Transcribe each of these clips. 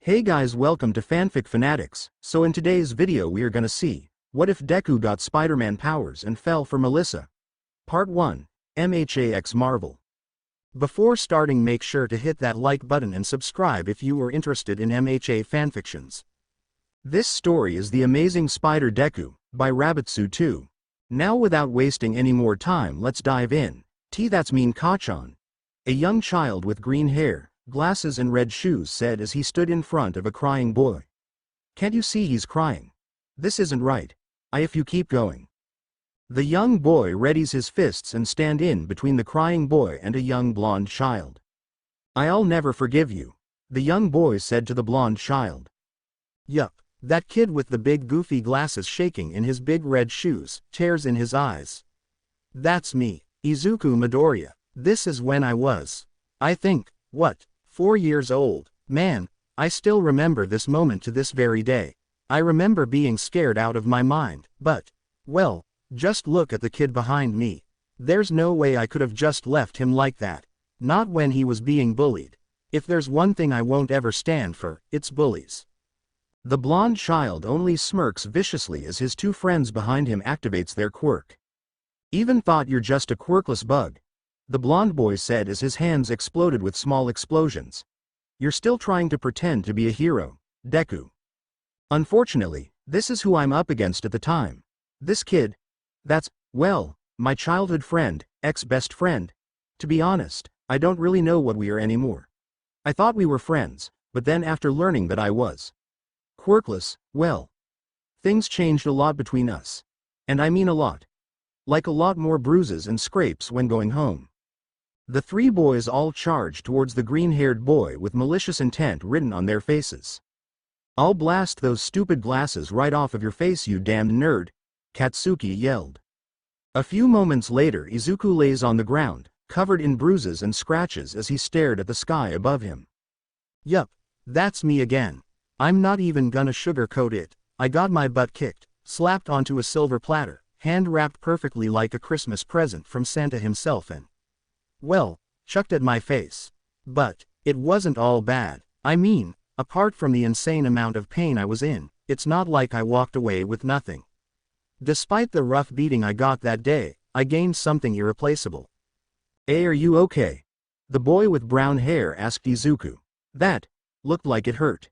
Hey guys, welcome to Fanfic Fanatics. So in today's video we are gonna see, what if Deku got Spider-Man powers and fell for Melissa? Part 1, MHA x Marvel. Before starting, make sure to hit that like button and subscribe if you are interested in MHA fanfictions. This story is The Amazing Spider-Deku, by Rabbitsu 2. Now without wasting any more time, let's dive in. That's mean Kachan. A young child with green hair, glasses and red shoes said as he stood in front of a crying boy. "Can't you see he's crying? This isn't right. If you keep going." The young boy readies his fists and stand in between the crying boy and a young blonde child. "I'll never forgive you," the young boy said to the blonde child. "Yup, that kid with the big goofy glasses shaking in his big red shoes, tears in his eyes. That's me, Izuku Midoriya. This is when I was, I think, 4 years old. Man, I still remember this moment to this very day. I remember being scared out of my mind, but, well, just look at the kid behind me. There's no way I could have just left him like that. Not when he was being bullied. If there's one thing I won't ever stand for, it's bullies." The blonde child only smirks viciously as his two friends behind him activates their quirk. "Even thought you're just a quirkless bug," the blonde boy said as his hands exploded with small explosions. "You're still trying to pretend to be a hero, Deku. Unfortunately, this is who I'm up against at the time. This kid, that's, well, my childhood friend, ex-best friend. To be honest, I don't really know what we are anymore. I thought we were friends, but then after learning that I was quirkless, well, things changed a lot between us. And I mean a lot. Like a lot more bruises and scrapes when going home." The three boys all charged towards the green-haired boy with malicious intent written on their faces. "I'll blast those stupid glasses right off of your face, you damned nerd," Katsuki yelled. A few moments later, Izuku lays on the ground, covered in bruises and scratches as he stared at the sky above him. "Yup, that's me again. I'm not even gonna sugarcoat it. I got my butt kicked, slapped onto a silver platter, hand-wrapped perfectly like a Christmas present from Santa himself and, well, chucked at my face. But it wasn't all bad. I mean, apart from the insane amount of pain I was in, it's not like I walked away with nothing. Despite the rough beating I got that day, I gained something irreplaceable." "Hey, are you okay?" the boy with brown hair asked Izuku. That looked like it hurt.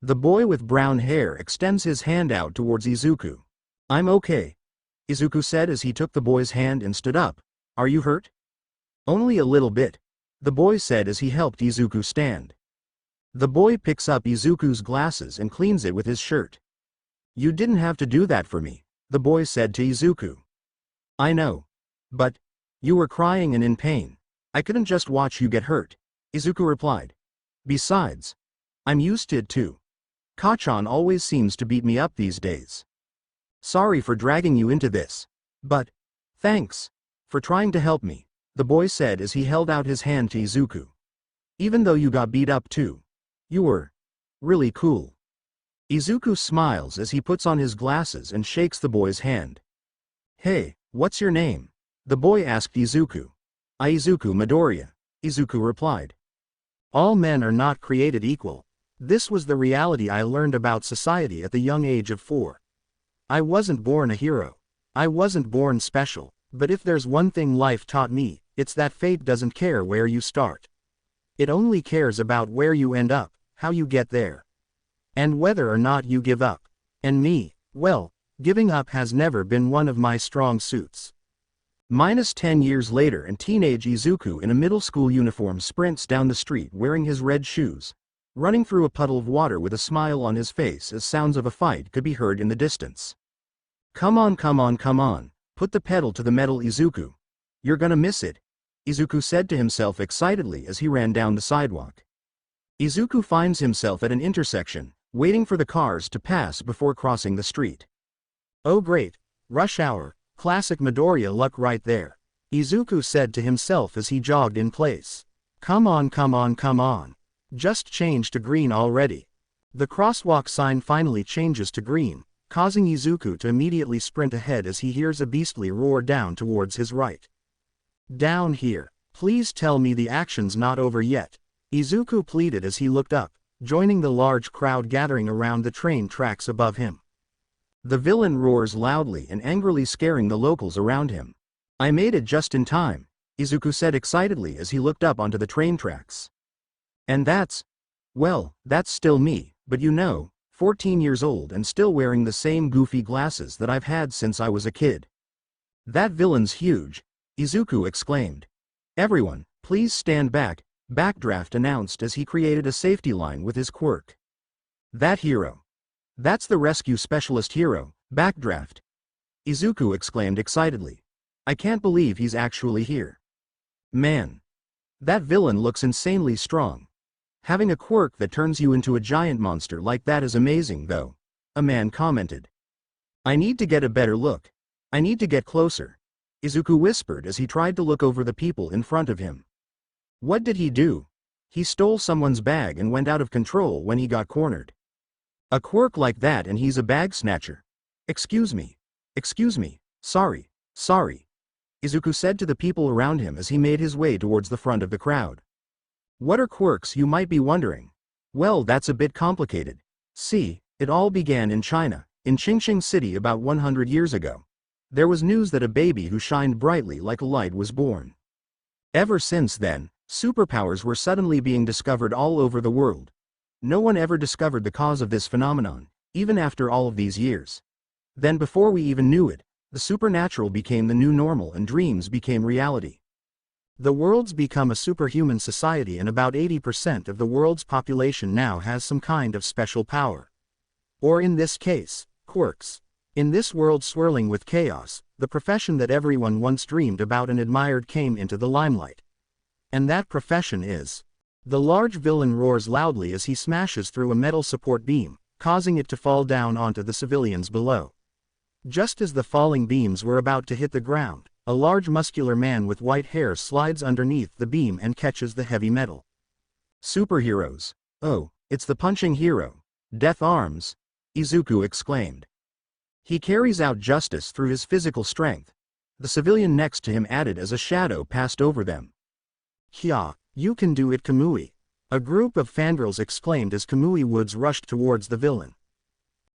The boy with brown hair extends his hand out towards Izuku. "I'm okay," Izuku said as he took the boy's hand and stood up. "Are you hurt?" "Only a little bit," the boy said as he helped Izuku stand. The boy picks up Izuku's glasses and cleans it with his shirt. "You didn't have to do that for me," the boy said to Izuku. "I know. But you were crying and in pain. I couldn't just watch you get hurt," Izuku replied. "Besides, I'm used to it too. Kachan always seems to beat me up these days. Sorry for dragging you into this. But thanks for trying to help me," the boy said as he held out his hand to Izuku. "Even though you got beat up too, you were really cool." Izuku smiles as he puts on his glasses and shakes the boy's hand. "Hey, what's your name?" the boy asked Izuku. "Izuku Midoriya," Izuku replied. All men are not created equal. This was the reality I learned about society at the young age of 4. I wasn't born a hero. I wasn't born special, but if there's one thing life taught me, it's that fate doesn't care where you start. It only cares about where you end up, how you get there, and whether or not you give up. And me, well, giving up has never been one of my strong suits. 10 years later, and teenage Izuku in a middle school uniform sprints down the street wearing his red shoes, running through a puddle of water with a smile on his face as sounds of a fight could be heard in the distance. Come on, put the pedal to the metal, Izuku. You're gonna miss it," Izuku said to himself excitedly as he ran down the sidewalk. Izuku finds himself at an intersection, waiting for the cars to pass before crossing the street. "Oh great, rush hour, classic Midoriya luck right there," Izuku said to himself as he jogged in place. Come on. Just changed to green already." The crosswalk sign finally changes to green, causing Izuku to immediately sprint ahead as he hears a beastly roar down towards his right. "Down here, please tell me the action's not over yet," Izuku pleaded as he looked up, joining the large crowd gathering around the train tracks above him. The villain roars loudly and angrily, scaring the locals around him. "I made it just in time," Izuku said excitedly as he looked up onto the train tracks. "And that's still me, but 14 years old and still wearing the same goofy glasses that I've had since I was a kid." "That villain's huge," Izuku exclaimed. "Everyone, please stand back," Backdraft announced as he created a safety line with his quirk. "That hero. That's the rescue specialist hero, Backdraft," Izuku exclaimed excitedly. "I can't believe he's actually here. Man. That villain looks insanely strong. Having a quirk that turns you into a giant monster like that is amazing though," a man commented. "I need to get a better look. I need to get closer," Izuku whispered as he tried to look over the people in front of him. What did he do? He stole someone's bag and went out of control when he got cornered. A quirk like that and he's a bag snatcher. Excuse me, sorry, Izuku said to the people around him as he made his way towards the front of the crowd. What are quirks, you might be wondering? Well, that's a bit complicated. See, it all began in China, in Qingxing City about 100 years ago. There was news that a baby who shined brightly like a light was born. Ever since then, superpowers were suddenly being discovered all over the world. No one ever discovered the cause of this phenomenon, even after all of these years. Then before we even knew it, the supernatural became the new normal and dreams became reality. The world's become a superhuman society and about 80% of the world's population now has some kind of special power. Or in this case, quirks. In this world swirling with chaos, the profession that everyone once dreamed about and admired came into the limelight. And that profession is... The large villain roars loudly as he smashes through a metal support beam, causing it to fall down onto the civilians below. Just as the falling beams were about to hit the ground, a large muscular man with white hair slides underneath the beam and catches the heavy metal. Superheroes. Oh, it's the punching hero. Death Arms, Izuku exclaimed. He carries out justice through his physical strength. The civilian next to him added as a shadow passed over them. Hya, you can do it, Kamui. A group of fangirls exclaimed as Kamui Woods rushed towards the villain.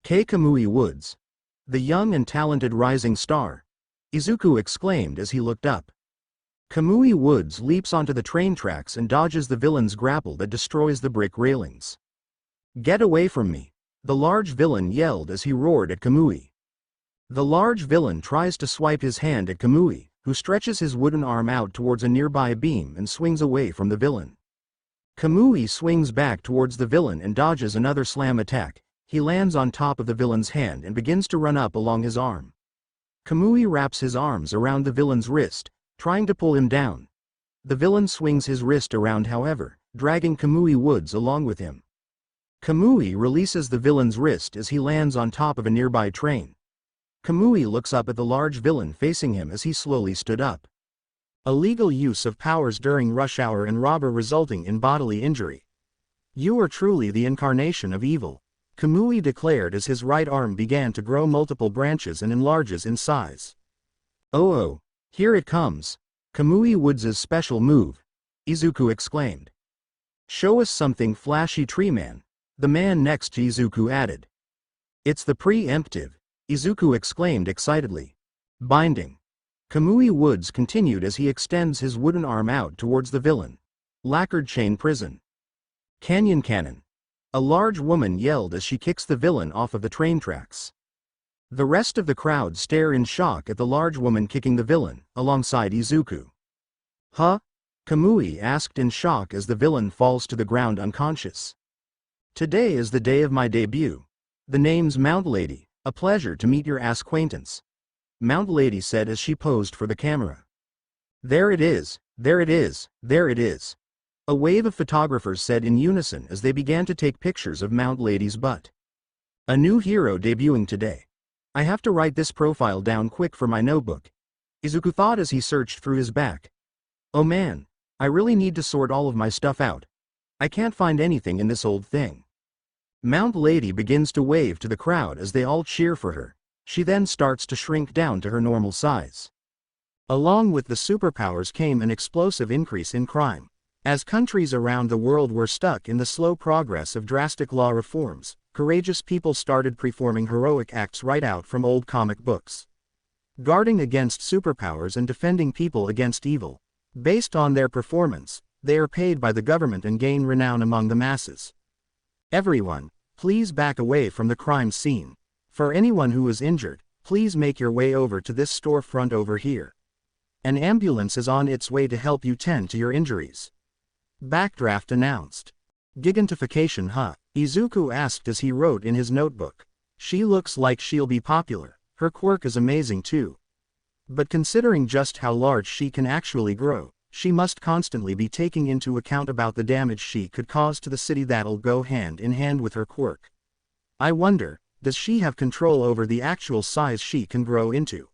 Kamui Woods. The young and talented rising star, Izuku exclaimed as he looked up. Kamui Woods leaps onto the train tracks and dodges the villain's grapple that destroys the brick railings. Get away from me, the large villain yelled as he roared at Kamui. The large villain tries to swipe his hand at Kamui, who stretches his wooden arm out towards a nearby beam and swings away from the villain. Kamui swings back towards the villain and dodges another slam attack. He lands on top of the villain's hand and begins to run up along his arm. Kamui wraps his arms around the villain's wrist, trying to pull him down. The villain swings his wrist around, however, dragging Kamui Woods along with him. Kamui releases the villain's wrist as he lands on top of a nearby train. Kamui looks up at the large villain facing him as he slowly stood up. Illegal use of powers during rush hour and robber resulting in bodily injury. You are truly the incarnation of evil, Kamui declared as his right arm began to grow multiple branches and enlarges in size. Oh, here it comes. Kamui Woods' special move, Izuku exclaimed. Show us something flashy, Tree Man, the man next to Izuku added. It's the preemptive, Izuku exclaimed excitedly. Binding. Kamui Woods continued as he extends his wooden arm out towards the villain. Lacquered chain prison. Canyon cannon. A large woman yelled as she kicks the villain off of the train tracks. The rest of the crowd stare in shock at the large woman kicking the villain, alongside Izuku. Huh? Kamui asked in shock as the villain falls to the ground unconscious. Today is the day of my debut. The name's Mount Lady, a pleasure to meet your acquaintance, Mount Lady said as she posed for the camera. There it is, there it is, there it is. A wave of photographers said in unison as they began to take pictures of Mount Lady's butt. A new hero debuting today. I have to write this profile down quick for my notebook, Izuku thought as he searched through his back. Oh man, I really need to sort all of my stuff out. I can't find anything in this old thing. Mount Lady begins to wave to the crowd as they all cheer for her. She then starts to shrink down to her normal size. Along with the superpowers came an explosive increase in crime. As countries around the world were stuck in the slow progress of drastic law reforms, courageous people started performing heroic acts right out from old comic books. Guarding against superpowers and defending people against evil. Based on their performance, they are paid by the government and gain renown among the masses. Everyone, please back away from the crime scene. For anyone who is injured, please make your way over to this storefront over here. An ambulance is on its way to help you tend to your injuries. Backdraft announced. Gigantification, huh? Izuku asked as he wrote in his notebook. She looks like she'll be popular. Her quirk is amazing too. But considering just how large she can actually grow, she must constantly be taking into account about the damage she could cause to the city. That'll go hand in hand with her quirk. I wonder, does she have control over the actual size she can grow into?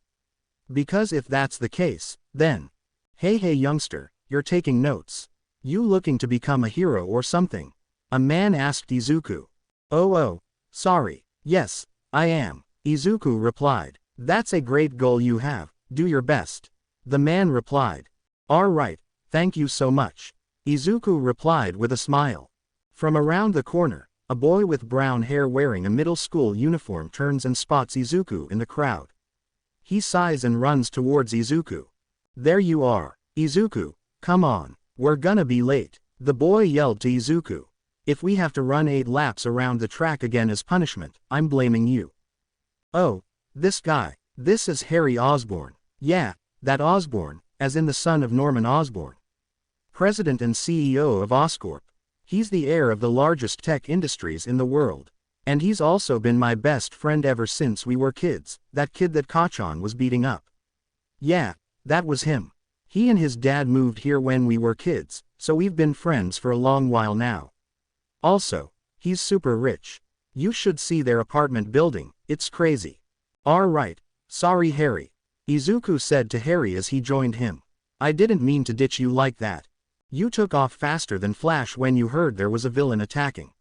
Because if that's the case, then... Hey youngster, you're taking notes. You looking to become a hero or something? A man asked Izuku. Oh, sorry, yes, I am. Izuku replied. That's a great goal you have, do your best. The man replied. Alright, thank you so much. Izuku replied with a smile. From around the corner, a boy with brown hair wearing a middle school uniform turns and spots Izuku in the crowd. He sighs and runs towards Izuku. There you are, Izuku, come on, we're gonna be late. The boy yelled to Izuku. If we have to run 8 laps around the track again as punishment, I'm blaming you. Oh, this guy, this is Harry Osborn. Yeah, that Osborn, as in the son of Norman Osborn. President and CEO of Oscorp. He's the heir of the largest tech industries in the world. And he's also been my best friend ever since we were kids, that kid that Kachan was beating up. Yeah, that was him. He and his dad moved here when we were kids, so we've been friends for a long while now. Also, he's super rich. You should see their apartment building, it's crazy. Alright, sorry Harry. Izuku said to Harry as he joined him. I didn't mean to ditch you like that. You took off faster than Flash when you heard there was a villain attacking.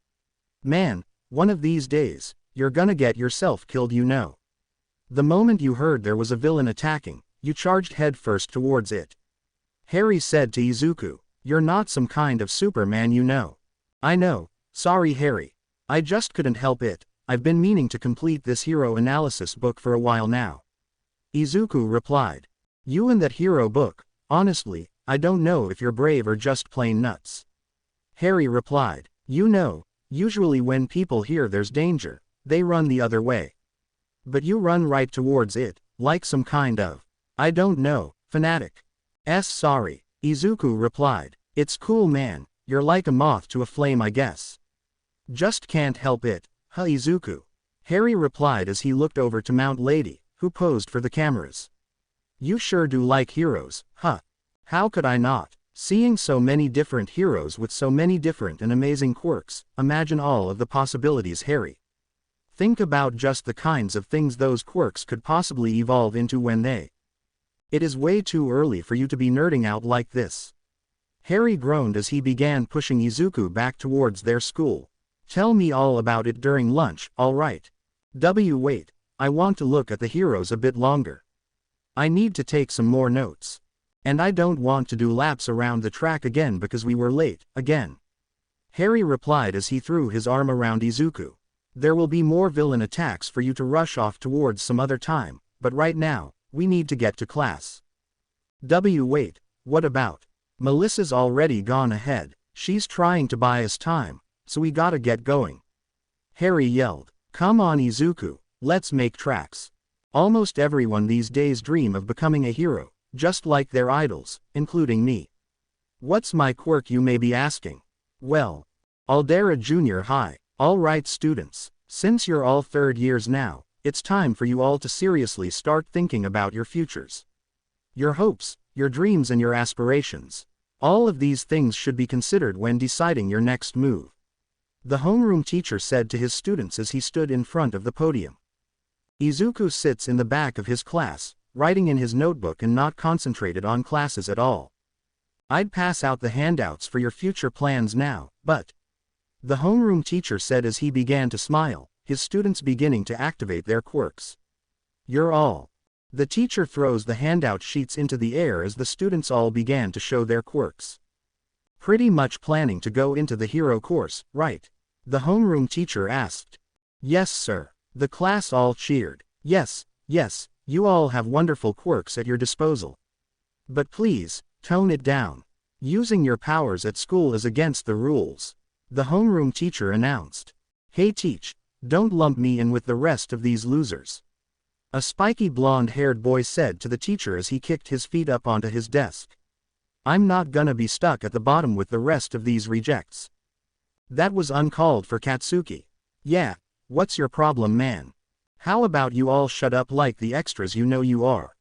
Man, one of these days, you're gonna get yourself killed, you know. The moment you heard there was a villain attacking, you charged headfirst towards it. Harry said to Izuku, you're not some kind of Superman, you know. I know, sorry Harry. I just couldn't help it. I've been meaning to complete this hero analysis book for a while now. Izuku replied. You and that hero book, honestly, I don't know if you're brave or just plain nuts. Harry replied. You know, usually when people hear there's danger, they run the other way. But you run right towards it, like some kind of, I don't know, fanatic. Sorry, Izuku replied. It's cool man, you're like a moth to a flame I guess. Just can't help it, huh Izuku? Harry replied as he looked over to Mount Lady, who posed for the cameras. You sure do like heroes, huh? How could I not? Seeing so many different heroes with so many different and amazing quirks, imagine all of the possibilities, Harry. Think about just the kinds of things those quirks could possibly evolve into when they... It is way too early for you to be nerding out like this. Harry groaned as he began pushing Izuku back towards their school. Tell me all about it during lunch, alright. Wait, I want to look at the heroes a bit longer. I need to take some more notes. And I don't want to do laps around the track again because we were late, again. Harry replied as he threw his arm around Izuku. There will be more villain attacks for you to rush off towards some other time, but right now, we need to get to class. Wait, what about? Melissa's already gone ahead, she's trying to buy us time, so we gotta get going. Harry yelled. Come on Izuku, let's make tracks. Almost everyone these days dream of becoming a hero, just like their idols, including me. What's my quirk, you may be asking? Well, Aldera Junior High. Alright students, since you're all third years now, it's time for you all to seriously start thinking about your futures. Your hopes, your dreams and your aspirations. All of these things should be considered when deciding your next move. The homeroom teacher said to his students as he stood in front of the podium. Izuku sits in the back of his class, writing in his notebook and not concentrated on classes at all. I'd pass out the handouts for your future plans now, but... The homeroom teacher said as he began to smile, his students beginning to activate their quirks. You're all. The teacher throws the handout sheets into the air as the students all began to show their quirks. Pretty much planning to go into the hero course, right? The homeroom teacher asked. Yes, sir. The class all cheered. Yes, yes, you all have wonderful quirks at your disposal. But please, tone it down. Using your powers at school is against the rules. The homeroom teacher announced. Hey teach, don't lump me in with the rest of these losers. A spiky blonde-haired boy said to the teacher as he kicked his feet up onto his desk. I'm not gonna be stuck at the bottom with the rest of these rejects. That was uncalled for, Katsuki. Yeah, what's your problem, man? How about you all shut up like the extras you know you are?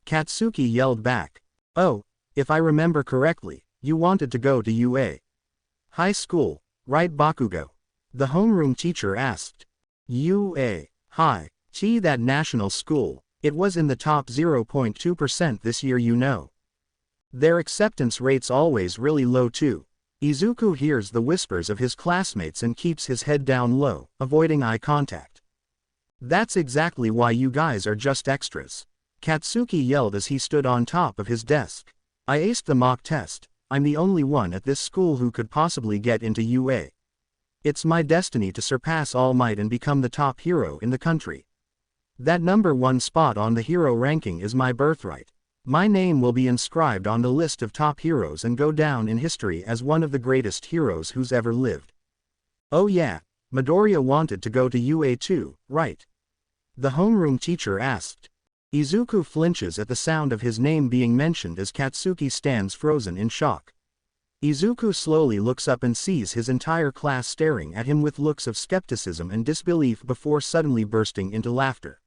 Katsuki yelled back. Oh, if I remember correctly, you wanted to go to UA High School, right Bakugo? The homeroom teacher asked. UA High, gee, that national school, it was in the top 0.2% this year, you know. Their acceptance rate's always really low too. Izuku hears the whispers of his classmates and keeps his head down low, avoiding eye contact. That's exactly why you guys are just extras. Katsuki yelled as he stood on top of his desk. I aced the mock test. I'm the only one at this school who could possibly get into UA. It's my destiny to surpass All Might and become the top hero in the country. That #1 spot on the hero ranking is my birthright. My name will be inscribed on the list of top heroes and go down in history as one of the greatest heroes who's ever lived. Oh yeah, Midoriya wanted to go to UA too, right? The homeroom teacher asked. Izuku flinches at the sound of his name being mentioned as Katsuki stands frozen in shock. Izuku slowly looks up and sees his entire class staring at him with looks of skepticism and disbelief before suddenly bursting into laughter.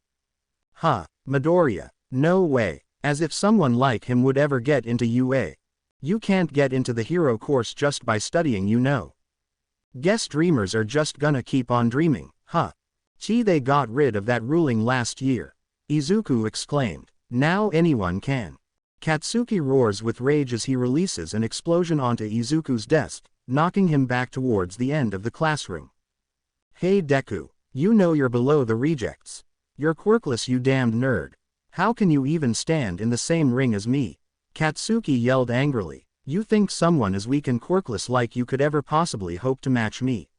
Huh, Midoriya, no way, as if someone like him would ever get into UA. You can't get into the hero course just by studying, you know. Guess dreamers are just gonna keep on dreaming, huh? Gee, they got rid of that ruling last year. Izuku exclaimed. Now anyone can. Katsuki roars with rage as he releases an explosion onto Izuku's desk, knocking him back towards the end of the classroom. Hey Deku, you know you're below the rejects. You're quirkless, you damned nerd. How can you even stand in the same ring as me? Katsuki yelled angrily. You think someone as weak and quirkless like you could ever possibly hope to match me?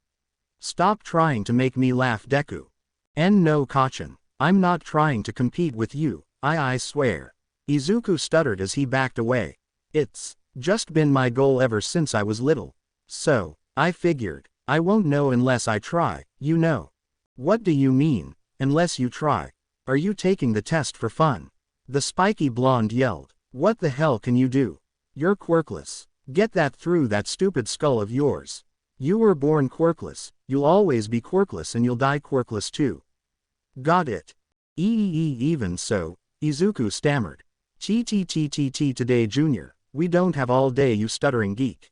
Stop trying to make me laugh, Deku. And no, Kacchan. I'm not trying to compete with you, I swear. Izuku stuttered as he backed away. It's just been my goal ever since I was little. So, I figured, I won't know unless I try, you know. What do you mean, unless you try? Are you taking the test for fun? The spiky blonde yelled. What the hell can you do? You're quirkless. Get that through that stupid skull of yours. You were born quirkless, you'll always be quirkless and you'll die quirkless too. Got it. Even so, Izuku stammered. Today Junior, we don't have all day, you stuttering geek.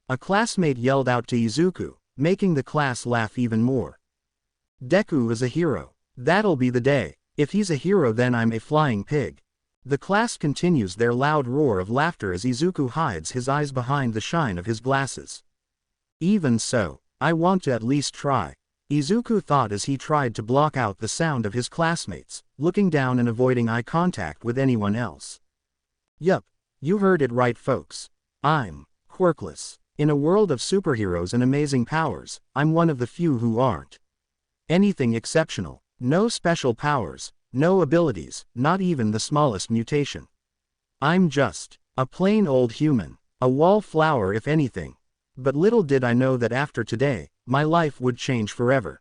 A classmate yelled out to Izuku, making the class laugh even more. Deku is a hero. That'll be the day. If he's a hero then I'm a flying pig. The class continues their loud roar of laughter as Izuku hides his eyes behind the shine of his glasses. Even so, I want to at least try. Izuku thought as he tried to block out the sound of his classmates, looking down and avoiding eye contact with anyone else. Yup, you heard it right folks. I'm quirkless. In a world of superheroes and amazing powers, I'm one of the few who aren't anything exceptional. No special powers, no abilities, not even the smallest mutation. I'm just a plain old human, a wallflower if anything. But little did I know that after today, my life would change forever.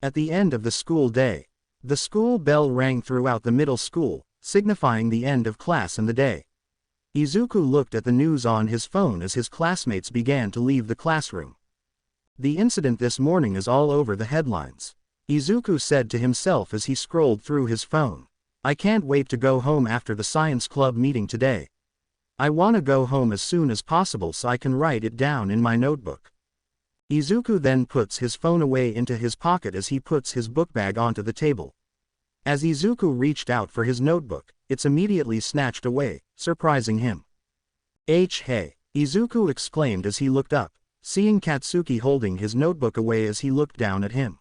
At the end of the school day, the school bell rang throughout the middle school, signifying the end of class and the day. Izuku looked at the news on his phone as his classmates began to leave the classroom. The incident this morning is all over the headlines. Izuku said to himself as he scrolled through his phone. I can't wait to go home after the science club meeting today. I wanna go home as soon as possible so I can write it down in my notebook. Izuku then puts his phone away into his pocket as he puts his book bag onto the table. As Izuku reached out for his notebook, it's immediately snatched away, surprising him. Hey, Izuku exclaimed as he looked up, seeing Katsuki holding his notebook away as he looked down at him.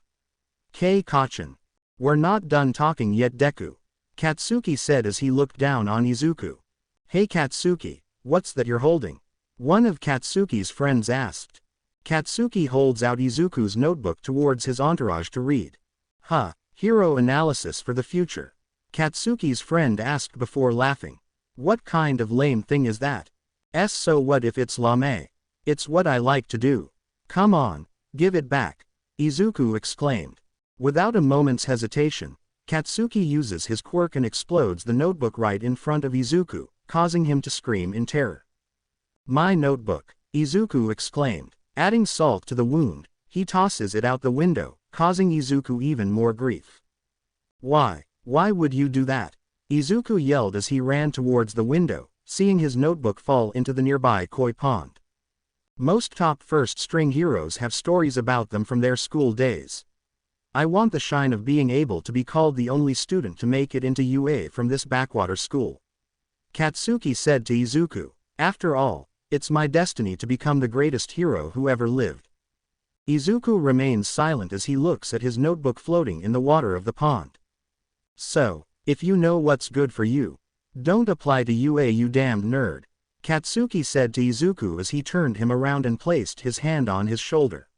Kacchan. We're not done talking yet, Deku. Katsuki said as he looked down on Izuku. Hey Katsuki, what's that you're holding? One of Katsuki's friends asked. Katsuki holds out Izuku's notebook towards his entourage to read. Huh, hero analysis for the future. Katsuki's friend asked before laughing. What kind of lame thing is that? So what if it's lame? It's what I like to do. Come on, give it back. Izuku exclaimed. Without a moment's hesitation, Katsuki uses his quirk and explodes the notebook right in front of Izuku, causing him to scream in terror. My notebook, Izuku exclaimed. Adding salt to the wound, he tosses it out the window, causing Izuku even more grief. Why would you do that? Izuku yelled as he ran towards the window, seeing his notebook fall into the nearby koi pond. Most top first-string heroes have stories about them from their school days. I want the shine of being able to be called the only student to make it into UA from this backwater school. Katsuki said to Izuku, after all, it's my destiny to become the greatest hero who ever lived. Izuku remains silent as he looks at his notebook floating in the water of the pond. So, if you know what's good for you, don't apply to UA, you damned nerd, Katsuki said to Izuku as he turned him around and placed his hand on his shoulder.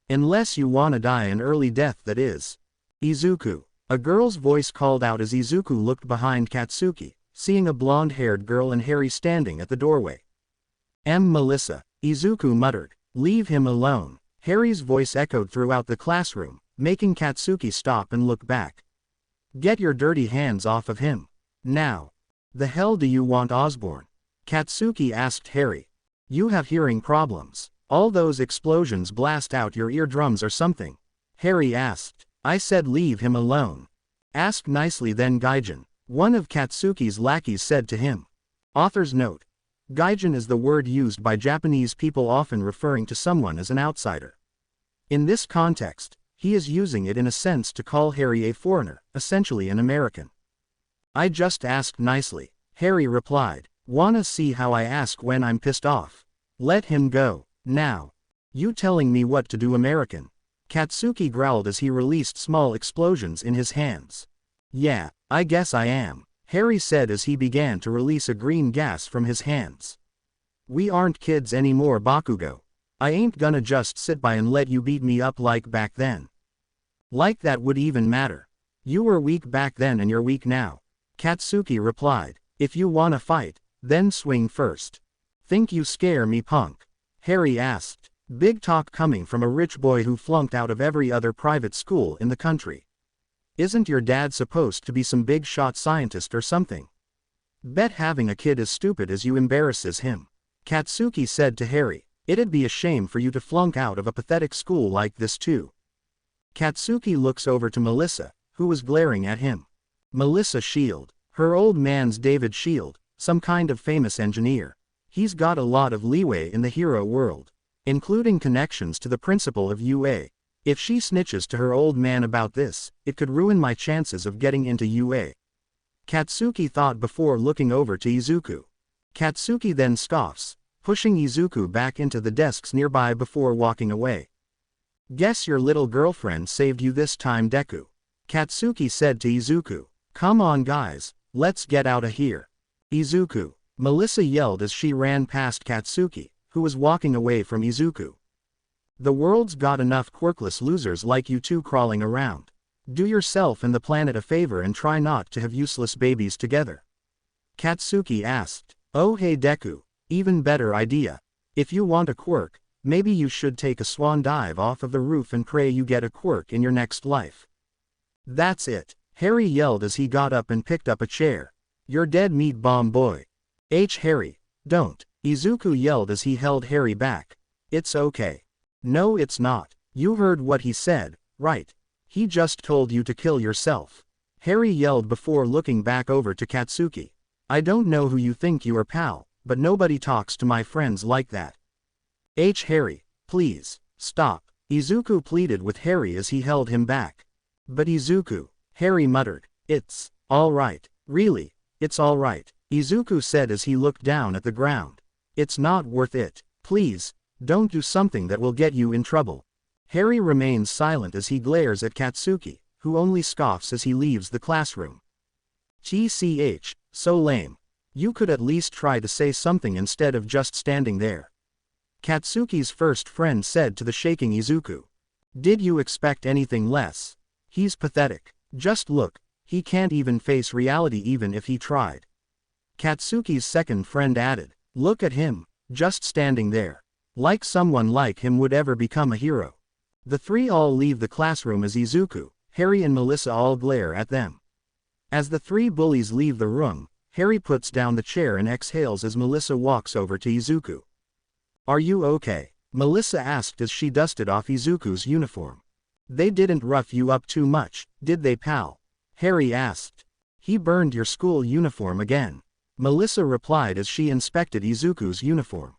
Unless you wanna die an early death, that is. Izuku, a girl's voice called out as Izuku looked behind Katsuki, seeing a blonde-haired girl and Harry standing at the doorway. Melissa, Izuku muttered. Leave him alone. Harry's voice echoed throughout the classroom, making Katsuki stop and look back. Get your dirty hands off of him. Now. The hell do you want, Osborne? Katsuki asked Harry. You have hearing problems. All those explosions blast out your eardrums or something? Harry asked. I said leave him alone. Ask nicely then, Gaijin, one of Katsuki's lackeys said to him. Author's note. Gaijin is the word used by Japanese people often referring to someone as an outsider. In this context, he is using it in a sense to call Harry a foreigner, essentially an American. I just asked nicely, Harry replied. Wanna see how I ask when I'm pissed off? Let him go, now. You telling me what to do, American? Katsuki growled as he released small explosions in his hands. Yeah, I guess I am, Harry said as he began to release a green gas from his hands. We aren't kids anymore, Bakugo. I ain't gonna just sit by and let you beat me up like back then. Like that would even matter. You were weak back then and you're weak now. Katsuki replied. If you wanna fight, then swing first. Think you scare me, punk? Harry asked. Big talk coming from a rich boy who flunked out of every other private school in the country. Isn't your dad supposed to be some big shot scientist or something? Bet having a kid as stupid as you embarrasses him. Katsuki said to Harry. It'd be a shame for you to flunk out of a pathetic school like this too. Katsuki looks over to Melissa, who was glaring at him. Melissa Shield. Her old man's David Shield, some kind of famous engineer. He's got a lot of leeway in the hero world, including connections to the principal of UA. If she snitches to her old man about this, it could ruin my chances of getting into UA. Katsuki thought before looking over to Izuku. Katsuki then scoffs, pushing Izuku back into the desks nearby before walking away. Guess your little girlfriend saved you this time, Deku. Katsuki said to Izuku. Come on guys, let's get out of here. Izuku, Melissa yelled as she ran past Katsuki, who was walking away from Izuku. The world's got enough quirkless losers like you two crawling around. Do yourself and the planet a favor and try not to have useless babies together. Katsuki asked. Oh hey Deku, even better idea. If you want a quirk, maybe you should take a swan dive off of the roof and pray you get a quirk in your next life. That's it, Harry yelled as he got up and picked up a chair. You're dead meat bomb boy. Harry, don't, Izuku yelled as he held Harry back. It's okay. No it's not. You heard what he said, right? He just told you to kill yourself. Harry yelled before looking back over to Katsuki. I don't know who you think you are, pal, but nobody talks to my friends like that. Harry, please, stop, Izuku pleaded with Harry as he held him back. But Izuku, Harry muttered. It's all right, really, it's all right, Izuku said as he looked down at the ground. It's not worth it, please, don't do something that will get you in trouble. Harry remains silent as he glares at Katsuki, who only scoffs as he leaves the classroom. TCH, so lame. You could at least try to say something instead of just standing there. Katsuki's first friend said to the shaking Izuku. Did you expect anything less? He's pathetic. Just look, he can't even face reality even if he tried. Katsuki's second friend added, look at him, just standing there. Like someone like him would ever become a hero. The three all leave the classroom as Izuku, Harry and Melissa all glare at them. As the three bullies leave the room, Harry puts down the chair and exhales as Melissa walks over to Izuku. Are you okay? Melissa asked as she dusted off Izuku's uniform. They didn't rough you up too much, did they, pal? Harry asked. He burned your school uniform again. Melissa replied as she inspected Izuku's uniform.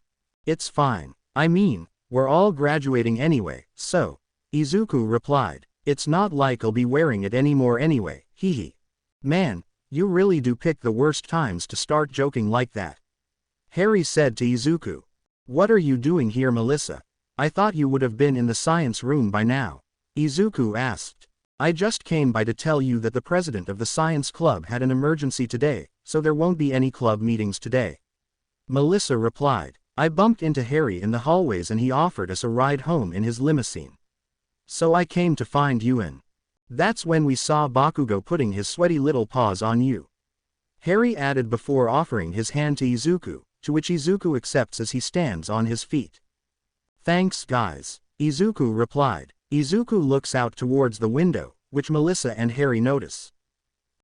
It's fine. I mean, we're all graduating anyway, so. Izuku replied. It's not like I'll be wearing it anymore anyway, hehe. Man, you really do pick the worst times to start joking like that. Harry said to Izuku. What are you doing here, Melissa? I thought you would have been in the science room by now. Izuku asked. I just came by to tell you that the president of the science club had an emergency today, so there won't be any club meetings today. Melissa replied. I bumped into Harry in the hallways and he offered us a ride home in his limousine. So I came to find you in. That's when we saw Bakugo putting his sweaty little paws on you. Harry added before offering his hand to Izuku, to which Izuku accepts as he stands on his feet. Thanks guys. Izuku replied. Izuku looks out towards the window, which Melissa and Harry notice.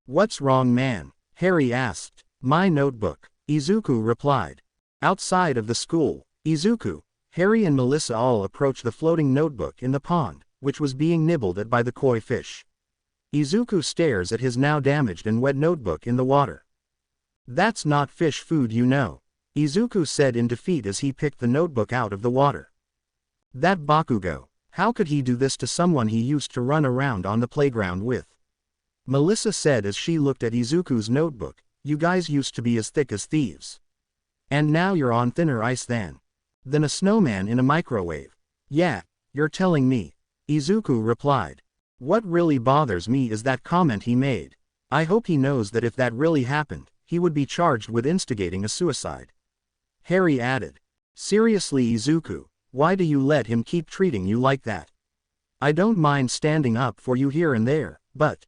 What's wrong, man? Harry asked. My notebook. Izuku replied. Outside of the school, Izuku, Harry and Melissa all approach the floating notebook in the pond, which was being nibbled at by the koi fish. Izuku stares at his now damaged and wet notebook in the water. That's not fish food, you know, Izuku said in defeat as he picked the notebook out of the water. That Bakugo, how could he do this to someone he used to run around on the playground with? Melissa said as she looked at Izuku's notebook, you guys used to be as thick as thieves. And now you're on thinner ice than a snowman in a microwave. Yeah, you're telling me. Izuku replied. What really bothers me is that comment he made. I hope he knows that if that really happened, he would be charged with instigating a suicide. Harry added. Seriously, Izuku, why do you let him keep treating you like that? I don't mind standing up for you here and there, but.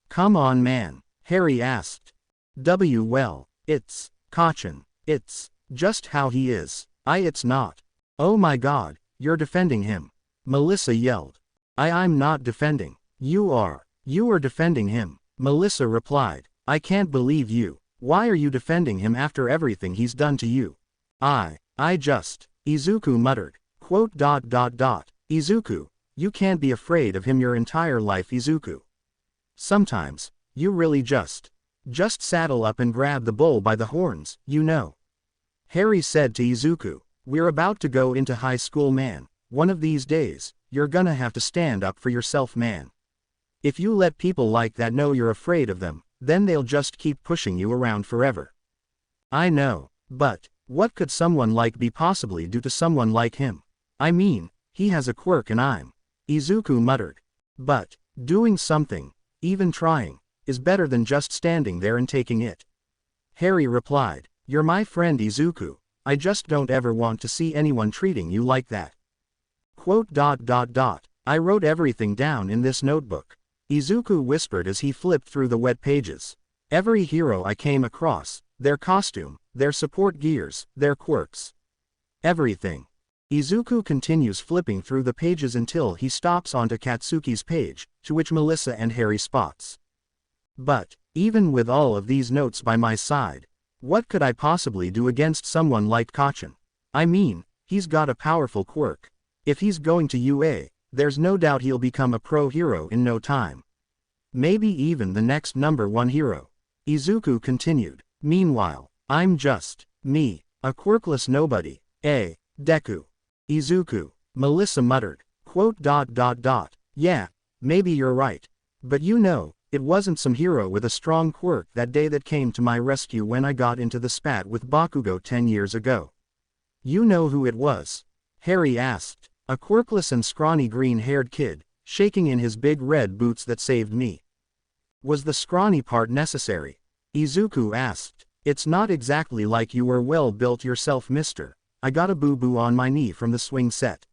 Come on, man, Harry asked. Well, it's Kacchan. It's just how he is. It's not. Oh my god, you're defending him. Melissa yelled. I'm not defending. You are. You are defending him. Melissa replied. I can't believe you. Why are you defending him after everything he's done to you? I just. Izuku muttered. Izuku, you can't be afraid of him your entire life, Izuku. Sometimes, you really just saddle up and grab the bull by the horns, you know. Harry said to Izuku, we're about to go into high school, man. One of these days, you're gonna have to stand up for yourself, man. If you let people like that know you're afraid of them, then they'll just keep pushing you around forever. I know, but, what could someone like be possibly do to someone like him? I mean, he has a quirk and Izuku muttered. But, doing something, even trying, is better than just standing there and taking it. Harry replied, you're my friend Izuku, I just don't ever want to see anyone treating you like that. I wrote everything down in this notebook. Izuku whispered as he flipped through the wet pages. Every hero I came across, their costume, their support gears, their quirks. Everything. Izuku continues flipping through the pages until he stops onto Katsuki's page, to which Melissa and Harry spots. But, even with all of these notes by my side, what could I possibly do against someone like Kacchan? I mean, he's got a powerful quirk. If he's going to UA, there's no doubt he'll become a pro hero in no time. Maybe even the next #1 hero. Izuku continued. Meanwhile, I'm just me, a quirkless nobody, Deku. Izuku, Melissa muttered. Yeah, maybe you're right. But you know, it wasn't some hero with a strong quirk that day that came to my rescue when I got into the spat with Bakugo 10 years ago. You know who it was? Harry asked. A quirkless and scrawny green-haired kid, shaking in his big red boots that saved me. Was the scrawny part necessary? Izuku asked. It's not exactly like you were well built yourself, mister. I got a boo-boo on my knee from the swing set.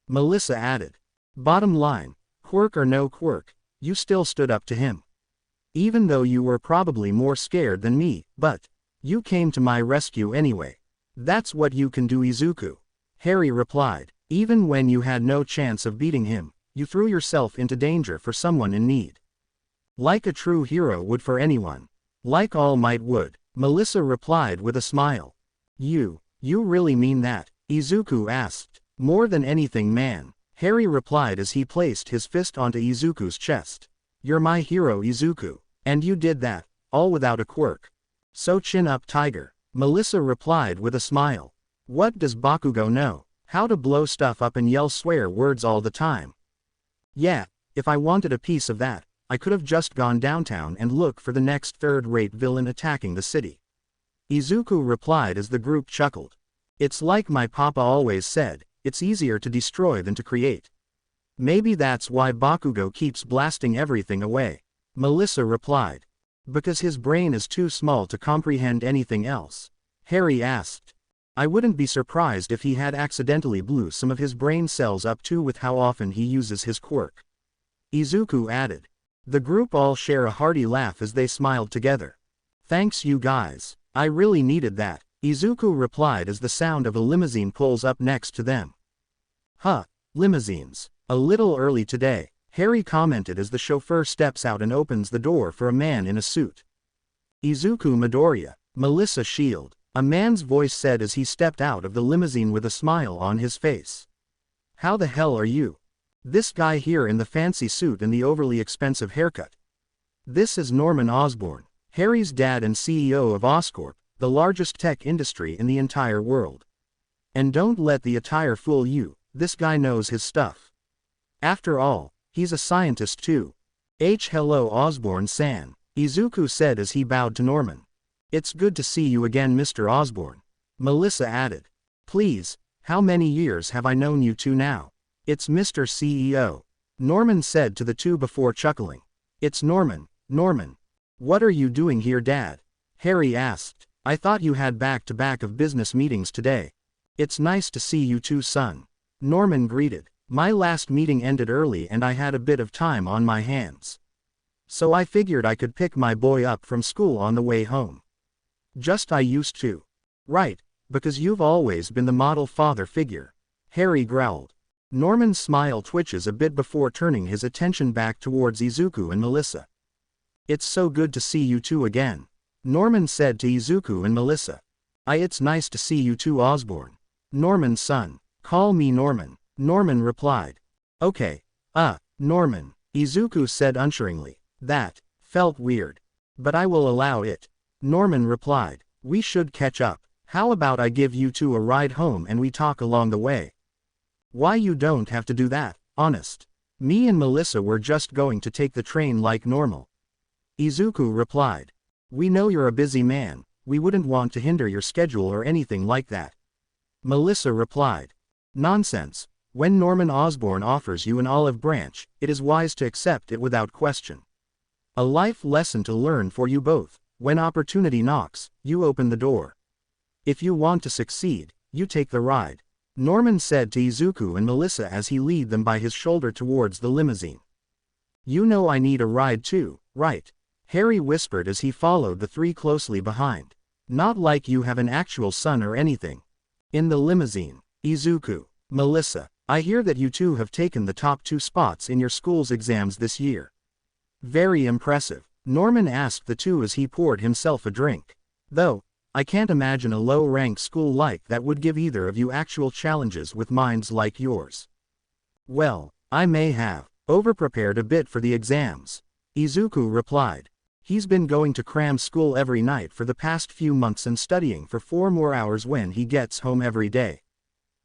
Melissa added. Bottom line, quirk or no quirk, you still stood up to him. Even though you were probably more scared than me, but you came to my rescue anyway. That's what you can do, Izuku. Harry replied. Even when you had no chance of beating him, you threw yourself into danger for someone in need. Like a true hero would for anyone. Like All Might would, Melissa replied with a smile. You really mean that? Izuku asked. More than anything, man, Harry replied as he placed his fist onto Izuku's chest. You're my hero, Izuku. And you did that, all without a quirk. So chin up, tiger. Melissa replied with a smile. What does Bakugo know? How to blow stuff up and yell swear words all the time. Yeah, if I wanted a piece of that, I could have just gone downtown and looked for the next third-rate villain attacking the city. Izuku replied as the group chuckled. It's like my papa always said, it's easier to destroy than to create. Maybe that's why Bakugo keeps blasting everything away. Melissa replied. Because his brain is too small to comprehend anything else. Harry asked. I wouldn't be surprised if he had accidentally blew some of his brain cells up too with how often he uses his quirk. Izuku added. The group all share a hearty laugh as they smiled together. Thanks you guys, I really needed that, Izuku replied as the sound of a limousine pulls up next to them. Huh, limousines. A little early today, Harry commented as the chauffeur steps out and opens the door for a man in a suit. Izuku Midoriya, Melissa Shield. A man's voice said as he stepped out of the limousine with a smile on his face. How the hell are you? This guy here in the fancy suit and the overly expensive haircut. This is Norman Osborn, Harry's dad and CEO of Oscorp, the largest tech industry in the entire world. And don't let the attire fool you, this guy knows his stuff. After all, he's a scientist too. Hello Osborn-san, Izuku said as he bowed to Norman. It's good to see you again, Mr. Osborn. Melissa added. Please, how many years have I known you two now? It's Mr. CEO. Norman said to the two before chuckling. It's Norman. What are you doing here, Dad? Harry asked. I thought you had back-to-back of business meetings today. It's nice to see you too, son. Norman greeted. My last meeting ended early and I had a bit of time on my hands. So I figured I could pick my boy up from school on the way home. Just I used to. Right, because you've always been the model father figure. Harry growled. Norman's smile twitches a bit before turning his attention back towards Izuku and Melissa. It's so good to see you two again. Norman said to Izuku and Melissa. It's nice to see you too, Osborn. Norman's son. Call me Norman. Norman replied. Okay. Norman. Izuku said unssuringly. That felt weird. But I will allow it. Norman replied. We should catch up. How about I give you two a ride home and we talk along the way? Why, you don't have to do that, honest. Me and Melissa were just going to take the train like normal. Izuku replied. We know you're a busy man, we wouldn't want to hinder your schedule or anything like that. Melissa replied. Nonsense. When Norman Osborn offers you an olive branch, it is wise to accept it without question. A life lesson to learn for you both. When opportunity knocks, you open the door. If you want to succeed, you take the ride. Norman said to Izuku and Melissa as he led them by his shoulder towards the limousine. You know I need a ride too, right? Harry whispered as he followed the three closely behind. Not like you have an actual son or anything. In the limousine, Izuku, Melissa, I hear that you two have taken the top 2 spots in your school's exams this year. Very impressive. Norman asked the two as he poured himself a drink. Though, I can't imagine a low-ranked school like that would give either of you actual challenges with minds like yours. Well, I may have overprepared a bit for the exams. Izuku replied. He's been going to cram school every night for the past few months and studying for 4 more hours when he gets home every day.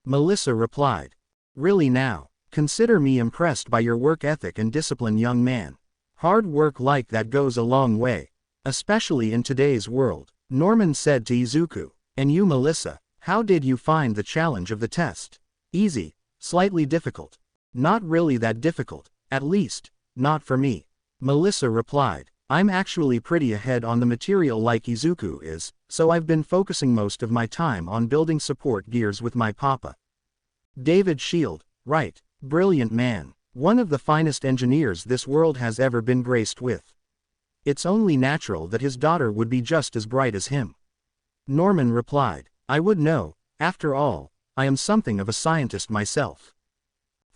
Melissa replied. Really now, consider me impressed by your work ethic and discipline, young man. Hard work like that goes a long way. Especially in today's world, Norman said to Izuku. And you, Melissa, how did you find the challenge of the test? Easy, slightly difficult. Not really that difficult, at least, not for me. Melissa replied. I'm actually pretty ahead on the material like Izuku is, so I've been focusing most of my time on building support gears with my papa. David Shield, right, brilliant man, one of the finest engineers this world has ever been graced with. It's only natural that his daughter would be just as bright as him. Norman replied, I would know, after all, I am something of a scientist myself.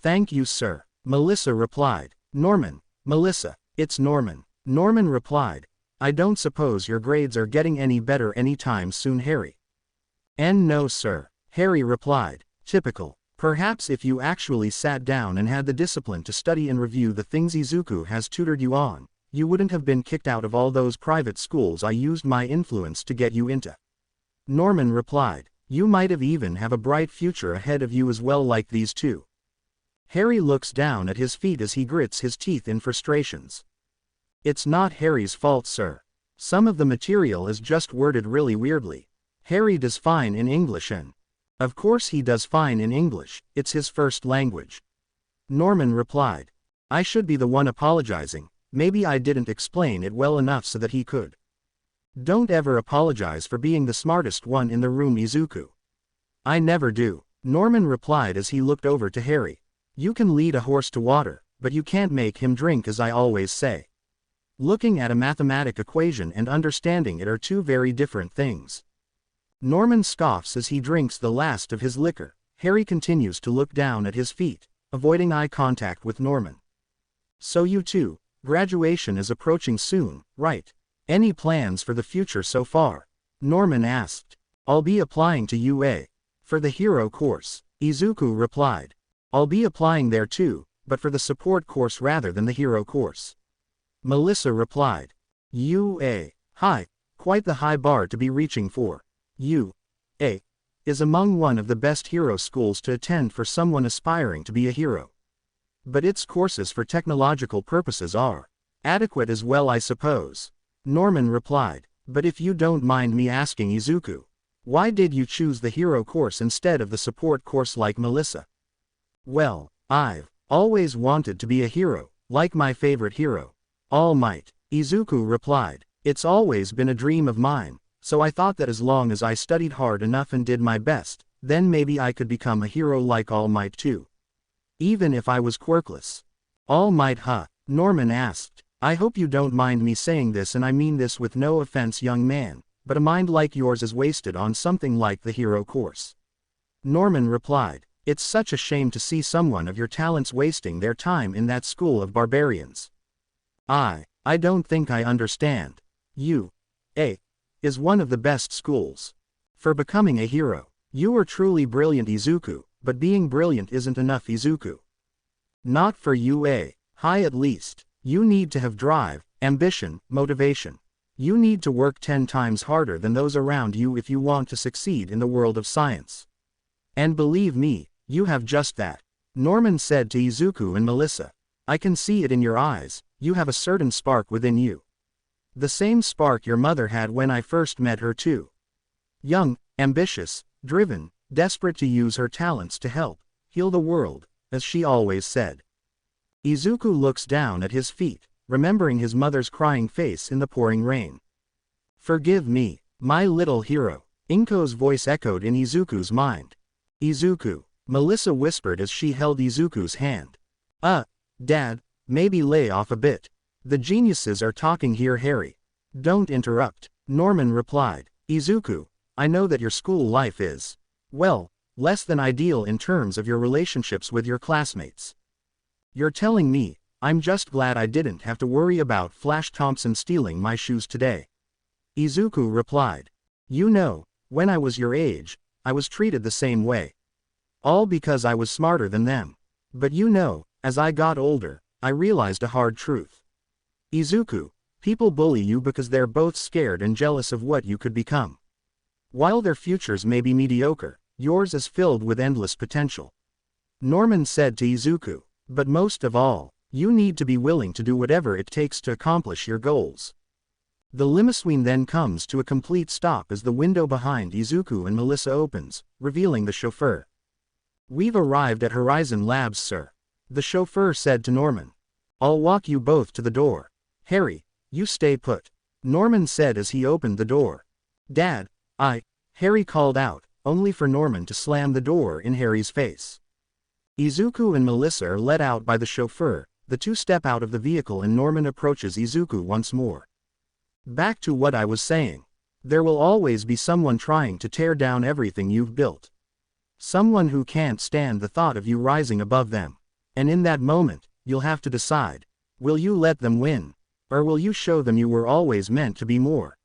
Thank you, sir, Melissa replied. Norman, Melissa, it's Norman. Norman replied, I don't suppose your grades are getting any better anytime soon, Harry. No, sir, Harry replied. Typical. Perhaps if you actually sat down and had the discipline to study and review the things Izuku has tutored you on, you wouldn't have been kicked out of all those private schools I used my influence to get you into. Norman replied, you might have even have a bright future ahead of you as well like these two. Harry looks down at his feet as he grits his teeth in frustrations. It's not Harry's fault, sir. Some of the material is just worded really weirdly. Harry does fine in English and... Of course he does fine in English, it's his first language. Norman replied. I should be the one apologizing, maybe I didn't explain it well enough so that he could. Don't ever apologize for being the smartest one in the room, Izuku. I never do, Norman replied as he looked over to Harry. You can lead a horse to water, but you can't make him drink, as I always say. Looking at a mathematic equation and understanding it are two very different things. Norman scoffs as he drinks the last of his liquor. Harry continues to look down at his feet, avoiding eye contact with Norman. So you two, graduation is approaching soon, right? Any plans for the future so far? Norman asked. I'll be applying to UA. For the hero course, Izuku replied. I'll be applying there too, but for the support course rather than the hero course. Melissa replied. UA. Hi, quite the high bar to be reaching for. UA is among one of the best hero schools to attend for someone aspiring to be a hero. But its courses for technological purposes are adequate as well, I suppose. Norman replied. But if you don't mind me asking, Izuku, why did you choose the hero course instead of the support course like Melissa? Well, I've always wanted to be a hero, like my favorite hero, All Might, Izuku replied. It's always been a dream of mine, so I thought that as long as I studied hard enough and did my best, then maybe I could become a hero like All Might too. Even if I was quirkless. All Might, huh? Norman asked. I hope you don't mind me saying this, and I mean this with no offense, young man, but a mind like yours is wasted on something like the hero course. Norman replied. It's such a shame to see someone of your talents wasting their time in that school of barbarians. I don't think I understand. UA is one of the best schools for becoming a hero. You are truly brilliant, Izuku, but being brilliant isn't enough, Izuku. Not for UA, high at least. You need to have drive, ambition, motivation. You need to work 10 times harder than those around you if you want to succeed in the world of science. And believe me, you have just that. Norman said to Izuku and Melissa. I can see it in your eyes, you have a certain spark within you. The same spark your mother had when I first met her too. Young, ambitious, driven, desperate to use her talents to help heal the world, as she always said. Izuku looks down at his feet, remembering his mother's crying face in the pouring rain. Forgive me, my little hero, Inko's voice echoed in Izuku's mind. Izuku, Melissa whispered as she held Izuku's hand. Dad, maybe lay off a bit. The geniuses are talking here, Harry. Don't interrupt, Norman replied. Izuku, I know that your school life is, well, less than ideal in terms of your relationships with your classmates. You're telling me, I'm just glad I didn't have to worry about Flash Thompson stealing my shoes today. Izuku replied. You know, when I was your age, I was treated the same way. All because I was smarter than them. But you know, as I got older, I realized a hard truth. Izuku, people bully you because they're both scared and jealous of what you could become. While their futures may be mediocre, yours is filled with endless potential. Norman said to Izuku. But most of all, you need to be willing to do whatever it takes to accomplish your goals. The limousine then comes to a complete stop as the window behind Izuku and Melissa opens, revealing the chauffeur. We've arrived at Horizon Labs, sir. The chauffeur said to Norman. I'll walk you both to the door. Harry, You stay put, Norman said as he opened the door. Dad, Harry called out, only for Norman to slam the door in Harry's face. Izuku and Melissa are let out by the chauffeur. The two step out of the vehicle and Norman approaches Izuku once more. Back to what I was saying. There will always be someone trying to tear down everything you've built. Someone who can't stand the thought of you rising above them. And in that moment, you'll have to decide. Will you let them win? Or will you show them you were always meant to be more?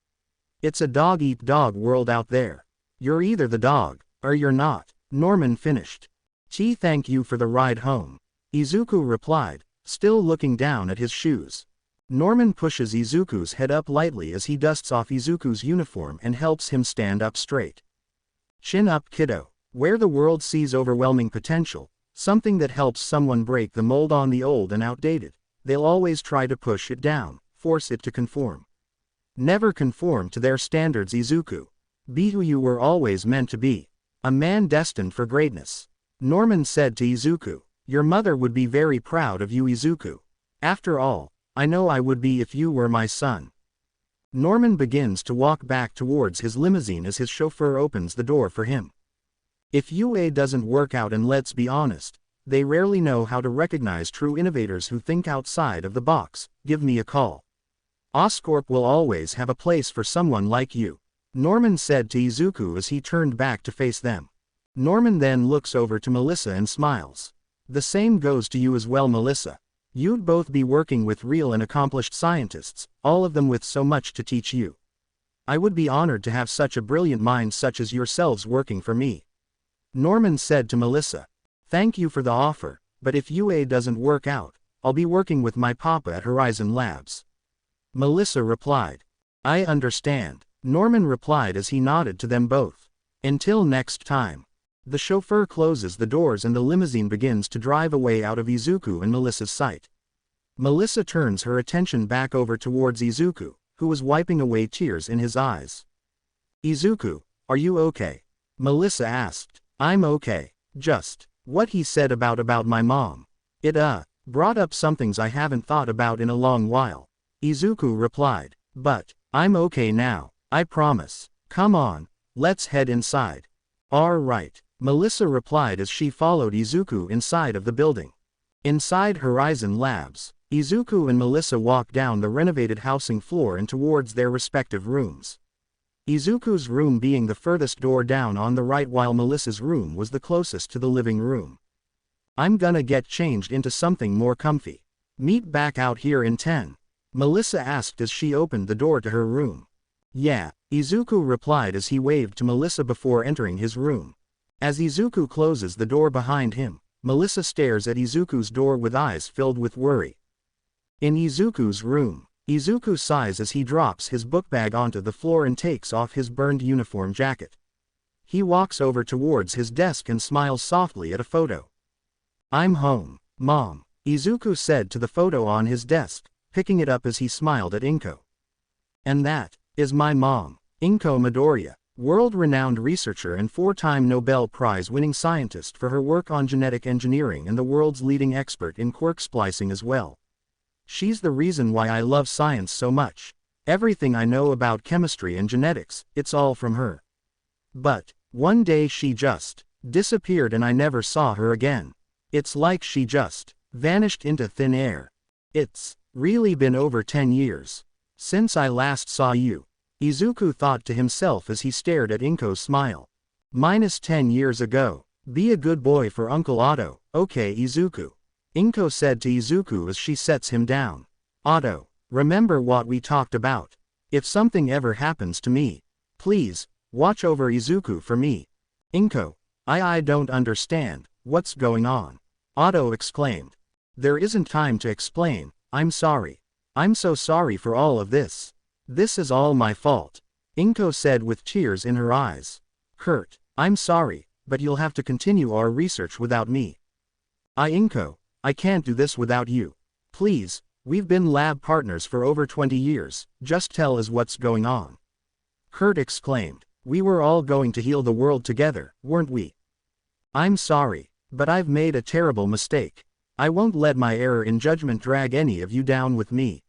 It's a dog-eat-dog world out there. You're either the dog, or you're not, Norman finished. Thank you for the ride home. Izuku replied, still looking down at his shoes. Norman pushes Izuku's head up lightly as he dusts off Izuku's uniform and helps him stand up straight. Chin up, kiddo. Where the world sees overwhelming potential, something that helps someone break the mold on the old and outdated, they'll always try to push it down, force it to conform. Never conform to their standards, Izuku. Be who you were always meant to be. A man destined for greatness. Norman said to Izuku, your mother would be very proud of you, Izuku. After all, I know I would be if you were my son. Norman begins to walk back towards his limousine as his chauffeur opens the door for him. If UA doesn't work out, and let's be honest, they rarely know how to recognize true innovators who think outside of the box, give me a call. Oscorp will always have a place for someone like you, Norman said to Izuku as he turned back to face them. Norman then looks over to Melissa and smiles. The same goes to you as well, Melissa. You'd both be working with real and accomplished scientists, all of them with so much to teach you. I would be honored to have such a brilliant mind such as yourselves working for me. Norman said to Melissa. Thank you for the offer, but if UA doesn't work out, I'll be working with my papa at Horizon Labs. Melissa replied. I understand, Norman replied as he nodded to them both. Until next time. The chauffeur closes the doors and the limousine begins to drive away out of Izuku and Melissa's sight. Melissa turns her attention back over towards Izuku, who was wiping away tears in his eyes. Izuku, are you okay? Melissa asked. I'm okay. Just what he said about my mom. It brought up some things I haven't thought about in a long while. Izuku replied. But I'm okay now, I promise. Come on, let's head inside. All right. Melissa replied as she followed Izuku inside of the building. Inside Horizon Labs, Izuku and Melissa walk down the renovated housing floor and towards their respective rooms. Izuku's room being the furthest door down on the right while Melissa's room was the closest to the living room. I'm gonna get changed into something more comfy. Meet back out here in 10. Melissa asked as she opened the door to her room. Yeah, Izuku replied as he waved to Melissa before entering his room. As Izuku closes the door behind him, Melissa stares at Izuku's door with eyes filled with worry. In Izuku's room, Izuku sighs as he drops his book bag onto the floor and takes off his burned uniform jacket. He walks over towards his desk and smiles softly at a photo. I'm home, Mom, Izuku said to the photo on his desk, picking it up as he smiled at Inko. And that is my mom, Inko Midoriya, world-renowned researcher and 4-time Nobel Prize-winning scientist for her work on genetic engineering and the world's leading expert in quark splicing as well. She's the reason why I love science so much. Everything I know about chemistry and genetics, it's all from her. But one day she just disappeared and I never saw her again. It's like she just vanished into thin air. It's really been over 10 years since I last saw you, Izuku thought to himself as he stared at Inko's smile. -10 years ago. Be a good boy for Uncle Otto, okay Izuku. Inko said to Izuku as she sets him down. Otto, remember what we talked about. If something ever happens to me, please, watch over Izuku for me. Inko, I don't understand, what's going on? Otto exclaimed. There isn't time to explain, I'm sorry. I'm so sorry for all of this. This is all my fault. Inko said with tears in her eyes. Kurt, I'm sorry, but you'll have to continue our research without me. Inko, I can't do this without you. Please, we've been lab partners for over 20 years, just tell us what's going on. Kurt exclaimed. We were all going to heal the world together, weren't we? I'm sorry, but I've made a terrible mistake. I won't let my error in judgment drag any of you down with me.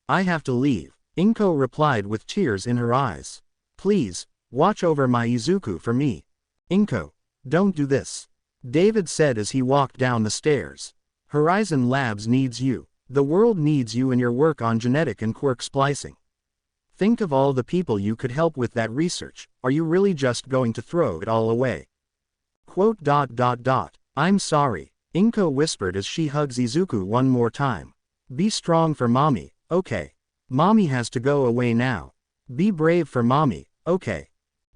I have to leave, Inko replied with tears in her eyes. Please, watch over my Izuku for me. Inko, don't do this. David said as he walked down the stairs. Horizon Labs needs you. The world needs you and your work on genetic and quirk splicing. Think of all the people you could help with that research. Are you really just going to throw it all away? Quote. I'm sorry, Inko whispered as she hugs Izuku one more time. Be strong for mommy, okay? Mommy has to go away now. Be brave for mommy, okay?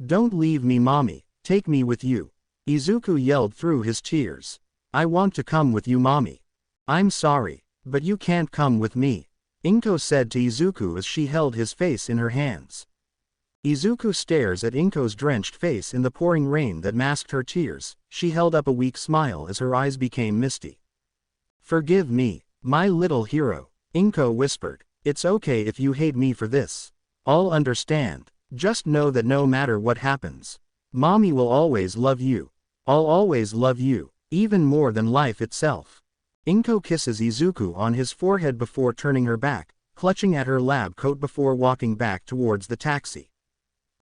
Don't leave me mommy, take me with you. Izuku yelled through his tears. I want to come with you mommy. I'm sorry, but you can't come with me, Inko said to Izuku as she held his face in her hands. Izuku stares at Inko's drenched face in the pouring rain that masked her tears. She held up a weak smile as her eyes became misty. Forgive me, my little hero, Inko whispered. It's okay if you hate me for this. I'll understand. Just know that no matter what happens, mommy will always love you. I'll always love you, even more than life itself. Inko kisses Izuku on his forehead before turning her back, clutching at her lab coat before walking back towards the taxi.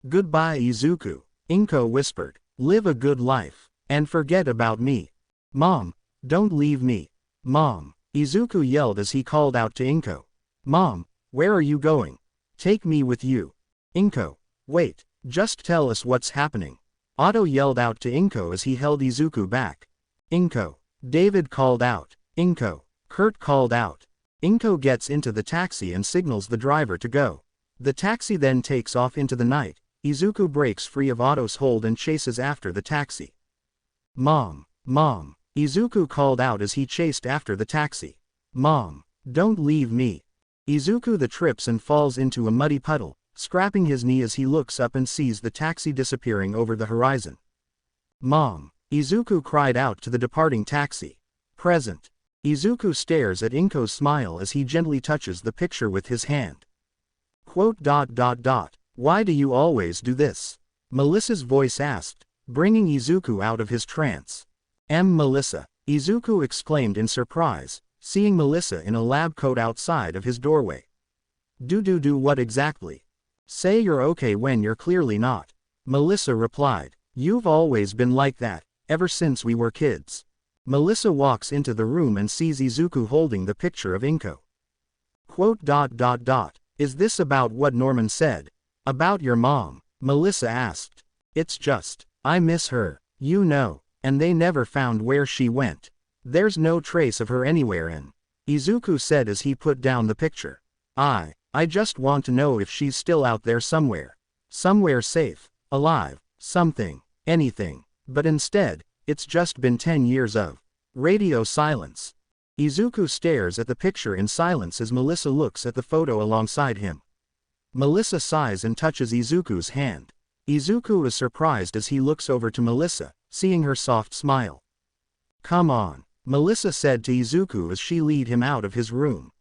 Goodbye Izuku, Inko whispered. Live a good life, and forget about me. Mom, don't leave me. Mom, Izuku yelled as he called out to Inko. Mom, where are you going? Take me with you. Inko, wait, just tell us what's happening. Otto yelled out to Inko as he held Izuku back. Inko, David called out. Inko, Kurt called out. Inko gets into the taxi and signals the driver to go. The taxi then takes off into the night. Izuku breaks free of Otto's hold and chases after the taxi. Mom, Mom, Izuku called out as he chased after the taxi. Mom, don't leave me. Izuku trips and falls into a muddy puddle, scraping his knee as he looks up and sees the taxi disappearing over the horizon. Mom, Izuku cried out to the departing taxi. Present. Izuku stares at Inko's smile as he gently touches the picture with his hand. Quote. Why do you always do this? Melissa's voice asked, bringing Izuku out of his trance. Melissa, Izuku exclaimed in surprise, seeing Melissa in a lab coat outside of his doorway. Do what exactly? Say you're okay when you're clearly not. Melissa replied. You've always been like that, ever since we were kids. Melissa walks into the room and sees Izuku holding the picture of Inko. Quote. Is this about what Norman said? About your mom? Melissa asked. It's just, I miss her, you know, and they never found where she went. There's no trace of her anywhere in. Izuku said as he put down the picture. I just want to know if she's still out there somewhere. Somewhere safe, alive, something, anything. But instead, it's just been 10 years of radio silence. Izuku stares at the picture in silence as Melissa looks at the photo alongside him. Melissa sighs and touches Izuku's hand. Izuku is surprised as he looks over to Melissa, seeing her soft smile. Come on, Melissa said to Izuku as she led him out of his room.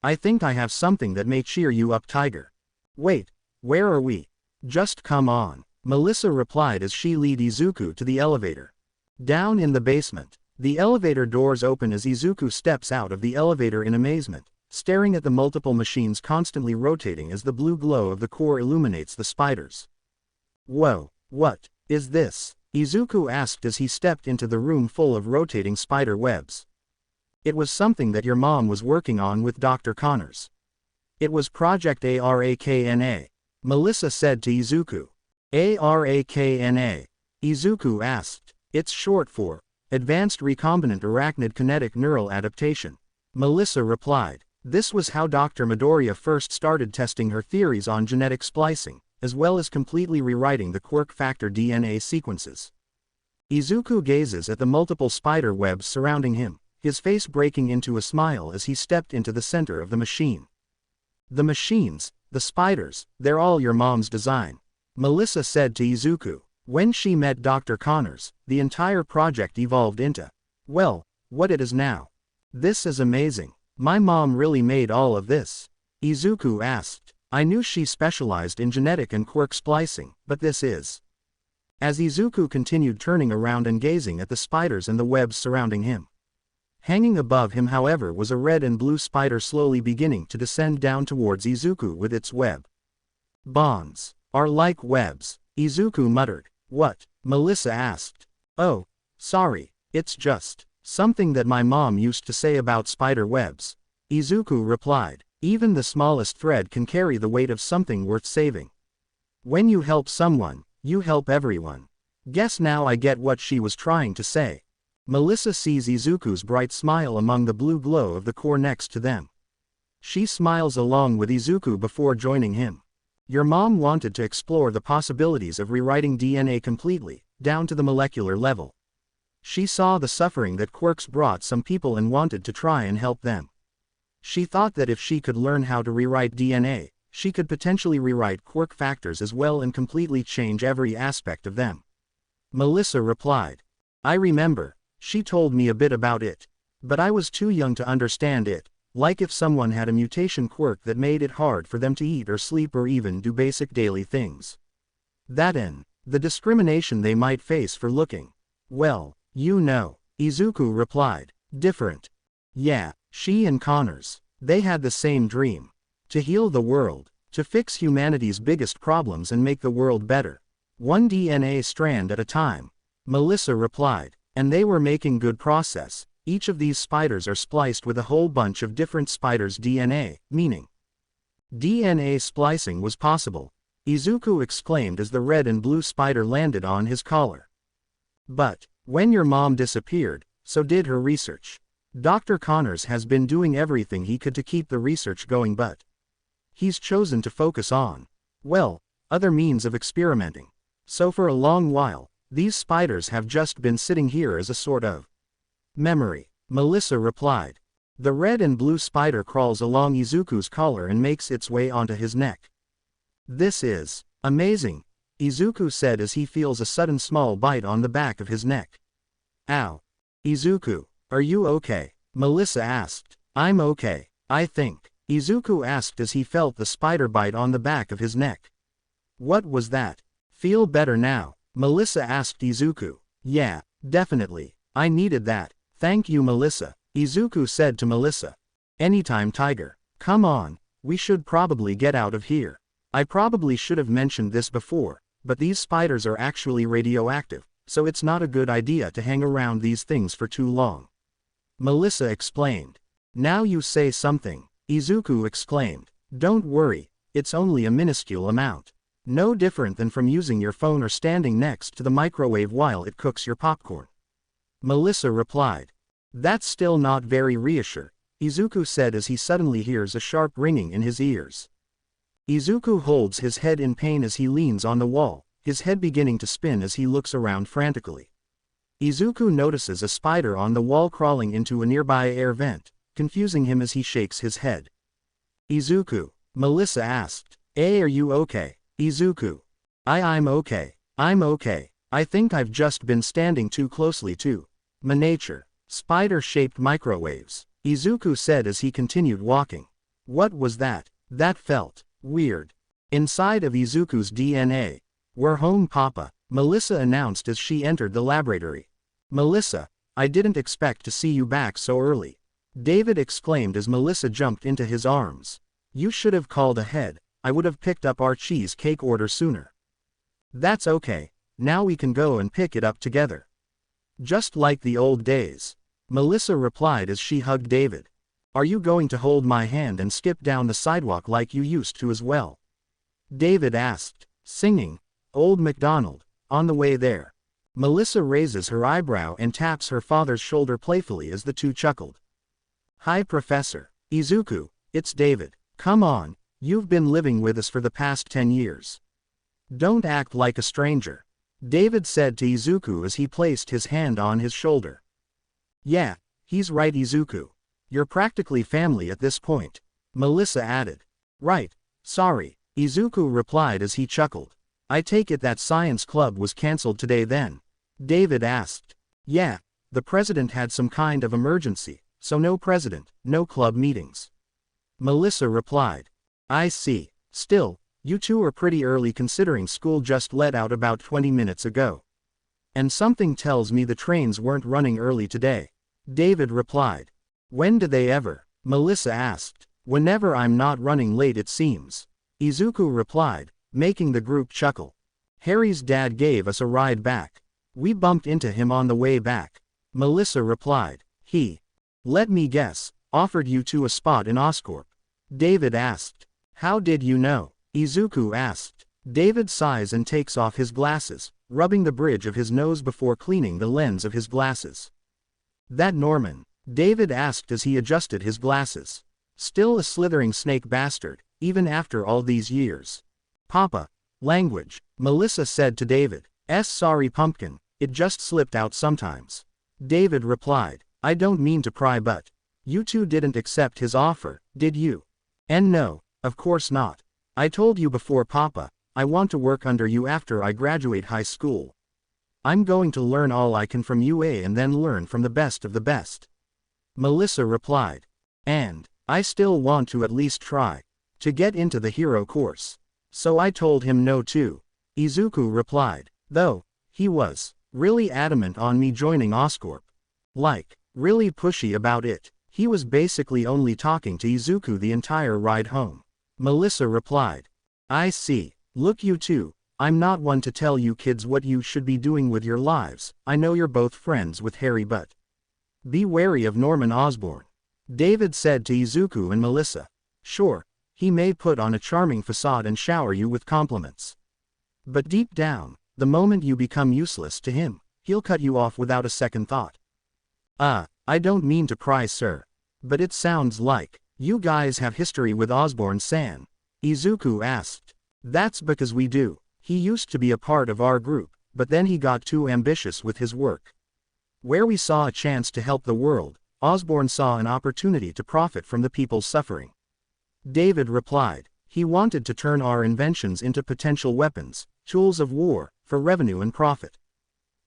I think I have something that may cheer you up, Tiger. Wait, where are we? Just come on, Melissa replied as she led Izuku to the elevator. Down in the basement, the elevator doors open as Izuku steps out of the elevator in amazement, staring at the multiple machines constantly rotating as the blue glow of the core illuminates the spiders. Whoa, what is this? Izuku asked as he stepped into the room full of rotating spider webs. It was something that your mom was working on with Dr. Connors. It was Project Arakna, Melissa said to Izuku. Arakna? Izuku asked. It's short for Advanced Recombinant Arachnid Kinetic Neural Adaptation, Melissa replied. This was how Dr. Midoriya first started testing her theories on genetic splicing, as well as completely rewriting the quirk factor DNA sequences. Izuku gazes at the multiple spider webs surrounding him, his face breaking into a smile as he stepped into the center of the machine. The machines, the spiders, they're all your mom's design, Melissa said to Izuku. When she met Dr. Connors, the entire project evolved into, well, what it is now. This is amazing. My mom really made all of this? Izuku asked. I knew she specialized in genetic and quirk splicing, but this is. As Izuku continued turning around and gazing at the spiders and the webs surrounding him. Hanging above him however was a red and blue spider slowly beginning to descend down towards Izuku with its web. Bonds are like webs, Izuku muttered. What? Melissa asked. Oh, sorry, it's just something that my mom used to say about spider webs, Izuku replied. Even the smallest thread can carry the weight of something worth saving. When you help someone, you help everyone. Guess now I get what she was trying to say. Melissa sees Izuku's bright smile among the blue glow of the core next to them. She smiles along with Izuku before joining him. Your mom wanted to explore the possibilities of rewriting DNA completely, down to the molecular level. She saw the suffering that quirks brought some people and wanted to try and help them. She thought that if she could learn how to rewrite DNA, she could potentially rewrite quirk factors as well and completely change every aspect of them. Melissa replied. I remember, she told me a bit about it. But I was too young to understand it, like if someone had a mutation quirk that made it hard for them to eat or sleep or even do basic daily things. That and the discrimination they might face for looking, well, you know, Izuku replied. Different. Yeah. She and Connors, they had the same dream. To heal the world, to fix humanity's biggest problems and make the world better. One DNA strand at a time. Melissa replied. And they were making good progress. Each of these spiders are spliced with a whole bunch of different spiders' DNA, meaning DNA splicing was possible. Izuku exclaimed as the red and blue spider landed on his collar. But, when your mom disappeared, so did her research. Dr. Connors has been doing everything he could to keep the research going, but he's chosen to focus on, well, other means of experimenting. So for a long while, these spiders have just been sitting here as a sort of memory, Melissa replied. The red and blue spider crawls along Izuku's collar and makes its way onto his neck. This is amazing, Izuku said as he feels a sudden small bite on the back of his neck. Ow. Izuku. Are you okay? Melissa asked. I'm okay, I think, Izuku asked as he felt the spider bite on the back of his neck. What was that? Feel better now? Melissa asked Izuku. Yeah, definitely. I needed that. Thank you, Melissa, Izuku said to Melissa. Anytime, Tiger. Come on, we should probably get out of here. I probably should have mentioned this before, but these spiders are actually radioactive, so it's not a good idea to hang around these things for too long. Melissa explained. Now you say something, Izuku exclaimed. Don't worry, it's only a minuscule amount. No different than from using your phone or standing next to the microwave while it cooks your popcorn. Melissa replied. That's still not very reassuring, Izuku said as he suddenly hears a sharp ringing in his ears. Izuku holds his head in pain as he leans on the wall, his head beginning to spin as he looks around frantically. Izuku notices a spider on the wall crawling into a nearby air vent, confusing him as he shakes his head. Izuku, Melissa asked. Are you okay? Izuku. I'm okay. I'm okay. I think I've just been standing too closely to miniature spider-shaped microwaves, Izuku said as he continued walking. What was that? That felt weird. Inside of Izuku's DNA. We're home, Papa, Melissa announced as she entered the laboratory. Melissa, I didn't expect to see you back so early, David exclaimed as Melissa jumped into his arms. You should have called ahead, I would have picked up our cheesecake order sooner. That's okay, now we can go and pick it up together. Just like the old days, Melissa replied as she hugged David. Are you going to hold my hand and skip down the sidewalk like you used to as well? David asked, singing, Old MacDonald, on the way there. Melissa raises her eyebrow and taps her father's shoulder playfully as the two chuckled. Hi Professor. Izuku, it's David. Come on, you've been living with us for the past 10 years. Don't act like a stranger, David said to Izuku as he placed his hand on his shoulder. Yeah, he's right, Izuku. You're practically family at this point, Melissa added. Right, sorry, Izuku replied as he chuckled. I take it that science club was cancelled today then? David asked. Yeah, the president had some kind of emergency, so no president, no club meetings. Melissa replied. I see. Still, you two are pretty early considering school just let out about 20 minutes ago. And something tells me the trains weren't running early today. David replied. When do they ever? Melissa asked. Whenever I'm not running late it seems. Izuku replied, making the group chuckle. Harry's dad gave us a ride back. We bumped into him on the way back. Melissa replied. He, let me guess, offered you two a spot in Oscorp. David asked. How did you know? Izuku asked. David sighs and takes off his glasses, rubbing the bridge of his nose before cleaning the lens of his glasses. That Norman? David asked as he adjusted his glasses. Still a slithering snake bastard, even after all these years. Papa. Language, Melissa said to David. Sorry pumpkin, it just slipped out sometimes. David replied. I don't mean to pry but. You two didn't accept his offer, did you? And no, of course not. I told you before Papa, I want to work under you after I graduate high school. I'm going to learn all I can from UA and then learn from the best of the best. Melissa replied. And, I still want to at least try to get into the hero course. So I told him no too. Izuku replied. Though, he was really adamant on me joining Oscorp. Like, really pushy about it. He was basically only talking to Izuku the entire ride home. Melissa replied. I see. Look you two, I'm not one to tell you kids what you should be doing with your lives. I know you're both friends with Harry but be wary of Norman Osborn. David said to Izuku and Melissa. Sure, he may put on a charming facade and shower you with compliments. But deep down, the moment you become useless to him, he'll cut you off without a second thought. I don't mean to pry sir. But it sounds like you guys have history with Osborn-san. Izuku asked. That's because we do. He used to be a part of our group, but then he got too ambitious with his work. Where we saw a chance to help the world, Osborn saw an opportunity to profit from the people's suffering. David replied. He wanted to turn our inventions into potential weapons, tools of war, for revenue and profit.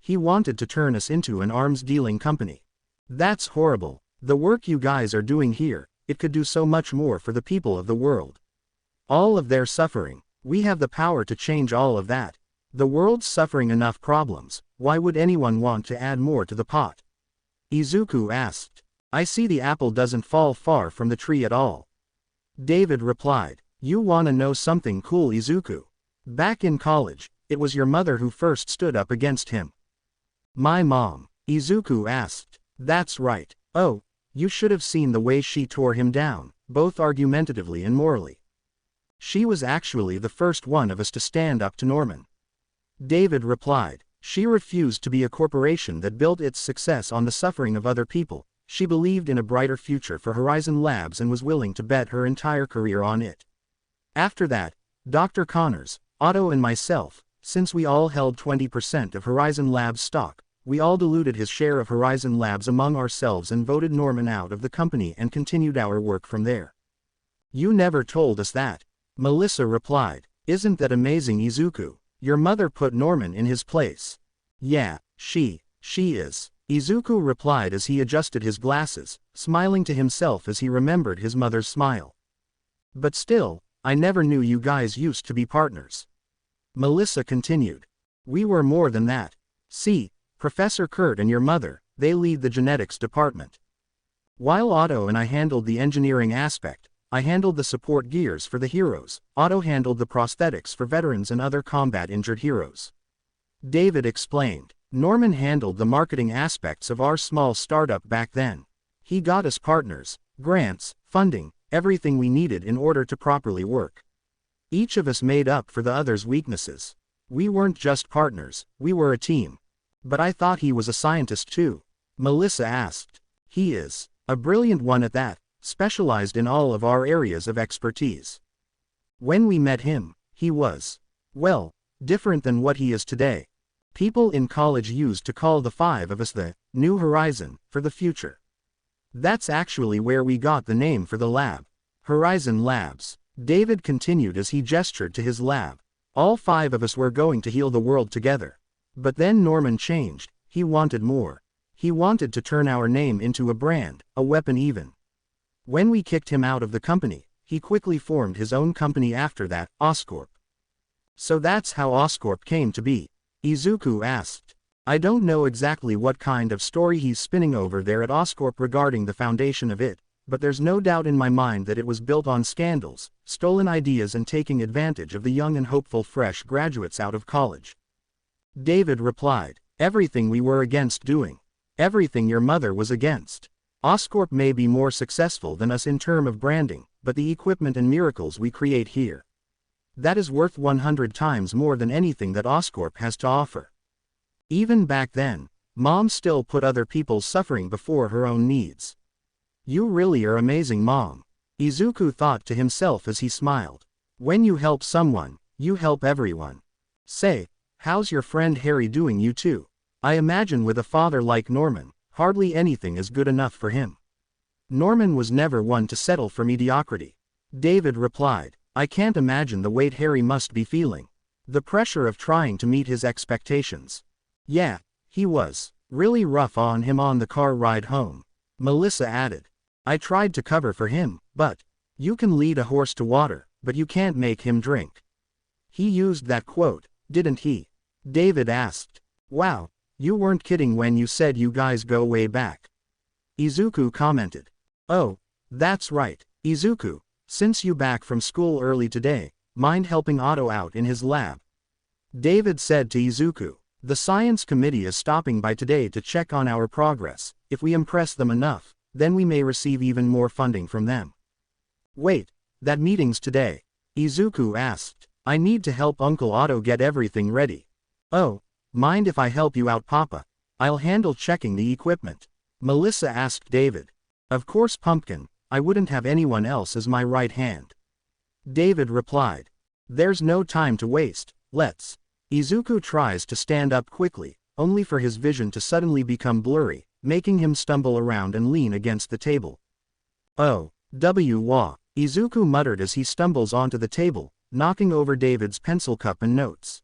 He wanted to turn us into an arms-dealing company. That's horrible. The work you guys are doing here, it could do so much more for the people of the world. All of their suffering, we have the power to change all of that. The world's suffering enough problems, why would anyone want to add more to the pot? Izuku asked. I see the apple doesn't fall far from the tree at all. David replied. You wanna know something cool Izuku? Back in college, it was your mother who first stood up against him. My mom? Izuku asked. That's right. Oh, you should have seen the way she tore him down, both argumentatively and morally. She was actually the first one of us to stand up to Norman. David replied. She refused to be a corporation that built its success on the suffering of other people. She believed in a brighter future for Horizon Labs and was willing to bet her entire career on it. After that, Dr. Connors, Otto and myself, since we all held 20% of Horizon Labs stock, we all diluted his share of Horizon Labs among ourselves and voted Norman out of the company and continued our work from there. You never told us that. Melissa replied. Isn't that amazing Izuku? Your mother put Norman in his place. Yeah, she is. Izuku replied as he adjusted his glasses, smiling to himself as he remembered his mother's smile. But still, I never knew you guys used to be partners. Melissa continued. We were more than that. See, Professor Kurt and your mother, they lead the genetics department. While Otto and I handled the engineering aspect, I handled the support gears for the heroes. Otto handled the prosthetics for veterans and other combat-injured heroes. David explained. Norman handled the marketing aspects of our small startup back then. He got us partners, grants, funding, everything we needed in order to properly work. Each of us made up for the other's weaknesses. We weren't just partners, we were a team. But I thought he was a scientist too. Melissa asked. He is. A brilliant one at that, specialized in all of our areas of expertise. When we met him, he was, well, different than what he is today. People in college used to call the five of us the New Horizon for the future. That's actually where we got the name for the lab. Horizon Labs. David continued as he gestured to his lab. All five of us were going to heal the world together. But then Norman changed. He wanted more. He wanted to turn our name into a brand, a weapon even. When we kicked him out of the company, he quickly formed his own company after that, Oscorp. So that's how Oscorp came to be. Izuku asked. I don't know exactly what kind of story he's spinning over there at Oscorp regarding the foundation of it, but there's no doubt in my mind that it was built on scandals, stolen ideas and taking advantage of the young and hopeful fresh graduates out of college. David replied, everything we were against doing. Everything your mother was against. Oscorp may be more successful than us in terms of branding, but the equipment and miracles we create here. That is worth 100 times more than anything that Oscorp has to offer. Even back then, Mom still put other people's suffering before her own needs. You really are amazing, Mom. Izuku thought to himself as he smiled. When you help someone, you help everyone. Say, how's your friend Harry doing you too? I imagine with a father like Norman, hardly anything is good enough for him. Norman was never one to settle for mediocrity. David replied, I can't imagine the weight Harry must be feeling. The pressure of trying to meet his expectations. Yeah, he was. Really rough on him on the car ride home. Melissa added. I tried to cover for him, but you can lead a horse to water, but you can't make him drink. He used that quote, didn't he? David asked. Wow, you weren't kidding when you said you guys go way back. Izuku commented. Oh, that's right, Izuku, since you back from school early today, mind helping Otto out in his lab? David said to Izuku. The science committee is stopping by today to check on our progress. If we impress them enough, then we may receive even more funding from them. Wait, that meeting's today? Izuku asked. I need to help Uncle Otto get everything ready. Oh, mind if I help you out, Papa? I'll handle checking the equipment. Melissa asked David. Of course, Pumpkin, I wouldn't have anyone else as my right hand. David replied. There's no time to waste, let's. Izuku tries to stand up quickly, only for his vision to suddenly become blurry, making him stumble around and lean against the table. Oh, wah, Izuku muttered as he stumbles onto the table, knocking over David's pencil cup and notes.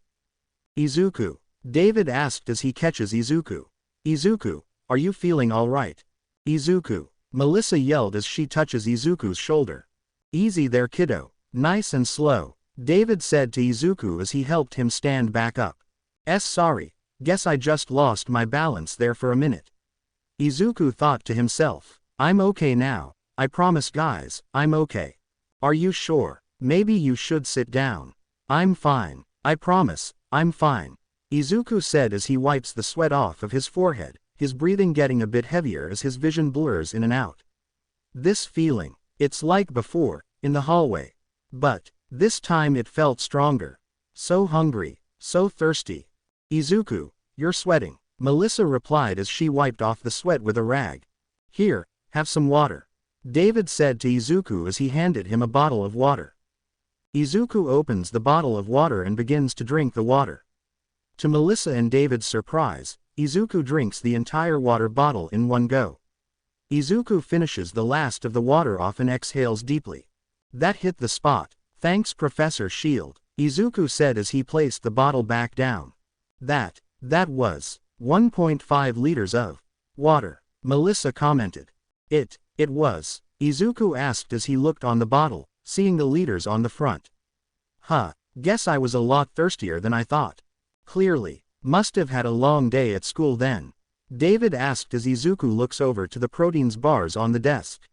Izuku, David asked as he catches Izuku. Izuku, are you feeling alright? Izuku, Melissa yelled as she touches Izuku's shoulder. Easy there, kiddo, nice and slow, David said to Izuku as he helped him stand back up. Sorry, guess I just lost my balance there for a minute. Izuku thought to himself, I'm okay now, I promise guys, I'm okay. Are you sure? Maybe you should sit down. I'm fine, I promise, I'm fine. Izuku said as he wipes the sweat off of his forehead, his breathing getting a bit heavier as his vision blurs in and out. This feeling, it's like before, in the hallway. But, this time it felt stronger. So hungry, so thirsty. Izuku, you're sweating, Melissa replied as she wiped off the sweat with a rag. Here, have some water. David said to Izuku as he handed him a bottle of water. Izuku opens the bottle of water and begins to drink the water. To Melissa and David's surprise, Izuku drinks the entire water bottle in one go. Izuku finishes the last of the water off and exhales deeply. That hit the spot. Thanks, Professor Shield, Izuku said as he placed the bottle back down. That was 1.5 liters of water, Melissa commented. It was, Izuku asked as he looked on the bottle, seeing the liters on the front. Guess I was a lot thirstier than I thought. Clearly, must have had a long day at school then. David asked as Izuku looks over to the proteins bars on the desk.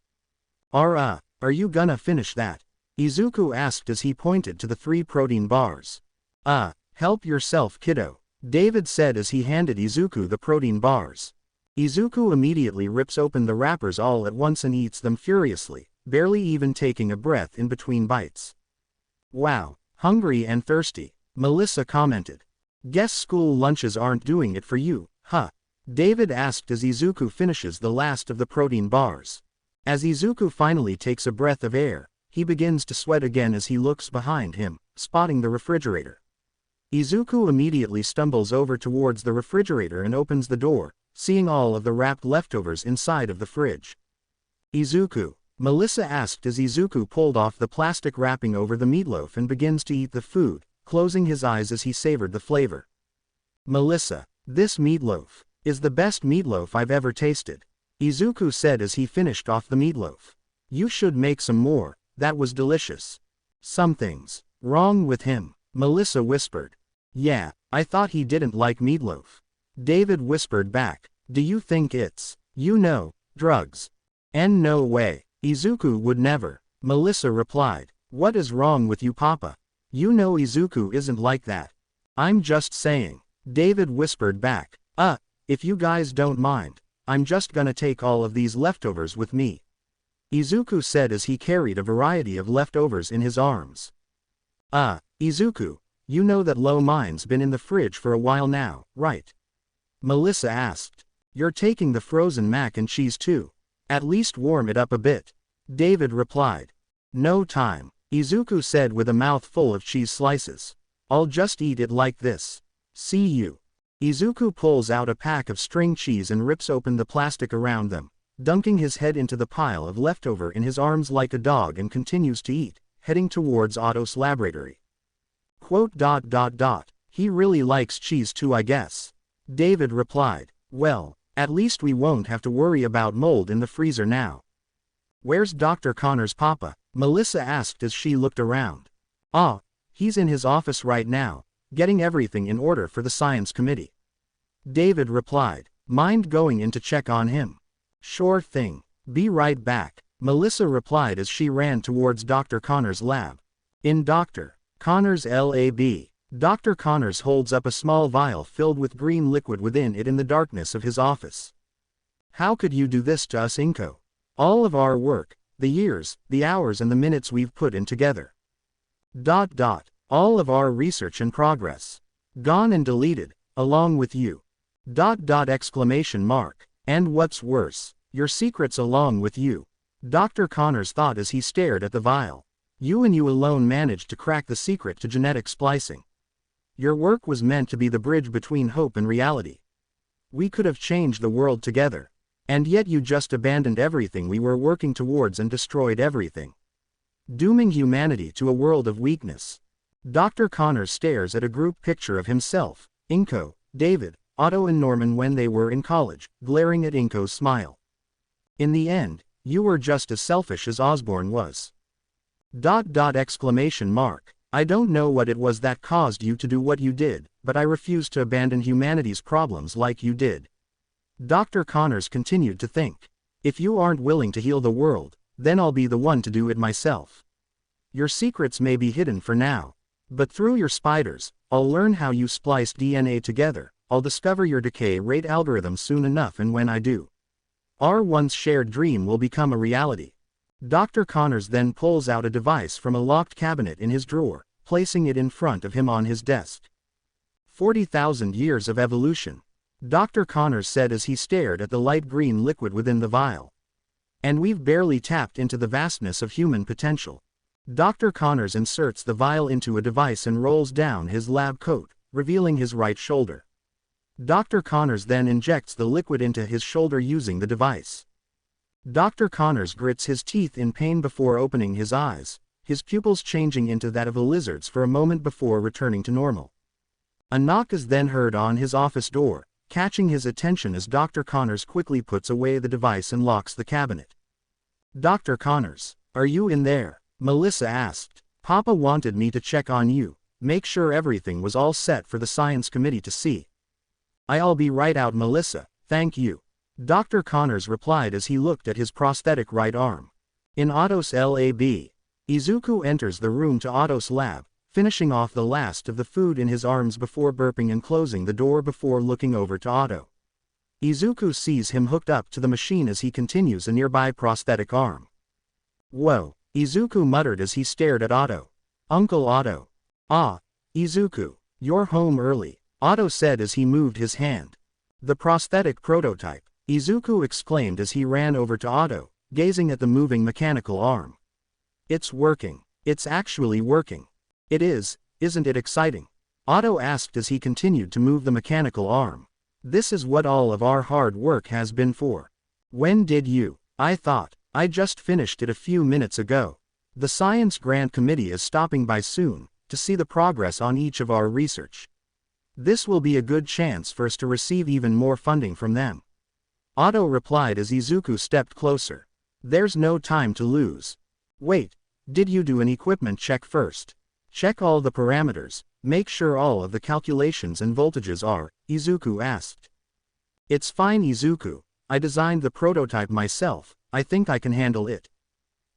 Are you gonna finish that? Izuku asked as he pointed to the 3 protein bars. Help yourself, kiddo, David said as he handed Izuku the protein bars. Izuku immediately rips open the wrappers all at once and eats them furiously, barely even taking a breath in between bites. Wow, hungry and thirsty, Melissa commented. Guess school lunches aren't doing it for you, huh? David asked as Izuku finishes the last of the protein bars. As Izuku finally takes a breath of air, he begins to sweat again as he looks behind him, spotting the refrigerator. Izuku immediately stumbles over towards the refrigerator and opens the door, seeing all of the wrapped leftovers inside of the fridge. Izuku, Melissa asked as Izuku pulled off the plastic wrapping over the meatloaf and begins to eat the food, closing his eyes as he savored the flavor. Melissa, this meatloaf is the best meatloaf I've ever tasted, Izuku said as he finished off the meatloaf. You should make some more, that was delicious. Something's wrong with him, Melissa whispered. Yeah, I thought he didn't like meatloaf. David whispered back. Do you think it's, drugs? And no way. Izuku would never. Melissa replied. What is wrong with you, Papa? You know Izuku isn't like that. I'm just saying. David whispered back. If you guys don't mind, I'm just gonna take all of these leftovers with me. Izuku said as he carried a variety of leftovers in his arms. Izuku, you know that lo mine's been in the fridge for a while now, right? Melissa asked. You're taking the frozen mac and cheese too. At least warm it up a bit. David replied. No time, Izuku said with a mouth full of cheese slices. I'll just eat it like this. See you. Izuku pulls out a pack of string cheese and rips open the plastic around them, dunking his head into the pile of leftover in his arms like a dog and continues to eat, heading towards Otto's laboratory. He really likes cheese too, I guess. David replied. Well, at least we won't have to worry about mold in the freezer now. Where's Dr. Connor's papa? Melissa asked as she looked around. He's in his office right now, getting everything in order for the science committee. David replied. Mind going in to check on him? Sure thing. Be right back. Melissa replied as she ran towards Dr. Connor's lab. In Dr. Connor's lab, Dr. Connors holds up a small vial filled with green liquid within it in the darkness of his office. How could you do this to us, Inko? All of our work, the years, the hours and the minutes we've put in together. All of our research and progress. Gone and deleted, along with you. And what's worse, your secrets along with you. Dr. Connors thought as he stared at the vial. You and you alone managed to crack the secret to genetic splicing. Your work was meant to be the bridge between hope and reality. We could have changed the world together. And yet you just abandoned everything we were working towards and destroyed everything. Dooming humanity to a world of weakness. Dr. Connors stares at a group picture of himself, Inko, David, Otto and Norman when they were in college, glaring at Inko's smile. In the end, you were just as selfish as Osborn was. I don't know what it was that caused you to do what you did, but I refuse to abandon humanity's problems like you did. Dr. Connors continued to think. If you aren't willing to heal the world, then I'll be the one to do it myself. Your secrets may be hidden for now. But through your spiders, I'll learn how you splice DNA together. I'll discover your decay rate algorithm soon enough, and when I do, our once shared dream will become a reality. Dr. Connors then pulls out a device from a locked cabinet in his drawer, placing it in front of him on his desk. 40,000 years of evolution. Dr. Connors said as he stared at the light green liquid within the vial. And we've barely tapped into the vastness of human potential. Dr. Connors inserts the vial into a device and rolls down his lab coat, revealing his right shoulder. Dr. Connors then injects the liquid into his shoulder using the device. Dr. Connors grits his teeth in pain before opening his eyes, his pupils changing into that of a lizard's for a moment before returning to normal. A knock is then heard on his office door, catching his attention as Dr. Connors quickly puts away the device and locks the cabinet. Dr. Connors, are you in there? Melissa asked. Papa wanted me to check on you, make sure everything was all set for the science committee to see. I'll be right out, Melissa, thank you. Dr. Connors replied as he looked at his prosthetic right arm. In Otto's lab, Izuku enters the room to Otto's lab, finishing off the last of the food in his arms before burping and closing the door before looking over to Otto. Izuku sees him hooked up to the machine as he continues a nearby prosthetic arm. Whoa, Izuku muttered as he stared at Otto. Uncle Otto. Ah, Izuku, you're home early, Otto said as he moved his hand. The prosthetic prototype, Izuku exclaimed as he ran over to Otto, gazing at the moving mechanical arm. It's working. It's actually working. It is, isn't it exciting? Otto asked as he continued to move the mechanical arm. This is what all of our hard work has been for. When did you? I just finished it a few minutes ago. The Science Grant Committee is stopping by soon, to see the progress on each of our research. This will be a good chance for us to receive even more funding from them. Otto replied as Izuku stepped closer. There's no time to lose. Wait, did you do an equipment check first? Check all the parameters, Make sure all of the calculations and voltages are, Izuku asked. It's fine Izuku, I designed the prototype myself, I think I can handle it.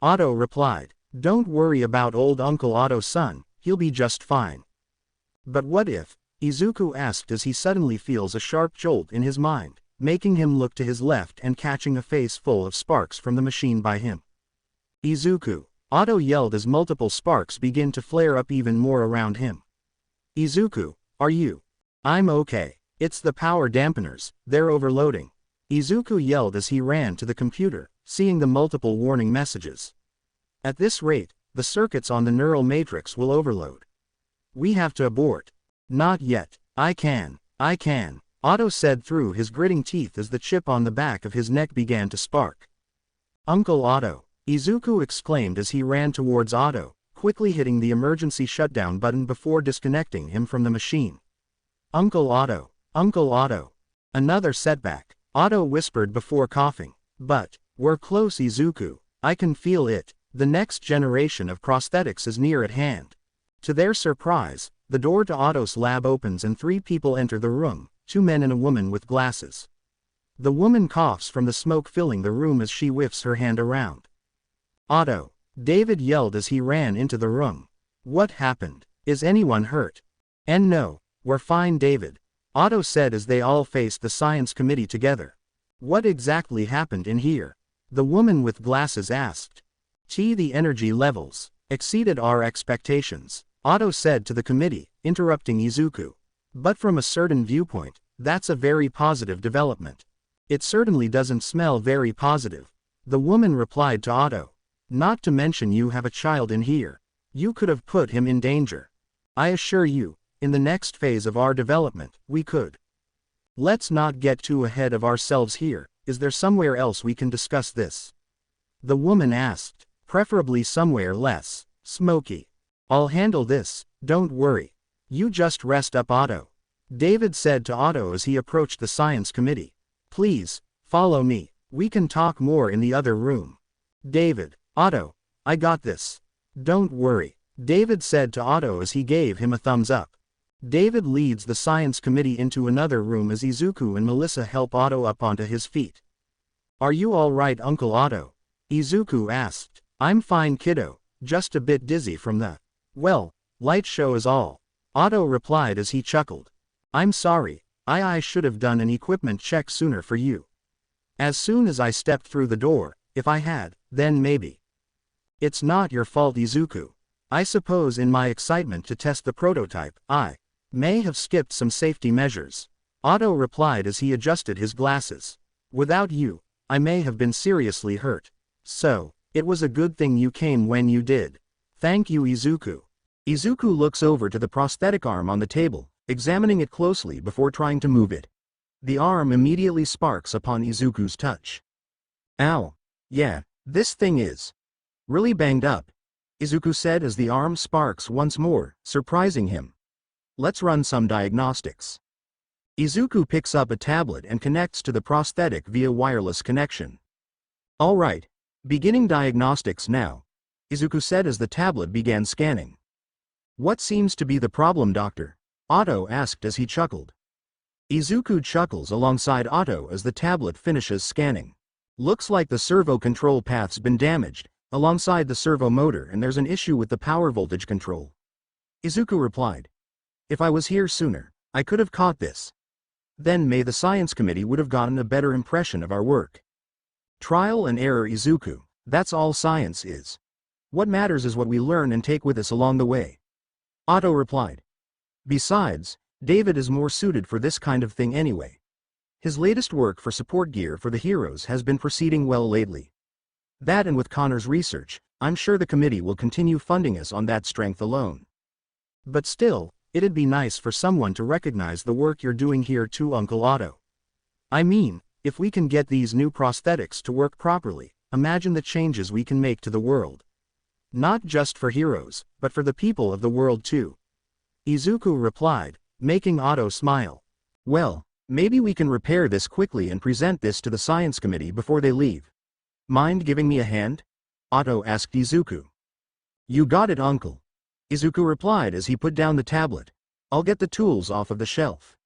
Otto replied. Don't worry about old Uncle Otto-san, he'll be just fine. But what if? Izuku asked as he suddenly feels a sharp jolt in his mind, making him look to his left and catching a face full of sparks from the machine by him. Izuku! Otto yelled as multiple sparks begin to flare up even more around him. Izuku, are you? I'm okay. It's the power dampeners, they're overloading. Izuku yelled as he ran to the computer, seeing the multiple warning messages. At this rate, the circuits on the neural matrix will overload. We have to abort. Not yet. I can. Otto said through his gritting teeth as the chip on the back of his neck began to spark. Uncle Otto! Izuku exclaimed as he ran towards Otto, quickly hitting the emergency shutdown button before disconnecting him from the machine. Uncle Otto! Uncle Otto! Another setback, Otto whispered before coughing. But, we're close Izuku, I can feel it, the next generation of prosthetics is near at hand. To their surprise, the door to Otto's lab opens and 3 people enter the room, 2 men and a woman with glasses. The woman coughs from the smoke filling the room as she whiffs her hand around. Otto! David yelled as he ran into the room. What happened? Is anyone hurt? And no, we're fine David, Otto said as they all faced the science committee together. What exactly happened in here? The woman with glasses asked. The energy levels exceeded our expectations, Otto said to the committee, interrupting Izuku. But from a certain viewpoint, that's a very positive development. It certainly doesn't smell very positive, the woman replied to Otto. Not to mention you have a child in here. You could have put him in danger. I assure you, in the next phase of our development, we could. Let's not get too ahead of ourselves here, is there somewhere else we can discuss this? The woman asked, preferably somewhere less smoky. I'll handle this, don't worry. You just rest up Otto. David said to Otto as he approached the science committee. Please, follow me, we can talk more in the other room. David, Otto, I got this. Don't worry, David said to Otto as he gave him a thumbs up. David leads the science committee into another room as Izuku and Melissa help Otto up onto his feet. Are you all right Uncle Otto? Izuku asked. I'm fine kiddo, just a bit dizzy from the, well, light show is all. Otto replied as he chuckled. I'm sorry, I should have done an equipment check sooner for you. As soon as I stepped through the door, if I had, then maybe. It's not your fault Izuku. I suppose in my excitement to test the prototype, I may have skipped some safety measures. Otto replied as he adjusted his glasses. Without you, I may have been seriously hurt. So, it was a good thing you came when you did. Thank you Izuku. Izuku looks over to the prosthetic arm on the table, examining it closely before trying to move it. The arm immediately sparks upon Izuku's touch. Ow. Yeah, this thing is really banged up, Izuku said as the arm sparks once more, surprising him. Let's run some diagnostics. Izuku picks up a tablet and connects to the prosthetic via wireless connection. Alright, beginning diagnostics now, Izuku said as the tablet began scanning. What seems to be the problem, Doctor? Otto asked as he chuckled. Izuku chuckles alongside Otto as the tablet finishes scanning. Looks like the servo control path's been damaged, alongside the servo motor, and there's an issue with the power voltage control. Izuku replied. If I was here sooner, I could have caught this. Then the science committee would have gotten a better impression of our work. Trial and error Izuku, that's all science is. What matters is what we learn and take with us along the way. Otto replied. Besides, David is more suited for this kind of thing anyway. His latest work for support gear for the heroes has been proceeding well lately. That and with Connor's research, I'm sure the committee will continue funding us on that strength alone. But still, it'd be nice for someone to recognize the work you're doing here too, Uncle Otto. I mean, if we can get these new prosthetics to work properly, imagine the changes we can make to the world. Not just for heroes, but for the people of the world too. Izuku replied, making Otto smile. Well, maybe we can repair this quickly and present this to the science committee before they leave. Mind giving me a hand? Otto asked Izuku. You got it, Uncle. Izuku replied as he put down the tablet, I'll get the tools off of the shelf.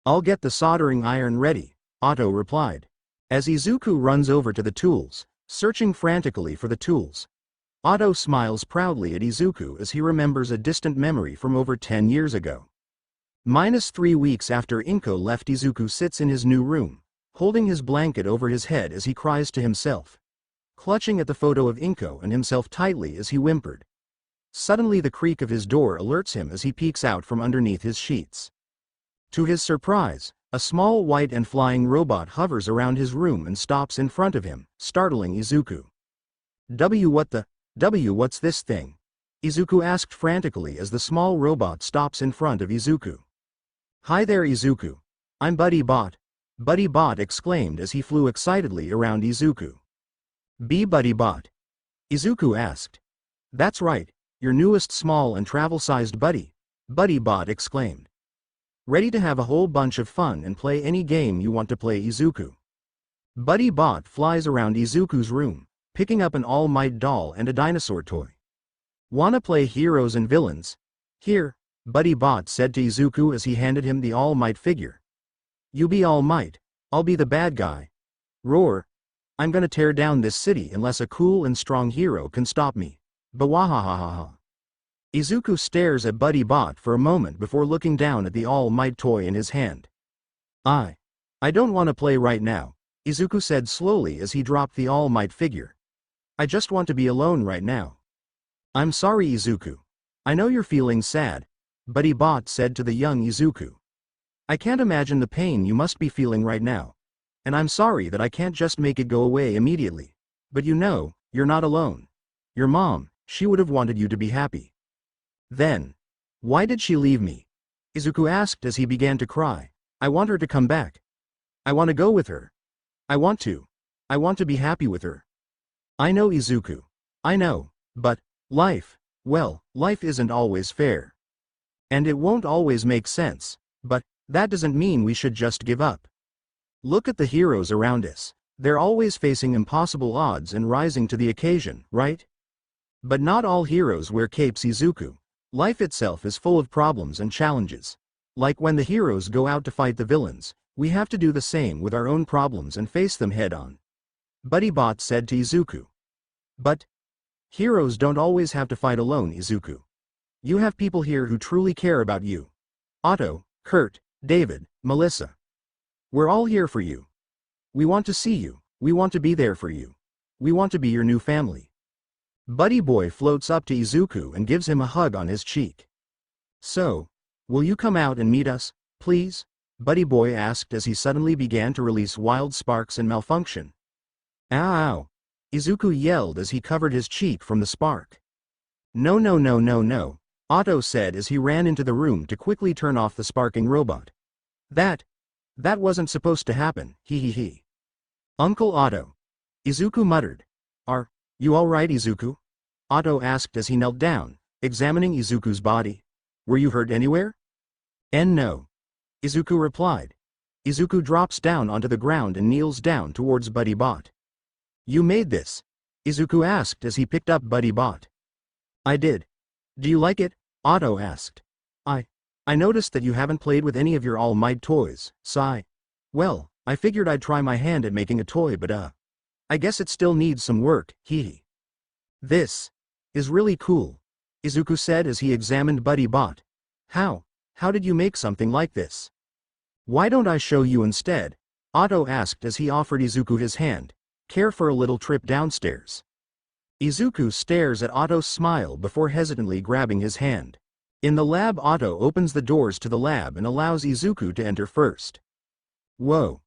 I'll get the soldering iron ready, Otto replied. As Izuku runs over to the tools, searching frantically for the tools, Otto smiles proudly at Izuku as he remembers a distant memory from over 10 years ago. -3 weeks after Inko left, Izuku sits in his new room, holding his blanket over his head as he cries to himself, clutching at the photo of Inko and himself tightly as he whimpered. Suddenly the creak of his door alerts him as he peeks out from underneath his sheets. To his surprise, a small white and flying robot hovers around his room and stops in front of him, startling Izuku. What's this thing? Izuku asked frantically as the small robot stops in front of Izuku. Hi there Izuku. I'm Buddy Bot. Buddy Bot exclaimed as he flew excitedly around Izuku. Be Buddy Bot? Izuku asked. That's right, your newest small and travel-sized buddy, Buddy Bot exclaimed. Ready to have a whole bunch of fun and play any game you want to play, Izuku. Buddy Bot flies around Izuku's room, picking up an All Might doll and a dinosaur toy. Wanna play heroes and villains? Here, Buddy Bot said to Izuku as he handed him the All Might figure. You be All Might, I'll be the bad guy. Roar. I'm gonna tear down this city unless a cool and strong hero can stop me. Bawahahaha. Izuku stares at Buddy Bot for a moment before looking down at the All Might toy in his hand. I don't want to play right now, Izuku said slowly as he dropped the All Might figure. I just want to be alone right now. I'm sorry Izuku. I know you're feeling sad, Buddy Bot said to the young Izuku. I can't imagine the pain you must be feeling right now. And I'm sorry that I can't just make it go away immediately. But you know, you're not alone. Your mom, she would have wanted you to be happy. Then, why did she leave me? Izuku asked as he began to cry. I want her to come back. I want to go with her. I want to be happy with her. I know Izuku. I know, but life isn't always fair. And it won't always make sense, but that doesn't mean we should just give up. Look at the heroes around us. They're always facing impossible odds and rising to the occasion, right? But not all heroes wear capes, Izuku. Life itself is full of problems and challenges. Like when the heroes go out to fight the villains, we have to do the same with our own problems and face them head-on. Buddy Bot said to Izuku. But heroes don't always have to fight alone, Izuku. You have people here who truly care about you. Otto, Kurt, David, Melissa. We're all here for you. We want to see you. We want to be there for you. We want to be your new family. Buddy Boy floats up to Izuku and gives him a hug on his cheek. So, will you come out and meet us, please? Buddy Boy asked as he suddenly began to release wild sparks and malfunction. Ow, ow! Izuku yelled as he covered his cheek from the spark. No, no, no, no, no, Otto said as he ran into the room to quickly turn off the sparking robot. That wasn't supposed to happen, he. Uncle Otto. Izuku muttered. Are you alright, Izuku? Otto asked as he knelt down, examining Izuku's body. Were you hurt anywhere? No. Izuku replied. Izuku drops down onto the ground and kneels down towards Buddy Bot. You made this? Izuku asked as he picked up Buddy Bot. I did. Do you like it? Otto asked. I noticed that you haven't played with any of your All Might toys, sigh. Well, I figured I'd try my hand at making a toy, but I guess it still needs some work, hee. This is really cool, Izuku said as he examined Buddy Bot. How did you make something like this? Why don't I show you instead? Otto asked as he offered Izuku his hand. Care for a little trip downstairs? Izuku stares at Otto's smile before hesitantly grabbing his hand. In the lab, Otto opens the doors to the lab and allows Izuku to enter first. Whoa!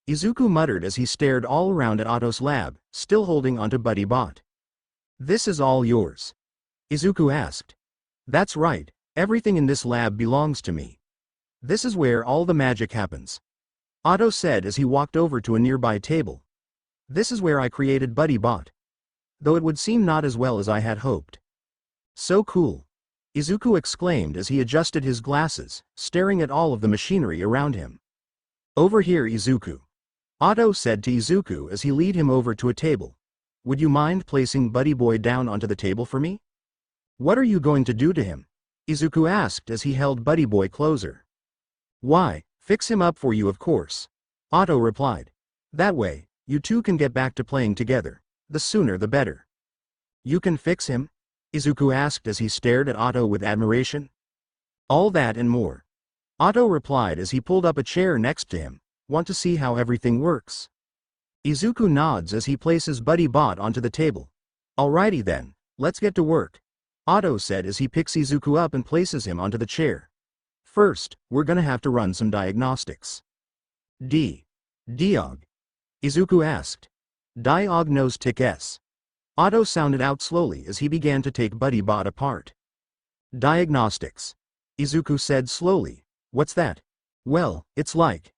Izuku muttered as he stared all around at Otto's lab, still holding onto Buddy Bot. This is all yours? Izuku asked. That's right, everything in this lab belongs to me. This is where all the magic happens. Otto said as he walked over to a nearby table. This is where I created Buddy Bot. Though it would seem not as well as I had hoped. So cool! Izuku exclaimed as he adjusted his glasses, staring at all of the machinery around him. Over here, Izuku. Otto said to Izuku as he led him over to a table. Would you mind placing Buddy Boy down onto the table for me? What are you going to do to him? Izuku asked as he held Buddy Boy closer. Why, fix him up for you of course. Otto replied. That way, you two can get back to playing together. The sooner the better. You can fix him? Izuku asked as he stared at Otto with admiration. All that and more. Otto replied as he pulled up a chair next to him. Want to see how everything works? Izuku nods as he places Buddy Bot onto the table. Alrighty then, let's get to work. Otto said as he picks Izuku up and places him onto the chair. First, we're gonna have to run some diagnostics. Diog? Izuku asked. Diagnostic S. Otto sounded out slowly as he began to take Buddy Bot apart. Diagnostics. Izuku said slowly. What's that? Well, it's like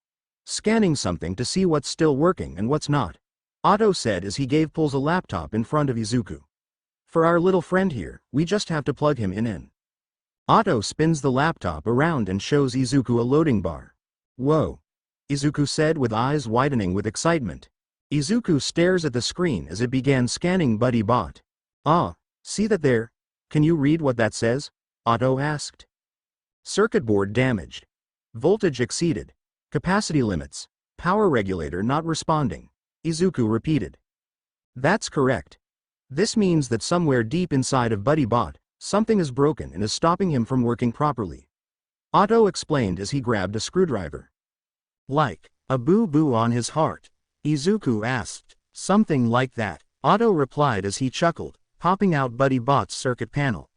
scanning something to see what's still working and what's not. Otto said as he pulls a laptop in front of Izuku. For our little friend here, we just have to plug him in. Otto spins the laptop around and shows Izuku a loading bar. Whoa. Izuku said with eyes widening with excitement. Izuku stares at the screen as it began scanning Buddy Bot. Ah, see that there? Can you read what that says? Otto asked. Circuit board damaged. Voltage exceeded. Capacity limits. Power regulator not responding. Izuku repeated. That's correct. This means that somewhere deep inside of Buddy Bot, something is broken and is stopping him from working properly. Otto explained as he grabbed a screwdriver. Like a boo-boo on his heart? Izuku asked. Something like that, Otto replied as he chuckled, popping out Buddy Bot's circuit panel.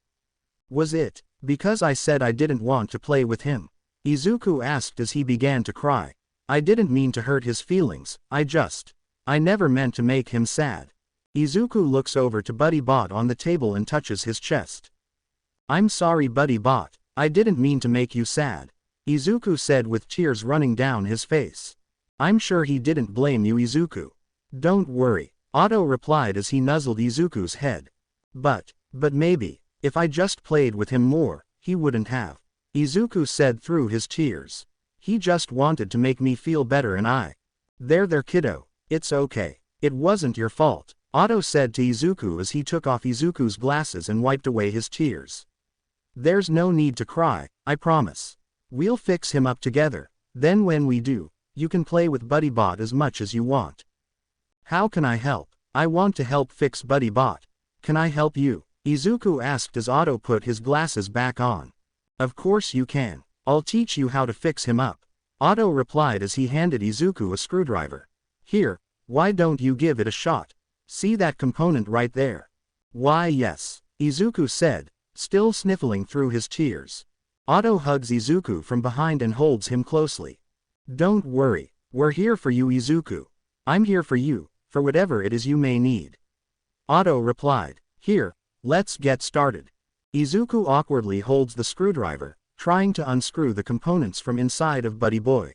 Was it because I said I didn't want to play with him? Izuku asked as he began to cry. I didn't mean to hurt his feelings, I never meant to make him sad. Izuku looks over to Buddy Bot on the table and touches his chest. I'm sorry Buddy Bot, I didn't mean to make you sad. Izuku said with tears running down his face. I'm sure he didn't blame you Izuku. Don't worry, Otto replied as he nuzzled Izuku's head. But maybe, if I just played with him more, he wouldn't have. Izuku said through his tears. He just wanted to make me feel better and There kiddo, it's okay. It wasn't your fault, Otto said to Izuku as he took off Izuku's glasses and wiped away his tears. There's no need to cry, I promise. We'll fix him up together, then when we do, you can play with Buddy Bot as much as you want. How can I help? I want to help fix Buddy Bot. Can I help you? Izuku asked as Otto put his glasses back on. Of course you can. I'll teach you how to fix him up. Otto replied as he handed Izuku a screwdriver. Here, why don't you give it a shot? See that component right there? Why yes, Izuku said, still sniffling through his tears. Otto hugs Izuku from behind and holds him closely. Don't worry, we're here for you Izuku. I'm here for you, for whatever it is you may need. Otto replied. Here, let's get started. Izuku awkwardly holds the screwdriver, trying to unscrew the components from inside of Buddy Boy.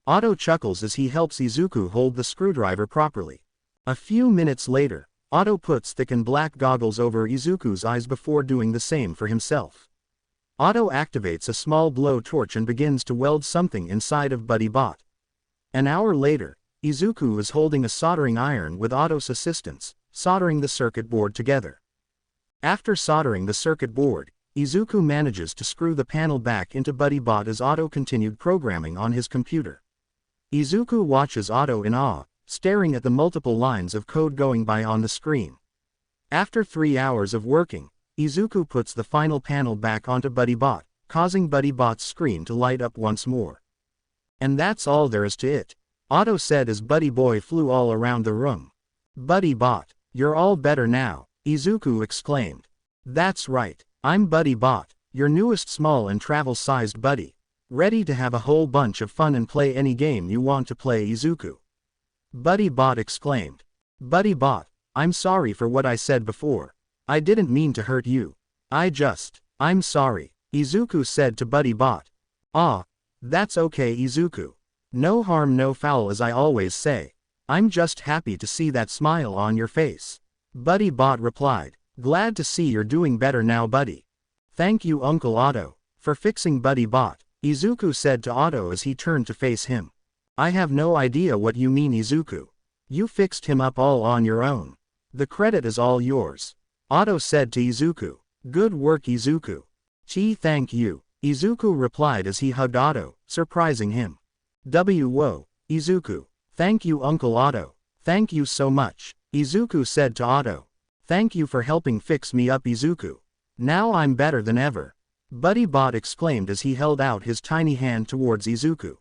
Otto chuckles as he helps Izuku hold the screwdriver properly. A few minutes later, Otto puts thick and black goggles over Izuku's eyes before doing the same for himself. Otto activates a small blow torch and begins to weld something inside of Buddy Bot. An hour later, Izuku is holding a soldering iron with Otto's assistance, soldering the circuit board together. After soldering the circuit board, Izuku manages to screw the panel back into Buddy Bot as Otto continued programming on his computer. Izuku watches Otto in awe, staring at the multiple lines of code going by on the screen. After 3 hours of working, Izuku puts the final panel back onto Buddy Bot, causing Buddy Bot's screen to light up once more. And that's all there is to it, Otto said as Buddy Boy flew all around the room. Buddy Bot, you're all better now, Izuku exclaimed. That's right, I'm Buddy Bot, your newest small and travel-sized buddy. Ready to have a whole bunch of fun and play any game you want to play Izuku. Buddy Bot exclaimed. Buddy Bot, I'm sorry for what I said before. I didn't mean to hurt you. I'm sorry, Izuku said to Buddy Bot. Ah, that's okay Izuku. No harm no foul as I always say. I'm just happy to see that smile on your face. Buddy Bot replied. Glad to see you're doing better now buddy. Thank you Uncle Otto, for fixing Buddy Bot, Izuku said to Otto as he turned to face him. I have no idea what you mean Izuku. You fixed him up all on your own. The credit is all yours. Otto said to Izuku. Good work Izuku. Thank you, Izuku replied as he hugged Otto, surprising him. Whoa, Izuku. Thank you Uncle Otto. Thank you so much, Izuku said to Otto. Thank you for helping fix me up Izuku. Now I'm better than ever. Buddy Bot exclaimed as he held out his tiny hand towards Izuku.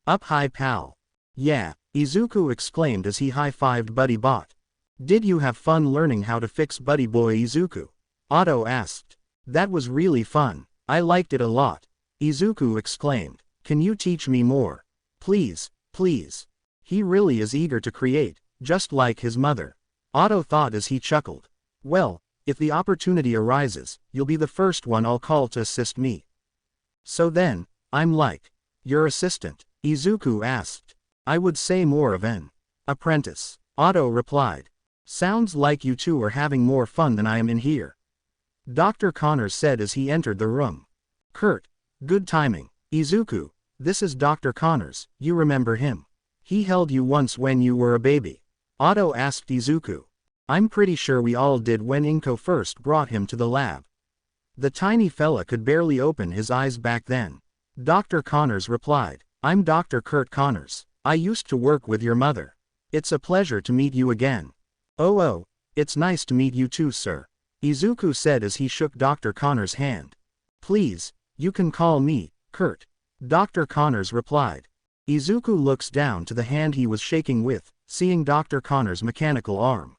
Up high pal. Yeah, Izuku exclaimed as he high-fived Buddy Bot. Did you have fun learning how to fix Buddy Boy Izuku? Otto asked. That was really fun. I liked it a lot. Izuku exclaimed. Can you teach me more? Please, please. He really is eager to create, just like his mother. Otto thought as he chuckled. Well, if the opportunity arises, you'll be the first one I'll call to assist me. So then, I'm like your assistant? Izuku asked. I would say more of an apprentice. Otto replied. Sounds like you two are having more fun than I am in here. Dr. Connors said as he entered the room. Kurt, good timing. Izuku, this is Dr. Connors, you remember him? He held you once when you were a baby. Otto asked Izuku. I'm pretty sure we all did when Inko first brought him to the lab. The tiny fella could barely open his eyes back then. Dr. Connors replied. I'm Dr. Kurt Connors. I used to work with your mother. It's a pleasure to meet you again. Oh, it's nice to meet you too, sir. Izuku said as he shook Dr. Connors' hand. Please, you can call me Kurt. Dr. Connors replied. Izuku looks down to the hand he was shaking with, seeing Dr. Connors' mechanical arm.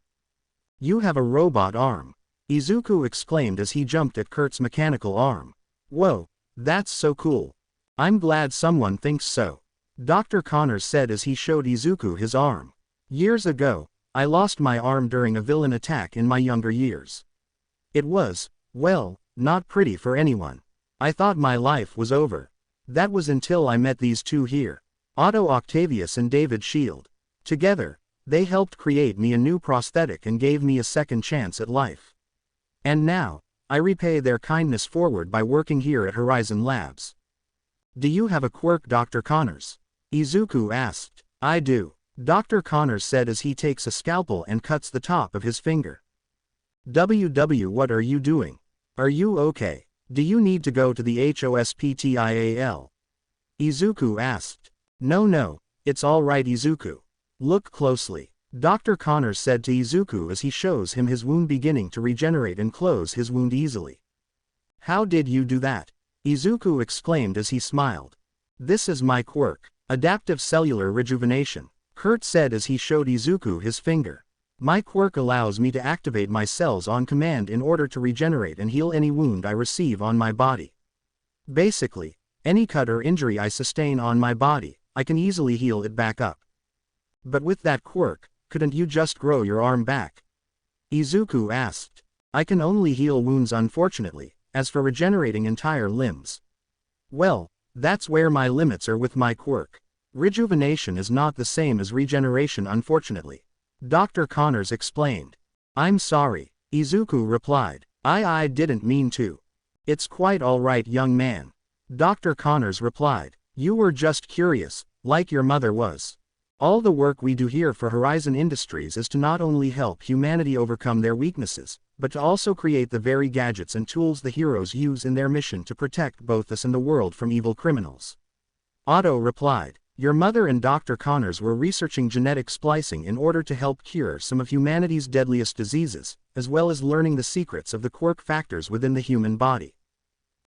You have a robot arm. Izuku exclaimed as he jumped at Kurt's mechanical arm. Whoa, that's so cool. I'm glad someone thinks so. Dr. Connors said as he showed Izuku his arm. Years ago, I lost my arm during a villain attack in my younger years. It was, well, not pretty for anyone. I thought my life was over. That was until I met these two here. Otto Octavius and David Shield. Together, they helped create me a new prosthetic and gave me a second chance at life. And now, I repay their kindness forward by working here at Horizon Labs. Do you have a quirk, Dr. Connors? Izuku asked. I do. Dr. Connors said as he takes a scalpel and cuts the top of his finger. What are you doing? Are you okay? Do you need to go to the hospital? Izuku asked. No, it's all right Izuku. Look closely. Dr. Connors said to Izuku as he shows him his wound beginning to regenerate and close his wound easily. How did you do that? Izuku exclaimed as he smiled. This is my quirk, adaptive cellular rejuvenation, Kurt said as he showed Izuku his finger. My quirk allows me to activate my cells on command in order to regenerate and heal any wound I receive on my body. Basically, any cut or injury I sustain on my body, I can easily heal it back up. But with that quirk, couldn't you just grow your arm back? Izuku asked. I can only heal wounds unfortunately, as for regenerating entire limbs. Well, that's where my limits are with my quirk. Rejuvenation is not the same as regeneration unfortunately. Dr. Connors explained. I'm sorry, Izuku replied. I didn't mean to. It's quite alright young man. Dr. Connors replied. You were just curious, like your mother was. All the work we do here for Horizon Industries is to not only help humanity overcome their weaknesses, but to also create the very gadgets and tools the heroes use in their mission to protect both us and the world from evil criminals. Otto replied. Your mother and Dr. Connors were researching genetic splicing in order to help cure some of humanity's deadliest diseases, as well as learning the secrets of the quirk factors within the human body.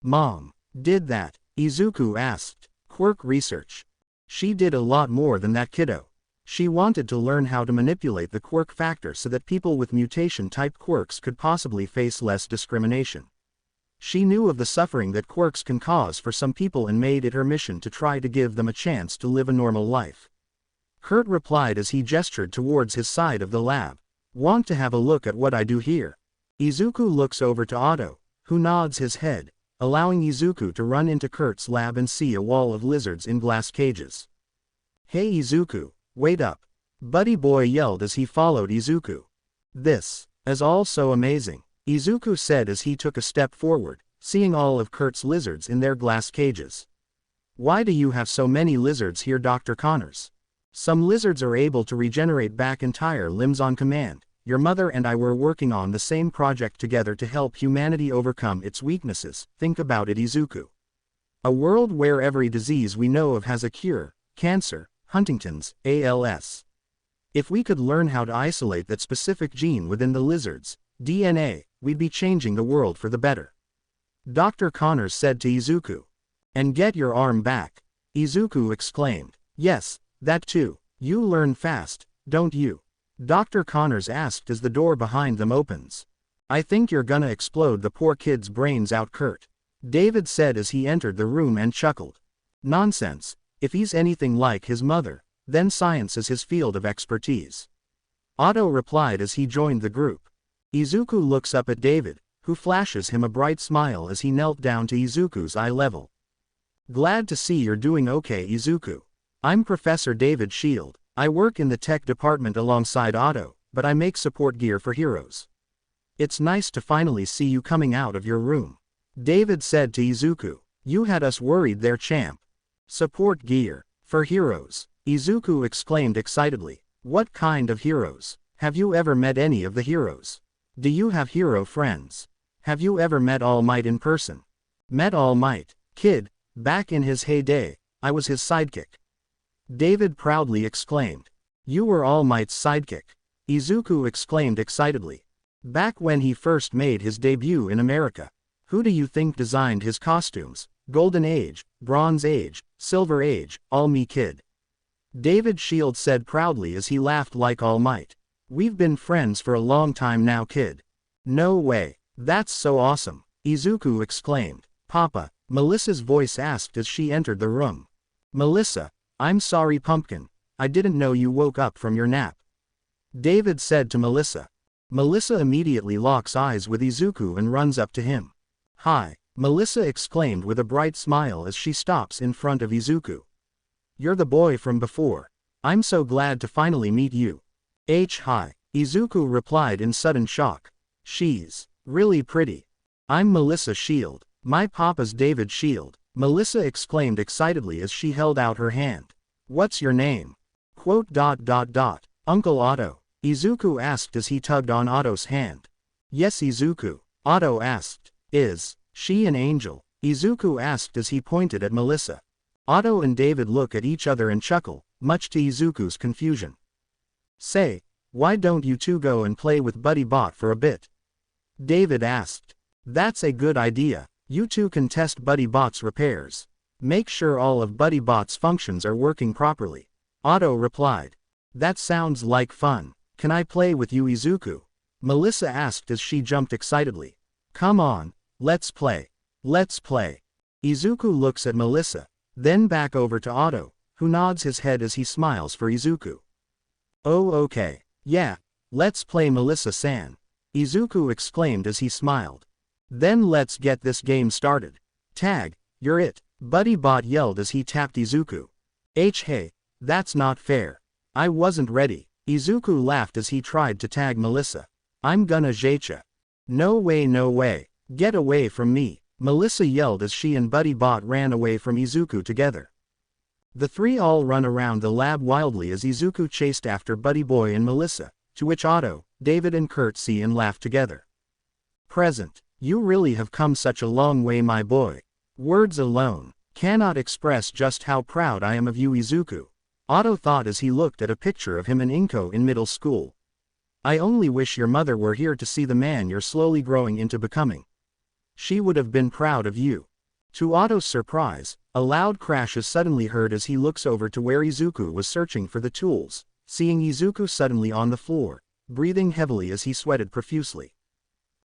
Mom did that? Izuku asked. Quirk research. She did a lot more than that kiddo. She wanted to learn how to manipulate the quirk factor so that people with mutation-type quirks could possibly face less discrimination. She knew of the suffering that quirks can cause for some people and made it her mission to try to give them a chance to live a normal life. Kurt replied as he gestured towards his side of the lab. Want to have a look at what I do here? Izuku looks over to Otto, who nods his head, allowing Izuku to run into Kurt's lab and see a wall of lizards in glass cages. Hey Izuku, wait up! Buddy Boy yelled as he followed Izuku. This is all so amazing, Izuku said as he took a step forward, seeing all of Kurt's lizards in their glass cages. Why do you have so many lizards here, Dr. Connors? Some lizards are able to regenerate back entire limbs on command, Your mother and I were working on the same project together to help humanity overcome its weaknesses. Think about it, Izuku. A world where every disease we know of has a cure: cancer, Huntington's, ALS. If we could learn how to isolate that specific gene within the lizard's DNA, we'd be changing the world for the better. Dr. Connors said to Izuku. And get your arm back. Izuku exclaimed. Yes, that too. You learn fast, don't you? Dr. Connors asked as the door behind them opens. I think you're gonna explode the poor kid's brains out, Kurt. David said as he entered the room and chuckled. Nonsense. If he's anything like his mother, then science is his field of expertise. Otto replied as he joined the group. Izuku looks up at David, who flashes him a bright smile as he knelt down to Izuku's eye level. Glad to see you're doing okay, Izuku. I'm Professor David Shield. I work in the tech department alongside Otto, but I make support gear for heroes. It's nice to finally see you coming out of your room. David said to Izuku. You had us worried there, champ. Support gear for heroes, Izuku exclaimed excitedly. What kind of heroes? Have you ever met any of the heroes? Do you have hero friends? Have you ever met All Might in person? Met All Might, kid, back in his heyday, I was his sidekick. David proudly exclaimed. You were All Might's sidekick, Izuku exclaimed excitedly. Back when he first made his debut in America. Who do you think designed his costumes? Golden Age, Bronze Age, Silver Age, All Me, kid. David Shield said proudly as he laughed like All Might. We've been friends for a long time now, kid. No way. That's so awesome, Izuku exclaimed. Papa, Melissa's voice asked as she entered the room. Melissa, I'm sorry, Pumpkin. I didn't know you woke up from your nap. David said to Melissa. Melissa immediately locks eyes with Izuku and runs up to him. Hi, Melissa exclaimed with a bright smile as she stops in front of Izuku. You're the boy from before. I'm so glad to finally meet you. Hi, Izuku replied in sudden shock. She's really pretty. I'm Melissa Shield. My papa's David Shield, Melissa exclaimed excitedly as she held out her hand. What's your name? Uncle Otto, Izuku asked as he tugged on Otto's hand. Yes, Izuku, Otto asked. Is she an angel? Izuku asked as he pointed at Melissa. Otto and David look at each other and chuckle, much to Izuku's confusion. Say, why don't you two go and play with Buddy Bot for a bit? David asked. That's a good idea. You two can test Buddy Bot's repairs. Make sure all of Buddy Bot's functions are working properly. Otto replied. That sounds like fun. Can I play with you, Izuku? Melissa asked as she jumped excitedly. Come on, let's play. Let's play. Izuku looks at Melissa, then back over to Otto, who nods his head as he smiles for Izuku. Oh, okay. Yeah, let's play, Melissa-san, Izuku exclaimed as he smiled. Then let's get this game started. Tag, you're it, Buddy Bot yelled as he tapped Izuku. Hey, that's not fair. I wasn't ready. Izuku laughed as he tried to tag Melissa. I'm gonna Jacha. No way, no way. Get away from me, Melissa yelled as she and Buddy Bot ran away from Izuku together. The three all run around the lab wildly as Izuku chased after Buddy Boy and Melissa, to which Otto, David and Kurt see and laugh together. Present. You really have come such a long way, my boy. Words alone cannot express just how proud I am of you, Izuku, Otto thought as he looked at a picture of him and Inko in middle school. I only wish your mother were here to see the man you're slowly growing into becoming. She would have been proud of you. To Otto's surprise, a loud crash is suddenly heard as he looks over to where Izuku was searching for the tools, seeing Izuku suddenly on the floor, breathing heavily as he sweated profusely.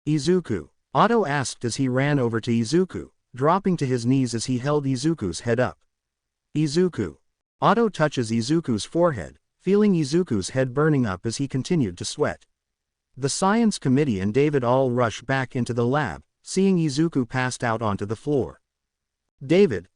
Izuku, Otto asked as he ran over to Izuku, dropping to his knees as he held Izuku's head up. Izuku. Otto touches Izuku's forehead, feeling Izuku's head burning up as he continued to sweat. The science committee and David all rush back into the lab, seeing Izuku passed out onto the floor. David,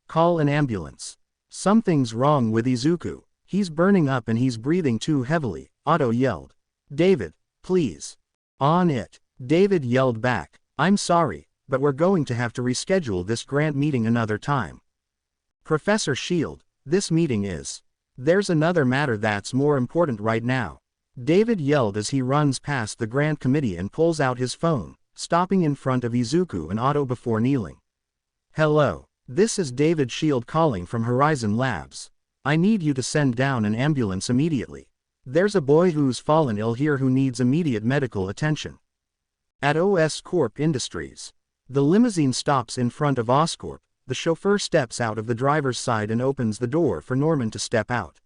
call an ambulance. Something's wrong with Izuku. He's burning up and he's breathing too heavily, Otto yelled. David, please. On it. David yelled back. I'm sorry, but we're going to have to reschedule this grant meeting another time. Professor Shield, this meeting is. There's another matter that's more important right now. David yelled as he runs past the Grant Committee and pulls out his phone, stopping in front of Izuku and Otto before kneeling. Hello. This is David Shield calling from Horizon Labs. I need you to send down an ambulance immediately. There's a boy who's fallen ill here who needs immediate medical attention. At OS Corp Industries. The limousine stops in front of Oscorp. The chauffeur steps out of the driver's side and opens the door for Norman to step out.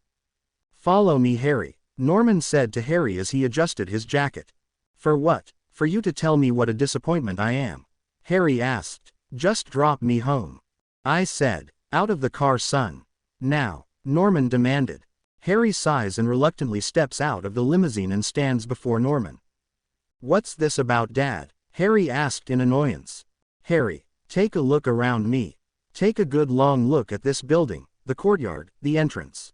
Follow me, Harry, Norman said to Harry as he adjusted his jacket. For what? For you to tell me what a disappointment I am. Harry asked. Just drop me home. I said. Out of the car, son. Now, Norman demanded. Harry sighs and reluctantly steps out of the limousine and stands before Norman. What's this about, Dad? Harry asked in annoyance. Harry, take a look around me. Take a good long look at this building, the courtyard, the entrance.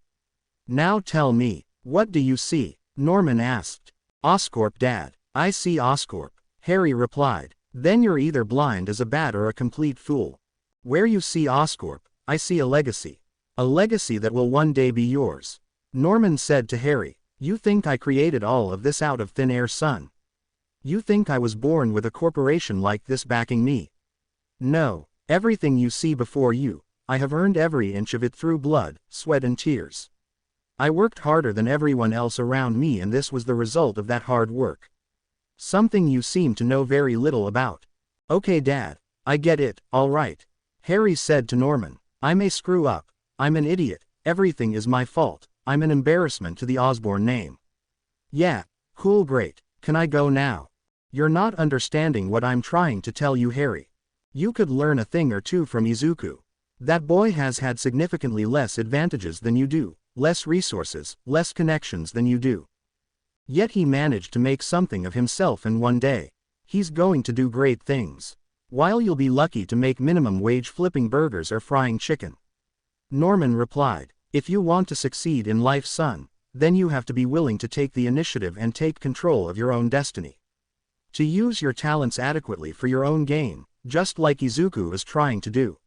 Now tell me, what do you see? Norman asked. Oscorp, Dad. I see Oscorp, Harry replied. Then you're either blind as a bat or a complete fool. Where you see Oscorp, I see a legacy. A legacy that will one day be yours. Norman said to Harry, you think I created all of this out of thin air, son? You think I was born with a corporation like this backing me? No. Everything you see before you, I have earned every inch of it through blood, sweat and tears. I worked harder than everyone else around me, and this was the result of that hard work. Something you seem to know very little about. Okay, Dad, I get it, all right. Harry said to Norman, I may screw up, I'm an idiot, everything is my fault, I'm an embarrassment to the Osborn name. Yeah, cool, great, can I go now? You're not understanding what I'm trying to tell you, Harry. You could learn a thing or two from Izuku. That boy has had significantly less advantages than you do, less resources, less connections than you do. Yet he managed to make something of himself, and one day, he's going to do great things. While you'll be lucky to make minimum wage flipping burgers or frying chicken. Norman replied, if you want to succeed in life, son, then you have to be willing to take the initiative and take control of your own destiny. To use your talents adequately for your own gain. Just like Izuku is trying to do.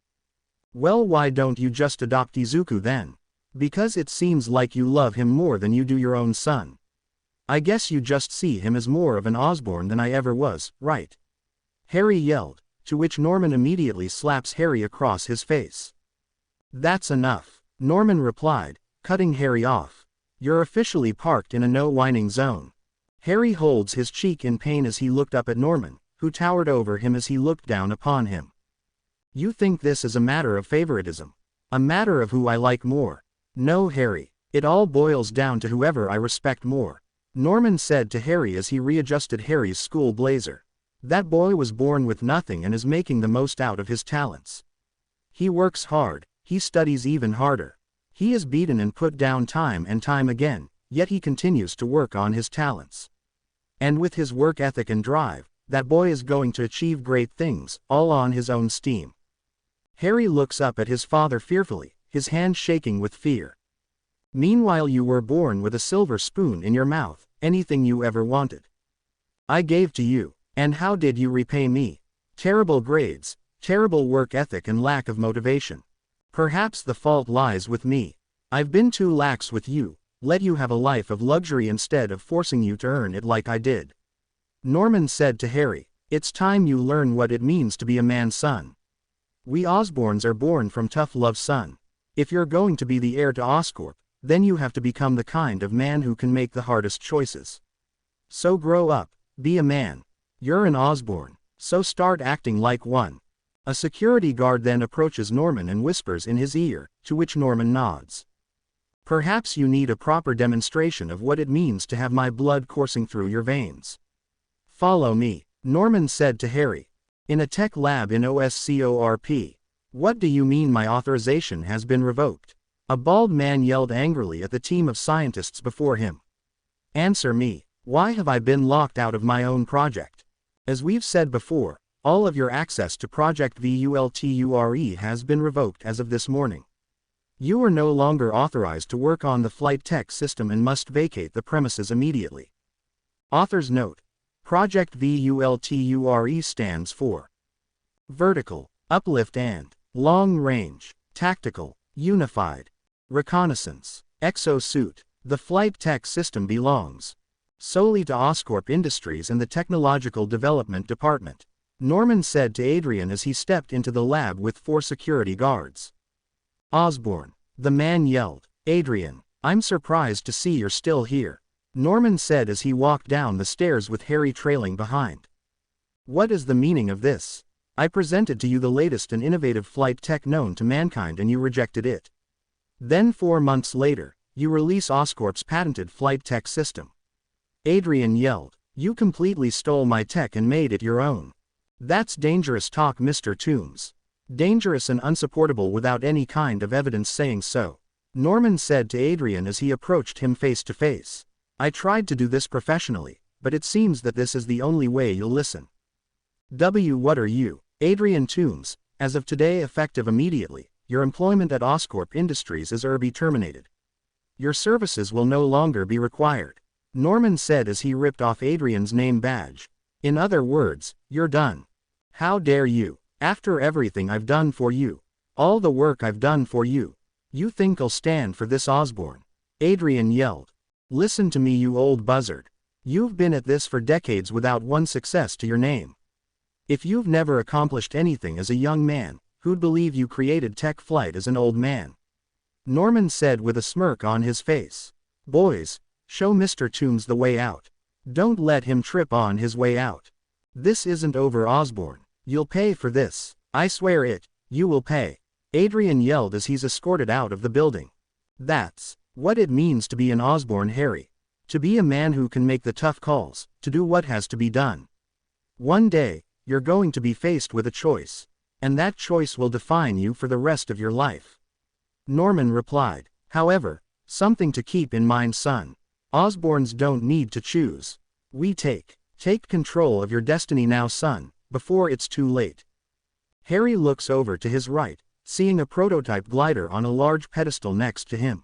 Well, why don't you just adopt Izuku then? Because it seems like you love him more than you do your own son. I guess you just see him as more of an Osborn than I ever was, right? Harry yelled, to which Norman immediately slaps Harry across his face. That's enough, Norman replied, cutting Harry off. You're officially parked in a no whining zone. Harry holds his cheek in pain as he looked up at Norman, who towered over him as he looked down upon him. You think this is a matter of favoritism? A matter of who I like more? No, Harry, it all boils down to whoever I respect more. Norman said to Harry as he readjusted Harry's school blazer. That boy was born with nothing and is making the most out of his talents. He works hard, he studies even harder. He is beaten and put down time and time again, yet he continues to work on his talents. And with his work ethic and drive, that boy is going to achieve great things, all on his own steam. Harry looks up at his father fearfully, his hand shaking with fear. Meanwhile, you were born with a silver spoon in your mouth, anything you ever wanted. I gave to you, and how did you repay me? Terrible grades, terrible work ethic and lack of motivation. Perhaps the fault lies with me. I've been too lax with you, let you have a life of luxury instead of forcing you to earn it like I did. Norman said to Harry, it's time you learn what it means to be a man's son. We Osborns are born from tough love, son. If you're going to be the heir to Oscorp, then you have to become the kind of man who can make the hardest choices. So grow up, be a man. You're an Osborn, so start acting like one. A security guard then approaches Norman and whispers in his ear, to which Norman nods. Perhaps you need a proper demonstration of what it means to have my blood coursing through your veins. Follow me, Norman said to Harry. In a tech lab in OSCORP. What do you mean my authorization has been revoked? A bald man yelled angrily at the team of scientists before him. Answer me, why have I been locked out of my own project? As we've said before, all of your access to Project VULTURE has been revoked as of this morning. You are no longer authorized to work on the flight tech system and must vacate the premises immediately. Author's note. Project VULTURE stands for Vertical, Uplift and Long Range, Tactical, Unified, Reconnaissance, Exosuit. The flight tech system belongs solely to Oscorp Industries and the Technological Development Department, Norman said to Adrian as he stepped into the lab with 4 security guards. Osborn, the man yelled. Adrian, I'm surprised to see you're still here, Norman said as he walked down the stairs with Harry trailing behind. What is the meaning of this? I presented to you the latest and innovative flight tech known to mankind and you rejected it. Then 4 months later, you release Oscorp's patented flight tech system. Adrian yelled, you completely stole my tech and made it your own. That's dangerous talk, Mr. Toombs. Dangerous and unsupportable without any kind of evidence saying so, Norman said to Adrian as he approached him face to face. I tried to do this professionally, but it seems that this is the only way you'll listen. What are you? Adrian Toombs, as of today effective immediately, your employment at Oscorp Industries is terminated. Your services will no longer be required, Norman said as he ripped off Adrian's name badge. In other words, you're done. How dare you? After everything I've done for you, all the work I've done for you, you think I'll stand for this, Osborn? Adrian yelled. Listen to me, you old buzzard. You've been at this for decades without one success to your name. If you've never accomplished anything as a young man, who'd believe you created tech flight as an old man? Norman said with a smirk on his face. Boys, show Mr. Toombs the way out. Don't let him trip on his way out. This isn't over, Osborn. You'll pay for this. I swear it, you will pay. Adrian yelled as he's escorted out of the building. That's what it means to be an Osborn, Harry. To be a man who can make the tough calls, to do what has to be done. One day, you're going to be faced with a choice, and that choice will define you for the rest of your life. Norman replied. However, something to keep in mind, son. Osborns don't need to choose. We take control of your destiny now, son, before it's too late. Harry looks over to his right, seeing a prototype glider on a large pedestal next to him.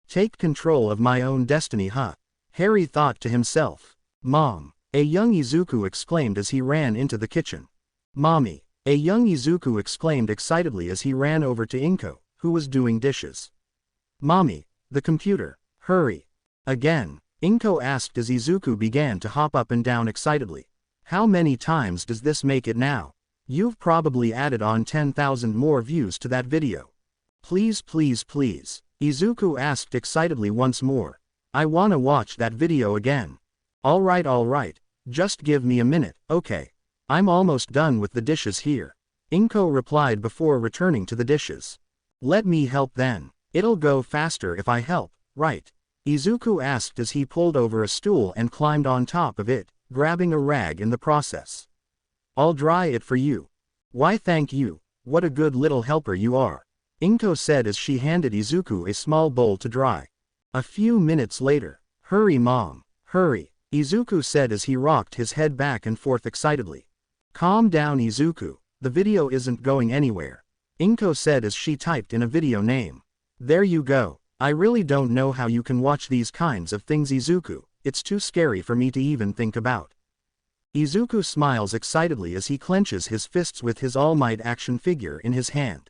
Take control of my own destiny, huh? Harry thought to himself. Mom, a young Izuku exclaimed as he ran into the kitchen. Mommy, a young Izuku exclaimed excitedly as he ran over to Inko, who was doing dishes. Mommy, the computer, hurry. Again, Inko asked as Izuku began to hop up and down excitedly. How many times does this make it now? You've probably added on 10,000 more views to that video. Please, please, please, Izuku asked excitedly once more. I wanna watch that video again. Alright, just give me a minute, okay. I'm almost done with the dishes here. Inko replied before returning to the dishes. Let me help then. It'll go faster if I help, right? Izuku asked as he pulled over a stool and climbed on top of it, grabbing a rag in the process. I'll dry it for you. Why thank you, what a good little helper you are, Inko said as she handed Izuku a small bowl to dry. A few minutes later, hurry mom, hurry, Izuku said as he rocked his head back and forth excitedly. Calm down Izuku, the video isn't going anywhere, Inko said as she typed in a video name. There you go, I really don't know how you can watch these kinds of things Izuku, it's too scary for me to even think about. Izuku smiles excitedly as he clenches his fists with his All Might action figure in his hand.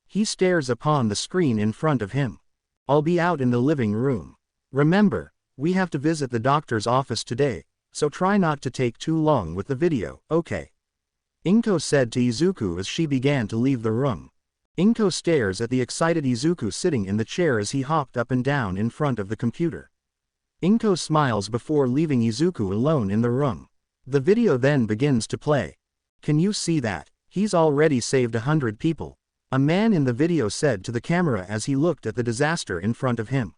He stares upon the screen in front of him. I'll be out in the living room. Remember, we have to visit the doctor's office today, so try not to take too long with the video, okay? Inko said to Izuku as she began to leave the room. Inko stares at the excited Izuku sitting in the chair as he hopped up and down in front of the computer. Inko smiles before leaving Izuku alone in the room. The video then begins to play. Can you see that? He's already saved 100 people, a man in the video said to the camera as he looked at the disaster in front of him.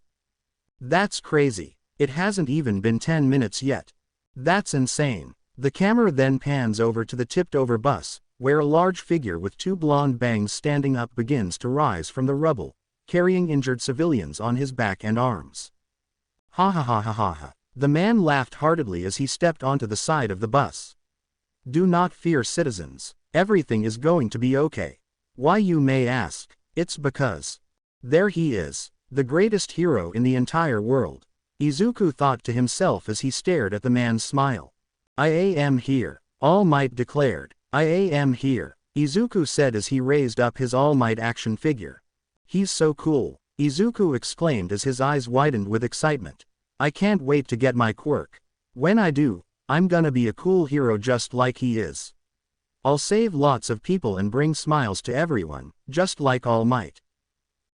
That's crazy. It hasn't even been 10 minutes yet. That's insane. The camera then pans over to the tipped-over bus, where a large figure with 2 blonde bangs standing up begins to rise from the rubble, carrying injured civilians on his back and arms. Ha ha ha ha ha ha. The man laughed heartedly as he stepped onto the side of the bus. Do not fear, citizens. Everything is going to be okay. Why, you may ask? It's because there he is, the greatest hero in the entire world, Izuku thought to himself as he stared at the man's smile. I am here, All Might declared. I am here, Izuku said as he raised up his All Might action figure. He's so cool, Izuku exclaimed as his eyes widened with excitement. I can't wait to get my quirk. When I do, I'm gonna be a cool hero just like he is. I'll save lots of people and bring smiles to everyone, just like All Might.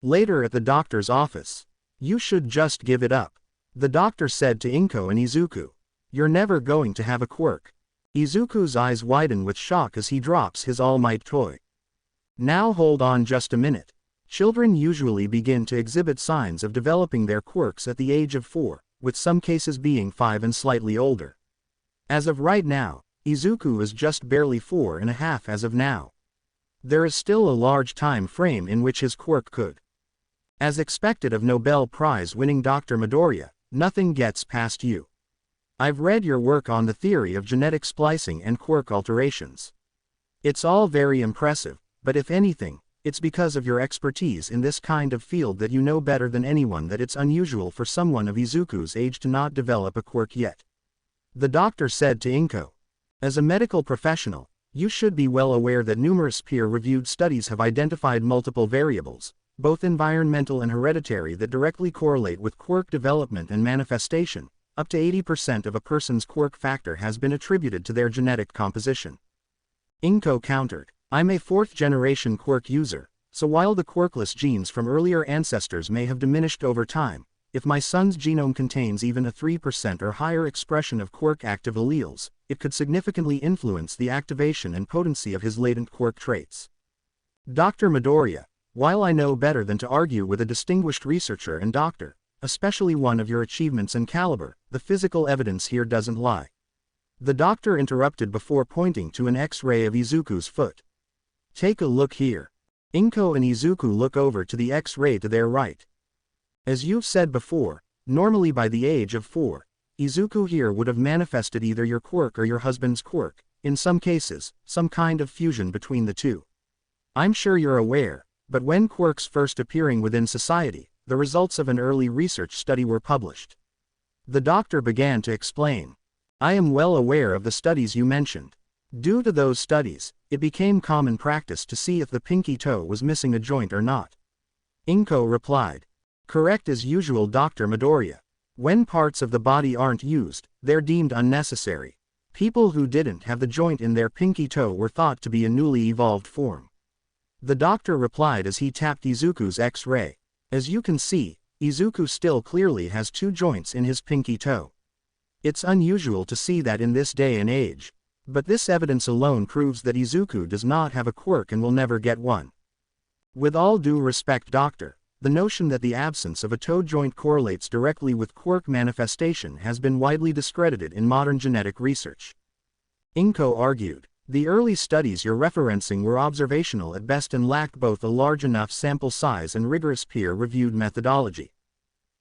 Later at the doctor's office. You should just give it up. The doctor said to Inko and Izuku. You're never going to have a quirk. Izuku's eyes widen with shock as he drops his All Might toy. Now hold on just a minute. Children usually begin to exhibit signs of developing their quirks at the age of 4, with some cases being 5 and slightly older. As of right now, Izuku is just barely 4.5 as of now. There is still a large time frame in which his quirk could. As expected of Nobel Prize-winning Dr. Midoriya, nothing gets past you. I've read your work on the theory of genetic splicing and quirk alterations. It's all very impressive, but if anything, it's because of your expertise in this kind of field that you know better than anyone that it's unusual for someone of Izuku's age to not develop a quirk yet. The doctor said to Inko. As a medical professional, you should be well aware that numerous peer-reviewed studies have identified multiple variables, both environmental and hereditary, that directly correlate with quirk development and manifestation. Up to 80% of a person's quirk factor has been attributed to their genetic composition. Inko countered. I'm a 4th-generation quirk user, so while the quirkless genes from earlier ancestors may have diminished over time, if my son's genome contains even a 3% or higher expression of quirk-active alleles, it could significantly influence the activation and potency of his latent quirk traits. Dr. Midoriya, while I know better than to argue with a distinguished researcher and doctor, especially one of your achievements and caliber, the physical evidence here doesn't lie. The doctor interrupted before pointing to an X-ray of Izuku's foot. Take a look here. Inko and Izuku look over to the X-ray to their right. As you've said before, normally by the age of 4, Izuku here would have manifested either your quirk or your husband's quirk, in some cases, some kind of fusion between the two. I'm sure you're aware, but when quirks first appearing within society, the results of an early research study were published. The doctor began to explain. I am well aware of the studies you mentioned. Due to those studies, it became common practice to see if the pinky toe was missing a joint or not. Inko replied. Correct as usual, Dr. Midoriya. When parts of the body aren't used, they're deemed unnecessary. People who didn't have the joint in their pinky toe were thought to be a newly evolved form. The doctor replied as he tapped Izuku's X-ray. As you can see, Izuku still clearly has 2 joints in his pinky toe. It's unusual to see that in this day and age. But this evidence alone proves that Izuku does not have a quirk and will never get one. With all due respect, doctor, the notion that the absence of a toe joint correlates directly with quirk manifestation has been widely discredited in modern genetic research. Inko argued. The early studies you're referencing were observational at best and lacked both a large enough sample size and rigorous peer-reviewed methodology.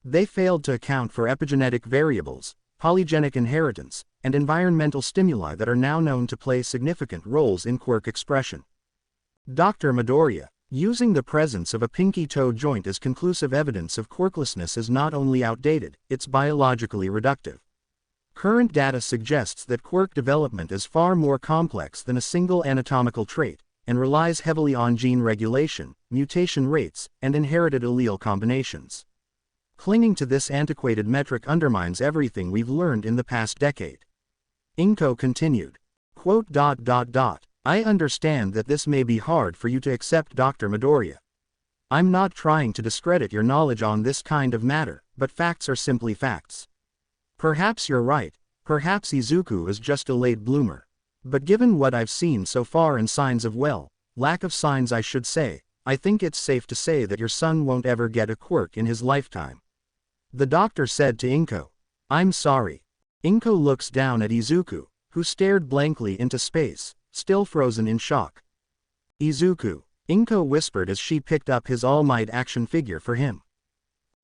They failed to account for epigenetic variables, polygenic inheritance, and environmental stimuli that are now known to play significant roles in quirk expression. Dr. Midoriya, using the presence of a pinky toe joint as conclusive evidence of quirklessness is not only outdated, it's biologically reductive. Current data suggests that quirk development is far more complex than a single anatomical trait, and relies heavily on gene regulation, mutation rates, and inherited allele combinations. Clinging to this antiquated metric undermines everything we've learned in the past decade. Inko continued. Quote, I understand that this may be hard for you to accept, Dr. Midoriya. I'm not trying to discredit your knowledge on this kind of matter, but facts are simply facts. Perhaps you're right, perhaps Izuku is just a late bloomer. But given what I've seen so far and signs of lack of signs I should say, I think it's safe to say that your son won't ever get a quirk in his lifetime. The doctor said to Inko. I'm sorry. Inko looks down at Izuku, who stared blankly into space, still frozen in shock. Izuku, Inko whispered as she picked up his All Might action figure for him.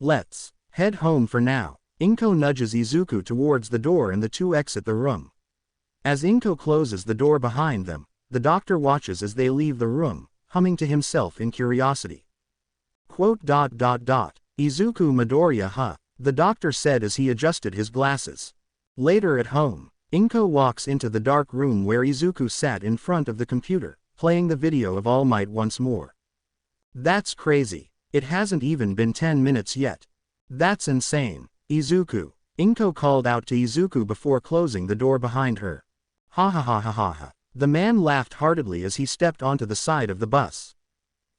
Let's head home for now. Inko nudges Izuku towards the door and the two exit the room. As Inko closes the door behind them, the doctor watches as they leave the room, humming to himself in curiosity. Quote, Izuku Midoriya, huh? The doctor said as he adjusted his glasses. Later at home, Inko walks into the dark room where Izuku sat in front of the computer, playing the video of All Might once more. That's crazy. It hasn't even been 10 minutes yet. That's insane. Izuku, Inko called out to Izuku before closing the door behind her. Ha ha ha ha ha ha. The man laughed heartedly as he stepped onto the side of the bus.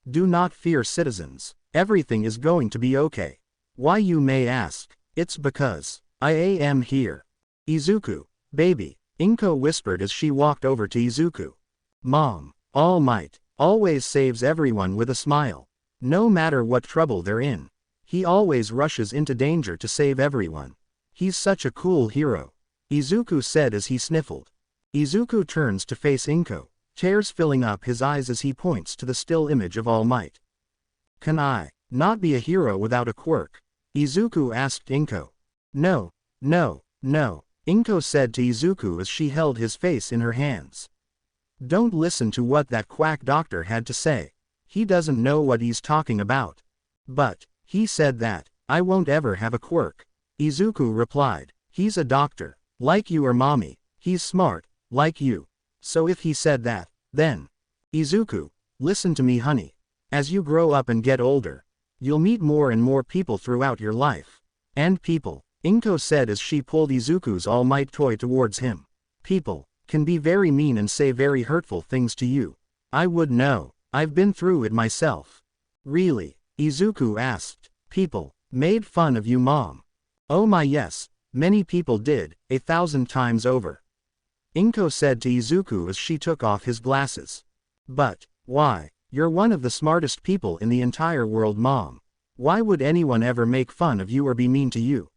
Do not fear, citizens. Everything is going to be okay. Why, you may ask? It's because I am here. Izuku, baby, Inko whispered as she walked over to Izuku. Mom, All Might, always saves everyone with a smile. No matter what trouble they're in. He always rushes into danger to save everyone. He's such a cool hero. Izuku said as he sniffled. Izuku turns to face Inko, tears filling up his eyes as he points to the still image of All Might. Can I not be a hero without a quirk? Izuku asked Inko. No, no, no, Inko said to Izuku as she held his face in her hands. Don't listen to what that quack doctor had to say. He doesn't know what he's talking about. But he said that I won't ever have a quirk. Izuku replied. He's a doctor, like you or mommy. He's smart, like you. So if he said that, then. Izuku, listen to me, honey. As you grow up and get older, you'll meet more and more people throughout your life. And people, Inko said as she pulled Izuku's All Might toy towards him. People can be very mean and say very hurtful things to you. I would know. I've been through it myself. Really? Izuku asked. People made fun of you, Mom. Oh my, yes, many people did, 1,000 times over. Inko said to Izuku as she took off his glasses. But why? You're one of the smartest people in the entire world, Mom. Why would anyone ever make fun of you or be mean to you?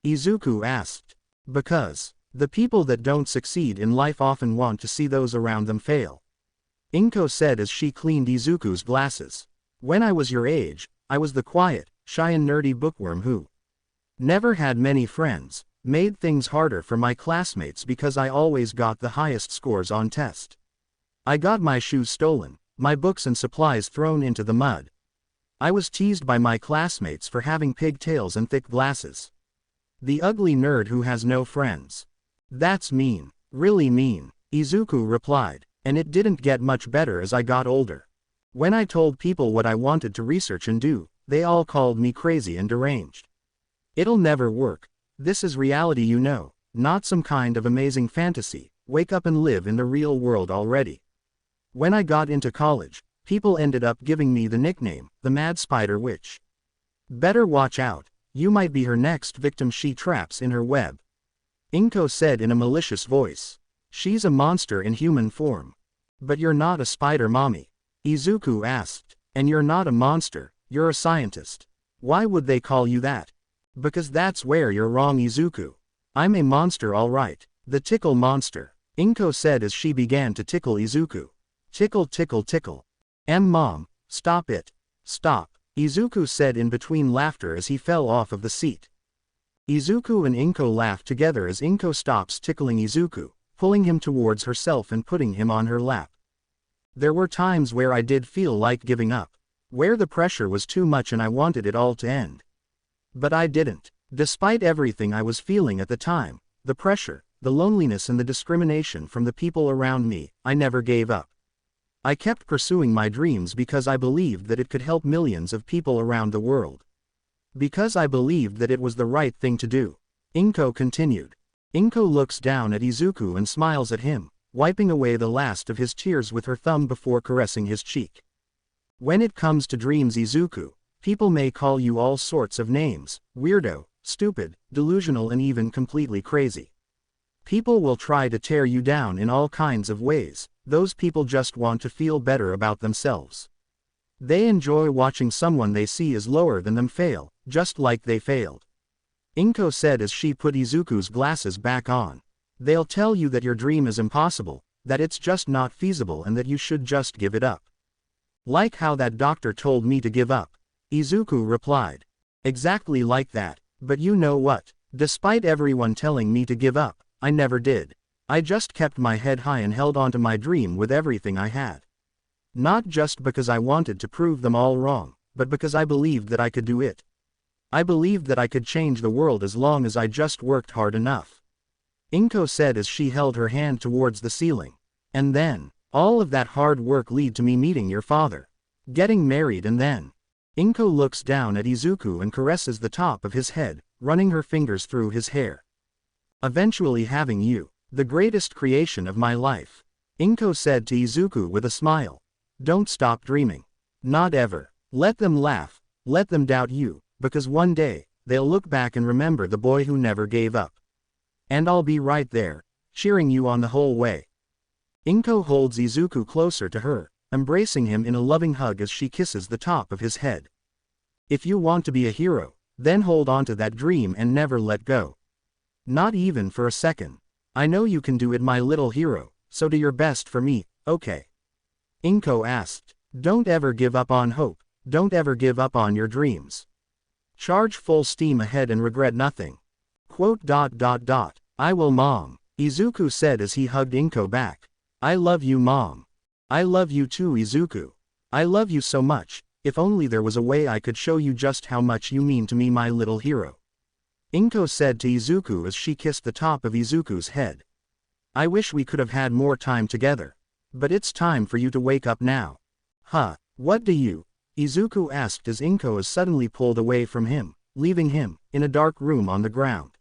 Izuku asked. Because the people that don't succeed in life often want to see those around them fail. Inko said as she cleaned Izuku's glasses. When I was your age, I was the quiet, shy and nerdy bookworm who never had many friends, made things harder for my classmates because I always got the highest scores on test. I got my shoes stolen, my books and supplies thrown into the mud. I was teased by my classmates for having pigtails and thick glasses. The ugly nerd who has no friends. That's mean, really mean, Izuku replied, and it didn't get much better as I got older. When I told people what I wanted to research and do, they all called me crazy and deranged. It'll never work. This is reality, you know, not some kind of amazing fantasy. Wake up and live in the real world already. When I got into college, people ended up giving me the nickname, the Mad Spider Witch. Better watch out, you might be her next victim she traps in her web. Inko said in a malicious voice. She's a monster in human form. But you're not a spider, mommy. Izuku asked. And you're not a monster, you're a scientist. Why would they call you that? Because that's where you're wrong, Izuku. I'm a monster, all right. The tickle monster. Inko said as she began to tickle Izuku. Tickle, tickle, tickle. Mom, stop it. Stop, Izuku said in between laughter as he fell off of the seat. Izuku and Inko laughed together as Inko stops tickling Izuku, pulling him towards herself and putting him on her lap. There were times where I did feel like giving up. Where the pressure was too much and I wanted it all to end. But I didn't. Despite everything I was feeling at the time, the pressure, the loneliness and the discrimination from the people around me, I never gave up. I kept pursuing my dreams because I believed that it could help millions of people around the world. Because I believed that it was the right thing to do. Inko continued. Inko looks down at Izuku and smiles at him, wiping away the last of his tears with her thumb before caressing his cheek. When it comes to dreams, Izuku, people may call you all sorts of names, weirdo, stupid, delusional and even completely crazy. People will try to tear you down in all kinds of ways. Those people just want to feel better about themselves. They enjoy watching someone they see as lower than them fail, just like they failed. Inko said as she put Izuku's glasses back on. They'll tell you that your dream is impossible, that it's just not feasible and that you should just give it up. Like how that doctor told me to give up. Izuku replied. Exactly like that, but you know what? Despite everyone telling me to give up, I never did. I just kept my head high and held on to my dream with everything I had. Not just because I wanted to prove them all wrong, but because I believed that I could do it. I believed that I could change the world as long as I just worked hard enough. Inko said as she held her hand towards the ceiling. And then, all of that hard work led to me meeting your father. Getting married and then. Inko looks down at Izuku and caresses the top of his head, running her fingers through his hair. Eventually having you. The greatest creation of my life. Inko said to Izuku with a smile. Don't stop dreaming. Not ever. Let them laugh, let them doubt you, because one day, they'll look back and remember the boy who never gave up. And I'll be right there, cheering you on the whole way. Inko holds Izuku closer to her, embracing him in a loving hug as she kisses the top of his head. If you want to be a hero, then hold on to that dream and never let go. Not even for a second. I know you can do it, my little hero, so do your best for me, okay? Inko asked. Don't ever give up on hope, don't ever give up on your dreams. Charge full steam ahead and regret nothing. I will, mom, Izuku said as he hugged Inko back. I love you, mom. I love you too, Izuku. I love you so much, if only there was a way I could show you just how much you mean to me, my little hero. Inko said to Izuku as she kissed the top of Izuku's head. I wish we could have had more time together. But it's time for you to wake up now. Huh, what do you? Izuku asked as Inko is suddenly pulled away from him, leaving him, in a dark room on the ground.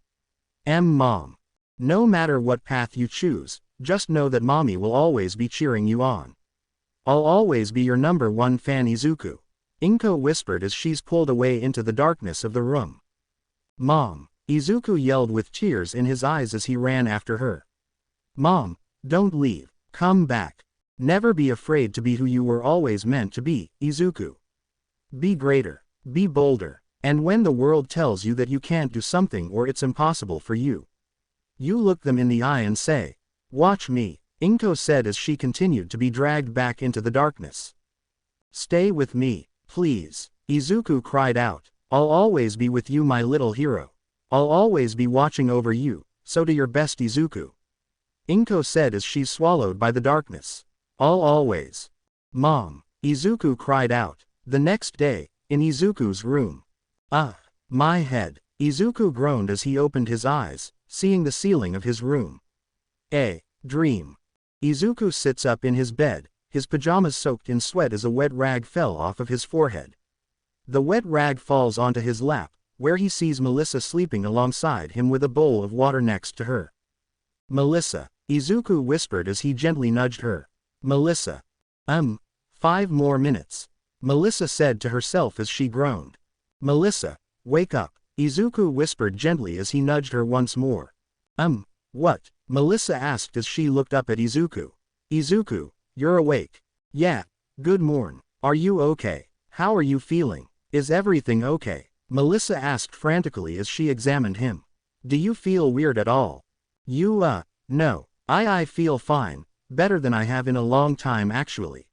Mom. No matter what path you choose, just know that mommy will always be cheering you on. I'll always be your #1 fan, Izuku. Inko whispered as she's pulled away into the darkness of the room. Mom, Izuku yelled with tears in his eyes as he ran after her. Mom, don't leave, come back. Never be afraid to be who you were always meant to be, Izuku. Be greater, be bolder, and when the world tells you that you can't do something or it's impossible for you, you look them in the eye and say, watch me, Inko said as she continued to be dragged back into the darkness. Stay with me, please, Izuku cried out. I'll always be with you, my little hero. I'll always be watching over you, so do your best, Izuku. Inko said as she's swallowed by the darkness. I'll always. Mom, Izuku cried out. The next day, in Izuku's room. My head, Izuku groaned as he opened his eyes, seeing the ceiling of his room. A dream. Izuku sits up in his bed, his pajamas soaked in sweat as a wet rag fell off of his forehead. The wet rag falls onto his lap, where he sees Melissa sleeping alongside him with a bowl of water next to her. Melissa, Izuku whispered as he gently nudged her. Melissa. 5 more minutes. Melissa said to herself as she groaned. Melissa, wake up, Izuku whispered gently as he nudged her once more. What? Melissa asked as she looked up at Izuku. Izuku, you're awake. Yeah, good morn. Are you okay? How are you feeling? Is everything okay? Melissa asked frantically as she examined him. Do you feel weird at all? No. I feel fine, better than I have in a long time actually.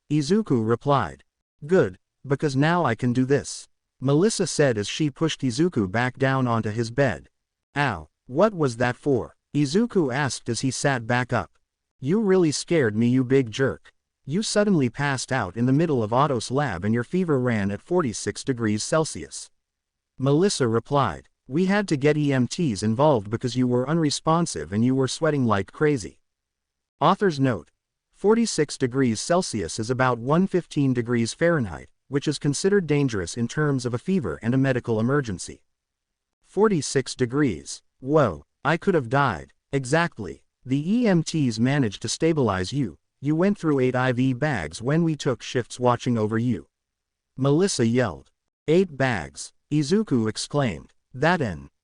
Izuku replied. Good, because now I can do this. Melissa said as she pushed Izuku back down onto his bed. Ow, what was that for? Izuku asked as he sat back up. You really scared me, you big jerk. You suddenly passed out in the middle of Otto's lab and your fever ran at 46 degrees Celsius. Melissa replied. We had to get EMTs involved because you were unresponsive and you were sweating like crazy. Author's note. 46 degrees Celsius is about 115 degrees Fahrenheit, which is considered dangerous in terms of a fever and a medical emergency. 46 degrees. Whoa, I could have died. Exactly. The EMTs managed to stabilize you. You went through 8 IV bags when we took shifts watching over you. Melissa yelled. 8 bags, Izuku exclaimed.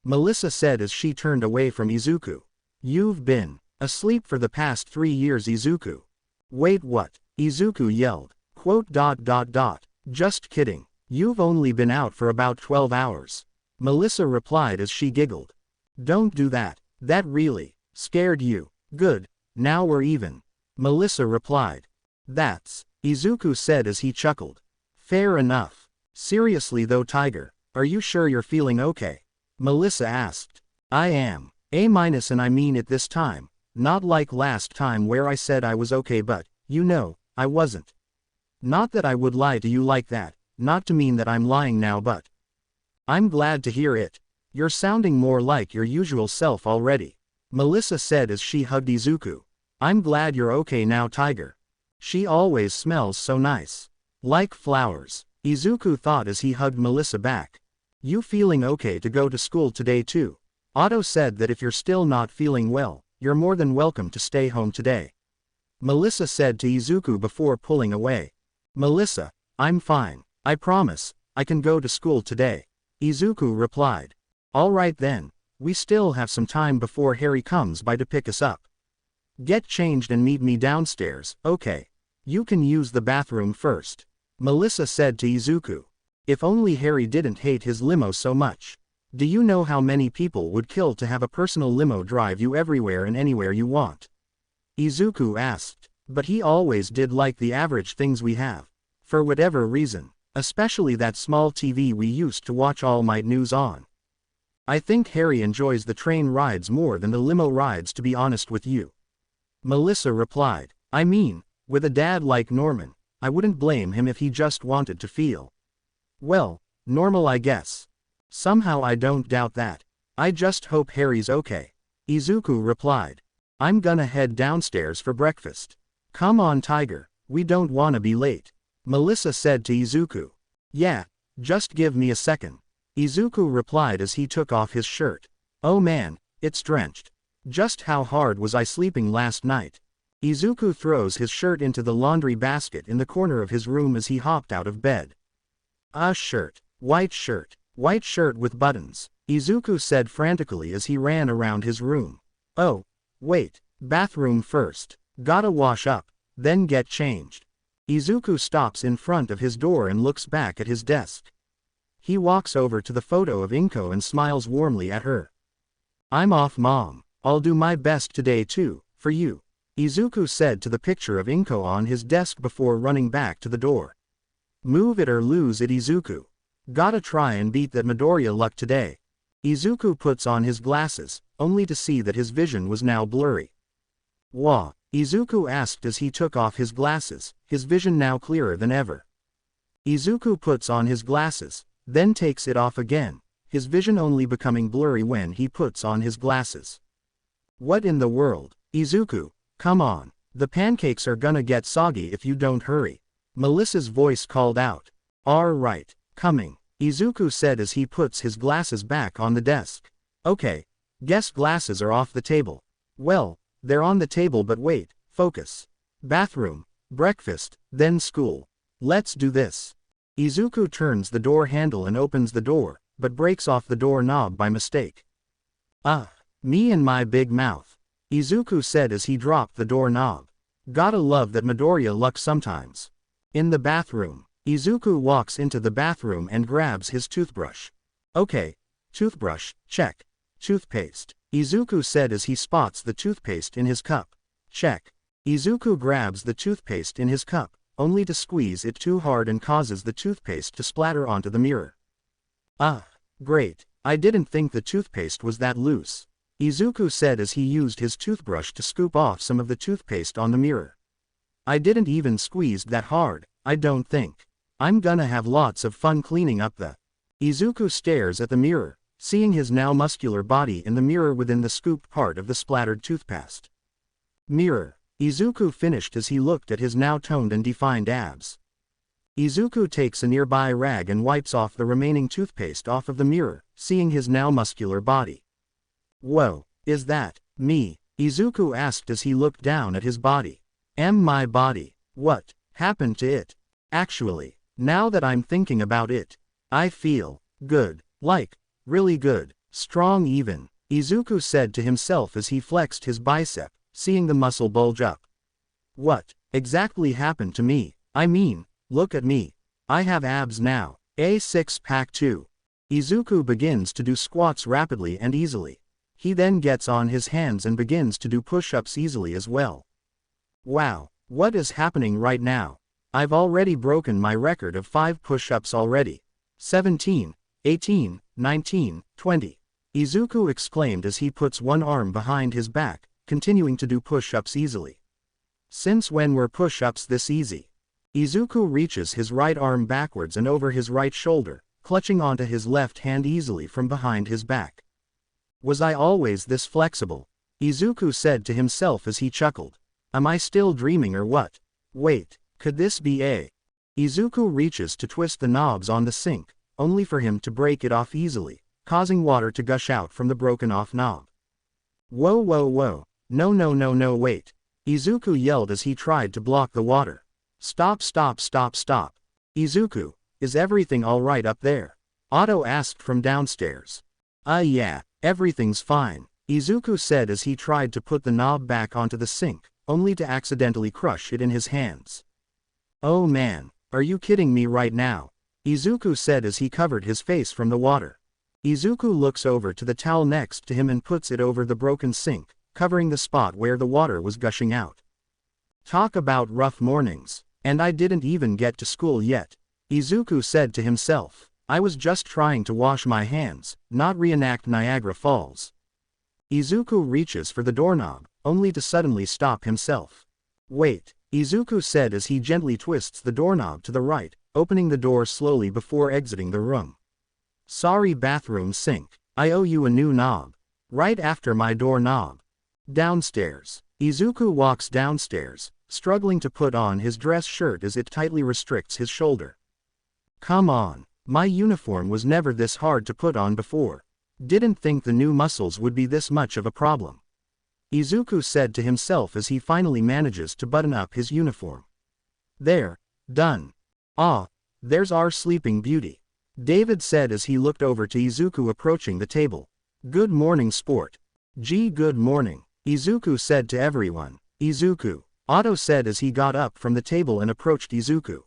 Melissa said as she turned away from Izuku. You've been asleep for the past 3 years, Izuku. Wait, what? Izuku yelled. Just kidding. You've only been out for about 12 hours. Melissa replied as she giggled. Don't do that. That really scared you. Good. Now we're even. Melissa replied. That's, Izuku said as he chuckled. Fair enough. Seriously though, Tiger, are you sure you're feeling okay? Melissa asked. I am. And I mean it this time. Not like last time where I said I was okay but, I wasn't. Not that I would lie to you like that, not to mean that I'm lying now but. I'm glad to hear it. You're sounding more like your usual self already. Melissa said as she hugged Izuku. I'm glad you're okay now, Tiger. She always smells so nice. Like flowers, Izuku thought as he hugged Melissa back. You feeling okay to go to school today too? Otto said that if you're still not feeling well, you're more than welcome to stay home today. Melissa said to Izuku before pulling away. Melissa, I'm fine. I promise, I can go to school today. Izuku replied. Alright then, we still have some time before Harry comes by to pick us up. Get changed and meet me downstairs, okay? You can use the bathroom first. Melissa said to Izuku. If only Harry didn't hate his limo so much. Do you know how many people would kill to have a personal limo drive you everywhere and anywhere you want? Izuku asked. But he always did like the average things we have. For whatever reason. Especially that small TV we used to watch All Might News on. I think Harry enjoys the train rides more than the limo rides, to be honest with you. Melissa replied. I mean, with a dad like Norman, I wouldn't blame him if he just wanted to feel, well, normal, I guess. Somehow I don't doubt that. I just hope Harry's okay. Izuku replied. I'm gonna head downstairs for breakfast. Come on, Tiger, we don't wanna be late. Melissa said to Izuku. Yeah, just give me a second. Izuku replied as he took off his shirt. Oh man, it's drenched. Just how hard was I sleeping last night? Izuku throws his shirt into the laundry basket in the corner of his room as he hopped out of bed. Shirt. White shirt with buttons, Izuku said frantically as he ran around his room. Oh, wait, bathroom first. Gotta wash up, then get changed. Izuku stops in front of his door and looks back at his desk. He walks over to the photo of Inko and smiles warmly at her. I'm off, Mom. I'll do my best today too, for you, Izuku said to the picture of Inko on his desk before running back to the door. Move it or lose it, Izuku. Gotta try and beat that Midoriya luck today. Izuku puts on his glasses, only to see that his vision was now blurry. Wah? Izuku asked as he took off his glasses, his vision now clearer than ever. Izuku puts on his glasses, then takes it off again, his vision only becoming blurry when he puts on his glasses. What in the world? Izuku, come on, the pancakes are gonna get soggy if you don't hurry. Melissa's voice called out. Right, coming, Izuku said as he puts his glasses back on the desk. Okay, guess glasses are off the table. Well, they're on the table, but wait, focus. Bathroom, breakfast, then school. Let's do this. Izuku turns the door handle and opens the door, but breaks off the door knob by mistake. Me and my big mouth, Izuku said as he dropped the door knob. Gotta love that Midoriya luck sometimes. In the bathroom, Izuku walks into the bathroom and grabs his toothbrush. Okay, toothbrush, check. Toothpaste, Izuku said as he spots the toothpaste in his cup. Check. Izuku grabs the toothpaste in his cup, only to squeeze it too hard and causes the toothpaste to splatter onto the mirror. Great, I didn't think the toothpaste was that loose, Izuku said as he used his toothbrush to scoop off some of the toothpaste on the mirror. I didn't even squeeze that hard, I don't think. I'm gonna have lots of fun cleaning up the... Izuku stares at the mirror, seeing his now muscular body in the mirror within the scooped part of the splattered toothpaste. Mirror, Izuku finished as he looked at his now toned and defined abs. Izuku takes a nearby rag and wipes off the remaining toothpaste off of the mirror, seeing his now muscular body. Whoa, is that me? Izuku asked as he looked down at his body. My body. What happened to it? Actually, now that I'm thinking about it, I feel good, like, really good, strong even, Izuku said to himself as he flexed his bicep, seeing the muscle bulge up. What exactly happened to me? I mean, look at me. I have abs now, a six-pack too. Izuku begins to do squats rapidly and easily. He then gets on his hands and begins to do push-ups easily as well. Wow, what is happening right now? I've already broken my record of 5 push-ups already. 17, 18, 19, 20. Izuku exclaimed as he puts one arm behind his back, continuing to do push-ups easily. Since when were push-ups this easy? Izuku reaches his right arm backwards and over his right shoulder, clutching onto his left hand easily from behind his back. Was I always this flexible? Izuku said to himself as he chuckled. Am I still dreaming or what? Wait, could this be a... Izuku reaches to twist the knobs on the sink, only for him to break it off easily, causing water to gush out from the broken-off knob. Whoa whoa whoa, no no no no wait. Izuku yelled as he tried to block the water. Stop stop stop stop. Izuku, is everything alright up there? Otto asked from downstairs. Yeah, everything's fine, Izuku said as he tried to put the knob back onto the sink, only to accidentally crush it in his hands. Oh man, are you kidding me right now? Izuku said as he covered his face from the water. Izuku looks over to the towel next to him and puts it over the broken sink, covering the spot where the water was gushing out. Talk about rough mornings. And I didn't even get to school yet, Izuku said to himself. I was just trying to wash my hands, not reenact Niagara Falls. Izuku reaches for the doorknob, only to suddenly stop himself. Wait, Izuku said as he gently twists the doorknob to the right, opening the door slowly before exiting the room. Sorry bathroom sink, I owe you a new knob. Right after my doorknob. Downstairs. Izuku walks downstairs, struggling to put on his dress shirt as it tightly restricts his shoulder. Come on, my uniform was never this hard to put on before. Didn't think the new muscles would be this much of a problem. Izuku said to himself as he finally manages to button up his uniform. There, done. Ah, there's our sleeping beauty, David said as he looked over to Izuku approaching the table. Good morning sport. Gee, good morning, Izuku said to everyone. Izuku, Otto said as he got up from the table and approached Izuku.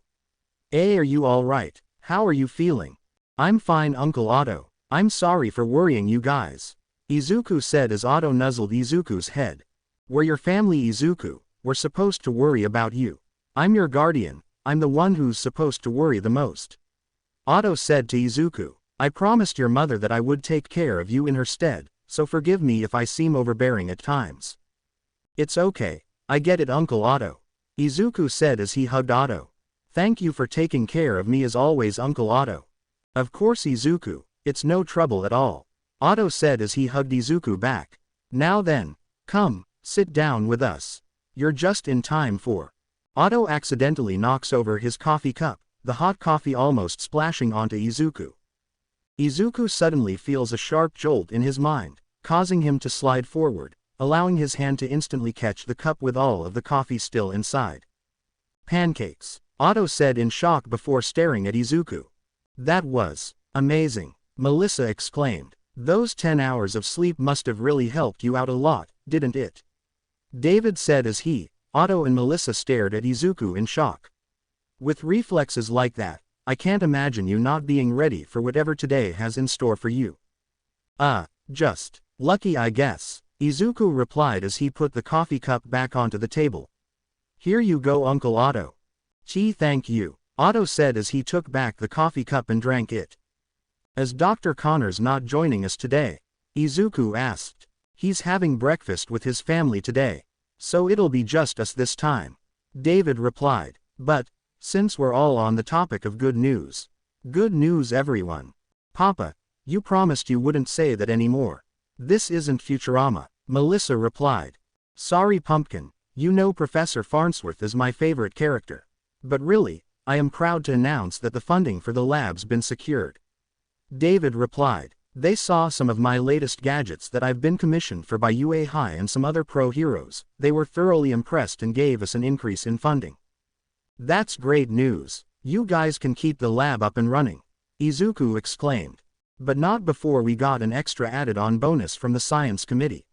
Hey, are you alright? How are you feeling? I'm fine, Uncle Otto. I'm sorry for worrying you guys, Izuku said as Otto nuzzled Izuku's head. We're your family, Izuku. We're supposed to worry about you. I'm your guardian. I'm the one who's supposed to worry the most. Otto said to Izuku. I promised your mother that I would take care of you in her stead, so forgive me if I seem overbearing at times. It's okay. I get it, Uncle Otto, Izuku said as he hugged Otto. Thank you for taking care of me as always, Uncle Otto. Of course, Izuku, it's no trouble at all, Otto said as he hugged Izuku back. Now then, come, sit down with us. You're just in time for. Otto accidentally knocks over his coffee cup, the hot coffee almost splashing onto Izuku. Izuku suddenly feels a sharp jolt in his mind, causing him to slide forward, allowing his hand to instantly catch the cup with all of the coffee still inside. Pancakes, Otto said in shock before staring at Izuku. That was amazing, Melissa exclaimed. Those 10 hours of sleep must have really helped you out a lot, didn't it? David said as he, Otto and Melissa stared at Izuku in shock. With reflexes like that, I can't imagine you not being ready for whatever today has in store for you. Just lucky, I guess, Izuku replied as he put the coffee cup back onto the table. Here you go, Uncle Otto. Gee, thank you, Otto said as he took back the coffee cup and drank it. As Dr. Connor's not joining us today, Izuku asked. He's having breakfast with his family today, so it'll be just us this time, David replied. But, since we're all on the topic of good news everyone. Papa, you promised you wouldn't say that anymore. This isn't Futurama, Melissa replied. Sorry, Pumpkin, you know Professor Farnsworth is my favorite character. But really, I am proud to announce that the funding for the lab's been secured, David replied. They saw some of my latest gadgets that I've been commissioned for by UA High and some other pro heroes. They were thoroughly impressed and gave us an increase in funding. That's great news. You guys can keep the lab up and running, Izuku exclaimed. But not before we got an extra added-on bonus from the science committee,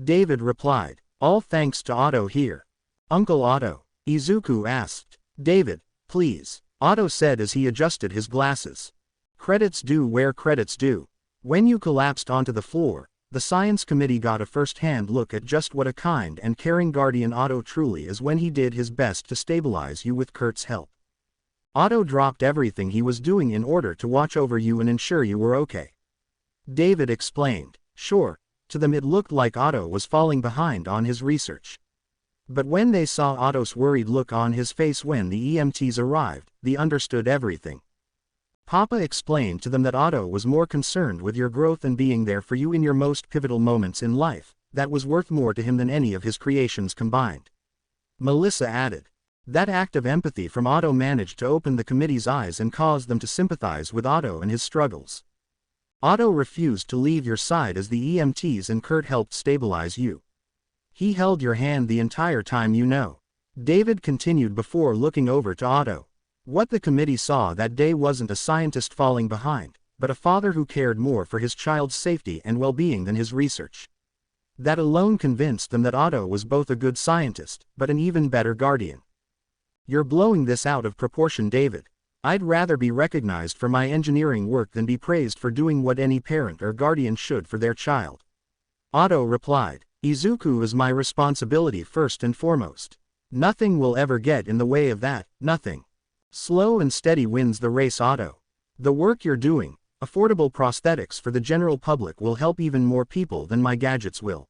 David replied. All thanks to Otto here. Uncle Otto, Izuku asked. David, please, Otto said as he adjusted his glasses. Credits due where credits due. When you collapsed onto the floor, the science committee got a first-hand look at just what a kind and caring guardian Otto truly is when he did his best to stabilize you with Kurt's help. Otto dropped everything he was doing in order to watch over you and ensure you were okay, David explained. Sure, to them it looked like Otto was falling behind on his research. But when they saw Otto's worried look on his face when the EMTs arrived, they understood everything. Papa explained to them that Otto was more concerned with your growth and being there for you in your most pivotal moments in life. That was worth more to him than any of his creations combined, Melissa added. That act of empathy from Otto managed to open the committee's eyes and caused them to sympathize with Otto and his struggles. Otto refused to leave your side as the EMTs and Kurt helped stabilize you. He held your hand the entire time, you know. David continued before looking over to Otto. What the committee saw that day wasn't a scientist falling behind, but a father who cared more for his child's safety and well-being than his research. That alone convinced them that Otto was both a good scientist, but an even better guardian. You're blowing this out of proportion, David. I'd rather be recognized for my engineering work than be praised for doing what any parent or guardian should for their child. Otto replied, Izuku is my responsibility first and foremost. Nothing will ever get in the way of that, nothing. Slow and steady wins the race, Otto. The work you're doing, affordable prosthetics for the general public, will help even more people than my gadgets will.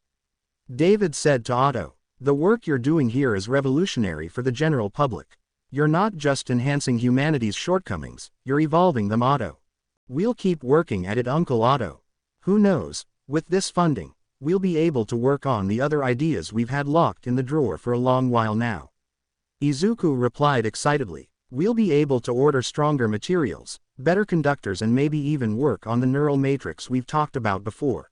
David said to Otto, the work you're doing here is revolutionary for the general public. You're not just enhancing humanity's shortcomings, you're evolving them, Otto. We'll keep working at it, Uncle Otto. Who knows, with this funding, we'll be able to work on the other ideas we've had locked in the drawer for a long while now. Izuku replied excitedly, we'll be able to order stronger materials, better conductors, and maybe even work on the neural matrix we've talked about before.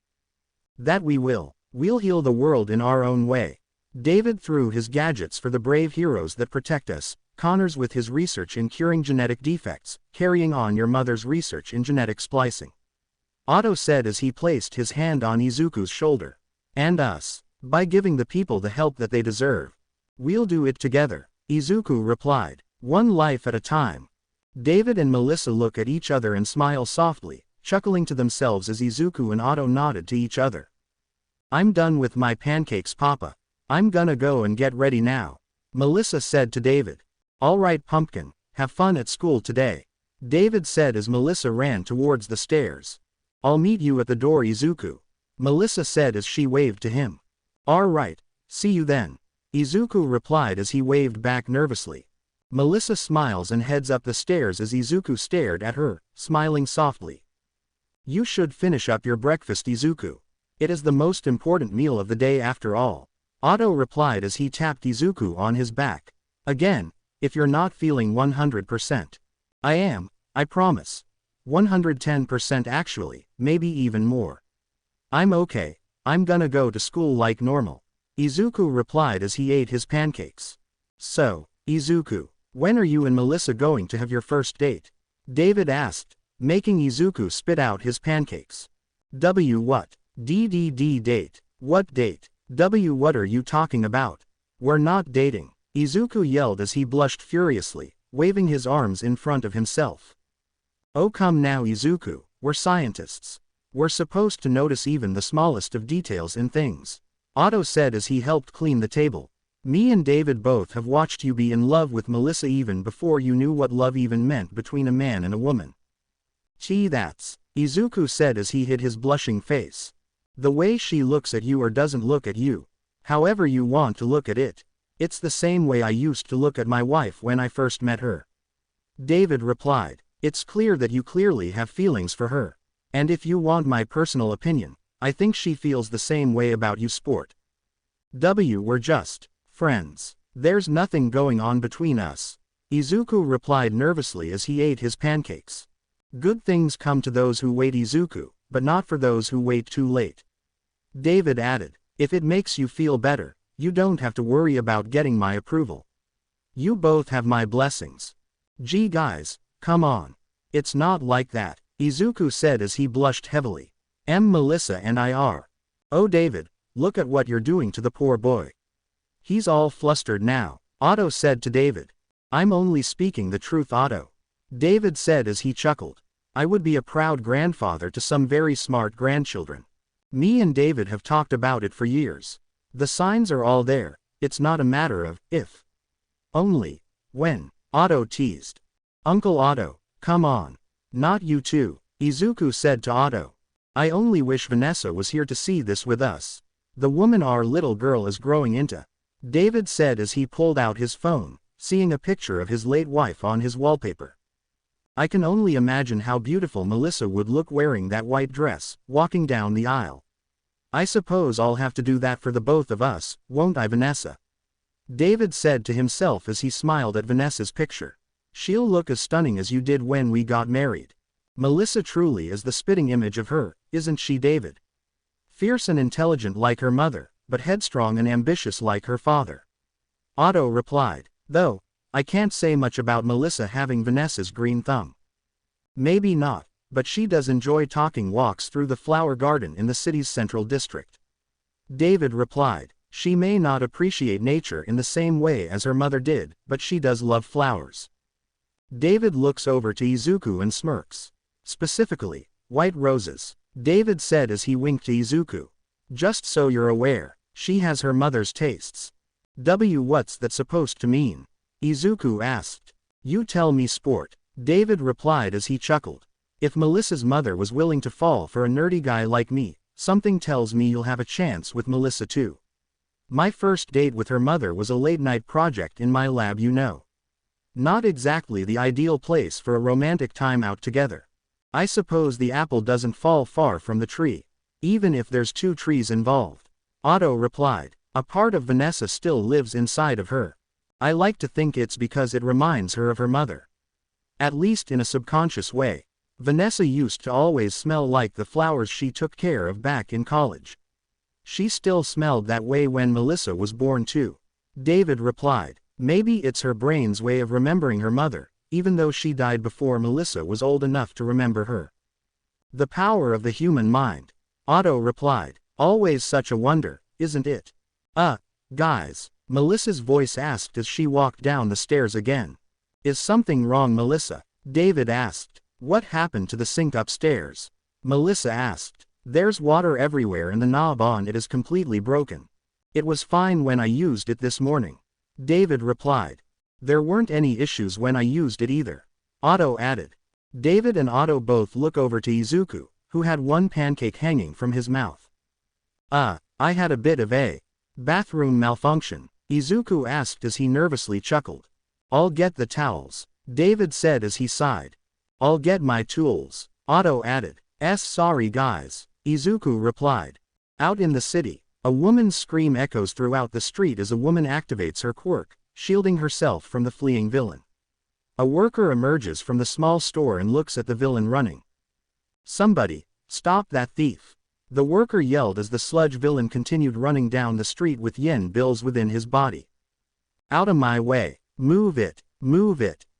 That we will. We'll heal the world in our own way. David threw his gadgets for the brave heroes that protect us, Connors with his research in curing genetic defects, carrying on your mother's research in genetic splicing. Otto said as he placed his hand on Izuku's shoulder. And us, by giving the people the help that they deserve. We'll do it together, Izuku replied, one life at a time. David and Melissa look at each other and smile softly, chuckling to themselves as Izuku and Otto nodded to each other. I'm done with my pancakes, Papa. I'm gonna go and get ready now, Melissa said to David. All right, Pumpkin, have fun at school today, David said as Melissa ran towards the stairs. I'll meet you at the door, Izuku, Melissa said as she waved to him. All right, see you then, Izuku replied as he waved back nervously. Melissa smiles and heads up the stairs as Izuku stared at her, smiling softly. You should finish up your breakfast, Izuku. It is the most important meal of the day after all, Otto replied as he tapped Izuku on his back. Again, if you're not feeling 100%. I am, I promise. 110% actually, maybe even more. I'm okay, I'm gonna go to school like normal, Izuku replied as he ate his pancakes. So, Izuku, when are you and Melissa going to have your first date? David asked, making Izuku spit out his pancakes. What? DDD date. What date? What are you talking about? We're not dating, Izuku yelled as he blushed furiously, waving his arms in front of himself. Oh come now, Izuku, we're scientists. We're supposed to notice even the smallest of details in things, Otto said as he helped clean the table. Me and David both have watched you be in love with Melissa even before you knew what love even meant between a man and a woman. Gee, that's, Izuku said as he hid his blushing face. The way she looks at you or doesn't look at you, however you want to look at it, it's the same way I used to look at my wife when I first met her. David replied, it's clear that you clearly have feelings for her. And if you want my personal opinion, I think she feels the same way about you, sport. We're just friends. There's nothing going on between us, Izuku replied nervously as he ate his pancakes. Good things come to those who wait, Izuku, but not for those who wait too late. David added, if it makes you feel better, you don't have to worry about getting my approval. You both have my blessings. Gee guys, come on. It's not like that, Izuku said as he blushed heavily. Melissa and I are. Oh David, look at what you're doing to the poor boy. He's all flustered now, Otto said to David. I'm only speaking the truth, Otto, David said as he chuckled. I would be a proud grandfather to some very smart grandchildren. Me and David have talked about it for years. The signs are all there, it's not a matter of if. Only when, Otto teased. Uncle Otto, come on. Not you too, Izuku said to Otto. I only wish Vanessa was here to see this with us. The woman our little girl is growing into, David said as he pulled out his phone, seeing a picture of his late wife on his wallpaper. I can only imagine how beautiful Melissa would look wearing that white dress, walking down the aisle. I suppose I'll have to do that for the both of us, won't I, Vanessa? David said to himself as he smiled at Vanessa's picture. She'll look as stunning as you did when we got married. Melissa truly is the spitting image of her, isn't she, David? Fierce and intelligent like her mother, but headstrong and ambitious like her father. Otto replied, though, I can't say much about Melissa having Vanessa's green thumb. Maybe not, but she does enjoy taking walks through the flower garden in the city's central district. David replied, she may not appreciate nature in the same way as her mother did, but she does love flowers. David looks over to Izuku and smirks. Specifically, white roses. David said as he winked to Izuku. Just so you're aware, she has her mother's tastes. What's that supposed to mean? Izuku asked. You tell me, sport. David replied as he chuckled. If Melissa's mother was willing to fall for a nerdy guy like me, something tells me you'll have a chance with Melissa too. My first date with her mother was a late-night project in my lab, you know. Not exactly the ideal place for a romantic time out together. I suppose the apple doesn't fall far from the tree, even if there's two trees involved. Otto replied, a part of Vanessa still lives inside of her. I like to think it's because it reminds her of her mother. At least in a subconscious way. Vanessa used to always smell like the flowers she took care of back in college. She still smelled that way when Melissa was born too. David replied, maybe it's her brain's way of remembering her mother, even though she died before Melissa was old enough to remember her. The power of the human mind. Otto replied, always such a wonder, isn't it? Guys, Melissa's voice asked as she walked down the stairs again. Is something wrong, Melissa? David asked. What happened to the sink upstairs? Melissa asked. There's water everywhere and the knob on it is completely broken. It was fine when I used it this morning. David replied. There weren't any issues when I used it either. Otto added. David and Otto both look over to Izuku, who had one pancake hanging from his mouth. I had a bit of a bathroom malfunction, Izuku asked as he nervously chuckled. I'll get the towels, David said as he sighed. I'll get my tools, Otto added. Sorry guys, Izuku replied. Out in the city, a woman's scream echoes throughout the street as a woman activates her quirk, shielding herself from the fleeing villain. A worker emerges from the small store and looks at the villain running. Somebody, stop that thief! The worker yelled as the sludge villain continued running down the street with yen bills within his body. Out of my way, move it,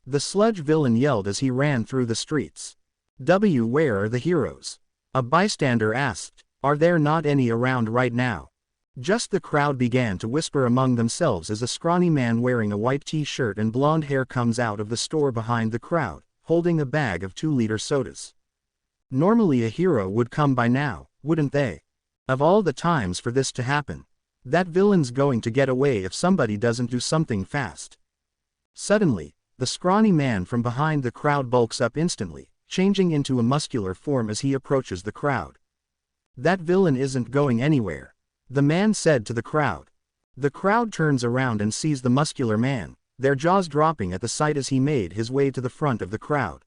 the sludge villain yelled as he ran through the streets. Where are the heroes? A bystander asked. Are there not any around right now? Just the crowd began to whisper among themselves as a scrawny man wearing a white t-shirt and blonde hair comes out of the store behind the crowd, holding a bag of 2-liter sodas. Normally a hero would come by now, wouldn't they? Of all the times for this to happen. That villain's going to get away if somebody doesn't do something fast. Suddenly, the scrawny man from behind the crowd bulks up instantly, changing into a muscular form as he approaches the crowd. That villain isn't going anywhere, the man said to the crowd. The crowd turns around and sees the muscular man, their jaws dropping at the sight as he made his way to the front of the crowd.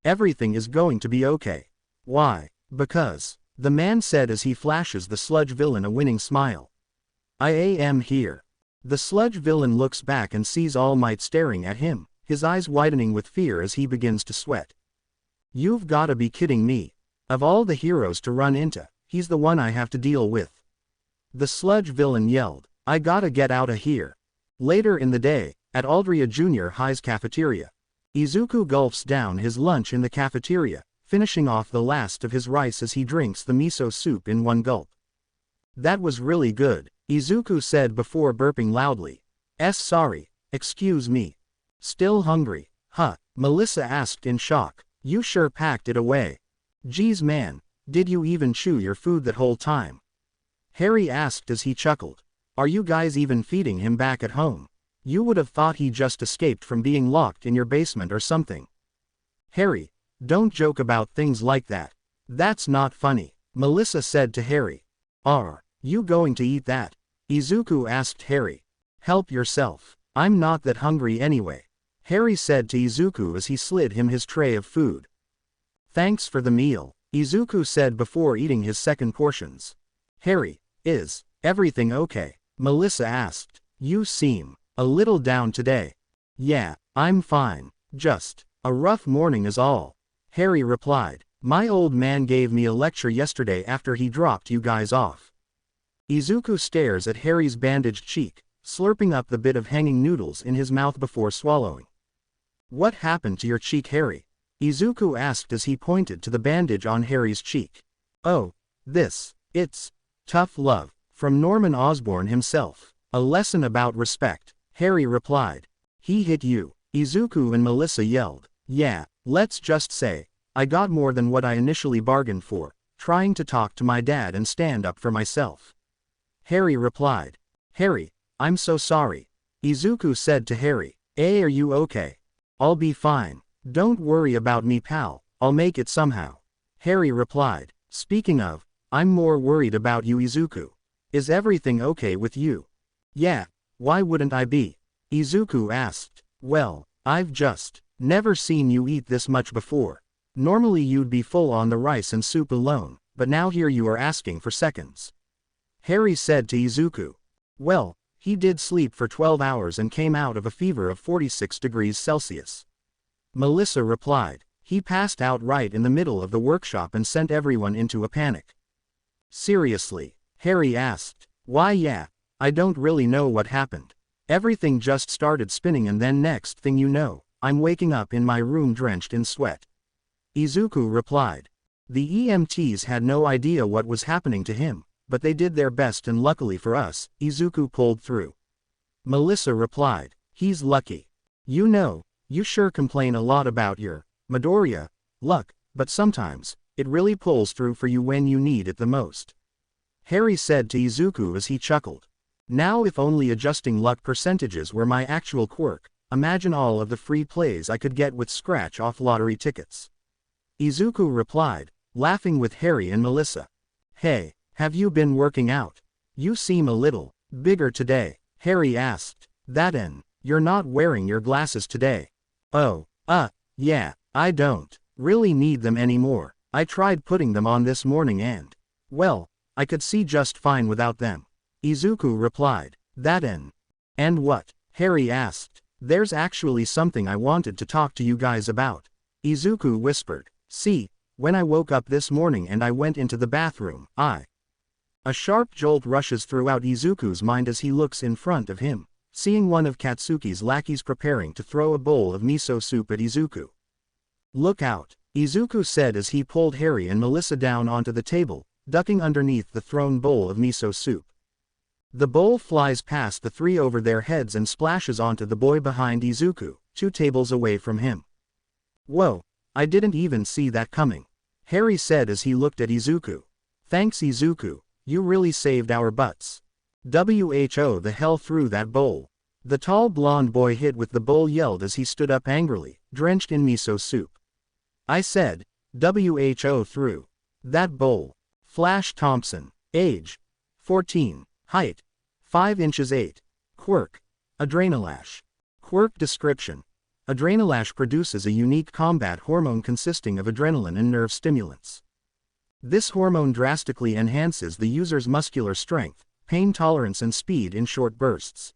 Everything is going to be okay. Why? Because, the man said as he flashes the sludge villain a winning smile. I am here. The sludge villain looks back and sees All Might staring at him, his eyes widening with fear as he begins to sweat. You've gotta be kidding me. Of all the heroes to run into, he's the one I have to deal with. The sludge villain yelled, I gotta get out of here. Later in the day, at Aldria Junior High's cafeteria, Izuku gulps down his lunch in the cafeteria, finishing off the last of his rice as he drinks the miso soup in one gulp. That was really good, Izuku said before burping loudly. Sorry, excuse me. Still hungry, huh? Melissa asked in shock. You sure packed it away. Geez man, did you even chew your food that whole time? Harry asked as he chuckled. Are you guys even feeding him back at home? You would have thought he just escaped from being locked in your basement or something. Harry, don't joke about things like that. That's not funny, Melissa said to Harry. Are you going to eat that? Izuku asked Harry. Help yourself. I'm not that hungry anyway, Harry said to Izuku as he slid him his tray of food. Thanks for the meal, Izuku said before eating his second portions. Harry, is everything okay? Melissa asked. You seem a little down today. Yeah, I'm fine. Just a rough morning is all. Harry replied. My old man gave me a lecture yesterday after he dropped you guys off. Izuku stares at Harry's bandaged cheek, slurping up the bit of hanging noodles in his mouth before swallowing. What happened to your cheek, Harry? Izuku asked as he pointed to the bandage on Harry's cheek. Oh, it's tough love, from Norman Osborn himself. A lesson about respect, Harry replied. He hit you, Izuku and Melissa yelled. Yeah, let's just say, I got more than what I initially bargained for, trying to talk to my dad and stand up for myself. Harry replied. Harry, I'm so sorry. Izuku said to Harry. Are you okay? I'll be fine. Don't worry about me, pal, I'll make it somehow. Harry replied. Speaking of, I'm more worried about you, Izuku. Is everything okay with you? Yeah, why wouldn't I be? Izuku asked. Well, I've just never seen you eat this much before. Normally you'd be full on the rice and soup alone, but now here you are asking for seconds. Harry said to Izuku. Well, he did sleep for 12 hours and came out of a fever of 46 degrees Celsius. Melissa replied. He passed out right in the middle of the workshop and sent everyone into a panic. Seriously? Harry asked. Why yeah, I don't really know what happened. Everything just started spinning and then next thing you know, I'm waking up in my room drenched in sweat. Izuku replied. The EMTs had no idea what was happening to him, but they did their best and luckily for us, Izuku pulled through. Melissa replied. He's lucky. You know, you sure complain a lot about your Midoriya luck, but sometimes, it really pulls through for you when you need it the most. Harry said to Izuku as he chuckled. Now if only adjusting luck percentages were my actual quirk, imagine all of the free plays I could get with scratch-off lottery tickets. Izuku replied, laughing with Harry and Melissa. Hey, have you been working out? You seem a little bigger today, Harry asked. You're not wearing your glasses today. Oh, yeah, I don't really need them anymore. I tried putting them on this morning and, well, I could see just fine without them. Izuku replied. And what? Harry asked. There's actually something I wanted to talk to you guys about. Izuku whispered. See, when I woke up this morning and I went into the bathroom, A sharp jolt rushes throughout Izuku's mind as he looks in front of him, seeing one of Katsuki's lackeys preparing to throw a bowl of miso soup at Izuku. Look out, Izuku said as he pulled Harry and Melissa down onto the table, ducking underneath the thrown bowl of miso soup. The bowl flies past the three over their heads and splashes onto the boy behind Izuku, 2 tables away from him. Whoa, I didn't even see that coming, Harry said as he looked at Izuku. Thanks Izuku, you really saved our butts. Who the hell threw that bowl? The tall blonde boy hit with the bowl yelled as he stood up angrily, drenched in miso soup. I said, WHO threw that bowl. Flash Thompson, age 14, height 5 inches 8, quirk, Adrenalash. Quirk description. Adrenalash produces a unique combat hormone consisting of adrenaline and nerve stimulants. This hormone drastically enhances the user's muscular strength, pain tolerance and speed in short bursts.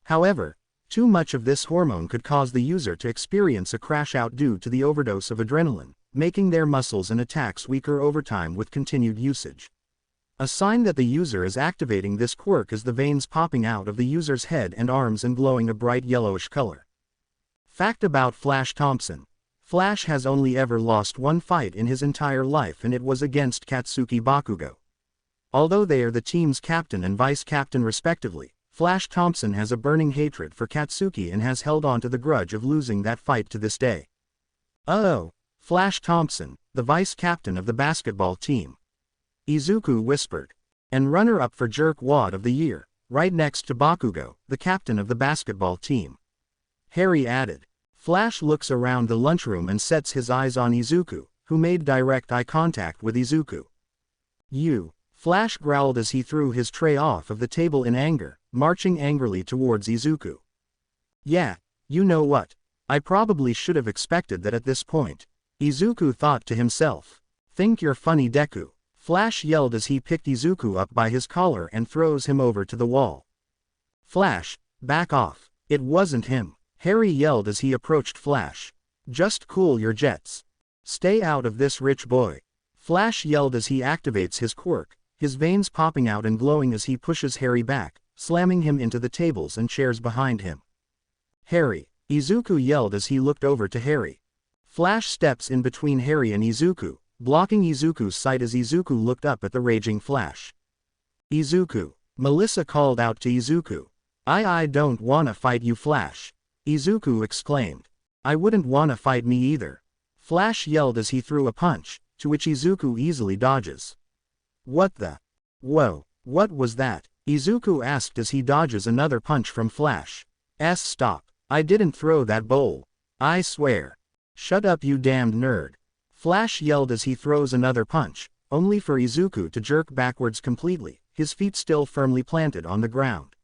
However, too much of this hormone could cause the user to experience a crash out due to the overdose of adrenaline, making their muscles and attacks weaker over time with continued usage. A sign that the user is activating this quirk is the veins popping out of the user's head and arms and glowing a bright yellowish color. Fact about Flash Thompson. Flash has only ever lost one fight in his entire life and it was against Katsuki Bakugo. Although they are the team's captain and vice-captain respectively, Flash Thompson has a burning hatred for Katsuki and has held on to the grudge of losing that fight to this day. Flash Thompson, the vice-captain of the basketball team. Izuku whispered. And runner-up for Jerk Wad of the Year, right next to Bakugo, the captain of the basketball team. Harry added. Flash looks around the lunchroom and sets his eyes on Izuku, who made direct eye contact with Izuku. Flash growled as he threw his tray off of the table in anger, marching angrily towards Izuku. Yeah, you know what? I probably should have expected that at this point. Izuku thought to himself. Think you're funny, Deku. Flash yelled as he picked Izuku up by his collar and throws him over to the wall. Flash, back off. It wasn't him, Harry yelled as he approached Flash. Just cool your jets. Stay out of this, rich boy. Flash yelled as he activates his quirk, his veins popping out and glowing as he pushes Harry back, slamming him into the tables and chairs behind him. Harry, Izuku yelled as he looked over to Harry. Flash steps in between Harry and Izuku, blocking Izuku's sight as Izuku looked up at the raging Flash. Izuku, Melissa called out to Izuku. I don't wanna fight you, Flash. Izuku exclaimed. I wouldn't wanna fight me either. Flash yelled as he threw a punch, to which Izuku easily dodges. What the? Whoa, what was that? Izuku asked as he dodges another punch from Flash. Stop. I didn't throw that bowl. I swear. Shut up, you damned nerd. Flash yelled as he throws another punch, only for Izuku to jerk backwards completely, his feet still firmly planted on the ground.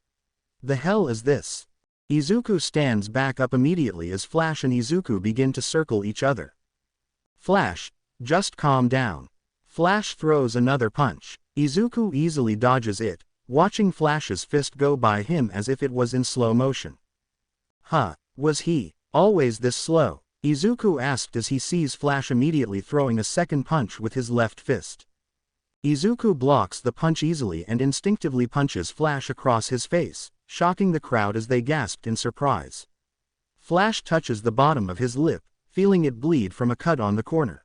The hell is this? Izuku stands back up immediately as Flash and Izuku begin to circle each other. Flash, just calm down. Flash throws another punch. Izuku easily dodges it, watching Flash's fist go by him as if it was in slow motion. Huh, was he always this slow? Izuku asked as he sees Flash immediately throwing a second punch with his left fist. Izuku blocks the punch easily and instinctively punches Flash across his face, shocking the crowd as they gasped in surprise. Flash touches the bottom of his lip, feeling it bleed from a cut on the corner.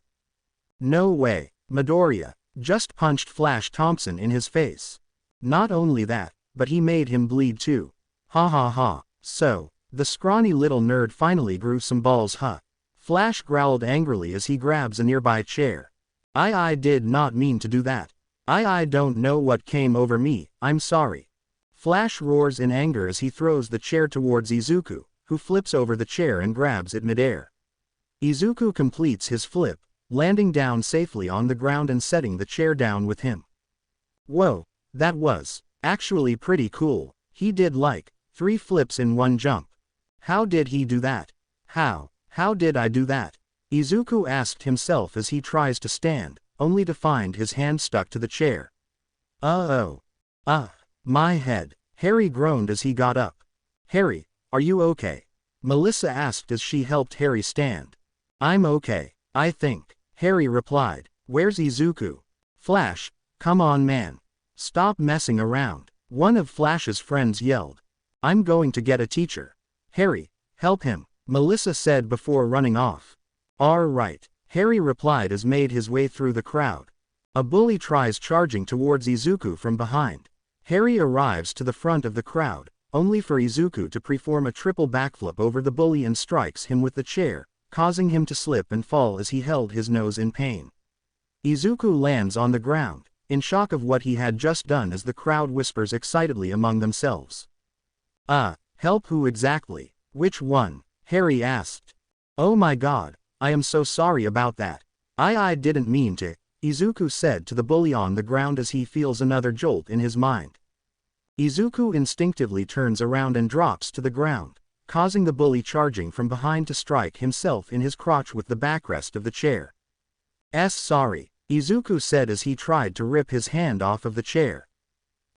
No way, Midoriya just punched Flash Thompson in his face. Not only that, but he made him bleed too. Ha ha ha. So, the scrawny little nerd finally grew some balls, huh? Flash growled angrily as he grabs a nearby chair. I did not mean to do that. I don't know what came over me, I'm sorry. Flash roars in anger as he throws the chair towards Izuku, who flips over the chair and grabs it midair. Izuku completes his flip, landing down safely on the ground and setting the chair down with him. Whoa, that was actually pretty cool. He did like 3 flips in one jump. How did he do that? How did I do that? Izuku asked himself as he tries to stand, only to find his hand stuck to the chair. My head. Harry groaned as he got up. Harry, are you okay? Melissa asked as she helped Harry stand. I'm okay, I think, Harry replied. Where's Izuku? Flash, come on man. Stop messing around, one of Flash's friends yelled. I'm going to get a teacher. Harry, help him, Melissa said before running off. All right, Harry replied as made his way through the crowd. A bully tries charging towards Izuku from behind. Harry arrives to the front of the crowd, only for Izuku to perform a triple backflip over the bully and strikes him with the chair, causing him to slip and fall as he held his nose in pain. Izuku lands on the ground, in shock of what he had just done as the crowd whispers excitedly among themselves. Help who exactly? Which one? Harry asked. Oh my god, I am so sorry about that. I didn't mean to, Izuku said to the bully on the ground as he feels another jolt in his mind. Izuku instinctively turns around and drops to the ground, causing the bully charging from behind to strike himself in his crotch with the backrest of the chair. Sorry, Izuku said as he tried to rip his hand off of the chair.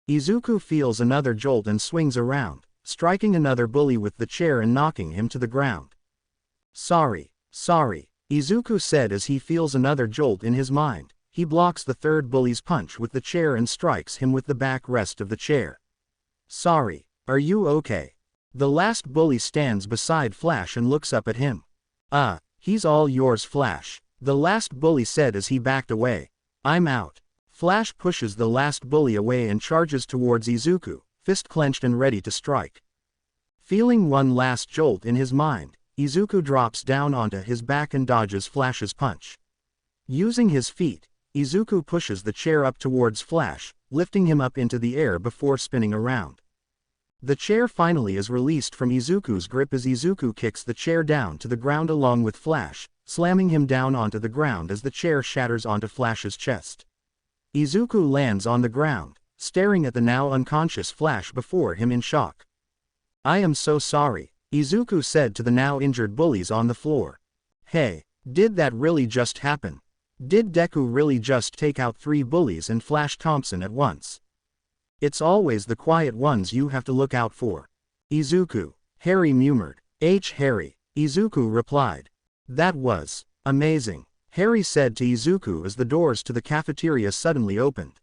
Izuku feels another jolt and swings around, striking another bully with the chair and knocking him to the ground. Sorry, Izuku said as he feels another jolt in his mind. He blocks the third bully's punch with the chair and strikes him with the backrest of the chair. Sorry, are you okay? The last bully stands beside Flash and looks up at him. He's all yours, Flash, the last bully said as he backed away. I'm out. Flash pushes the last bully away and charges towards Izuku, fist clenched and ready to strike. Feeling one last jolt in his mind, Izuku drops down onto his back and dodges Flash's punch. Using his feet, Izuku pushes the chair up towards Flash, lifting him up into the air before spinning around. The chair finally is released from Izuku's grip as Izuku kicks the chair down to the ground along with Flash, slamming him down onto the ground as the chair shatters onto Flash's chest. Izuku lands on the ground, staring at the now unconscious Flash before him in shock. I am so sorry, Izuku said to the now injured bullies on the floor. Hey, did that really just happen? Did Deku really just take out 3 bullies and Flash Thompson at once? It's always the quiet ones you have to look out for. Izuku, Harry murmured. Harry, Izuku replied. That was amazing, Harry said to Izuku as the doors to the cafeteria suddenly opened.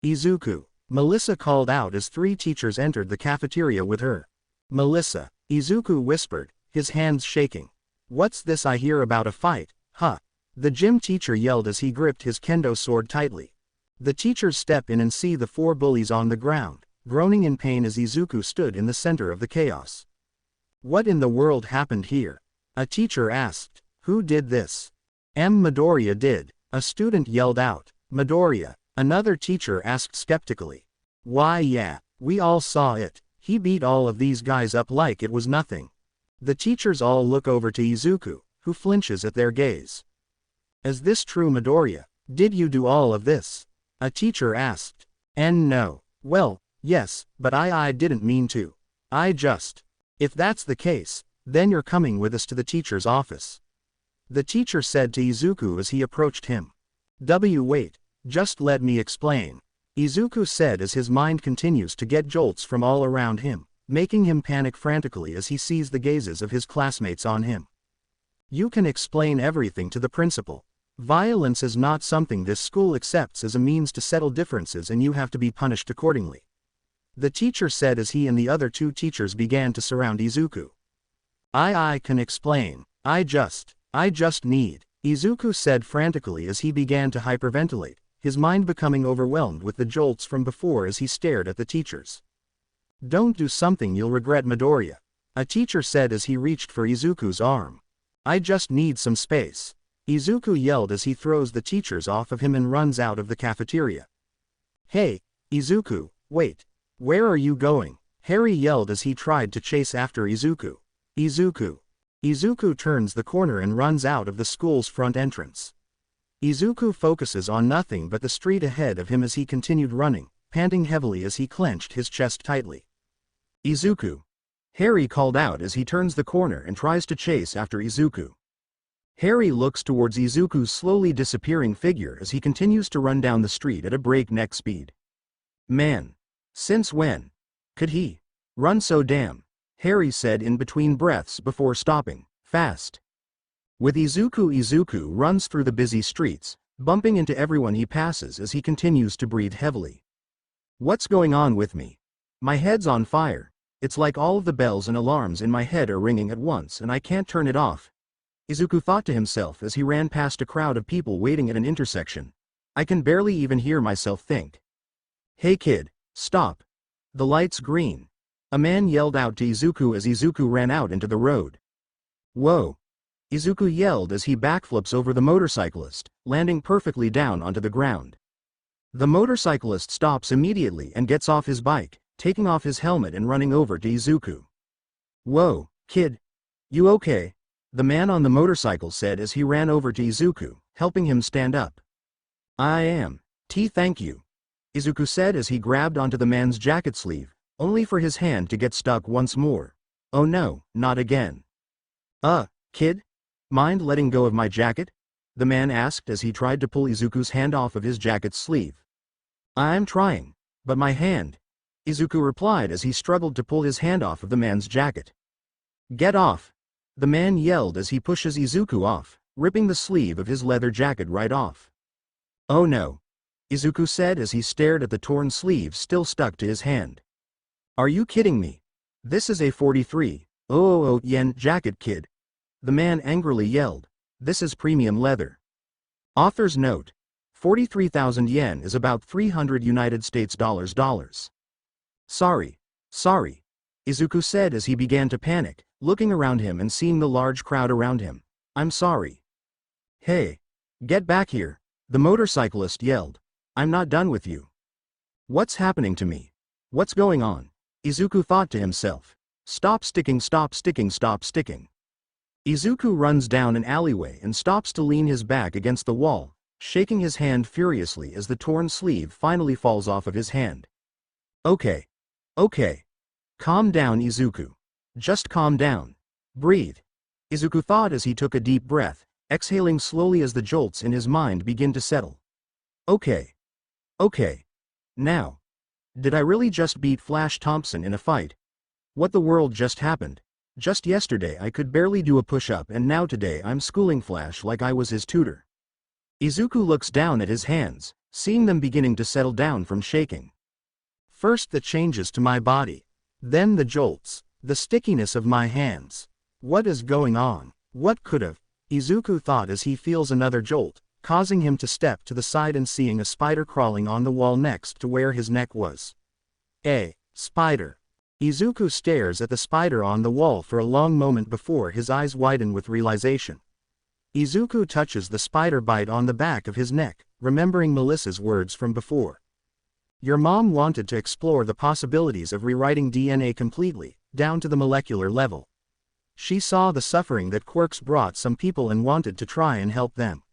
Izuku, Melissa called out as 3 teachers entered the cafeteria with her. Melissa, Izuku whispered, his hands shaking. What's this I hear about a fight, huh? The gym teacher yelled as he gripped his kendo sword tightly. The teachers step in and see the 4 bullies on the ground, groaning in pain as Izuku stood in the center of the chaos. What in the world happened here? A teacher asked. Who did this? Midoriya did, a student yelled out. Midoriya, another teacher asked skeptically. Why yeah, we all saw it, he beat all of these guys up like it was nothing. The teachers all look over to Izuku, who flinches at their gaze. Is this true, Midoriya? Did you do all of this? A teacher asked. No. Well, yes, but I didn't mean to. If that's the case, then you're coming with us to the teacher's office. The teacher said to Izuku as he approached him. Wait, just let me explain. Izuku said as his mind continues to get jolts from all around him, making him panic frantically as he sees the gazes of his classmates on him. You can explain everything to the principal. Violence is not something this school accepts as a means to settle differences, and you have to be punished accordingly. The teacher said as he and the other 2 teachers began to surround Izuku. I can explain. I just need, Izuku said frantically as he began to hyperventilate, his mind becoming overwhelmed with the jolts from before as he stared at the teachers. Don't do something you'll regret, Midoriya, a teacher said as he reached for Izuku's arm. I just need some space, Izuku yelled as he throws the teachers off of him and runs out of the cafeteria. Hey, Izuku, wait. Where are you going? Harry yelled as he tried to chase after Izuku. Izuku turns the corner and runs out of the school's front entrance. Izuku focuses on nothing but the street ahead of him as he continued running, panting heavily as he clenched his chest tightly. Izuku, Harry called out as he turns the corner and tries to chase after Izuku. Harry looks towards Izuku's slowly disappearing figure as he continues to run down the street at a breakneck speed. Man. Since when could he run so damn? Harry said in between breaths before stopping, fast. With Izuku runs through the busy streets, bumping into everyone he passes as he continues to breathe heavily. What's going on with me? My head's on fire. It's like all of the bells and alarms in my head are ringing at once and I can't turn it off. Izuku thought to himself as he ran past a crowd of people waiting at an intersection. I can barely even hear myself think. Hey kid, stop. The light's green. A man yelled out to Izuku as Izuku ran out into the road. Whoa. Izuku yelled as he backflips over the motorcyclist, landing perfectly down onto the ground. The motorcyclist stops immediately and gets off his bike, taking off his helmet and running over to Izuku. Whoa, kid. You okay? The man on the motorcycle said as he ran over to Izuku, helping him stand up. I am. Thank you. Izuku said as he grabbed onto the man's jacket sleeve, only for his hand to get stuck once more. Oh no, not again. Kid? Mind letting go of my jacket? The man asked as he tried to pull Izuku's hand off of his jacket's sleeve. I'm trying, but my hand. Izuku replied as he struggled to pull his hand off of the man's jacket. Get off! The man yelled as he pushes Izuku off, ripping the sleeve of his leather jacket right off. Oh no! Izuku said as he stared at the torn sleeve still stuck to his hand. Are you kidding me? This is a 43 yen jacket, kid. The man angrily yelled. This is premium leather. Author's note. 43,000 yen is about 300 United States dollars. Sorry. Izuku said as he began to panic, looking around him and seeing the large crowd around him. I'm sorry. Hey. Get back here, the motorcyclist yelled. I'm not done with you. What's happening to me? What's going on? Izuku thought to himself. Stop sticking. Izuku runs down an alleyway and stops to lean his back against the wall, shaking his hand furiously as the torn sleeve finally falls off of his hand. Okay. Calm down, Izuku. Just calm down. Breathe. Izuku thought as he took a deep breath, exhaling slowly as the jolts in his mind begin to settle. Okay. Now. Did I really just beat Flash Thompson in a fight? What the world just happened? Just yesterday I could barely do a push-up and now today I'm schooling Flash like I was his tutor. Izuku looks down at his hands, seeing them beginning to settle down from shaking. First the changes to my body. Then the jolts. The stickiness of my hands. What is going on? What could have? Izuku thought as he feels another jolt, causing him to step to the side and seeing a spider crawling on the wall next to where his neck was. A spider. Izuku stares at the spider on the wall for a long moment before his eyes widen with realization. Izuku touches the spider bite on the back of his neck, remembering Melissa's words from before. Your mom wanted to explore the possibilities of rewriting DNA completely, down to the molecular level. She saw the suffering that quirks brought some people and wanted to try and help them.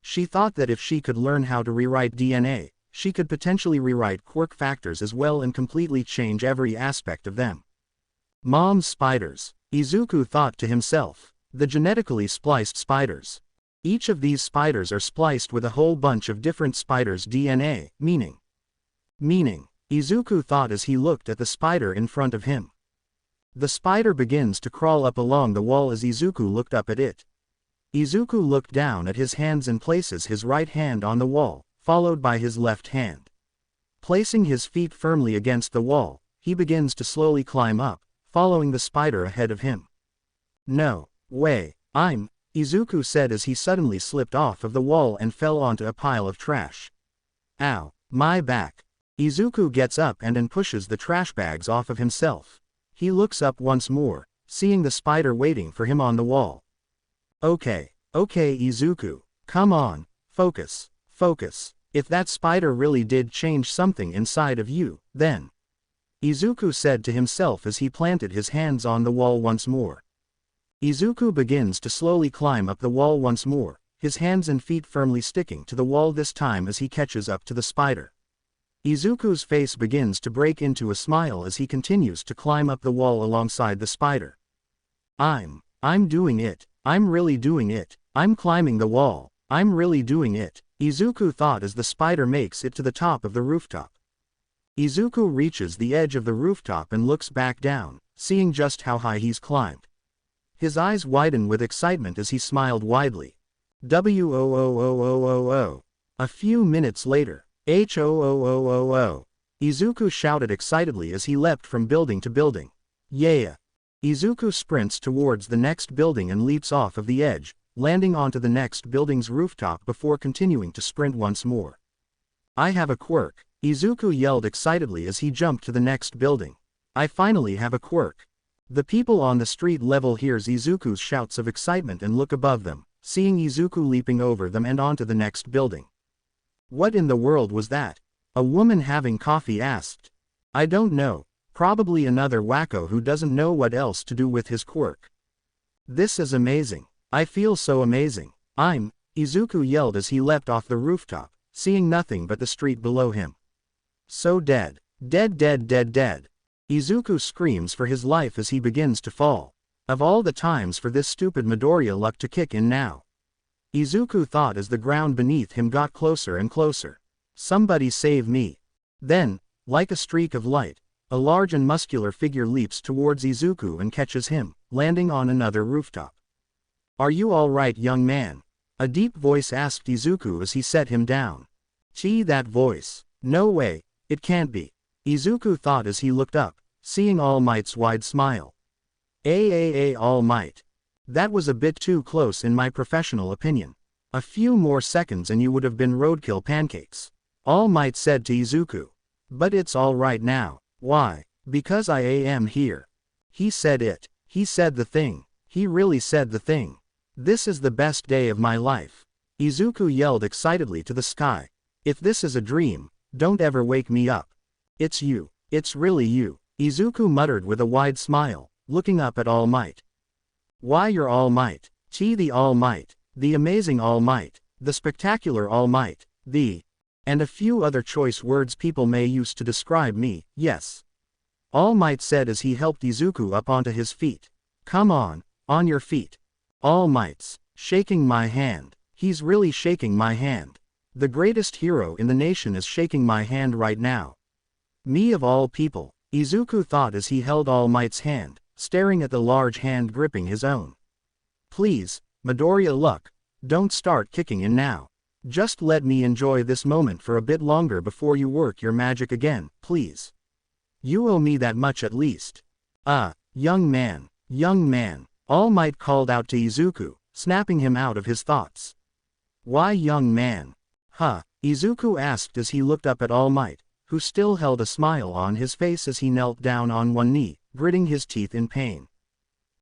She thought that if she could learn how to rewrite DNA, she could potentially rewrite quirk factors as well and completely change every aspect of them. Mom's spiders, Izuku thought to himself. The genetically spliced spiders. Each of these spiders are spliced with a whole bunch of different spiders' DNA, meaning, Izuku thought as he looked at the spider in front of him. The spider begins to crawl up along the wall as Izuku looked up at it. Izuku looked down at his hands and places his right hand on the wall, followed by his left hand. Placing his feet firmly against the wall, he begins to slowly climb up, following the spider ahead of him. No way, Izuku said as he suddenly slipped off of the wall and fell onto a pile of trash. Ow, my back. Izuku gets up and pushes the trash bags off of himself. He looks up once more, seeing the spider waiting for him on the wall. Okay, Izuku, come on, focus. If that spider really did change something inside of you, then. Izuku said to himself as he planted his hands on the wall once more. Izuku begins to slowly climb up the wall once more, his hands and feet firmly sticking to the wall this time as he catches up to the spider. Izuku's face begins to break into a smile as he continues to climb up the wall alongside the spider. I'm doing it, I'm really doing it, I'm climbing the wall, I'm really doing it, Izuku thought as the spider makes it to the top of the rooftop. Izuku reaches the edge of the rooftop and looks back down, seeing just how high he's climbed. His eyes widen with excitement as he smiled widely. "Whoa. A few minutes later, "Whoa. Izuku shouted excitedly as he leapt from building to building. Yeah! Izuku sprints towards the next building and leaps off of the edge, landing onto the next building's rooftop before continuing to sprint once more. I have a quirk, Izuku yelled excitedly as he jumped to the next building. I finally have a quirk. The people on the street level hears Izuku's shouts of excitement and look above them, seeing Izuku leaping over them and onto the next building. What in the world was that? A woman having coffee asked. I don't know, probably another wacko who doesn't know what else to do with his quirk. This is amazing. I feel so amazing. Izuku yelled as he leapt off the rooftop, seeing nothing but the street below him. So dead. Dead. Izuku screams for his life as he begins to fall. Of all the times for this stupid Midoriya luck to kick in now. Izuku thought as the ground beneath him got closer and closer. Somebody save me. Then, like a streak of light, a large and muscular figure leaps towards Izuku and catches him, landing on another rooftop. Are you all right, young man? A deep voice asked Izuku as he set him down. Gee, that voice. No way, it can't be. Izuku thought as he looked up, seeing All Might's wide smile. All Might. That was a bit too close in my professional opinion. A few more seconds and you would have been roadkill pancakes. All Might said to Izuku. But it's all right now. Why? Because I am here. He said it. He said the thing. He really said the thing. This is the best day of my life. Izuku yelled excitedly to the sky. If this is a dream, don't ever wake me up. It's you. It's really you. Izuku muttered with a wide smile, looking up at All Might. Why, you're All Might. Gee, the All Might. The amazing All Might. The spectacular All Might. And a few other choice words people may use to describe me, yes. All Might said as he helped Izuku up onto his feet. Come on your feet. All Might's shaking my hand. He's really shaking my hand. The greatest hero in the nation is shaking my hand right now. Me of all people, Izuku thought as he held All Might's hand, staring at the large hand gripping his own. Please, Midoriya look, don't start kicking in now. Just let me enjoy this moment for a bit longer before you work your magic again, please. You owe me that much at least. Young man, All Might called out to Izuku, snapping him out of his thoughts. Why young man? Izuku asked as he looked up at All Might, who still held a smile on his face as he knelt down on one knee, gritting his teeth in pain.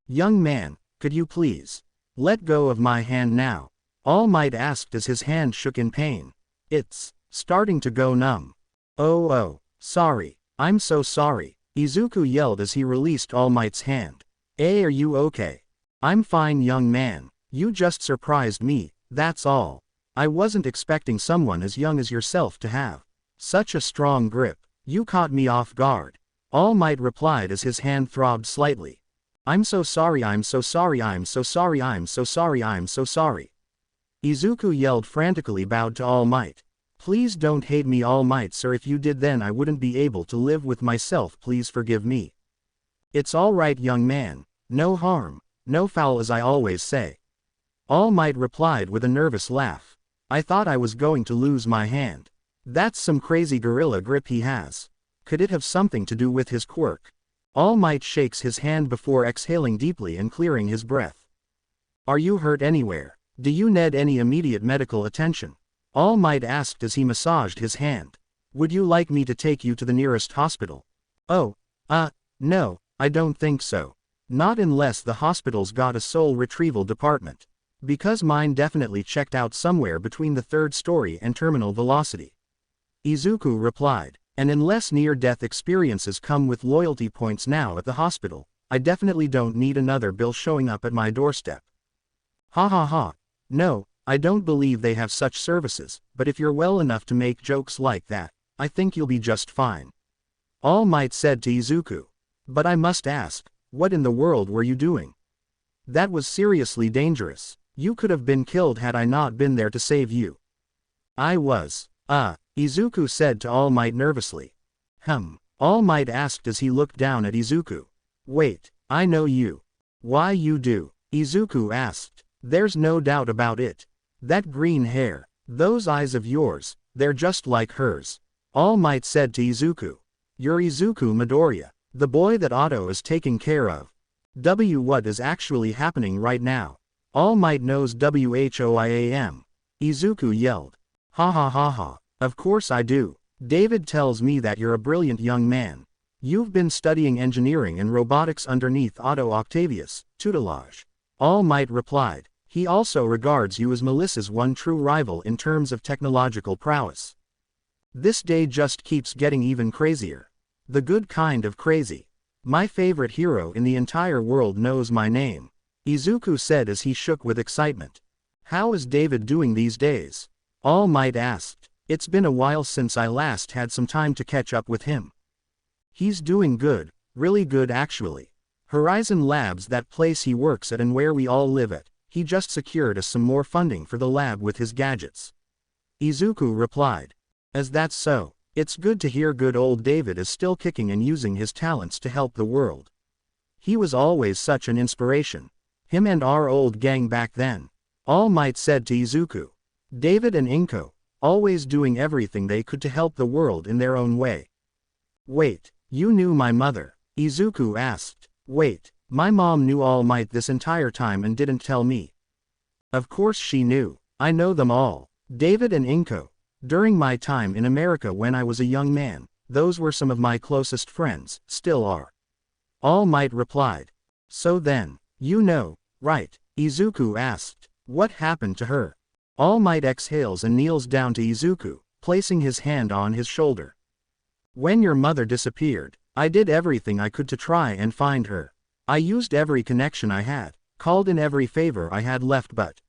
Young man, could you please let go of my hand now? All Might asked as his hand shook in pain. It's starting to go numb. Oh, sorry, I'm so sorry, Izuku yelled as he released All Might's hand. Are you okay? I'm fine young man, you just surprised me, that's all. I wasn't expecting someone as young as yourself to have such a strong grip. You caught me off guard. All Might replied as his hand throbbed slightly. I'm so sorry, I'm so sorry, I'm so sorry, I'm so sorry, I'm so sorry. Izuku yelled frantically, bowed to All Might. Please don't hate me All Might sir, if you did then I wouldn't be able to live with myself, please forgive me. It's alright young man, no harm, no foul as I always say. All Might replied with a nervous laugh. I thought I was going to lose my hand. That's some crazy gorilla grip he has. Could it have something to do with his quirk? All Might shakes his hand before exhaling deeply and clearing his breath. Are you hurt anywhere? Do you need any immediate medical attention? All Might asked as he massaged his hand. Would you like me to take you to the nearest hospital? Oh, no, I don't think so. Not unless the hospital's got a soul retrieval department. Because mine definitely checked out somewhere between the 3rd story and terminal velocity. Izuku replied, and unless near-death experiences come with loyalty points now at the hospital, I definitely don't need another bill showing up at my doorstep. No, I don't believe they have such services, but if you're well enough to make jokes like that, I think you'll be just fine. All Might said to Izuku. But I must ask, what in the world were you doing? That was seriously dangerous. You could have been killed had I not been there to save you. I was, Izuku said to All Might nervously. All Might asked as he looked down at Izuku. Wait, I know you. Why you do? Izuku asked. There's no doubt about it. That green hair, those eyes of yours, they're just like hers. All Might said to Izuku. You're Izuku Midoriya, the boy that Otto is taking care of. What is actually happening right now? All Might knows WHOIAM. Izuku yelled. Of course I do. David tells me that you're a brilliant young man. You've been studying engineering and robotics underneath Otto Octavius' tutelage. All Might replied. He also regards you as Melissa's one true rival in terms of technological prowess. This day just keeps getting even crazier. The good kind of crazy. My favorite hero in the entire world knows my name. Izuku said as he shook with excitement. How is David doing these days? All Might asked. It's been a while since I last had some time to catch up with him. He's doing good, really good actually. Horizon Labs, that place he works at and where we all live at, he just secured us some more funding for the lab with his gadgets. Izuku replied. As that's so, it's good to hear good old David is still kicking and using his talents to help the world. He was always such an inspiration. Him and our old gang back then. All Might said to Izuku. David and Inko, always doing everything they could to help the world in their own way. Wait, you knew my mother? Izuku asked. Wait, my mom knew All Might this entire time and didn't tell me. Of course she knew. I know them all. David and Inko. During my time in America when I was a young man, those were some of my closest friends, still are. All Might replied. So then, you know, right? Izuku asked. What happened to her? All Might exhales and kneels down to Izuku, placing his hand on his shoulder. When your mother disappeared, I did everything I could to try and find her. I used every connection I had, called in every favor I had left, but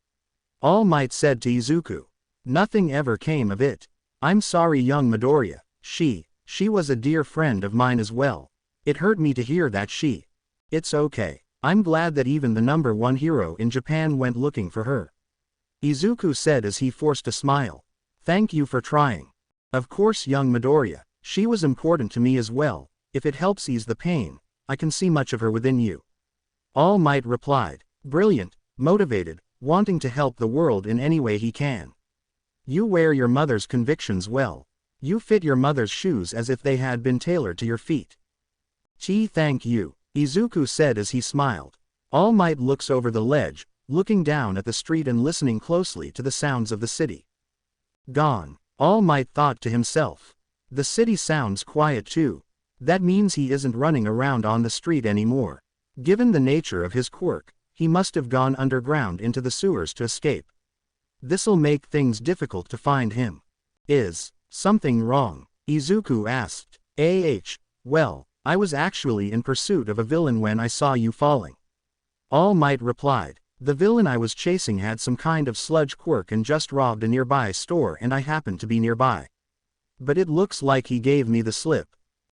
All Might said to Izuku. Nothing ever came of it. I'm sorry young Midoriya, she was a dear friend of mine as well. It hurt me to hear that It's okay. I'm glad that even the #1 hero in Japan went looking for her. Izuku said as he forced a smile. Thank you for trying. Of course young Midoriya, She was important to me as well. If it helps ease the pain, I can see much of her within you. All Might replied. Brilliant, motivated, wanting to help the world in any way he can. You wear your mother's convictions well. You fit your mother's shoes as if they had been tailored to your feet. Thank you, Izuku said as he smiled. All Might looks over the ledge, looking down at the street and listening closely to the sounds of the city. Gone, All Might thought to himself. The city sounds quiet too. That means he isn't running around on the street anymore. Given the nature of his quirk, he must have gone underground into the sewers to escape. This'll make things difficult to find him. Is something wrong? Izuku asked. Well, I was actually in pursuit of a villain when I saw you falling. All Might replied. The villain I was chasing had some kind of sludge quirk and just robbed a nearby store and I happened to be nearby. But it looks like he gave me the slip.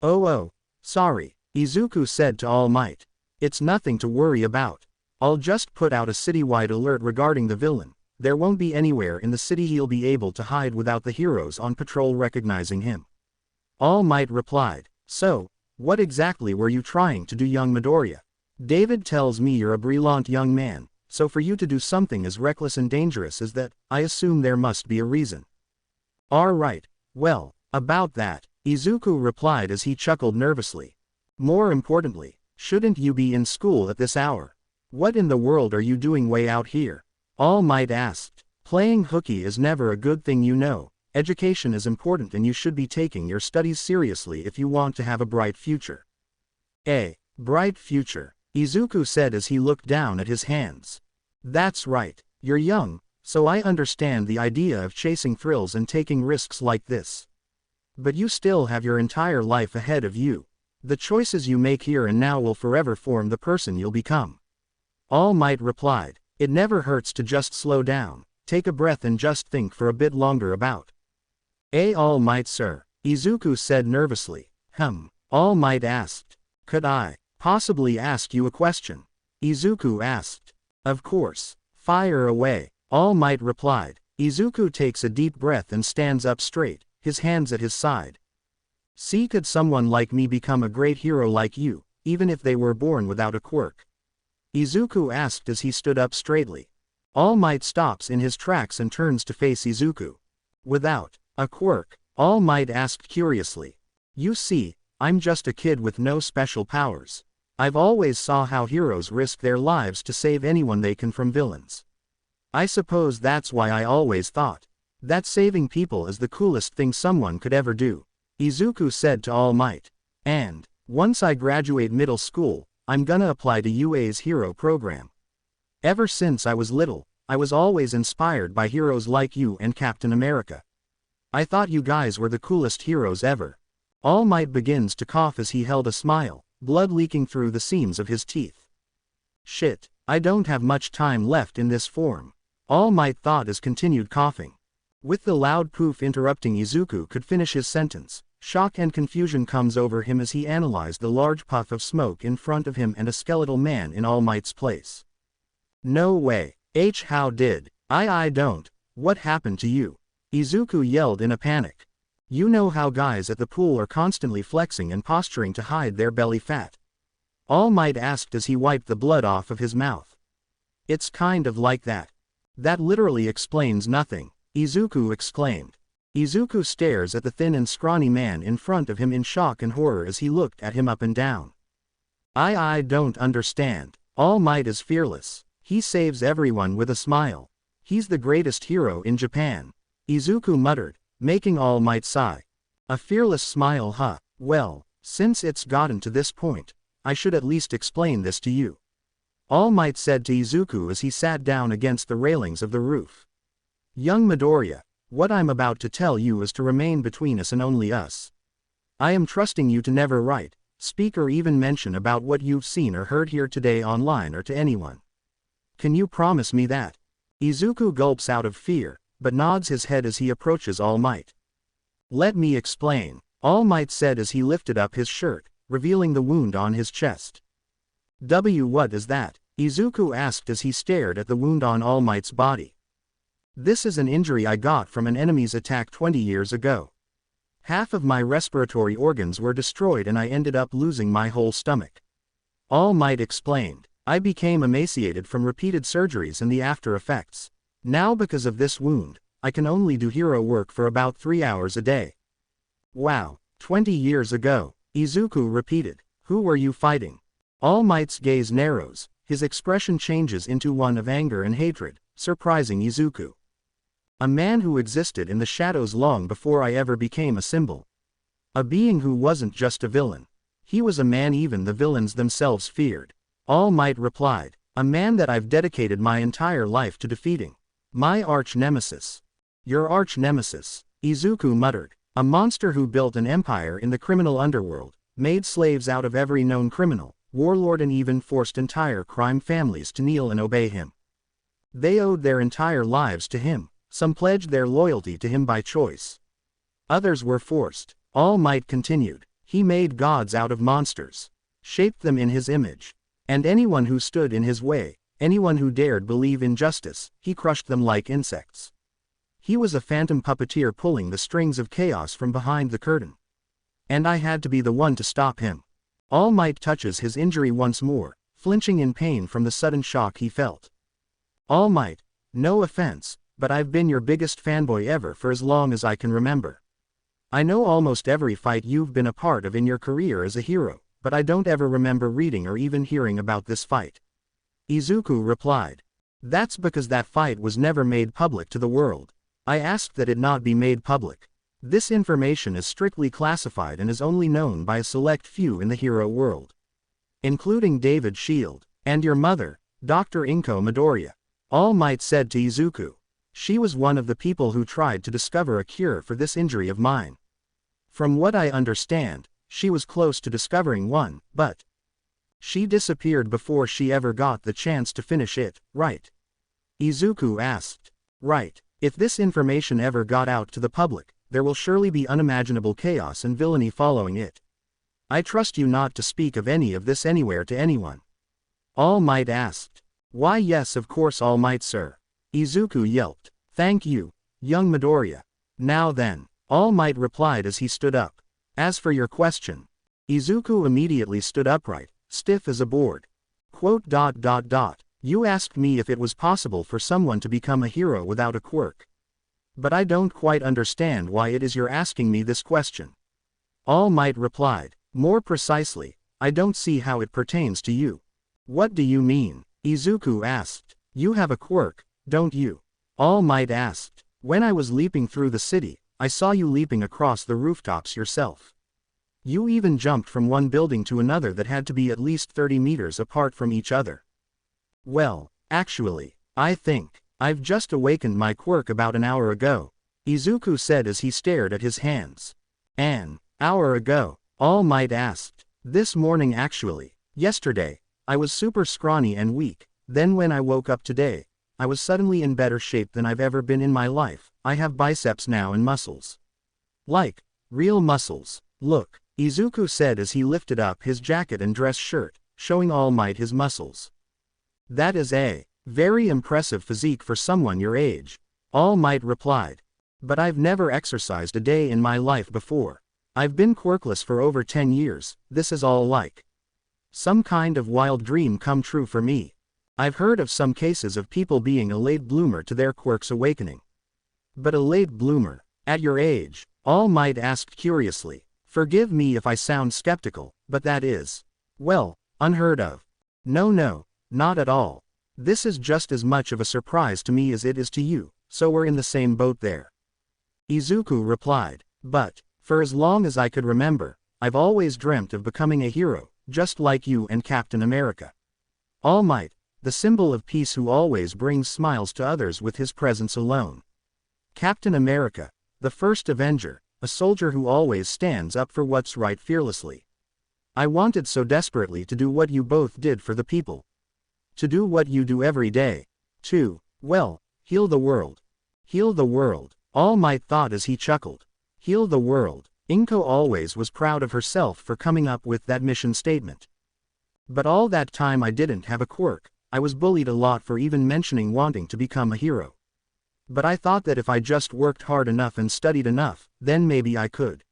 Oh, sorry, Izuku said to All Might. It's nothing to worry about. I'll just put out a citywide alert regarding the villain. There won't be anywhere in the city he'll be able to hide without the heroes on patrol recognizing him. All Might replied. So, what exactly were you trying to do, young Midoriya? David tells me you're a brilliant young man, so for you to do something as reckless and dangerous as that, I assume there must be a reason. Alright, well, about that, Izuku replied as he chuckled nervously. More importantly, shouldn't you be in school at this hour? What in the world are you doing way out here? All Might asked. Playing hooky is never a good thing, you know. Education is important and you should be taking your studies seriously if you want to have a bright future. A bright future, Izuku said as he looked down at his hands. That's right, you're young, so I understand the idea of chasing thrills and taking risks like this. But you still have your entire life ahead of you. The choices you make here and now will forever form the person you'll become. All Might replied. It never hurts to just slow down, take a breath and just think for a bit longer about. All Might, sir, Izuku said nervously. All Might asked. Could I possibly ask you a question? Izuku asked. Of course, fire away, All Might replied. Izuku takes a deep breath and stands up straight, his hands at his side. See, could someone like me become a great hero like you, even if they were born without a quirk? Izuku asked as he stood up straightly. All Might stops in his tracks and turns to face Izuku. Without a quirk, All Might asked curiously. You see, I'm just a kid with no special powers. I've always saw how heroes risk their lives to save anyone they can from villains. I suppose that's why I always thought that saving people is the coolest thing someone could ever do, Izuku said to All Might. And once I graduate middle school, I'm gonna apply to UA's hero program. Ever since I was little, I was always inspired by heroes like you and Captain America. I thought you guys were the coolest heroes ever. All Might begins to cough as he held a smile, blood leaking through the seams of his teeth. Shit, I don't have much time left in this form, All Might thought as continued coughing. With the loud poof interrupting, Izuku could finish his sentence. Shock and confusion comes over him as he analyzed the large puff of smoke in front of him and a skeletal man in All Might's place. No way. How did? I don't. What happened to you? Izuku yelled in a panic. You know how guys at the pool are constantly flexing and posturing to hide their belly fat? All Might asked as he wiped the blood off of his mouth. It's kind of like that. That literally explains nothing, Izuku exclaimed. Izuku stares at the thin and scrawny man in front of him in shock and horror as he looked at him up and down. I don't understand. All Might is fearless. He saves everyone with a smile. He's the greatest hero in Japan, Izuku muttered, making All Might sigh. A fearless smile, huh? Well, since it's gotten to this point, I should at least explain this to you, All Might said to Izuku as he sat down against the railings of the roof. Young Midoriya, what I'm about to tell you is to remain between us and only us. I am trusting you to never write, speak or even mention about what you've seen or heard here today online or to anyone. Can you promise me that? Izuku gulps out of fear, but nods his head as he approaches All Might. Let me explain, All Might said as he lifted up his shirt, revealing the wound on his chest. What is that? Izuku asked as he stared at the wound on All Might's body. This is an injury I got from an enemy's attack 20 years ago. Half of my respiratory organs were destroyed and I ended up losing my whole stomach. All Might explained. I became emaciated from repeated surgeries and the after effects. Now because of this wound, I can only do hero work for about 3 hours a day. Wow, 20 years ago, Izuku repeated. Who were you fighting? All Might's gaze narrows, his expression changes into one of anger and hatred, surprising Izuku. A man who existed in the shadows long before I ever became a symbol. A being who wasn't just a villain. He was a man even the villains themselves feared. All Might replied, a man that I've dedicated my entire life to defeating. My arch-nemesis. Your arch-nemesis, Izuku muttered. A monster who built an empire in the criminal underworld, made slaves out of every known criminal, warlord and even forced entire crime families to kneel and obey him. They owed their entire lives to him. Some pledged their loyalty to him by choice. Others were forced. All Might continued. He made gods out of monsters. Shaped them in his image. And anyone who stood in his way, anyone who dared believe in justice, he crushed them like insects. He was a phantom puppeteer pulling the strings of chaos from behind the curtain. And I had to be the one to stop him. All Might touches his injury once more, flinching in pain from the sudden shock he felt. All Might, no offense, but I've been your biggest fanboy ever for as long as I can remember. I know almost every fight you've been a part of in your career as a hero, but I don't ever remember reading or even hearing about this fight. Izuku replied. That's because that fight was never made public to the world. I asked that it not be made public. This information is strictly classified and is only known by a select few in the hero world. Including David Shield, and your mother, Dr. Inko Midoriya. All Might said to Izuku. She was one of the people who tried to discover a cure for this injury of mine. From what I understand, she was close to discovering one, but she disappeared before she ever got the chance to finish it, right? Izuku asked. Right. If this information ever got out to the public, there will surely be unimaginable chaos and villainy following it. I trust you not to speak of any of this anywhere to anyone. All Might asked. Why yes, of course, All Might, sir. Izuku yelped. Thank you, young Midoriya. Now then, All Might replied as he stood up. As for your question. Izuku immediately stood upright, stiff as a board. Quote. You asked me if it was possible for someone to become a hero without a quirk. But I don't quite understand why it is you're asking me this question. All Might replied. More precisely, I don't see how it pertains to you. What do you mean? Izuku asked. You have a quirk, don't you? All Might asked. When I was leaping through the city, I saw you leaping across the rooftops yourself. You even jumped from one building to another that had to be at least 30 meters apart from each other. Well, actually, I think I've just awakened my quirk about an hour ago, Izuku said as he stared at his hands. An hour ago? All Might asked. This morning actually. Yesterday, I was super scrawny and weak, then when I woke up today, I was suddenly in better shape than I've ever been in my life. I have biceps now and muscles. Like, real muscles. Look, Izuku said as he lifted up his jacket and dress shirt, showing All Might his muscles. That is a very impressive physique for someone your age. All Might replied. But I've never exercised a day in my life before. I've been quirkless for over 10 years, this is all like some kind of wild dream come true for me. I've heard of some cases of people being a late bloomer to their quirks awakening. But a late bloomer, at your age? All Might asked curiously. Forgive me if I sound skeptical, but that is, well, unheard of. No, not at all. This is just as much of a surprise to me as it is to you, so we're in the same boat there. Izuku replied. But, for as long as I could remember, I've always dreamt of becoming a hero, just like you and Captain America. All Might, the symbol of peace who always brings smiles to others with his presence alone. Captain America, the first Avenger, a soldier who always stands up for what's right fearlessly. I wanted so desperately to do what you both did for the people. To do what you do every day. To, well, heal the world. Heal the world, All Might thought as he chuckled. Heal the world. Inko always was proud of herself for coming up with that mission statement. But all that time I didn't have a quirk. I was bullied a lot for even mentioning wanting to become a hero. But I thought that if I just worked hard enough and studied enough, then maybe I could.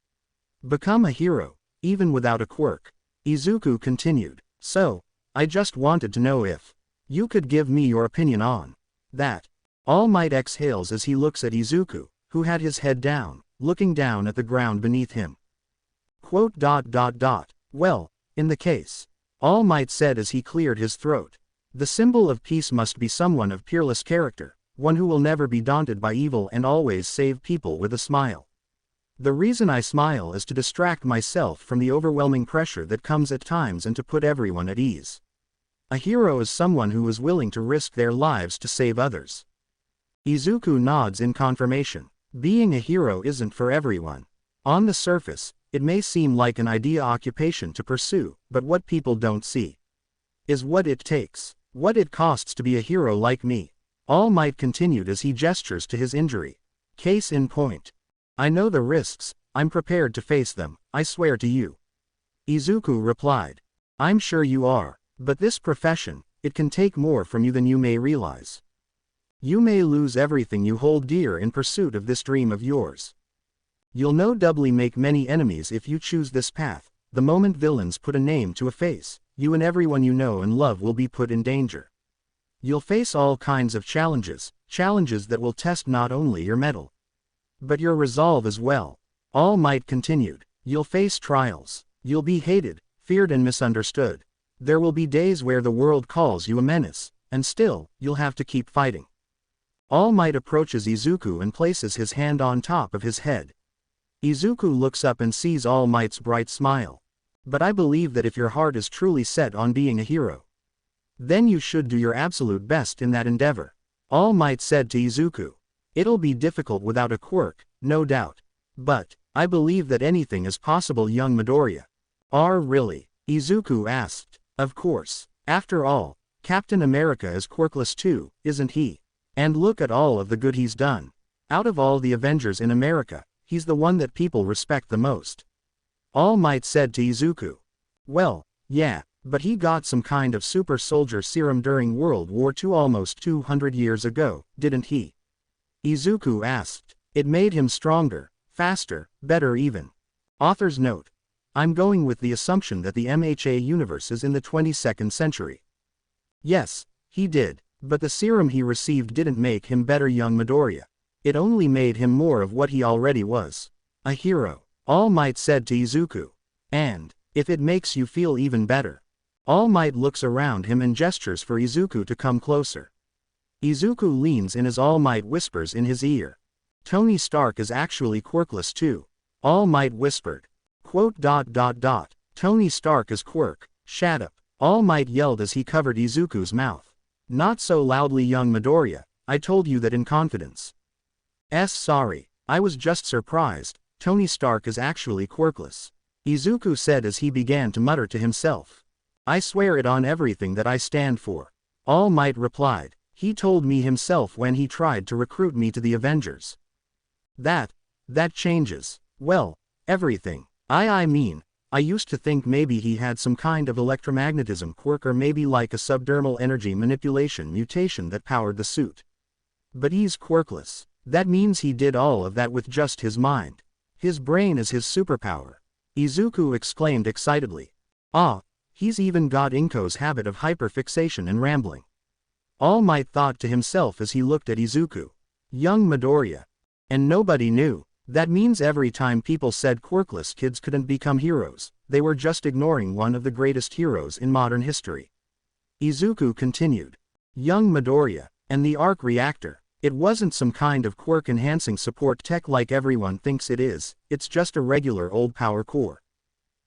Become a hero, even without a quirk. Izuku continued. So, I just wanted to know if you could give me your opinion on that. All Might exhales as he looks at Izuku, who had his head down, looking down at the ground beneath him. Well, in the case, All Might said as he cleared his throat. The symbol of peace must be someone of peerless character, one who will never be daunted by evil and always save people with a smile. The reason I smile is to distract myself from the overwhelming pressure that comes at times and to put everyone at ease. A hero is someone who is willing to risk their lives to save others. Izuku nods in confirmation. Being a hero isn't for everyone. On the surface, it may seem like an ideal occupation to pursue, but what people don't see is what it takes, what it costs to be a hero like me. All Might continued as he gestures to his injury. Case in point. I know the risks, I'm prepared to face them, I swear to you. Izuku replied. I'm sure you are, but this profession, it can take more from you than you may realize. You may lose everything you hold dear in pursuit of this dream of yours. You'll no doubly make many enemies if you choose this path. The moment villains put a name to a face, you and everyone you know and love will be put in danger. You'll face all kinds of challenges that will test not only your mettle, but your resolve as well. All Might continued. You'll face trials. You'll be hated, feared and misunderstood. There will be days where the world calls you a menace, and still, you'll have to keep fighting. All Might approaches Izuku and places his hand on top of his head. Izuku looks up and sees All Might's bright smile. But I believe that if your heart is truly set on being a hero, then you should do your absolute best in that endeavor. All Might said to Izuku. It'll be difficult without a quirk, no doubt. But, I believe that anything is possible, young Midoriya. Really? Izuku asked. Of course. After all, Captain America is quirkless too, isn't he? And look at all of the good he's done. Out of all the Avengers in America, he's the one that people respect the most. All Might said to Izuku. Well, yeah, but he got some kind of super soldier serum during World War II almost 200 years ago, didn't he? Izuku asked. It made him stronger, faster, better even. Author's note. I'm going with the assumption that the MHA universe is in the 22nd century. Yes, he did, but the serum he received didn't make him better, young Midoriya. It only made him more of what he already was. A hero. All Might said to Izuku. And, if it makes you feel even better. All Might looks around him and gestures for Izuku to come closer. Izuku leans in as All Might whispers in his ear. Tony Stark is actually quirkless too. All Might whispered. Tony Stark is quirk, shut up. All Might yelled as he covered Izuku's mouth. Not so loudly, young Midoriya, I told you that in confidence. Sorry, I was just surprised. Tony Stark is actually quirkless. Izuku said as he began to mutter to himself. I swear it on everything that I stand for. All Might replied. He told me himself when he tried to recruit me to the Avengers. That changes, well, everything. I mean, I used to think maybe he had some kind of electromagnetism quirk or maybe like a subdermal energy manipulation mutation that powered the suit. But he's quirkless. That means he did all of that with just his mind. His brain is his superpower. Izuku exclaimed excitedly. He's even got Inko's habit of hyperfixation and rambling. All Might thought to himself as he looked at Izuku. Young Midoriya. And nobody knew. That means every time people said quirkless kids couldn't become heroes, they were just ignoring one of the greatest heroes in modern history. Izuku continued. Young Midoriya. And the arc reactor. It wasn't some kind of quirk-enhancing support tech like everyone thinks it is, it's just a regular old power core.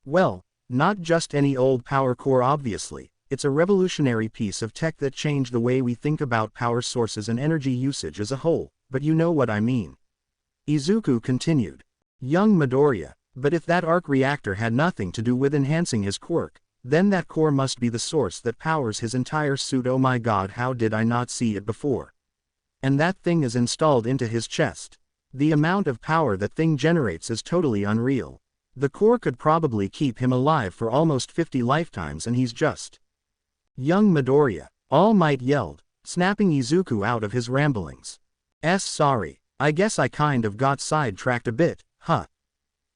Well, not just any old power core obviously, it's a revolutionary piece of tech that changed the way we think about power sources and energy usage as a whole, but you know what I mean. Izuku continued. Young Midoriya, but if that arc reactor had nothing to do with enhancing his quirk, then that core must be the source that powers his entire suit. Oh my god, how did I not see it before? And that thing is installed into his chest. The amount of power that thing generates is totally unreal. The core could probably keep him alive for almost 50 lifetimes and he's just. Young Midoriya. All Might yelled, snapping Izuku out of his ramblings. Sorry, I guess I kind of got sidetracked a bit, huh?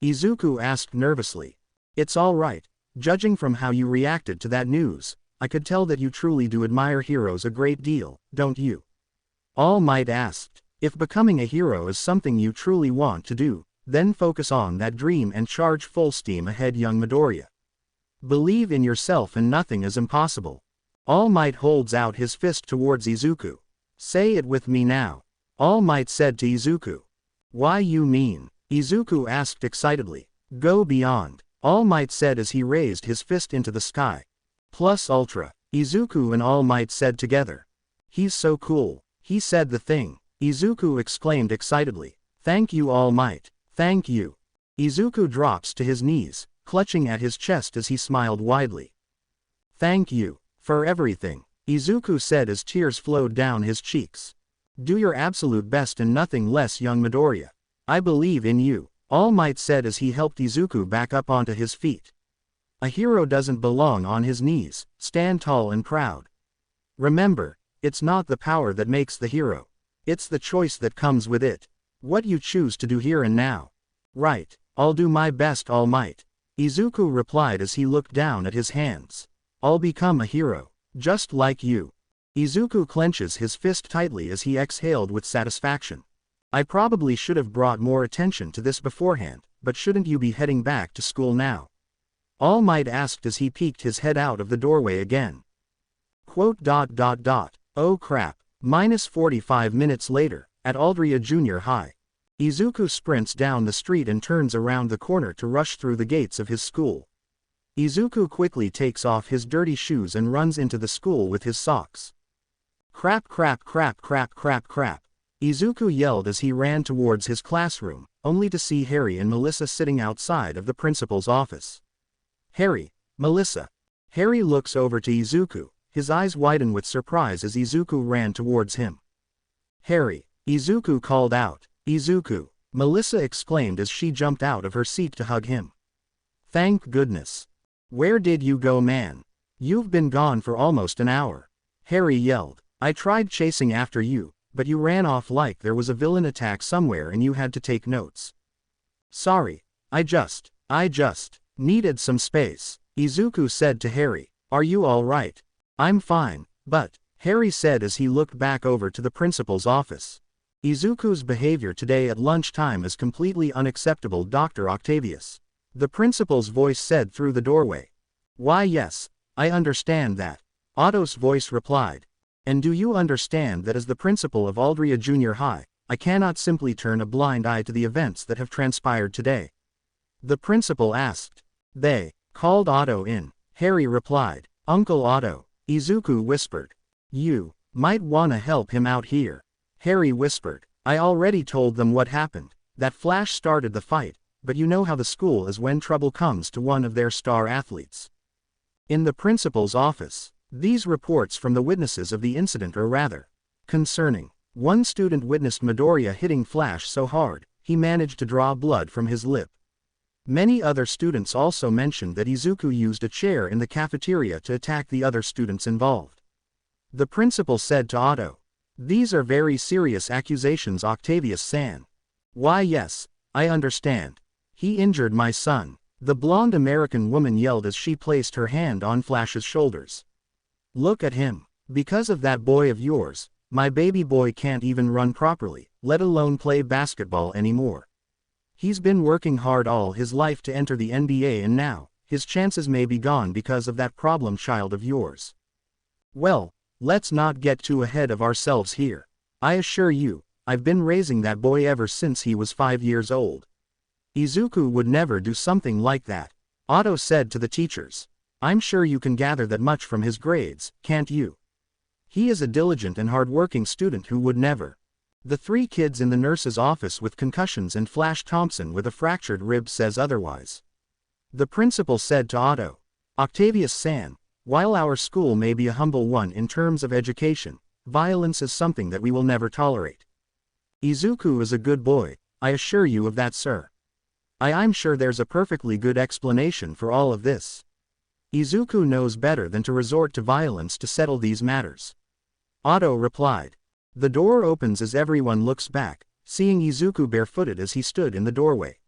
Izuku asked nervously. It's all right. Judging from how you reacted to that news, I could tell that you truly do admire heroes a great deal, don't you? All Might asked. If becoming a hero is something you truly want to do, then focus on that dream and charge full steam ahead, young Midoriya. Believe in yourself and nothing is impossible. All Might holds out his fist towards Izuku. Say it with me now. All Might said to Izuku. Why you mean? Izuku asked excitedly. Go beyond. All Might said as he raised his fist into the sky. Plus Ultra. Izuku and All Might said together. He's so cool. He said the thing. Izuku exclaimed excitedly. Thank you, All Might. Thank you. Izuku drops to his knees, clutching at his chest as he smiled widely. Thank you. For everything. Izuku said as tears flowed down his cheeks. Do your absolute best and nothing less, young Midoriya. I believe in you. All Might said as he helped Izuku back up onto his feet. A hero doesn't belong on his knees. Stand tall and proud. Remember, it's not the power that makes the hero. It's the choice that comes with it. What you choose to do here and now. Right, I'll do my best, All Might. Izuku replied as he looked down at his hands. I'll become a hero, just like you. Izuku clenches his fist tightly as he exhaled with satisfaction. I probably should have brought more attention to this beforehand, but shouldn't you be heading back to school now? All Might asked as he peeked his head out of the doorway again. Oh crap. -45 minutes later, at Aldria Junior High. Izuku sprints down the street and turns around the corner to rush through the gates of his school. Izuku quickly takes off his dirty shoes and runs into the school with his socks. Crap crap crap crap crap crap. Izuku yelled as he ran towards his classroom, only to see Harry and Melissa sitting outside of the principal's office. Harry, Melissa. Harry looks over to Izuku, his eyes widen with surprise as Izuku ran towards him. Harry, Izuku called out. Izuku, Melissa exclaimed as she jumped out of her seat to hug him. Thank goodness. Where did you go, man? You've been gone for almost an hour. Harry yelled. I tried chasing after you, but you ran off like there was a villain attack somewhere and you had to take notes. Sorry, I just needed some space. Izuku said to Harry. Are you all right? I'm fine, but, Harry said as he looked back over to the principal's office. Izuku's behavior today at lunchtime is completely unacceptable, Dr. Octavius. The principal's voice said through the doorway. Why yes, I understand that. Otto's voice replied. And do you understand that as the principal of Aldria Junior High, I cannot simply turn a blind eye to the events that have transpired today? The principal asked. They called Otto in. Harry replied. Uncle Otto. Izuku whispered. You might wanna help him out here. Harry whispered. I already told them what happened. That Flash started the fight, but you know how the school is when trouble comes to one of their star athletes. In the principal's office, these reports from the witnesses of the incident are rather concerning. One student witnessed Midoriya hitting Flash so hard, he managed to draw blood from his lip. Many other students also mentioned that Izuku used a chair in the cafeteria to attack the other students involved. The principal said to Otto. These are very serious accusations, Octavius-san. Why yes, I understand. He injured my son. The blonde American woman yelled as she placed her hand on Flash's shoulders. Look at him. Because of that boy of yours, my baby boy can't even run properly, let alone play basketball anymore. He's been working hard all his life to enter the NBA and now, his chances may be gone because of that problem child of yours. Well, let's not get too ahead of ourselves here. I assure you, I've been raising that boy ever since he was 5 years old. Izuku would never do something like that. Otto said to the teachers. I'm sure you can gather that much from his grades, can't you? He is a diligent and hard-working student who would never. The 3 kids in the nurse's office with concussions and Flash Thompson with a fractured rib says otherwise. The principal said to Otto. Octavius-san, while our school may be a humble one in terms of education, violence is something that we will never tolerate. Izuku is a good boy, I assure you of that, sir. I'm sure there's a perfectly good explanation for all of this. Izuku knows better than to resort to violence to settle these matters. Otto replied. The door opens as everyone looks back, seeing Izuku barefooted as he stood in the doorway.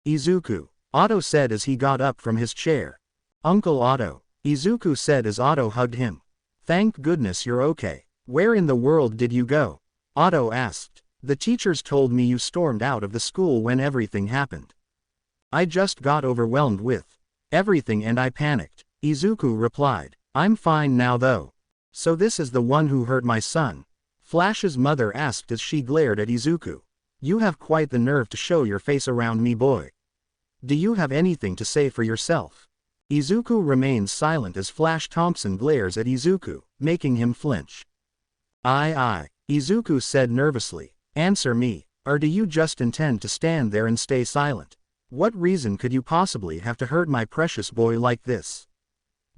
Izuku, Otto said as he got up from his chair. Uncle Otto, Izuku said as Otto hugged him. Thank goodness you're okay. Where in the world did you go? Otto asked. The teachers told me you stormed out of the school when everything happened. I just got overwhelmed with everything and I panicked. Izuku replied. I'm fine now though. So this is the one who hurt my son? Flash's mother asked as she glared at Izuku. You have quite the nerve to show your face around me, boy. Do you have anything to say for yourself? Izuku remains silent as Flash Thompson glares at Izuku, making him flinch. Izuku said nervously. Answer me, or do you just intend to stand there and stay silent? What reason could you possibly have to hurt my precious boy like this?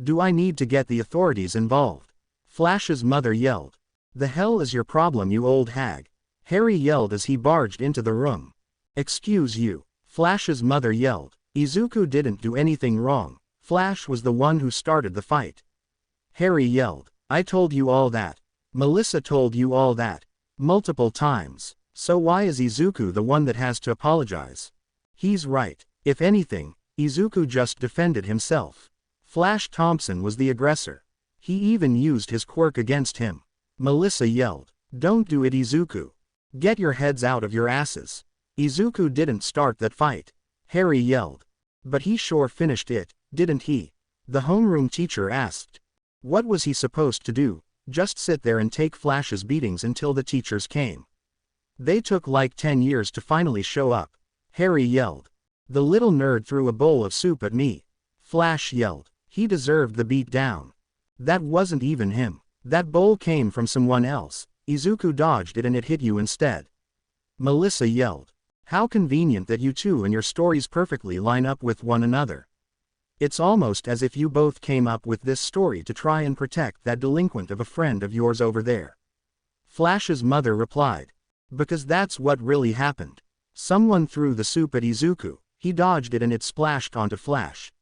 Do I need to get the authorities involved? Flash's mother yelled. The hell is your problem, you old hag? Harry yelled as he barged into the room. Excuse you, Flash's mother yelled. Izuku didn't do anything wrong. Flash was the one who started the fight. Harry yelled. I told you all that. Melissa told you all that. Multiple times. So why is Izuku the one that has to apologize? He's right. If anything, Izuku just defended himself. Flash Thompson was the aggressor. He even used his quirk against him. Melissa yelled. Don't do it, Izuku. Get your heads out of your asses. Izuku didn't start that fight. Harry yelled. But he sure finished it, didn't he? The homeroom teacher asked. What was he supposed to do? Just sit there and take Flash's beatings until the teachers came? They took like 10 years to finally show up. Harry yelled. The little nerd threw a bowl of soup at me. Flash yelled. He deserved the beat down. That wasn't even him. That bowl came from someone else. Izuku dodged it and it hit you instead. Melissa yelled. How convenient that you two and your stories perfectly line up with one another. It's almost as if you both came up with this story to try and protect that delinquent of a friend of yours over there. Flash's mother replied. Because that's what really happened. Someone threw the soup at Izuku, he dodged it and it splashed onto Flash.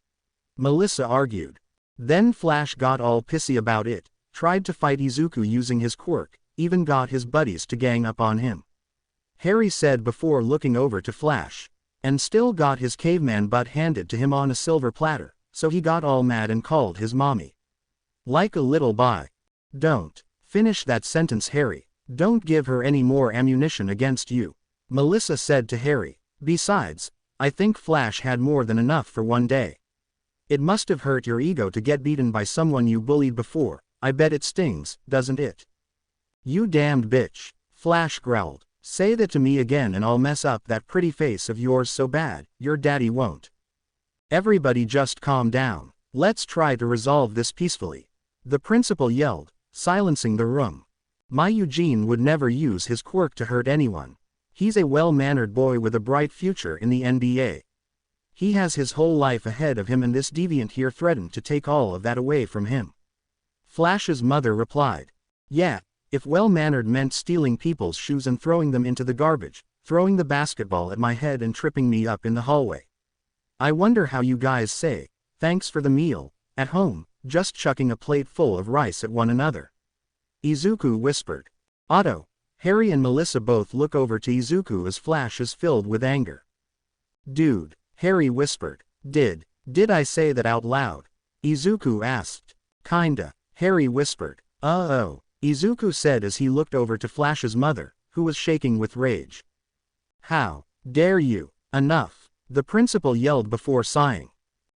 Melissa argued. Then Flash got all pissy about it, tried to fight Izuku using his quirk, even got his buddies to gang up on him. Harry said before looking over to Flash. And still got his caveman butt handed to him on a silver platter, so he got all mad and called his mommy. Like a little boy. Don't finish that sentence, Harry. Don't give her any more ammunition against you. Melissa said to Harry. Besides, I think Flash had more than enough for one day. It must have hurt your ego to get beaten by someone you bullied before. I bet it stings, doesn't it? You damned bitch. Flash growled. Say that to me again and I'll mess up that pretty face of yours so bad, your daddy won't. Everybody just calm down. Let's try to resolve this peacefully. The principal yelled, silencing the room. My Eugene would never use his quirk to hurt anyone. He's a well-mannered boy with a bright future in the NBA. He has his whole life ahead of him and this deviant here threatened to take all of that away from him. Flash's mother replied. Yeah. If well-mannered meant stealing people's shoes and throwing them into the garbage, throwing the basketball at my head and tripping me up in the hallway. I wonder how you guys say, thanks for the meal, at home, just chucking a plate full of rice at one another. Izuku whispered. Otto, Harry and Melissa both look over to Izuku as Flash is filled with anger. Dude, Harry whispered. Did I say that out loud? Izuku asked. Kinda, Harry whispered. Oh. Izuku said as he looked over to Flash's mother, who was shaking with rage. How dare you? Enough, the principal yelled before sighing.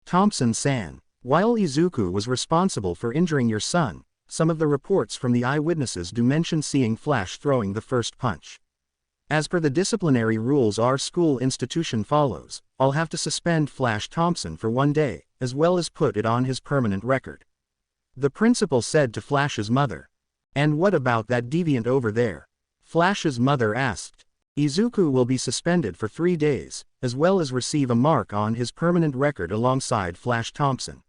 Thompson-san, while Izuku was responsible for injuring your son, some of the reports from the eyewitnesses do mention seeing Flash throwing the first punch. As per the disciplinary rules our school institution follows, I'll have to suspend Flash Thompson for 1 day, as well as put it on his permanent record. The principal said to Flash's mother. And what about that deviant over there? Flash's mother asked. Izuku will be suspended for 3 days, as well as receive a mark on his permanent record alongside Flash Thompson.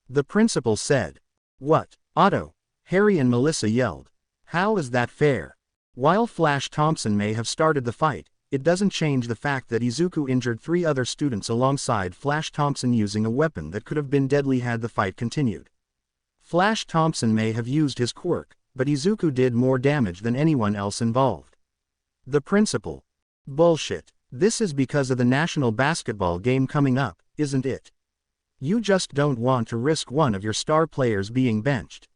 The principal said. What? Otto, Harry and Melissa yelled. How is that fair? While Flash Thompson may have started the fight, it doesn't change the fact that Izuku injured 3 other students alongside Flash Thompson using a weapon that could have been deadly had the fight continued. Flash Thompson may have used his quirk, but Izuku did more damage than anyone else involved. The principal. Bullshit. This is because of the national basketball game coming up, isn't it? You just don't want to risk one of your star players being benched.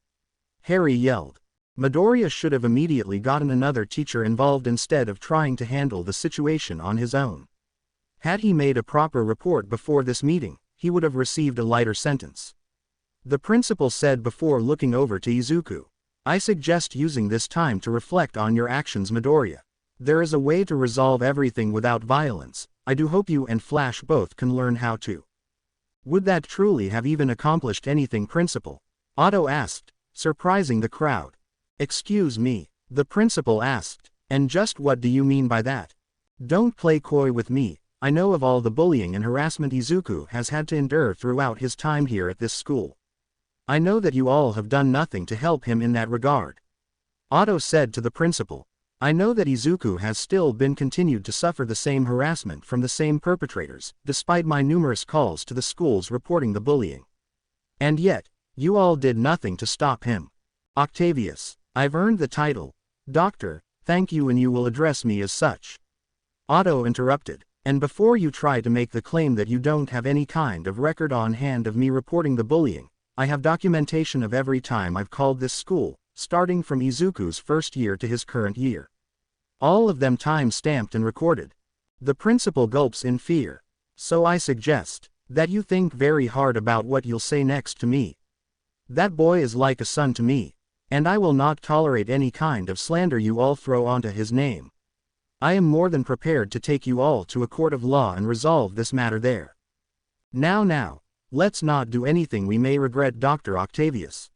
Harry yelled. Midoriya should have immediately gotten another teacher involved instead of trying to handle the situation on his own. Had he made a proper report before this meeting, he would have received a lighter sentence. The principal said before looking over to Izuku. I suggest using this time to reflect on your actions, Midoriya. There is a way to resolve everything without violence. I do hope you and Flash both can learn how to. Would that truly have even accomplished anything, Principal? Otto asked, surprising the crowd. Excuse me, the principal asked, and just what do you mean by that? Don't play coy with me. I know of all the bullying and harassment Izuku has had to endure throughout his time here at this school. I know that you all have done nothing to help him in that regard. Otto said to the principal. I know that Izuku has still been continued to suffer the same harassment from the same perpetrators, despite my numerous calls to the schools reporting the bullying. And yet, you all did nothing to stop him. Octavius, I've earned the title. Doctor, thank you, and you will address me as such. Otto interrupted. And before you try to make the claim that you don't have any kind of record on hand of me reporting the bullying, I have documentation of every time I've called this school, starting from Izuku's first year to his current year. All of them time-stamped and recorded. The principal gulps in fear. So I suggest that you think very hard about what you'll say next to me. That boy is like a son to me, and I will not tolerate any kind of slander you all throw onto his name. I am more than prepared to take you all to a court of law and resolve this matter there. Now, let's not do anything we may regret, Dr. Octavius.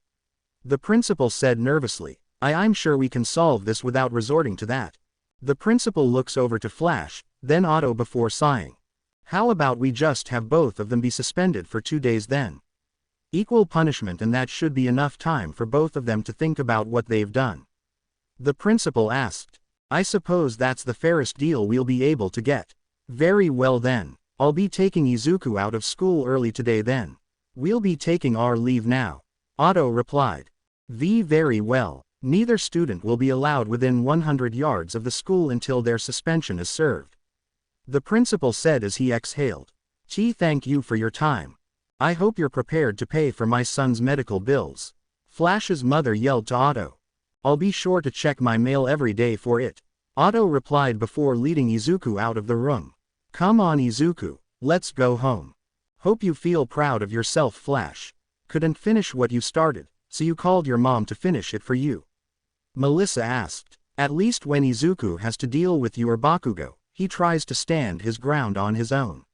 The principal said nervously. I'm sure we can solve this without resorting to that. The principal looks over to Flash, then Otto before sighing. How about we just have both of them be suspended for 2 days then? Equal punishment, and that should be enough time for both of them to think about what they've done. The principal asked. I suppose that's the fairest deal we'll be able to get. Very well then, I'll be taking Izuku out of school early today then. We'll be taking our leave now. Otto replied. Very well. Neither student will be allowed within 100 yards of the school until their suspension is served. The principal said as he exhaled. Thank you for your time. I hope you're prepared to pay for my son's medical bills. Flash's mother yelled to Otto. I'll be sure to check my mail every day for it. Otto replied before leading Izuku out of the room. Come on, Izuku, let's go home. Hope you feel proud of yourself, Flash. Couldn't finish what you started, so you called your mom to finish it for you. Melissa asked. At least when Izuku has to deal with you or Bakugo, he tries to stand his ground on his own.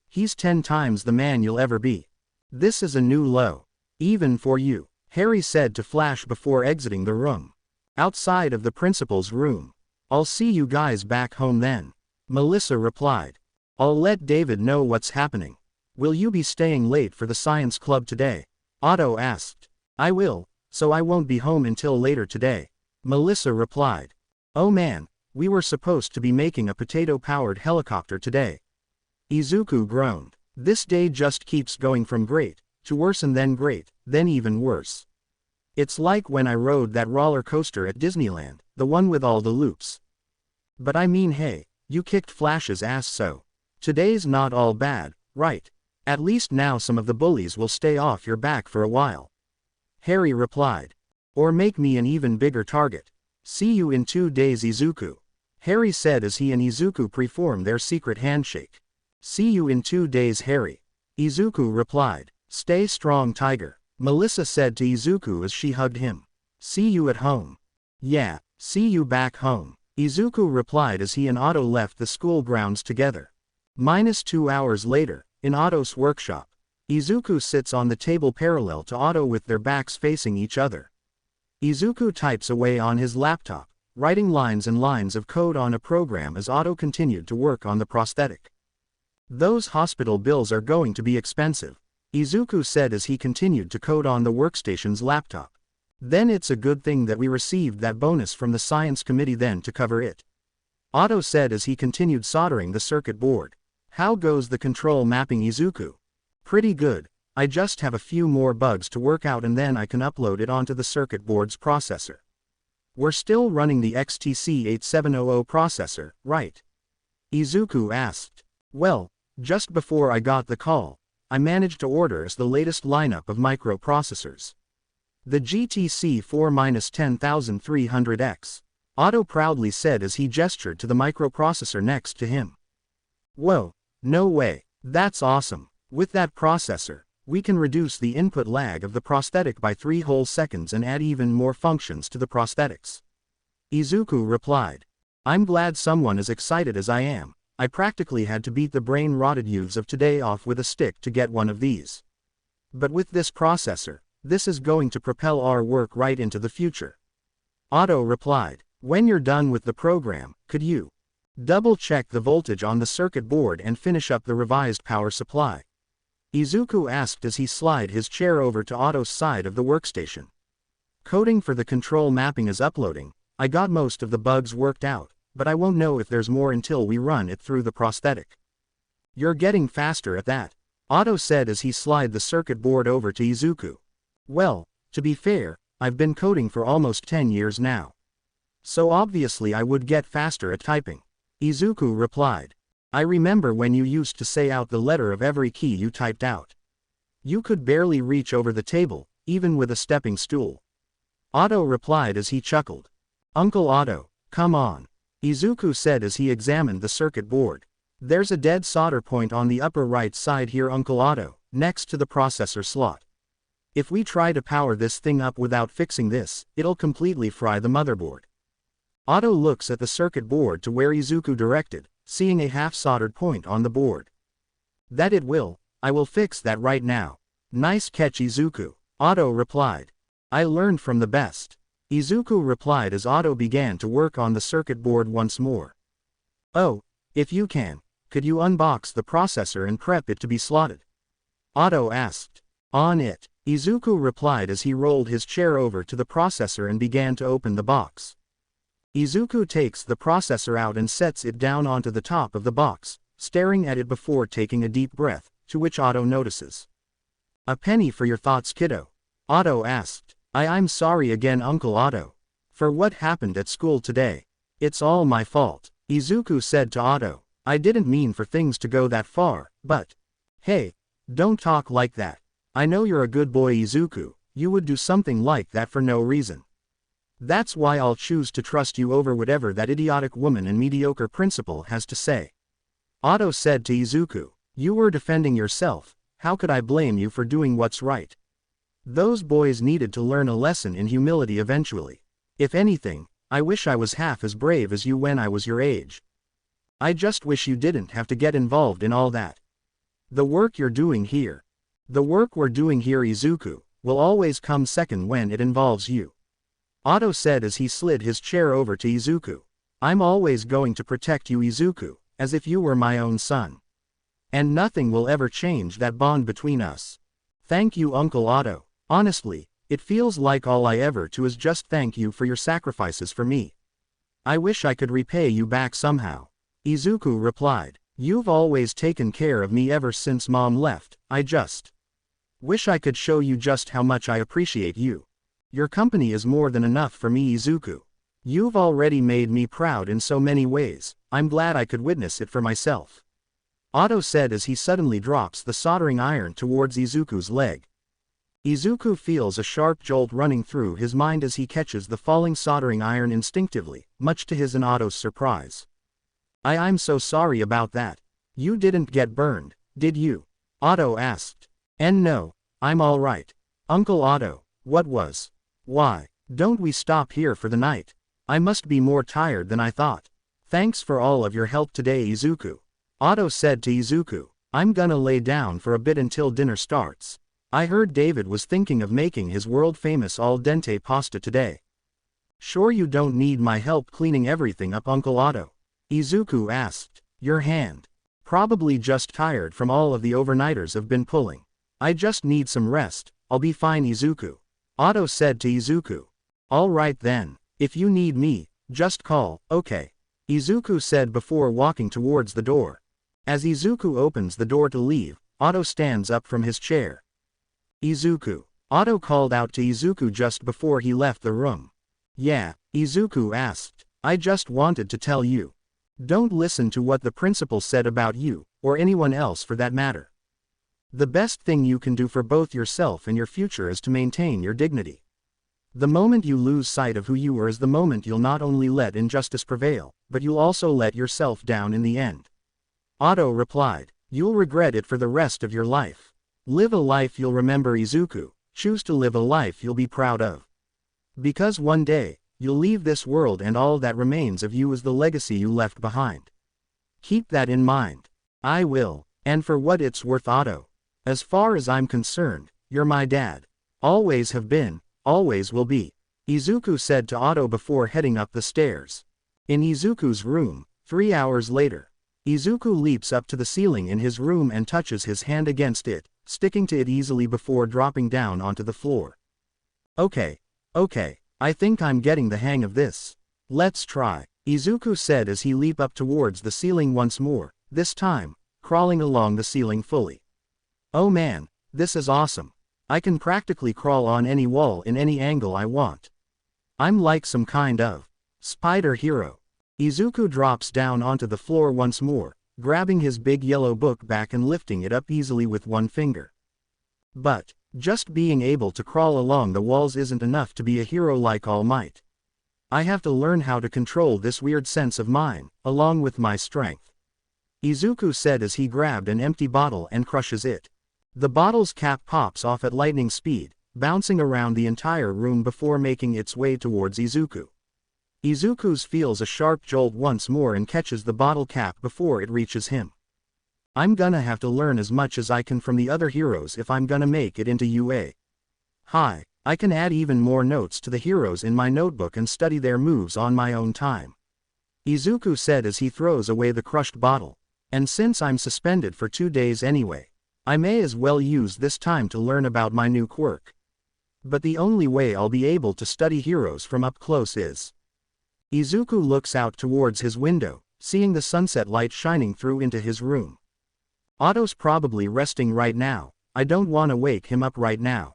He's 10 times the man you'll ever be. This is a new low. Even for you, Harry said to Flash before exiting the room. Outside of the principal's room. I'll see you guys back home then. Melissa replied. I'll let David know what's happening. Will you be staying late for the science club today? Otto asked. I will, so I won't be home until later today. Melissa replied. Oh man, we were supposed to be making a potato-powered helicopter today. Izuku groaned. This day just keeps going from great to worse and then great, then even worse. It's like when I rode that roller coaster at Disneyland, the one with all the loops. But I mean, hey, you kicked Flash's ass, so today's not all bad, right? At least now some of the bullies will stay off your back for a while. Harry replied. Or make me an even bigger target. See you in 2 days, Izuku. Harry said as he and Izuku performed their secret handshake. See you in 2 days, Harry. Izuku replied. Stay strong, Tiger. Melissa said to Izuku as she hugged him. See you at home. Yeah, see you back home. Izuku replied as he and Otto left the school grounds together. -2 hours later, in Otto's workshop, Izuku sits on the table parallel to Otto with their backs facing each other. Izuku types away on his laptop, writing lines and lines of code on a program as Otto continued to work on the prosthetic. Those hospital bills are going to be expensive, Izuku said as he continued to code on the workstation's laptop. Then it's a good thing that we received that bonus from the science committee then to cover it. Otto said as he continued soldering the circuit board. How goes the control mapping, Izuku? Pretty good. I just have a few more bugs to work out and then I can upload it onto the circuit board's processor. We're still running the XTC 8700 processor, right? Izuku asked. Well, just before I got the call, I managed to order us the latest lineup of microprocessors. The GTC 4-10300X. Otto proudly said as he gestured to the microprocessor next to him. Whoa, no way, that's awesome. With that processor, we can reduce the input lag of the prosthetic by 3 whole seconds and add even more functions to the prosthetics. Izuku replied. I'm glad someone as excited as I am. I practically had to beat the brain-rotted youths of today off with a stick to get one of these. But with this processor, this is going to propel our work right into the future. Otto replied. When you're done with the program, could you double-check the voltage on the circuit board and finish up the revised power supply? Izuku asked as he slid his chair over to Otto's side of the workstation. Coding for the control mapping is uploading. I got most of the bugs worked out, but I won't know if there's more until we run it through the prosthetic. You're getting faster at that, Otto said as he slid the circuit board over to Izuku. Well, to be fair, I've been coding for almost 10 years now. So obviously I would get faster at typing. Izuku replied. I remember when you used to say out the letter of every key you typed out. You could barely reach over the table, even with a stepping stool. Otto replied as he chuckled. Uncle Otto, come on. Izuku said as he examined the circuit board. There's a dead solder point on the upper right side here, Uncle Otto, next to the processor slot. If we try to power this thing up without fixing this, it'll completely fry the motherboard. Otto looks at the circuit board to where Izuku directed, seeing a half-soldered point on the board. That it will, I will fix that right now. Nice catch, Izuku, Otto replied. I learned from the best. Izuku replied as Otto began to work on the circuit board once more. Oh, if you can, could you unbox the processor and prep it to be slotted? Otto asked. On it, Izuku replied as he rolled his chair over to the processor and began to open the box. Izuku takes the processor out and sets it down onto the top of the box, staring at it before taking a deep breath, to which Otto notices. A penny for your thoughts, kiddo? Otto asked. I'm sorry again, Uncle Otto. For what happened at school today. It's all my fault, Izuku said to Otto. I didn't mean for things to go that far, but... Hey, don't talk like that. I know you're a good boy, Izuku. You would do something like that for no reason. That's why I'll choose to trust you over whatever that idiotic woman and mediocre principal has to say. Otto said to Izuku. You were defending yourself, how could I blame you for doing what's right? Those boys needed to learn a lesson in humility eventually. If anything, I wish I was half as brave as you when I was your age. I just wish you didn't have to get involved in all that. The work we're doing here, Izuku, will always come second when it involves you. Otto said as he slid his chair over to Izuku. I'm always going to protect you, Izuku, as if you were my own son. And nothing will ever change that bond between us. Thank you, Uncle Otto. Honestly, it feels like all I ever do is just thank you for your sacrifices for me. I wish I could repay you back somehow. Izuku replied. You've always taken care of me ever since Mom left. I just wish I could show you just how much I appreciate you. Your company is more than enough for me, Izuku. You've already made me proud in so many ways. I'm glad I could witness it for myself. Otto said as he suddenly drops the soldering iron towards Izuku's leg. Izuku feels a sharp jolt running through his mind as he catches the falling soldering iron instinctively, much to his and Otto's surprise. I'm so sorry about that. You didn't get burned, did you? Otto asked. And no, I'm all right. Uncle Otto, what was? Why, don't we stop here for the night? I must be more tired than I thought. Thanks for all of your help today, Izuku. Otto said to Izuku. I'm gonna lay down for a bit until dinner starts. I heard David was thinking of making his world-famous al dente pasta today. Sure you don't need my help cleaning everything up, Uncle Otto? Izuku asked. Your hand. Probably just tired from all of the overnighters I've been pulling. I just need some rest. I'll be fine, Izuku. Otto said to Izuku. All right then, if you need me, just call, okay? Izuku said before walking towards the door. As Izuku opens the door to leave, Otto stands up from his chair. Izuku. Otto called out to Izuku just before he left the room. Yeah, Izuku asked. I just wanted to tell you. Don't listen to what the principal said about you, or anyone else for that matter. The best thing you can do for both yourself and your future is to maintain your dignity. The moment you lose sight of who you are is the moment you'll not only let injustice prevail, but you'll also let yourself down in the end. Otto replied, "You'll regret it for the rest of your life. Live a life you'll remember, Izuku. Choose to live a life you'll be proud of. Because one day, you'll leave this world and all that remains of you is the legacy you left behind. Keep that in mind." "I will, and for what it's worth, Otto. As far as I'm concerned, you're my dad. Always have been, always will be," Izuku said to Otto before heading up the stairs. In Izuku's room, 3 hours later, Izuku leaps up to the ceiling in his room and touches his hand against it, sticking to it easily before dropping down onto the floor. Okay, I think I'm getting the hang of this. Let's try," Izuku said as he leaped up towards the ceiling once more, this time, crawling along the ceiling fully. "Oh man, this is awesome. I can practically crawl on any wall in any angle I want. I'm like some kind of spider hero." Izuku drops down onto the floor once more, grabbing his big yellow book back and lifting it up easily with one finger. But, just being able to crawl along the walls isn't enough to be a hero like All Might. I have to learn how to control this weird sense of mine, along with my strength, Izuku said as he grabbed an empty bottle and crushes it. The bottle's cap pops off at lightning speed, bouncing around the entire room before making its way towards Izuku. Izuku feels a sharp jolt once more and catches the bottle cap before it reaches him. "I'm gonna have to learn as much as I can from the other heroes if I'm gonna make it into UA. Hi, I can add even more notes to the heroes in my notebook and study their moves on my own time," Izuku said as he throws away the crushed bottle. "And since I'm suspended for 2 days anyway, I may as well use this time to learn about my new quirk. But the only way I'll be able to study heroes from up close is..." Izuku looks out towards his window, seeing the sunset light shining through into his room. Otto's probably resting right now. I don't want to wake him up right now.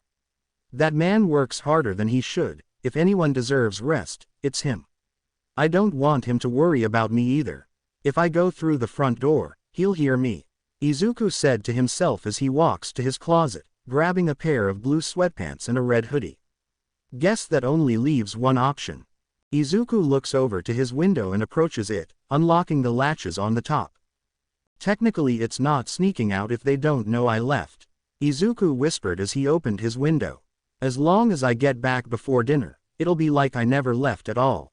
That man works harder than he should. If anyone deserves rest, it's him. I don't want him to worry about me either. If I go through the front door, he'll hear me, Izuku said to himself as he walks to his closet, grabbing a pair of blue sweatpants and a red hoodie. Guess that only leaves one option. Izuku looks over to his window and approaches it, unlocking the latches on the top. "Technically it's not sneaking out if they don't know I left," Izuku whispered as he opened his window. "As long as I get back before dinner, it'll be like I never left at all."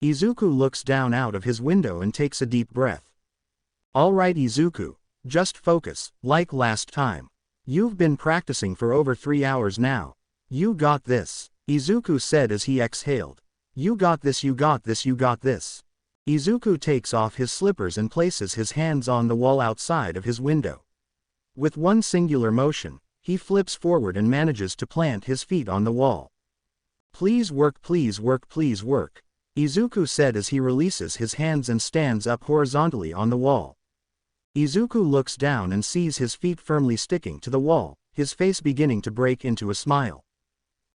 Izuku looks down out of his window and takes a deep breath. "Alright Izuku, just focus, like last time. You've been practicing for over 3 hours now. You got this," Izuku said as he exhaled. "You got this, you got this, you got this." Izuku takes off his slippers and places his hands on the wall outside of his window. With one singular motion, he flips forward and manages to plant his feet on the wall. "Please work, please work, please work," Izuku said as he releases his hands and stands up horizontally on the wall. Izuku looks down and sees his feet firmly sticking to the wall, his face beginning to break into a smile.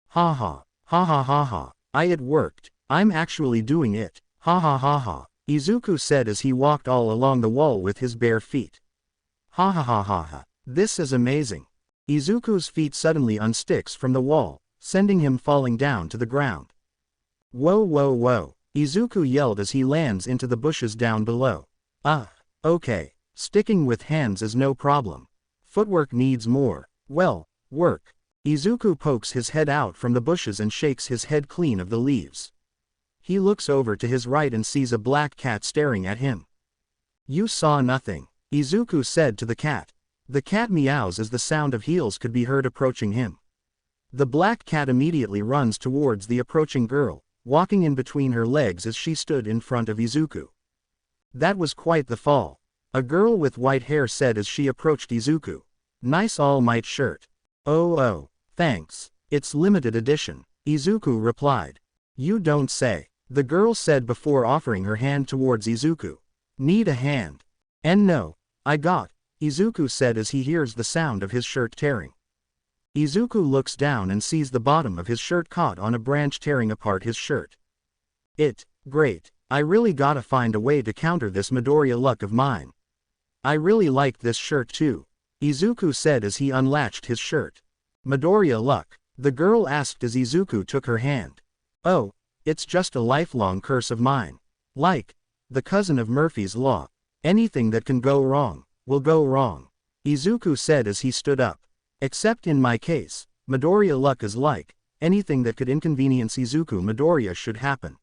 Ha ha ha, it worked. I'm actually doing it. Ha ha ha, Izuku said as he walked all along the wall with his bare feet. Ha ha ha, this is amazing. Izuku's feet suddenly unsticks from the wall, sending him falling down to the ground. Whoa, Izuku yelled as he lands into the bushes down below. Okay, sticking with hands is no problem. Footwork needs more, well, work. Izuku pokes his head out from the bushes and shakes his head clean of the leaves. He looks over to his right and sees a black cat staring at him. "You saw nothing," Izuku said to the cat. The cat meows as the sound of heels could be heard approaching him. The black cat immediately runs towards the approaching girl, walking in between her legs as she stood in front of Izuku. "That was quite the fall," a girl with white hair said as she approached Izuku. "Nice All Might shirt." Oh, thanks. It's limited edition," Izuku replied. "You don't say," the girl said before offering her hand towards Izuku. "Need a hand?" "And no, I got," Izuku said as he hears the sound of his shirt tearing. Izuku looks down and sees the bottom of his shirt caught on a branch tearing apart his shirt. Great, I really gotta find a way to counter this Midoriya luck of mine. I really like this shirt too, Izuku said as he unlatched his shirt. Midoriya luck? The girl asked as Izuku took her hand. Oh, it's just a lifelong curse of mine. Like the cousin of Murphy's Law. Anything that can go wrong, will go wrong, Izuku said as he stood up. Except in my case, Midoriya luck is like anything that could inconvenience Izuku Midoriya should happen.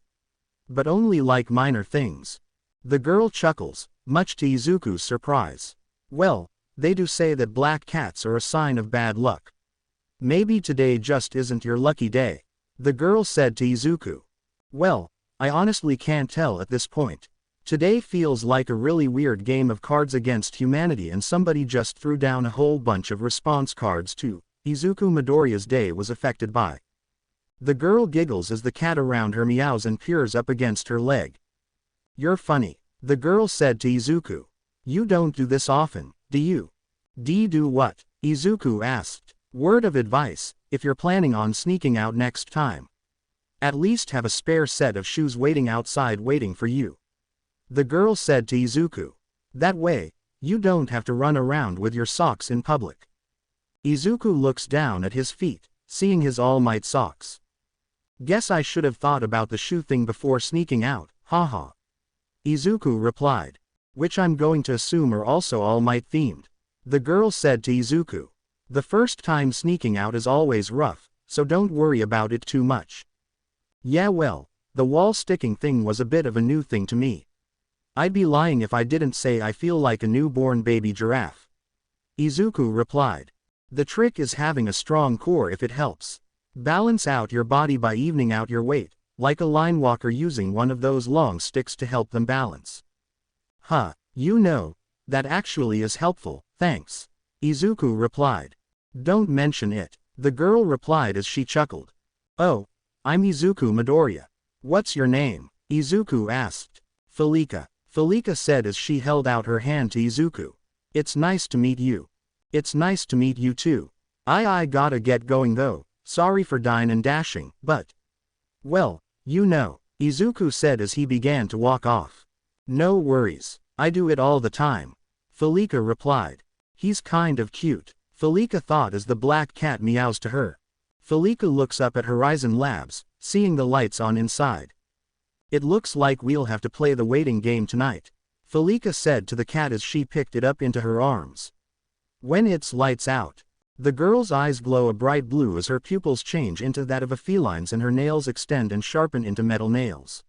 But only like minor things. The girl chuckles, much to Izuku's surprise. Well, they do say that black cats are a sign of bad luck. Maybe today just isn't your lucky day, the girl said to Izuku. Well, I honestly can't tell at this point. Today feels like a really weird game of Cards Against Humanity and somebody just threw down a whole bunch of response cards too. Izuku Midoriya's day was affected by. The girl giggles as the cat around her meows and peers up against her leg. You're funny, the girl said to Izuku. You don't do this often, do you? Do what? Izuku asked. Word of advice, if you're planning on sneaking out next time, at least have a spare set of shoes waiting outside waiting for you. The girl said to Izuku. That way, you don't have to run around with your socks in public. Izuku looks down at his feet, seeing his All Might socks. Guess I should have thought about the shoe thing before sneaking out, haha. Izuku replied. Which I'm going to assume are also All Might themed. The girl said to Izuku. The first time sneaking out is always rough, so don't worry about it too much. Yeah well, the wall sticking thing was a bit of a new thing to me. I'd be lying if I didn't say I feel like a newborn baby giraffe. Izuku replied. The trick is having a strong core if it helps. Balance out your body by evening out your weight, like a line walker using one of those long sticks to help them balance. Huh, you know, that actually is helpful, thanks. Izuku replied. Don't mention it, the girl replied as she chuckled. Oh, I'm Izuku Midoriya. What's your name? Izuku asked. Felika said as she held out her hand to Izuku. It's nice to meet you. It's nice to meet you too. I gotta get going though, sorry for dine and dashing, but. Well, you know, Izuku said as he began to walk off. No worries, I do it all the time. Felika replied. He's kind of cute, Felika thought as the black cat meows to her. Felika looks up at Horizon Labs, seeing the lights on inside. It looks like we'll have to play the waiting game tonight, Felika said to the cat as she picked it up into her arms. When it's lights out, the girl's eyes glow a bright blue as her pupils change into that of a feline's and her nails extend and sharpen into metal nails.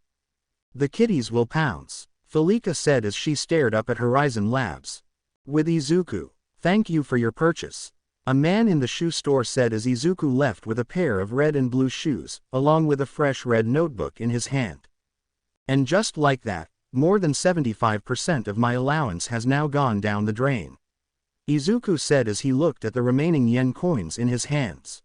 The kitties will pounce, Felika said as she stared up at Horizon Labs. With Izuku. Thank you for your purchase, a man in the shoe store said as Izuku left with a pair of red and blue shoes, along with a fresh red notebook in his hand. And just like that, more than 75% of my allowance has now gone down the drain, Izuku said as he looked at the remaining yen coins in his hands.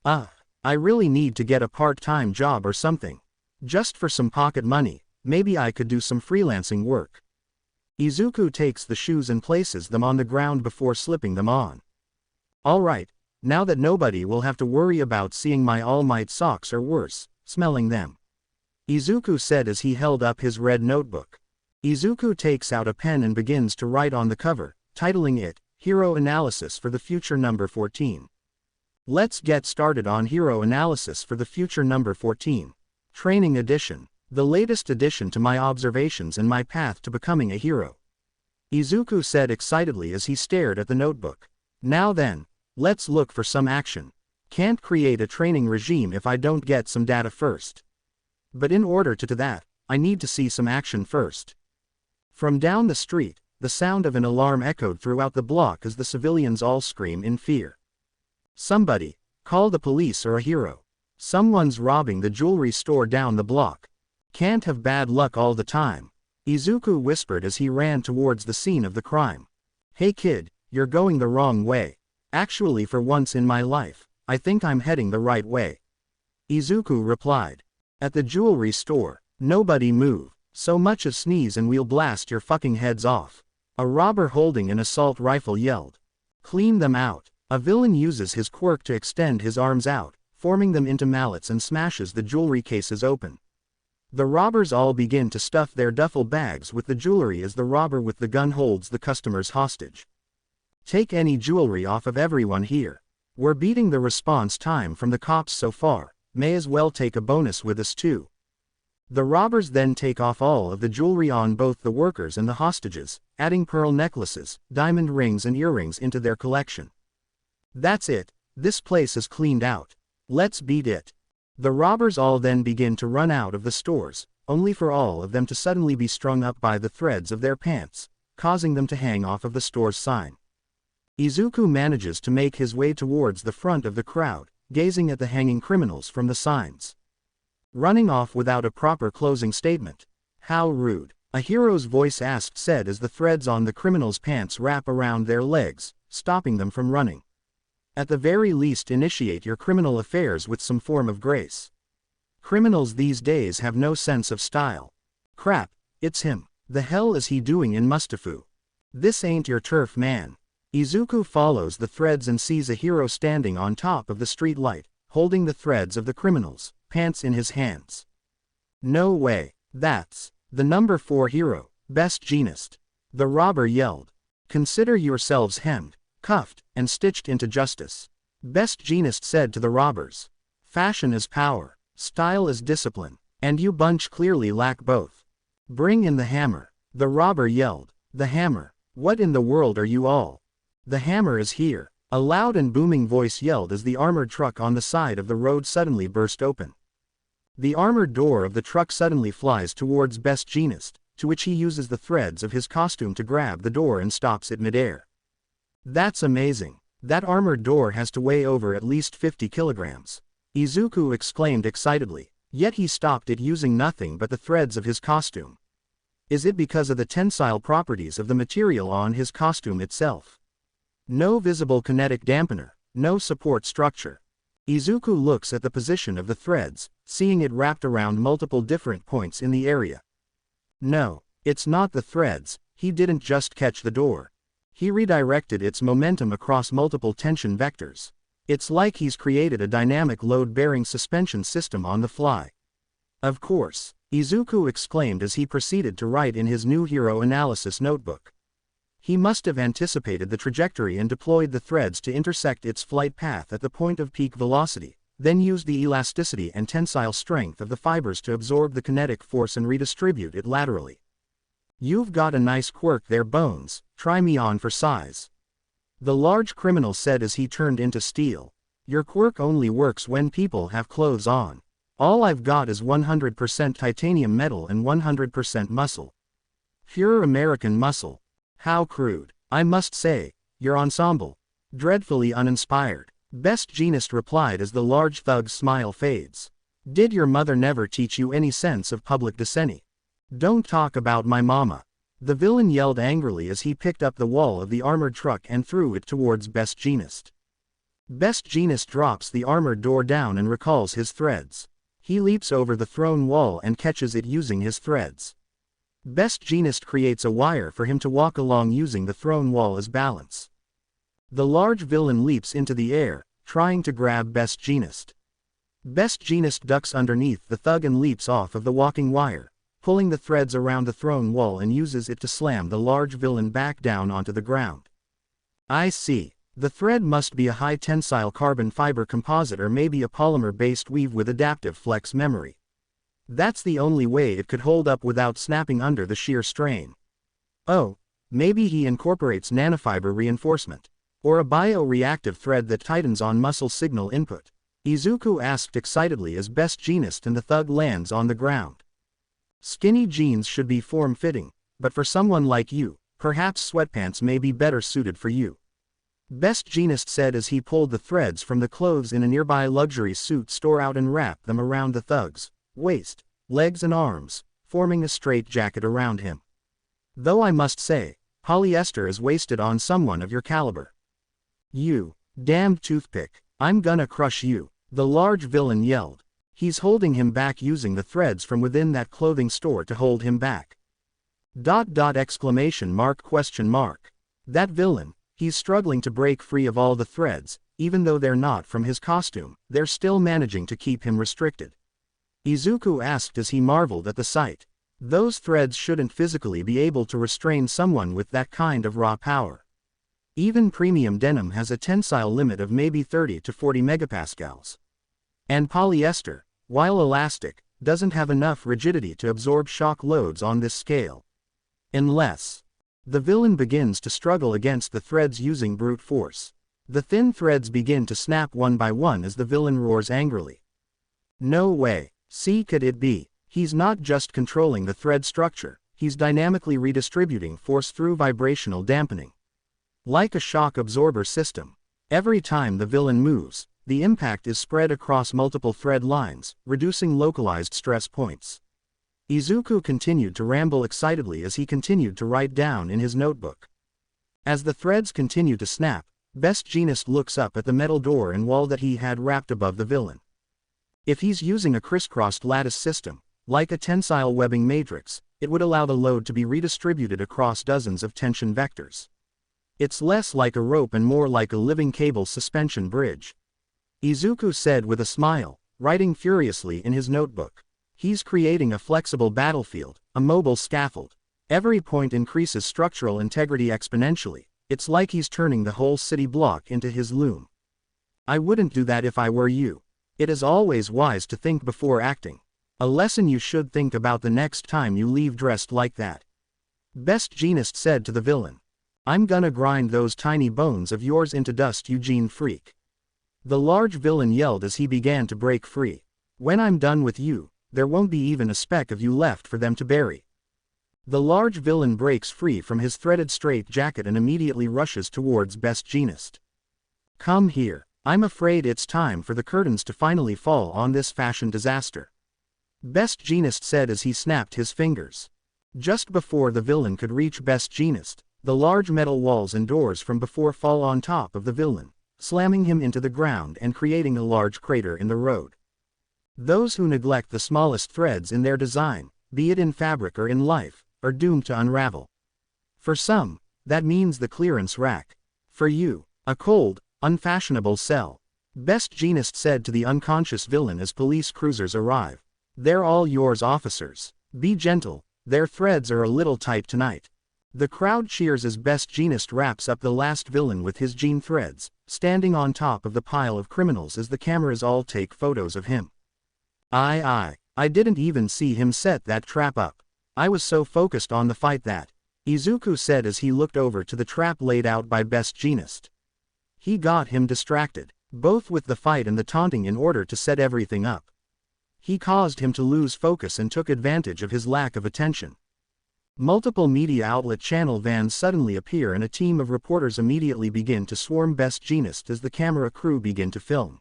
I really need to get a part-time job or something. Just for some pocket money, maybe I could do some freelancing work. Izuku takes the shoes and places them on the ground before slipping them on. Alright, now that nobody will have to worry about seeing my All Might socks or worse, smelling them, Izuku said as he held up his red notebook. Izuku takes out a pen and begins to write on the cover, titling it, Hero Analysis for the Future number 14. Let's get started on Hero Analysis for the Future number 14. Training Edition. The latest addition to my observations and my path to becoming a hero, Izuku said excitedly as he stared at the notebook. Now then, let's look for some action. Can't create a training regime if I don't get some data first. But in order to do that, I need to see some action first. From down the street, the sound of an alarm echoed throughout the block as the civilians all scream in fear. Somebody, call the police or a hero. Someone's robbing the jewelry store down the block. Can't have bad luck all the time, Izuku whispered as he ran towards the scene of the crime. Hey kid, you're going the wrong way. Actually for once in my life, I think I'm heading the right way, Izuku replied. At the jewelry store, nobody move, so much as sneeze and we'll blast your fucking heads off, a robber holding an assault rifle yelled. Clean them out. A villain uses his quirk to extend his arms out, forming them into mallets and smashes the jewelry cases open. The robbers all begin to stuff their duffel bags with the jewelry as the robber with the gun holds the customers hostage. Take any jewelry off of everyone here. We're beating the response time from the cops so far, may as well take a bonus with us too. The robbers then take off all of the jewelry on both the workers and the hostages, adding pearl necklaces, diamond rings and earrings into their collection. That's it, this place is cleaned out. Let's beat it. The robbers all then begin to run out of the stores, only for all of them to suddenly be strung up by the threads of their pants, causing them to hang off of the store's sign. Izuku manages to make his way towards the front of the crowd, gazing at the hanging criminals from the signs. Running off without a proper closing statement. How rude, a hero's voice said as the threads on the criminals' pants wrap around their legs, stopping them from running. At the very least initiate your criminal affairs with some form of grace. Criminals these days have no sense of style. Crap, it's him. The hell is he doing in Mustafu? This ain't your turf, man. Izuku follows the threads and sees a hero standing on top of the street light, holding the threads of the criminals' pants in his hands. No way, that's the number 4 hero, Best Jeanist. The robber yelled. Consider yourselves hemmed, cuffed, and stitched into justice. Best Jeanist said to the robbers. Fashion is power, style is discipline, and you bunch clearly lack both. Bring in the hammer. The robber yelled. The hammer? What in the world are you all? The hammer is here, a loud and booming voice yelled as the armored truck on the side of the road suddenly burst open. The armored door of the truck suddenly flies towards Best Jeanist, to which he uses the threads of his costume to grab the door and stops it midair. That's amazing. That armored door has to weigh over at least 50 kilograms. Izuku exclaimed excitedly, yet he stopped it using nothing but the threads of his costume. Is it because of the tensile properties of the material on his costume itself? No visible kinetic dampener, no support structure. Izuku looks at the position of the threads, seeing it wrapped around multiple different points in the area. No, it's not the threads, he didn't just catch the door. He redirected its momentum across multiple tension vectors. It's like he's created a dynamic load-bearing suspension system on the fly. Of course, Izuku exclaimed as he proceeded to write in his new hero analysis notebook. He must have anticipated the trajectory and deployed the threads to intersect its flight path at the point of peak velocity, then used the elasticity and tensile strength of the fibers to absorb the kinetic force and redistribute it laterally. You've got a nice quirk there, Bones, try me on for size. The large criminal said as he turned into steel. Your quirk only works when people have clothes on. All I've got is 100% titanium metal and 100% muscle. Pure American muscle. How crude. I must say, your ensemble. Dreadfully uninspired. Best Jeanist replied as the large thug's smile fades. Did your mother never teach you any sense of public decency? Don't talk about my mama. The villain yelled angrily as he picked up the wall of the armored truck and threw it towards Best Jeanist. Best Jeanist drops the armored door down and recalls his threads. He leaps over the thrown wall and catches it using his threads. Best Jeanist creates a wire for him to walk along using the thrown wall as balance. The large villain leaps into the air, trying to grab Best Jeanist. Best Jeanist ducks underneath the thug and leaps off of the walking wire, pulling the threads around the thrown wall and uses it to slam the large villain back down onto the ground. I see. The thread must be a high tensile carbon fiber composite or maybe a polymer-based weave with adaptive flex memory. That's the only way it could hold up without snapping under the sheer strain. Oh, maybe he incorporates nanofiber reinforcement. Or a bioreactive thread that tightens on muscle signal input. Izuku asked excitedly as Best Jeanist and the thug lands on the ground. Skinny jeans should be form-fitting, but for someone like you, perhaps sweatpants may be better suited for you. Best Jeanist said as he pulled the threads from the clothes in a nearby luxury suit store out and wrapped them around the thug's waist, legs and arms, forming a straight jacket around him. Though I must say, polyester is wasted on someone of your caliber. You damned toothpick, I'm gonna crush you, the large villain yelled. He's holding him back using the threads from within that clothing store to hold him back. .. Exclamation mark question mark. That villain, he's struggling to break free of all the threads, even though they're not from his costume, they're still managing to keep him restricted. Izuku asked as he marveled at the sight. Those threads shouldn't physically be able to restrain someone with that kind of raw power. Even premium denim has a tensile limit of maybe 30 to 40 megapascals. And polyester, while elastic, doesn't have enough rigidity to absorb shock loads on this scale. Unless the villain begins to struggle against the threads using brute force. The thin threads begin to snap one by one as the villain roars angrily. No way. See, could it be? He's not just controlling the thread structure, he's dynamically redistributing force through vibrational dampening. Like a shock absorber system. Every time the villain moves, the impact is spread across multiple thread lines, reducing localized stress points. Izuku continued to ramble excitedly as he continued to write down in his notebook. As the threads continue to snap, Best Jeanist looks up at the metal door and wall that he had wrapped above the villain. If he's using a crisscrossed lattice system, like a tensile webbing matrix, it would allow the load to be redistributed across dozens of tension vectors. It's less like a rope and more like a living cable suspension bridge. Izuku said with a smile, writing furiously in his notebook. He's creating a flexible battlefield, a mobile scaffold. Every point increases structural integrity exponentially. It's like he's turning the whole city block into his loom. I wouldn't do that if I were you. It is always wise to think before acting. A lesson you should think about the next time you leave dressed like that. Best Jeanist said to the villain. I'm gonna grind those tiny bones of yours into dust, Eugene freak. The large villain yelled as he began to break free. When I'm done with you, there won't be even a speck of you left for them to bury. The large villain breaks free from his threaded straitjacket and immediately rushes towards Best Jeanist. Come here, I'm afraid it's time for the curtains to finally fall on this fashion disaster. Best Jeanist said as he snapped his fingers. Just before the villain could reach Best Jeanist, the large metal walls and doors from before fall on top of the villain, slamming him into the ground and creating a large crater in the road. Those who neglect the smallest threads in their design, be it in fabric or in life, are doomed to unravel. For some, that means the clearance rack. For you, a cold, unfashionable cell. Best Jeanist said to the unconscious villain as police cruisers arrive. They're all yours, officers. Be gentle, their threads are a little tight tonight. The crowd cheers as Best Jeanist wraps up the last villain with his jean threads, standing on top of the pile of criminals as the cameras all take photos of him. I didn't even see him set that trap up. I was so focused on the fight that, Izuku said as he looked over to the trap laid out by Best Jeanist. He got him distracted, both with the fight and the taunting in order to set everything up. He caused him to lose focus and took advantage of his lack of attention. Multiple media outlet channel vans suddenly appear and a team of reporters immediately begin to swarm Best Jeanist as the camera crew begin to film.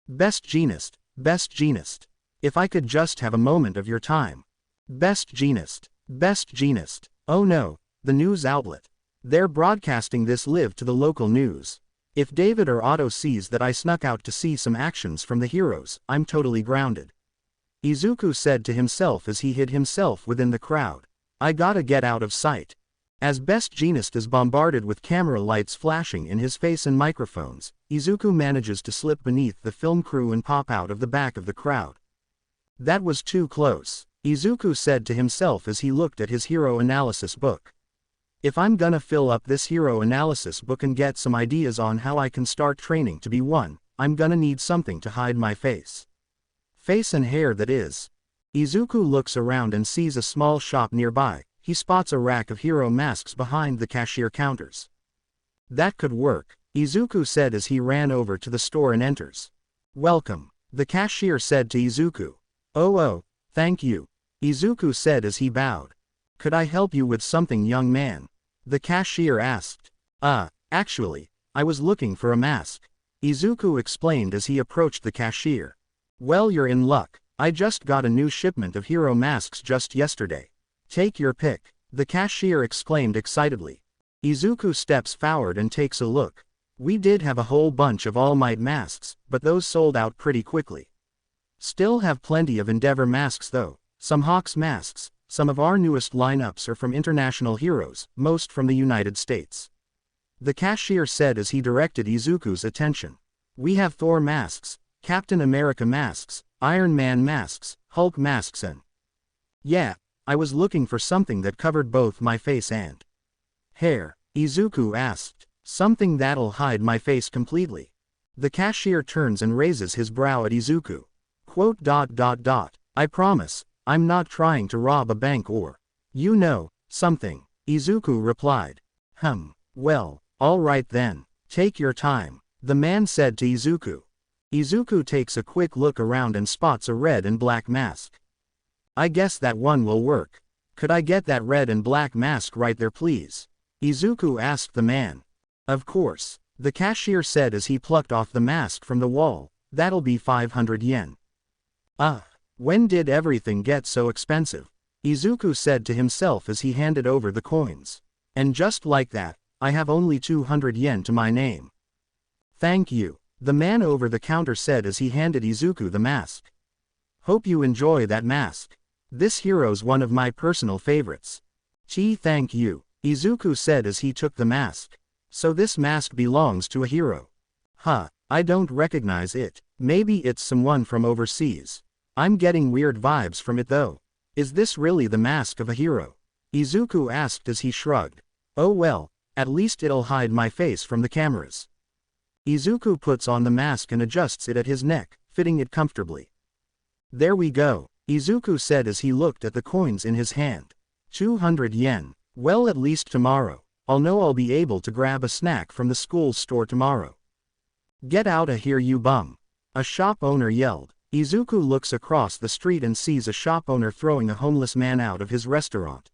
Best Jeanist, Best Jeanist. If I could just have a moment of your time. Best Jeanist, Best Jeanist. Oh no, the news outlet. They're broadcasting this live to the local news. If David or Otto sees that I snuck out to see some actions from the heroes, I'm totally grounded. Izuku said to himself as he hid himself within the crowd. I gotta get out of sight. As Best Jeanist is bombarded with camera lights flashing in his face and microphones, Izuku manages to slip beneath the film crew and pop out of the back of the crowd. That was too close, Izuku said to himself as he looked at his hero analysis book. If I'm gonna fill up this hero analysis book and get some ideas on how I can start training to be one, I'm gonna need something to hide my face. Face and hair, that is. Izuku looks around and sees a small shop nearby. He spots a rack of hero masks behind the cashier counters. That could work, Izuku said as he ran over to the store and enters. Welcome, the cashier said to Izuku. Oh, thank you, Izuku said as he bowed. Could I help you with something, young man? The cashier asked. Actually, I was looking for a mask, Izuku explained as he approached the cashier. Well, you're in luck. I just got a new shipment of hero masks just yesterday. Take your pick, the cashier exclaimed excitedly. Izuku steps forward and takes a look. We did have a whole bunch of All Might masks, but those sold out pretty quickly. Still have plenty of Endeavor masks though, some Hawks masks. Some of our newest lineups are from international heroes, most from the United States. The cashier said as he directed Izuku's attention. We have Thor masks, Captain America masks, Iron Man masks, Hulk masks and... Yeah, I was looking for something that covered both my face and hair, Izuku asked. Something that'll hide my face completely. The cashier turns and raises his brow at Izuku. Quote, I promise, I'm not trying to rob a bank or, you know, something. Izuku replied. Well, alright then, take your time, the man said to Izuku. Izuku takes a quick look around and spots a red and black mask. I guess that one will work. Could I get that red and black mask right there please? Izuku asked the man. Of course, the cashier said as he plucked off the mask from the wall. That'll be 500 yen. When did everything get so expensive? Izuku said to himself as he handed over the coins. And just like that, I have only 200 yen to my name. Thank you, the man over the counter said as he handed Izuku the mask. Hope you enjoy that mask. This hero's one of my personal favorites. Thank you, Izuku said as he took the mask. So this mask belongs to a hero. I don't recognize it. Maybe it's someone from overseas. I'm getting weird vibes from it though. Is this really the mask of a hero? Izuku asked as he shrugged. Oh well, at least it'll hide my face from the cameras. Izuku puts on the mask and adjusts it at his neck, fitting it comfortably. There we go, Izuku said as he looked at the coins in his hand. 200 yen. Well, at least tomorrow, I'll know I'll be able to grab a snack from the school store tomorrow. Get out of here you bum. A shop owner yelled. Izuku looks across the street and sees a shop owner throwing a homeless man out of his restaurant.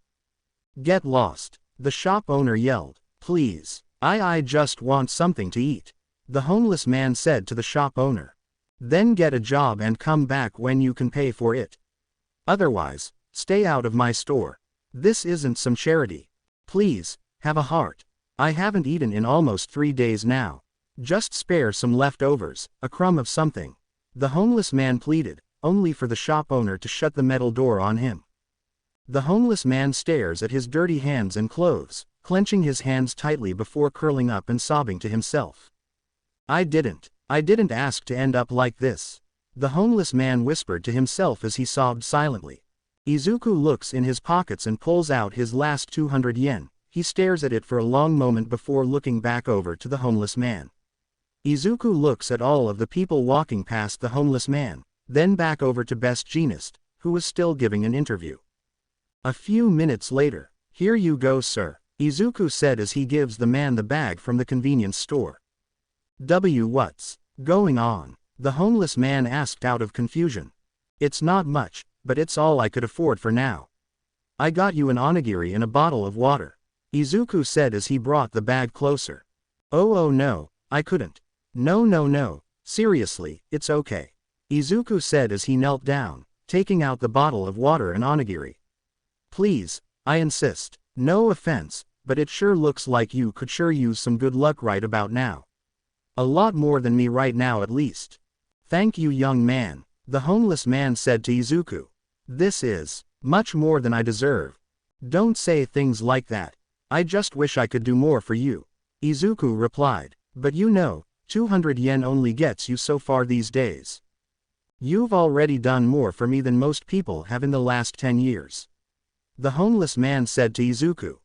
Get lost, the shop owner yelled. Please, I just want something to eat, the homeless man said to the shop owner. Then get a job and come back when you can pay for it. Otherwise, stay out of my store. This isn't some charity. Please, have a heart. I haven't eaten in almost 3 days now. Just spare some leftovers, a crumb of something. The homeless man pleaded, only for the shop owner to shut the metal door on him. The homeless man stares at his dirty hands and clothes, clenching his hands tightly before curling up and sobbing to himself. I didn't ask to end up like this. The homeless man whispered to himself as he sobbed silently. Izuku looks in his pockets and pulls out his last 200 yen. He stares at it for a long moment before looking back over to the homeless man. Izuku looks at all of the people walking past the homeless man, then back over to Best Jeanist, who was still giving an interview. A few minutes later, here you go sir, Izuku said as he gives the man the bag from the convenience store. What's going on? The homeless man asked out of confusion. It's not much, but it's all I could afford for now. I got you an onigiri and a bottle of water, Izuku said as he brought the bag closer. Oh no, I couldn't. No, seriously, it's okay, Izuku said as he knelt down, taking out the bottle of water and onigiri. Please, I insist. No offense, but it sure looks like you could sure use some good luck right about now. A lot more than me right now at least. Thank you young man, the homeless man said to Izuku. This is much more than I deserve. Don't say things like that. I just wish I could do more for you, Izuku replied. But you know, 200 yen only gets you so far these days. You've already done more for me than most people have in the last 10 years. The homeless man said to Izuku.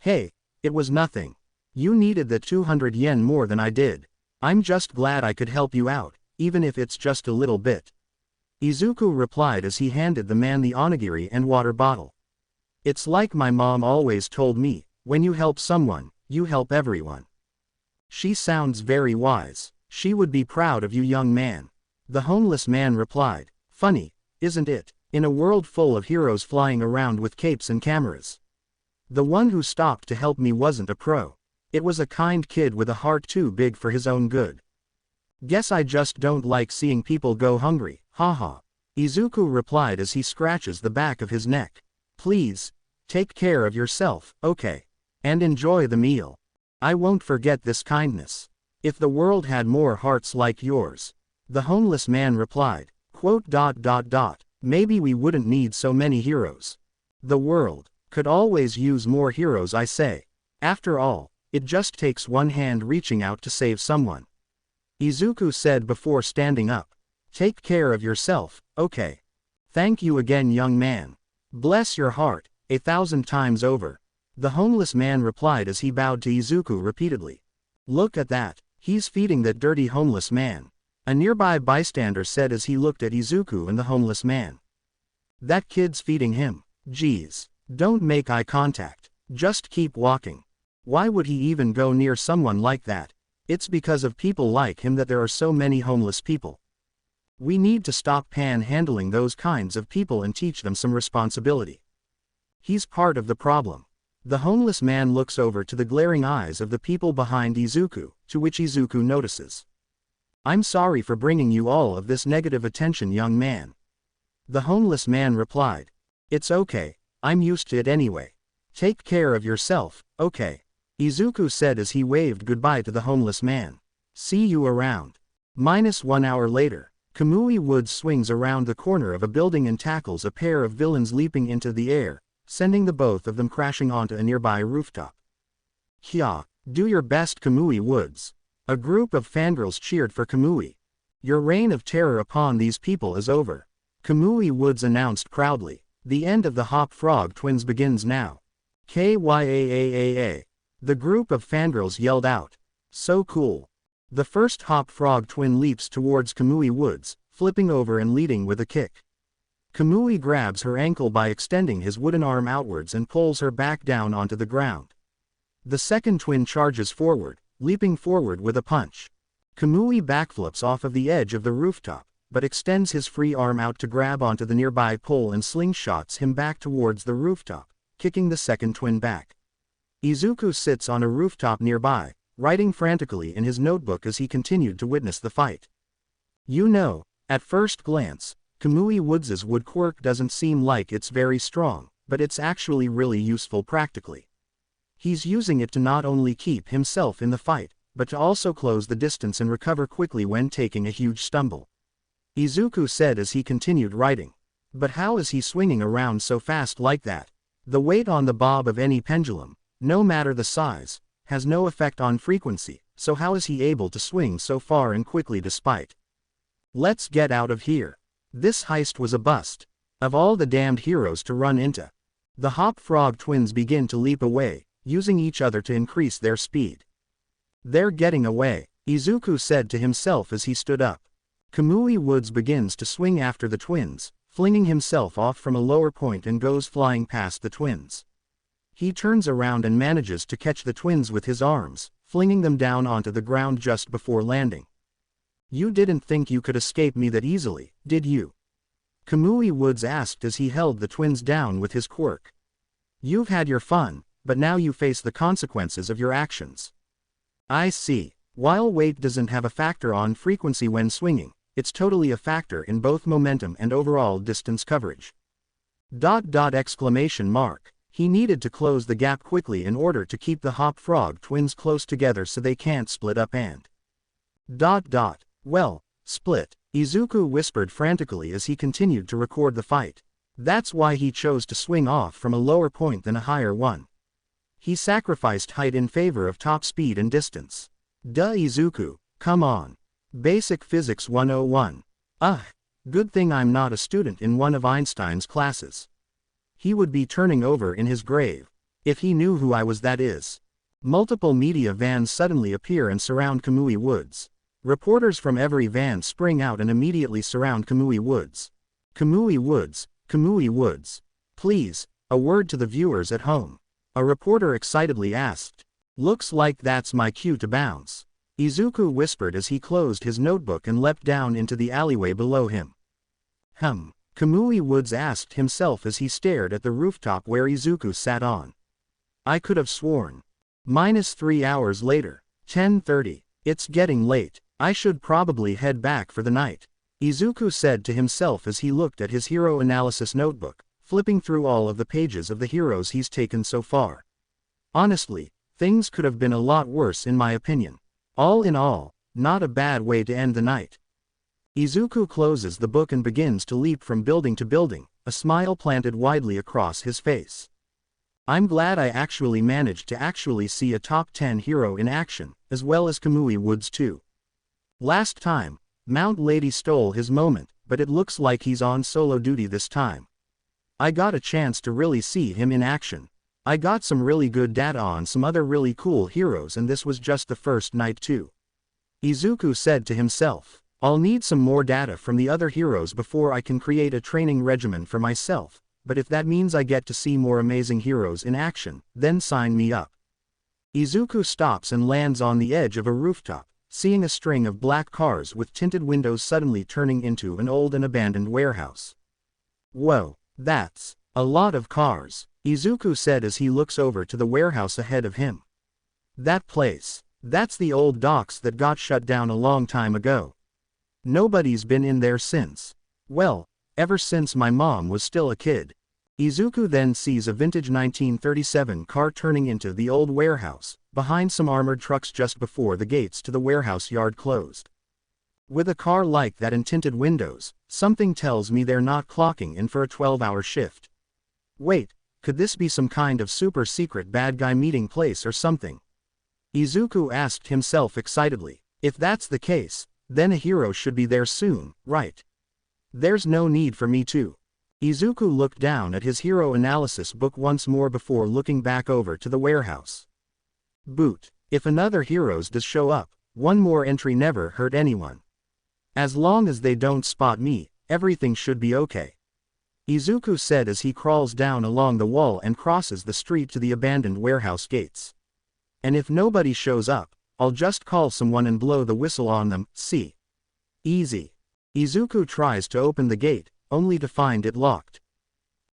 Hey, it was nothing. You needed the 200 yen more than I did. I'm just glad I could help you out, even if it's just a little bit. Izuku replied as he handed the man the onigiri and water bottle. It's like my mom always told me, when you help someone, you help everyone. She sounds very wise. She would be proud of you young man. The homeless man replied. Funny, isn't it, in a world full of heroes flying around with capes and cameras? The one who stopped to help me wasn't a pro. It was a kind kid with a heart too big for his own good. Guess I just don't like seeing people go hungry, haha. Izuku replied as he scratches the back of his neck. Please, take care of yourself, okay? And enjoy the meal. I won't forget this kindness. If the world had more hearts like yours. The homeless man replied. Quote, maybe we wouldn't need so many heroes. The world could always use more heroes I say. After all, it just takes one hand reaching out to save someone. Izuku said before standing up. Take care of yourself, okay? Thank you again, young man. Bless your heart, 1,000 times over. The homeless man replied as he bowed to Izuku repeatedly. Look at that, he's feeding that dirty homeless man. A nearby bystander said as he looked at Izuku and the homeless man. That kid's feeding him. Geez. Don't make eye contact. Just keep walking. Why would he even go near someone like that? It's because of people like him that there are so many homeless people. We need to stop panhandling those kinds of people and teach them some responsibility. He's part of the problem. The homeless man looks over to the glaring eyes of the people behind Izuku, to which Izuku notices. I'm sorry for bringing you all of this negative attention, young man. The homeless man replied. It's okay, I'm used to it anyway. Take care of yourself, okay? Izuku said as he waved goodbye to the homeless man. See you around. -1 hour later, Kamui Woods swings around the corner of a building and tackles a pair of villains leaping into the air, sending the both of them crashing onto a nearby rooftop. Hya, do your best, Kamui Woods. A group of fangirls cheered for Kamui. Your reign of terror upon these people is over. Kamui Woods announced proudly. The end of the Hop Frog twins begins now. Kyaaa. The group of fangirls yelled out. So cool. The first Hop Frog twin leaps towards Kamui Woods, flipping over and leading with a kick. Kamui grabs her ankle by extending his wooden arm outwards and pulls her back down onto the ground. The second twin charges forward, leaping forward with a punch. Kamui backflips off of the edge of the rooftop, but extends his free arm out to grab onto the nearby pole and slingshots him back towards the rooftop, kicking the second twin back. Izuku sits on a rooftop nearby, writing frantically in his notebook as he continued to witness the fight. You know, at first glance, Kamui Woods' woodquirk doesn't seem like it's very strong, but it's actually really useful practically. He's using it to not only keep himself in the fight, but to also close the distance and recover quickly when taking a huge stumble. Izuku said as he continued writing. But how is he swinging around so fast like that? The weight on the bob of any pendulum, no matter the size, has no effect on frequency, so how is he able to swing so far and quickly despite? Let's get out of here. This heist was a bust. Of all the damned heroes to run into. The Hop Frog twins begin to leap away, using each other to increase their speed. They're getting away, Izuku said to himself as he stood up. Kamui Woods begins to swing after the twins, flinging himself off from a lower point and goes flying past the twins. He turns around and manages to catch the twins with his arms, flinging them down onto the ground just before landing. You didn't think you could escape me that easily, did you? Kamui Woods asked as he held the twins down with his quirk. You've had your fun, but now you face the consequences of your actions. I see. While weight doesn't have a factor on frequency when swinging, it's totally a factor in both momentum and overall distance coverage. ! He needed to close the gap quickly in order to keep the Hop Frog twins close together so they can't split up and... Well, split, Izuku whispered frantically as he continued to record the fight. That's why he chose to swing off from a lower point than a higher one. He sacrificed height in favor of top speed and distance. Duh, Izuku, come on. Basic Physics 101. Good thing I'm not a student in one of Einstein's classes. He would be turning over in his grave. If he knew who I was, that is. Multiple media vans suddenly appear and surround Kamui Woods. Reporters from every van spring out and immediately surround Kamui Woods. Kamui Woods, Kamui Woods. Please, a word to the viewers at home. A reporter excitedly asked. Looks like that's my cue to bounce. Izuku whispered as he closed his notebook and leapt down into the alleyway below him. Kamui Woods asked himself as he stared at the rooftop where Izuku sat on. I could have sworn. -3 hours later, 10:30. It's getting late. I should probably head back for the night. Izuku said to himself as he looked at his hero analysis notebook, flipping through all of the pages of the heroes he's taken so far. Honestly, things could have been a lot worse in my opinion. All in all, not a bad way to end the night. Izuku closes the book and begins to leap from building to building, a smile planted widely across his face. I'm glad I actually managed to see a top 10 hero in action, as well as Kamui Woods too. Last time, Mount Lady stole his moment, but it looks like he's on solo duty this time. I got a chance to really see him in action. I got some really good data on some other really cool heroes, and this was just the first night too. Izuku said to himself, I'll need some more data from the other heroes before I can create a training regimen for myself, but if that means I get to see more amazing heroes in action, then sign me up. Izuku stops and lands on the edge of a rooftop, seeing a string of black cars with tinted windows suddenly turning into an old and abandoned warehouse. Whoa, that's a lot of cars, Izuku said as he looks over to the warehouse ahead of him. That place, that's the old docks that got shut down a long time ago. Nobody's been in there since. Well, ever since my mom was still a kid. Izuku then sees a vintage 1937 car turning into the old warehouse, behind some armored trucks just before the gates to the warehouse yard closed. With a car like that and tinted windows, something tells me they're not clocking in for a 12-hour shift. Wait, could this be some kind of super secret bad guy meeting place or something? Izuku asked himself excitedly. If that's the case, then a hero should be there soon, right? There's no need for me to. Izuku looked down at his hero analysis book once more before looking back over to the warehouse. Boot. If another heroes does show up, one more entry never hurt anyone. As long as they don't spot me, everything should be okay. Izuku said as he crawls down along the wall and crosses the street to the abandoned warehouse gates. And if nobody shows up, I'll just call someone and blow the whistle on them, see? Easy. Izuku tries to open the gate, only to find it locked.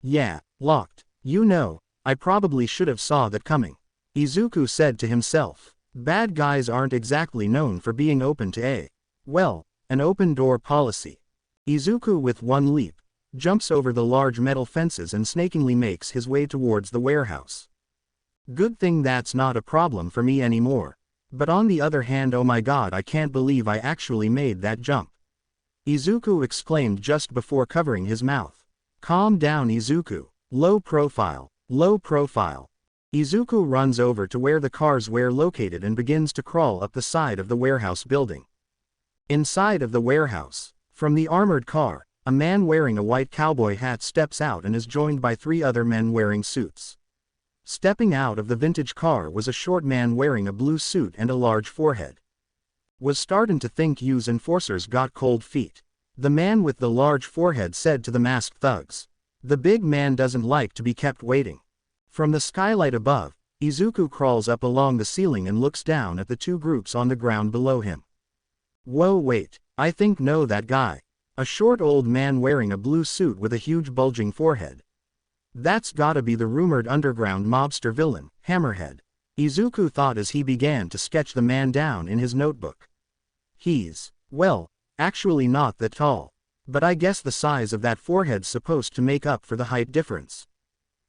Yeah, locked. You know, I probably should have saw that coming. Izuku said to himself. Bad guys aren't exactly known for being open to an open door policy. Izuku with one leap, jumps over the large metal fences and snakingly makes his way towards the warehouse. Good thing that's not a problem for me anymore. But on the other hand, oh my god, I can't believe I actually made that jump. Izuku exclaimed just before covering his mouth. Calm down, Izuku. Low profile, low profile. Izuku runs over to where the cars were located and begins to crawl up the side of the warehouse building. Inside of the warehouse, from the armored car, a man wearing a white cowboy hat steps out and is joined by 3 other men wearing suits. Stepping out of the vintage car was a short man wearing a blue suit and a large forehead. Was starting to think yous enforcers got cold feet. The man with the large forehead said to the masked thugs. The big man doesn't like to be kept waiting. From the skylight above, Izuku crawls up along the ceiling and looks down at the 2 groups on the ground below him. Whoa, wait, I think know that guy. A short old man wearing a blue suit with a huge bulging forehead. That's gotta be the rumored underground mobster villain, Hammerhead. Izuku thought as he began to sketch the man down in his notebook. He's, well, actually not that tall. But I guess the size of that forehead's supposed to make up for the height difference.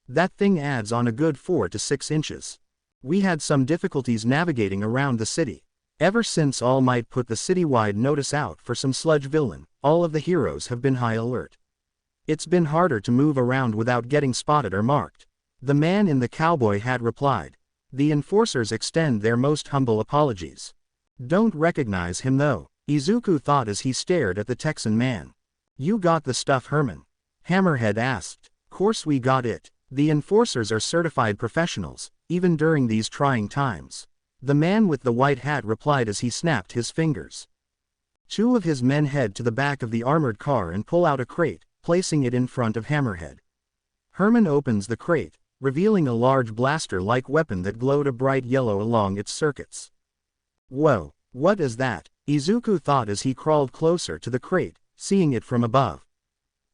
That thing adds on a good 4 to 6 inches. We had some difficulties navigating around the city. Ever since All Might put the citywide notice out for some sludge villain, all of the heroes have been high alert. It's been harder to move around without getting spotted or marked. The man in the cowboy hat replied. The enforcers extend their most humble apologies. Don't recognize him though, Izuku thought as he stared at the Texan man. You got the stuff, Herman? Hammerhead asked. Course we got it. The enforcers are certified professionals, even during these trying times. The man with the white hat replied as he snapped his fingers. 2 of his men head to the back of the armored car and pull out a crate, placing it in front of Hammerhead. Herman opens the crate, revealing a large blaster-like weapon that glowed a bright yellow along its circuits. Whoa, what is that? Izuku thought as he crawled closer to the crate, seeing it from above.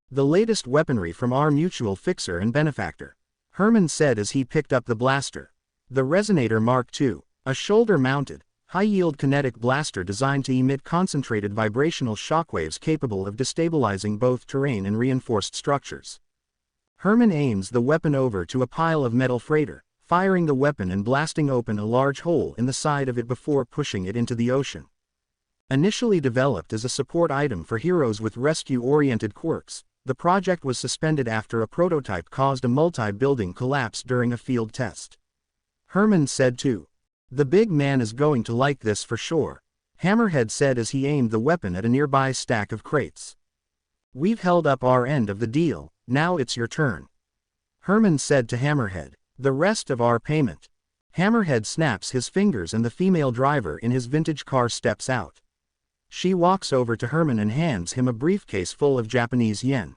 The latest weaponry from our mutual fixer and benefactor, Herman said as he picked up the blaster. The Resonator Mark II, a shoulder-mounted, high-yield kinetic blaster designed to emit concentrated vibrational shockwaves capable of destabilizing both terrain and reinforced structures. Herman aims the weapon over to a pile of metal freighter, firing the weapon and blasting open a large hole in the side of it before pushing it into the ocean. Initially developed as a support item for heroes with rescue-oriented quirks, the project was suspended after a prototype caused a multi-building collapse during a field test. Herman said too. The big man is going to like this for sure, Hammerhead said as he aimed the weapon at a nearby stack of crates. We've held up our end of the deal, now it's your turn. Herman said to Hammerhead. The rest of our payment. Hammerhead snaps his fingers and the female driver in his vintage car steps out. She walks over to Herman and hands him a briefcase full of Japanese yen.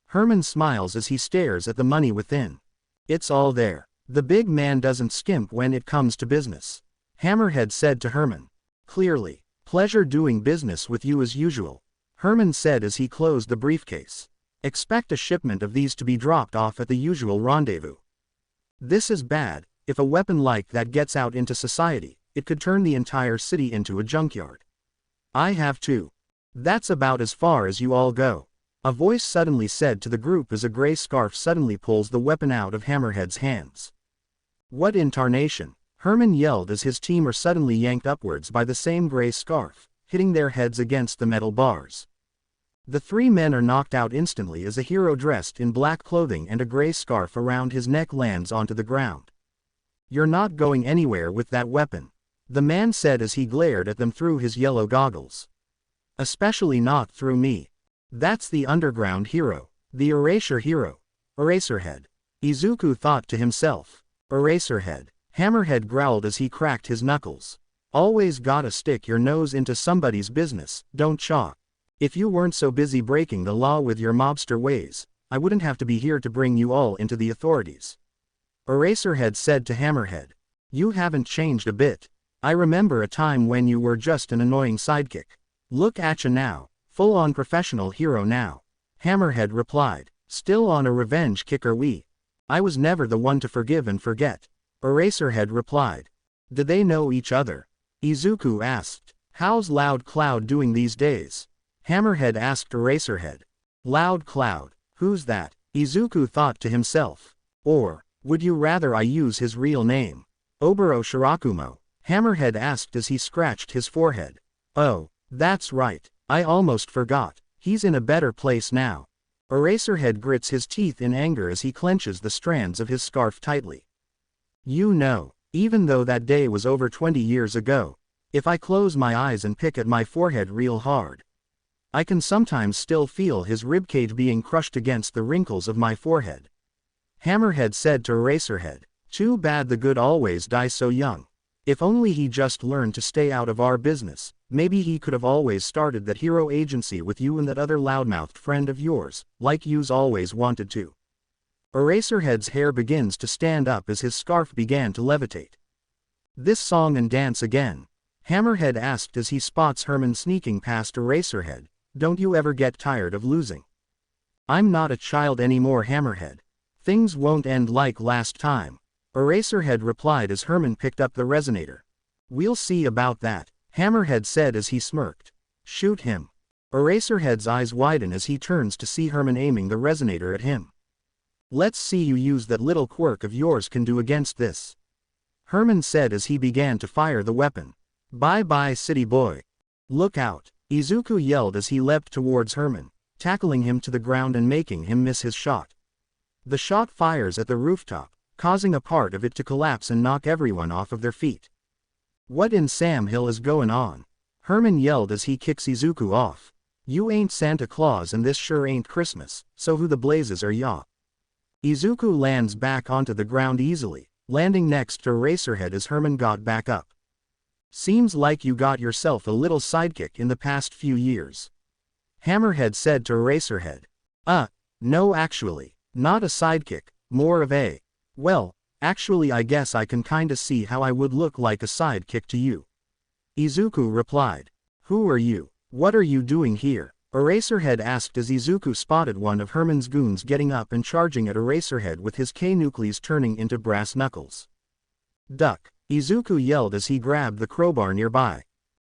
Herman smiles as he stares at the money within. It's all there. The big man doesn't skimp when it comes to business. Hammerhead said to Herman. Clearly. Pleasure doing business with you as usual. Herman said as he closed the briefcase. Expect a shipment of these to be dropped off at the usual rendezvous. This is bad. If a weapon like that gets out into society, it could turn the entire city into a junkyard. I have to. That's about as far as you all go. A voice suddenly said to the group as a gray scarf suddenly pulls the weapon out of Hammerhead's hands. What in tarnation? Herman yelled as his team are suddenly yanked upwards by the same gray scarf, hitting their heads against the metal bars. The three men are knocked out instantly as a hero dressed in black clothing and a gray scarf around his neck lands onto the ground. You're not going anywhere with that weapon, the man said as he glared at them through his yellow goggles. Especially not through me. That's the underground hero, the Erasure hero. Eraserhead. Izuku thought to himself. Eraserhead. Hammerhead growled as he cracked his knuckles. Always gotta stick your nose into somebody's business, don't chaw. If you weren't so busy breaking the law with your mobster ways, I wouldn't have to be here to bring you all into the authorities. Eraserhead said to Hammerhead. You haven't changed a bit. I remember a time when you were just an annoying sidekick. Look at ya now, full-on professional hero now. Hammerhead replied. Still on a revenge kick are we? I was never the one to forgive and forget. Eraserhead replied. Did they know each other? Izuku asked. How's Loud Cloud doing these days? Hammerhead asked Eraserhead. Loud Cloud, who's that? Izuku thought to himself. Or, would you rather I use his real name? Oboro Shirakumo, Hammerhead asked as he scratched his forehead. Oh, that's right, I almost forgot, he's in a better place now. Eraserhead grits his teeth in anger as he clenches the strands of his scarf tightly. You know, even though that day was over 20 years ago, if I close my eyes and pick at my forehead real hard, I can sometimes still feel his ribcage being crushed against the wrinkles of my forehead. Hammerhead said to Eraserhead. Too bad the good always die so young. If only he just learned to stay out of our business, maybe he could have always started that hero agency with you and that other loudmouthed friend of yours, like you's always wanted to. Eraserhead's hair begins to stand up as his scarf began to levitate. This song and dance again? Hammerhead asked as he spots Herman sneaking past Eraserhead. Don't you ever get tired of losing? I'm not a child anymore, Hammerhead. Things won't end like last time. Eraserhead replied as Herman picked up the resonator. We'll see about that, Hammerhead said as he smirked. Shoot him. Eraserhead's eyes widen as he turns to see Herman aiming the resonator at him. Let's see you use that little quirk of yours can do against this. Herman said as he began to fire the weapon. Bye-bye, city boy. Look out. Izuku yelled as he leapt towards Herman, tackling him to the ground and making him miss his shot. The shot fires at the rooftop, causing a part of it to collapse and knock everyone off of their feet. What in Sam Hill is going on? Herman yelled as he kicks Izuku off. You ain't Santa Claus and this sure ain't Christmas, so who the blazes are ya? Izuku lands back onto the ground easily, landing next to Eraserhead as Herman got back up. Seems like you got yourself a little sidekick in the past few years. Hammerhead said to Eraserhead. No actually, not a sidekick, more of a, well, actually I guess I can kinda see how I would look like a sidekick to you. Izuku replied. Who are you? What are you doing here? Eraserhead asked as Izuku spotted one of Herman's goons getting up and charging at Eraserhead with his K-nucleus turning into brass knuckles. Duck. Izuku yelled as he grabbed the crowbar nearby.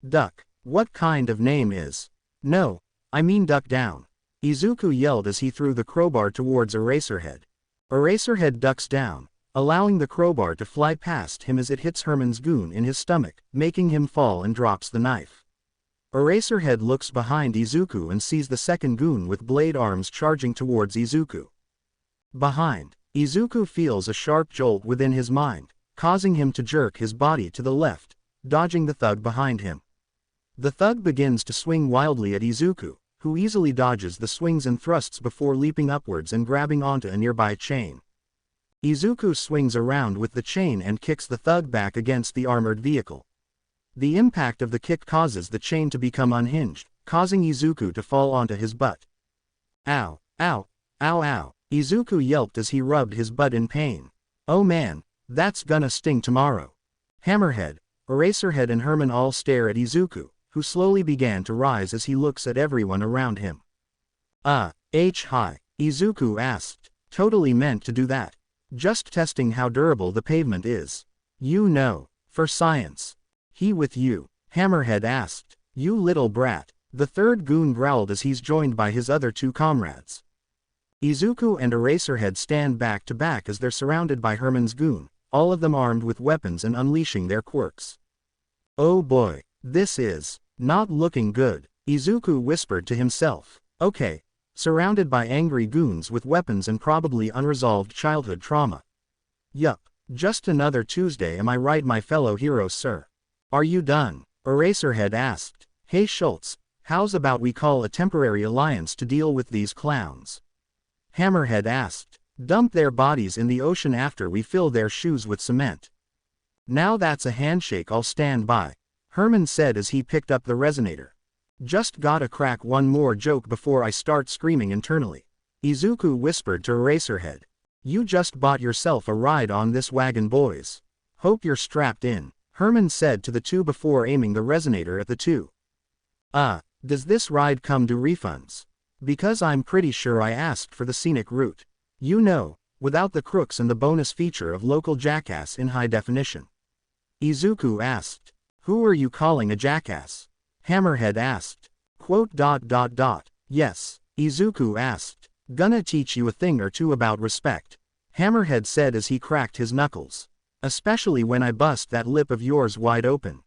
Duck. What kind of name is? No, I mean duck down. Izuku yelled as he threw the crowbar towards Eraserhead. Eraserhead ducks down, allowing the crowbar to fly past him as it hits Herman's goon in his stomach, making him fall and drops the knife. Eraserhead looks behind Izuku and sees the second goon with blade arms charging towards Izuku. Behind, Izuku feels a sharp jolt within his mind, causing him to jerk his body to the left, dodging the thug behind him. The thug begins to swing wildly at Izuku, who easily dodges the swings and thrusts before leaping upwards and grabbing onto a nearby chain. Izuku swings around with the chain and kicks the thug back against the armored vehicle. The impact of the kick causes the chain to become unhinged, causing Izuku to fall onto his butt. Ow, ow, ow ow, Izuku yelped as he rubbed his butt in pain. Oh man, that's gonna sting tomorrow. Hammerhead, Eraserhead and Herman all stare at Izuku, who slowly began to rise as he looks at everyone around him. Hi, Izuku asked. Totally meant to do that. Just testing how durable the pavement is. You know, for science. He with you? Hammerhead asked. You little brat. The third goon growled as he's joined by his other two comrades. Izuku and Eraserhead stand back to back as they're surrounded by Herman's goon, all of them armed with weapons and unleashing their quirks. Oh boy, this is not looking good, Izuku whispered to himself. Okay. Surrounded by angry goons with weapons and probably unresolved childhood trauma. Yup, just another Tuesday, am I right, my fellow heroes, sir? Are you done? Eraserhead asked. Hey Schultz, how's about we call a temporary alliance to deal with these clowns? Hammerhead asked. Dump their bodies in the ocean after we fill their shoes with cement. Now that's a handshake I'll stand by, Herman said as he picked up the resonator. Just gotta crack one more joke before I start screaming internally, Izuku whispered to Eraserhead. You just bought yourself a ride on this wagon, boys. Hope you're strapped in, Herman said to the two before aiming the resonator at the two. Does this ride come to refunds? Because I'm pretty sure I asked for the scenic route. You know, without the crooks and the bonus feature of local jackass in high definition. Izuku asked. Who are you calling a jackass? Hammerhead asked. Yes, Izuku asked. Gonna teach you a thing or two about respect, Hammerhead said as he cracked his knuckles. Especially when I bust that lip of yours wide open.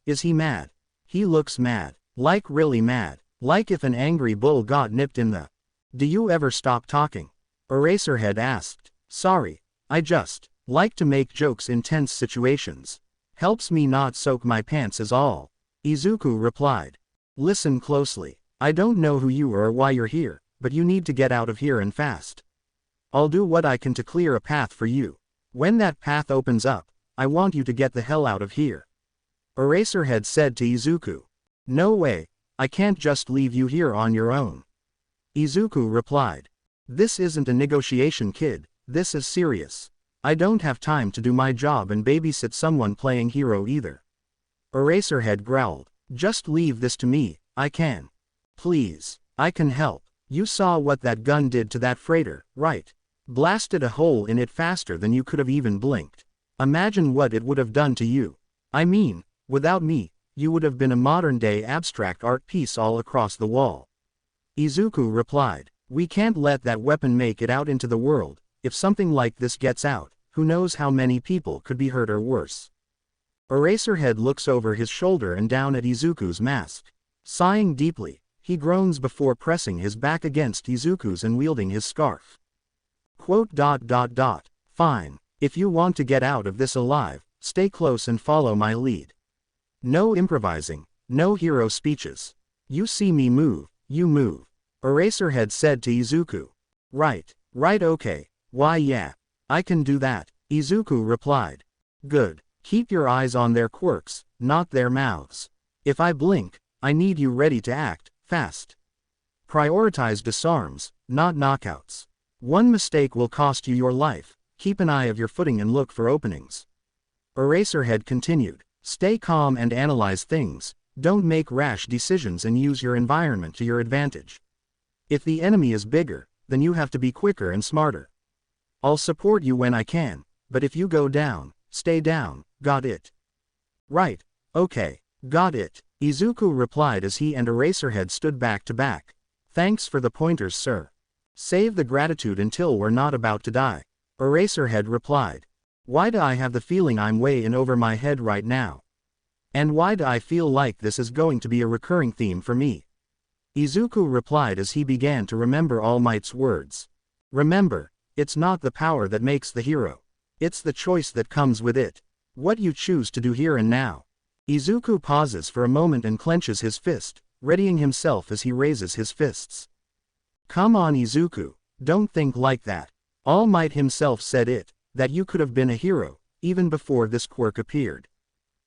Is he mad? He looks mad. Like really mad. Like if an angry bull got nipped in the... Do you ever stop talking? Eraserhead asked. Sorry, I just like to make jokes in tense situations. Helps me not soak my pants is all, Izuku replied. Listen closely. I don't know who you are or why you're here, but you need to get out of here and fast. I'll do what I can to clear a path for you. When that path opens up, I want you to get the hell out of here. Eraserhead said to Izuku. No way, I can't just leave you here on your own. Izuku replied. This isn't a negotiation, kid, this is serious. I don't have time to do my job and babysit someone playing hero either. Eraserhead growled. Just leave this to me, I can. Please, I can help. You saw what that gun did to that freighter, right? Blasted a hole in it faster than you could have even blinked. Imagine what it would have done to you. I mean, without me, you would have been a modern-day abstract art piece all across the wall. Izuku replied. We can't let that weapon make it out into the world. If something like this gets out, who knows how many people could be hurt or worse. Eraserhead looks over his shoulder and down at Izuku's mask. Sighing deeply, he groans before pressing his back against Izuku's and wielding his scarf. Fine, if you want to get out of this alive, stay close and follow my lead. No improvising, no hero speeches. You see me move, you move. Eraserhead said to Izuku. Right, okay, why yeah, I can do that, Izuku replied. Good, keep your eyes on their quirks, not their mouths. If I blink, I need you ready to act, fast. Prioritize disarms, not knockouts. One mistake will cost you your life, keep an eye of your footing and look for openings. Eraserhead continued. Stay calm and analyze things, don't make rash decisions and use your environment to your advantage. If the enemy is bigger, then you have to be quicker and smarter. I'll support you when I can, but if you go down, stay down, got it? Right, okay, got it, Izuku replied as he and Eraserhead stood back to back. Thanks for the pointers, sir. Save the gratitude until we're not about to die, Eraserhead replied. Why do I have the feeling I'm way in over my head right now? And why do I feel like this is going to be a recurring theme for me? Izuku replied as he began to remember All Might's words. Remember, it's not the power that makes the hero. It's the choice that comes with it. What you choose to do here and now. Izuku pauses for a moment and clenches his fist, readying himself as he raises his fists. Come on Izuku, don't think like that. All Might himself said it, that you could have been a hero, even before this quirk appeared.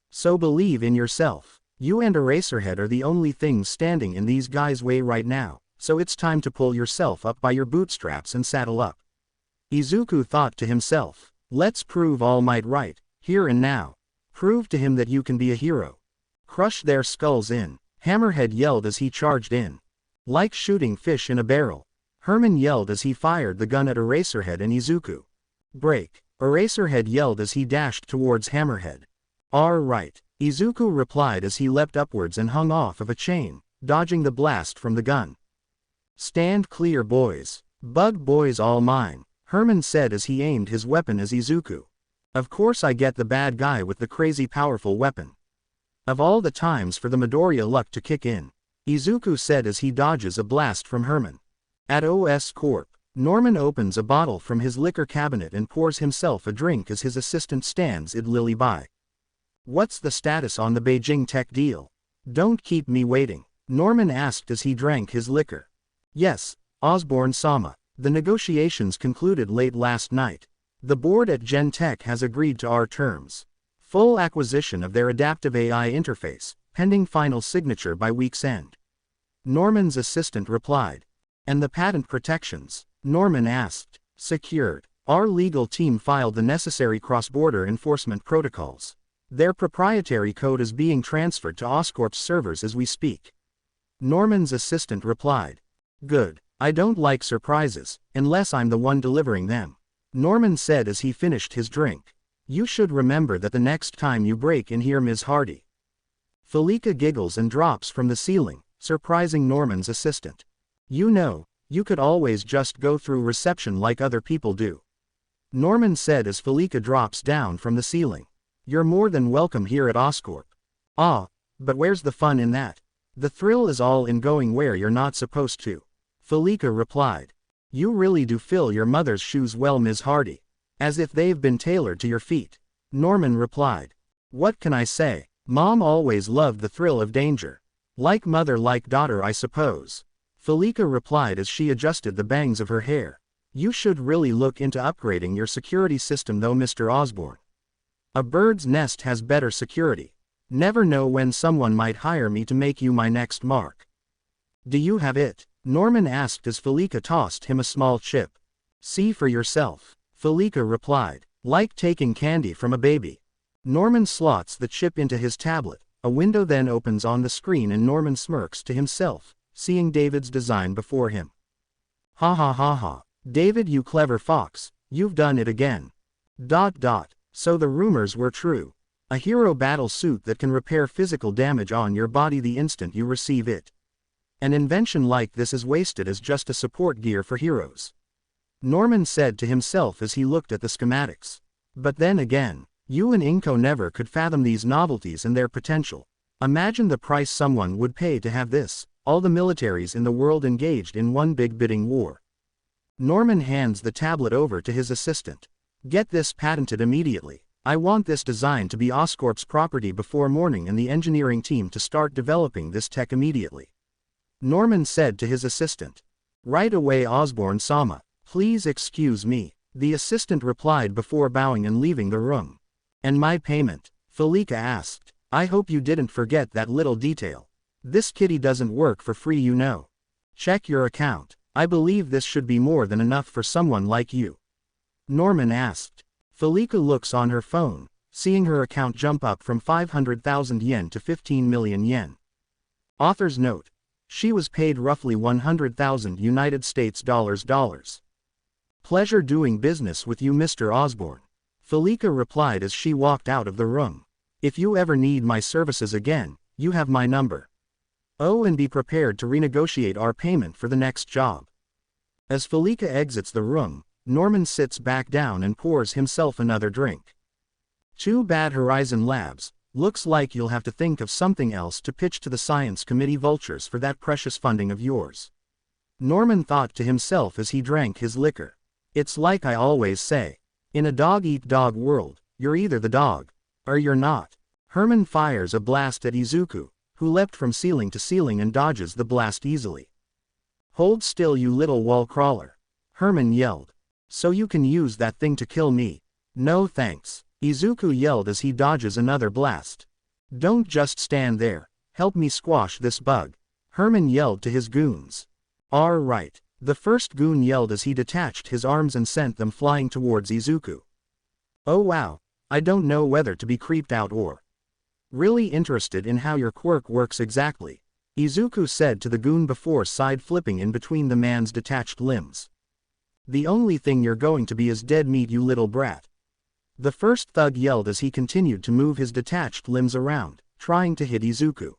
So believe in yourself. You and Eraserhead are the only things standing in these guys' way right now, so it's time to pull yourself up by your bootstraps and saddle up. Izuku thought to himself, let's prove All Might right, here and now. Prove to him that you can be a hero. Crush their skulls in, Hammerhead yelled as he charged in. Like shooting fish in a barrel. Herman yelled as he fired the gun at Eraserhead and Izuku. Break, Eraserhead yelled as he dashed towards Hammerhead. Right, Izuku replied as he leapt upwards and hung off of a chain, dodging the blast from the gun. Stand clear boys. Bug boys all mine, Herman said as he aimed his weapon as Izuku. Of course I get the bad guy with the crazy powerful weapon. Of all the times for the Midoriya luck to kick in, Izuku said as he dodges a blast from Herman. At OS Corp, Norman opens a bottle from his liquor cabinet and pours himself a drink as his assistant stands idly by. What's the status on the Beijing Tech deal? Don't keep me waiting, Norman asked as he drank his liquor. Yes, Osborne-sama, the negotiations concluded late last night. The board at Gen Tech has agreed to our terms. Full acquisition of their adaptive AI interface, pending final signature by week's end. Norman's assistant replied. And the patent protections? Norman asked. Secured. Our legal team filed the necessary cross-border enforcement protocols. Their proprietary code is being transferred to Oscorp's servers as we speak. Norman's assistant replied. Good. I don't like surprises, unless I'm the one delivering them. Norman said as he finished his drink. You should remember that the next time you break in here, Ms. Hardy. Felica giggles and drops from the ceiling, surprising Norman's assistant. You know, you could always just go through reception like other people do. Norman said as Felica drops down from the ceiling. You're more than welcome here at Oscorp. Ah, but where's the fun in that? The thrill is all in going where you're not supposed to. Felica replied. You really do fill your mother's shoes well, Ms. Hardy. As if they've been tailored to your feet. Norman replied. What can I say? Mom always loved the thrill of danger. Like mother like daughter I suppose. Felica replied as she adjusted the bangs of her hair. You should really look into upgrading your security system though, Mr. Osborne. A bird's nest has better security. Never know when someone might hire me to make you my next mark. Do you have it? Norman asked as Felica tossed him a small chip. See for yourself. Felica replied. Like taking candy from a baby. Norman slots the chip into his tablet. A window then opens on the screen and Norman smirks to himself, seeing David's design before him. Ha ha ha ha. David, you clever fox, you've done it again. ... So the rumors were true. A hero battle suit that can repair physical damage on your body the instant you receive it. An invention like this is wasted as just a support gear for heroes. Norman said to himself as he looked at the schematics. But then again, you and Inko never could fathom these novelties and their potential. Imagine the price someone would pay to have this, all the militaries in the world engaged in one big bidding war. Norman hands the tablet over to his assistant. Get this patented immediately. I want this design to be Oscorp's property before morning and the engineering team to start developing this tech immediately. Norman said to his assistant. Right away, Osborne-sama. Please excuse me, the assistant replied before bowing and leaving the room. And my payment? Felica asked. I hope you didn't forget that little detail. This kitty doesn't work for free, you know. Check your account. I believe this should be more than enough for someone like you. Norman asked. Felica looks on her phone, seeing her account jump up from 500,000 yen to 15 million yen. Author's note. She was paid roughly 100,000 United States dollars. Pleasure doing business with you, Mr. Osborne. Felica replied as she walked out of the room. If you ever need my services again, you have my number. Oh, and be prepared to renegotiate our payment for the next job. As Felica exits the room, Norman sits back down and pours himself another drink. Too bad Horizon Labs, looks like you'll have to think of something else to pitch to the science committee vultures for that precious funding of yours. Norman thought to himself as he drank his liquor. It's like I always say. In a dog-eat-dog world, you're either the dog, or you're not. Herman fires a blast at Izuku, who leapt from ceiling to ceiling and dodges the blast easily. "Hold still, you little wall crawler," Herman yelled. "So you can use that thing to kill me?" "No thanks," Izuku yelled as he dodges another blast. "Don't just stand there, help me squash this bug," Herman yelled to his goons. "All right," the first goon yelled as he detached his arms and sent them flying towards Izuku. "Oh wow, I don't know whether to be creeped out or really interested in how your quirk works exactly," Izuku said to the goon before side-flipping in between the man's detached limbs. "The only thing you're going to be is dead meat, you little brat," the first thug yelled as he continued to move his detached limbs around, trying to hit Izuku.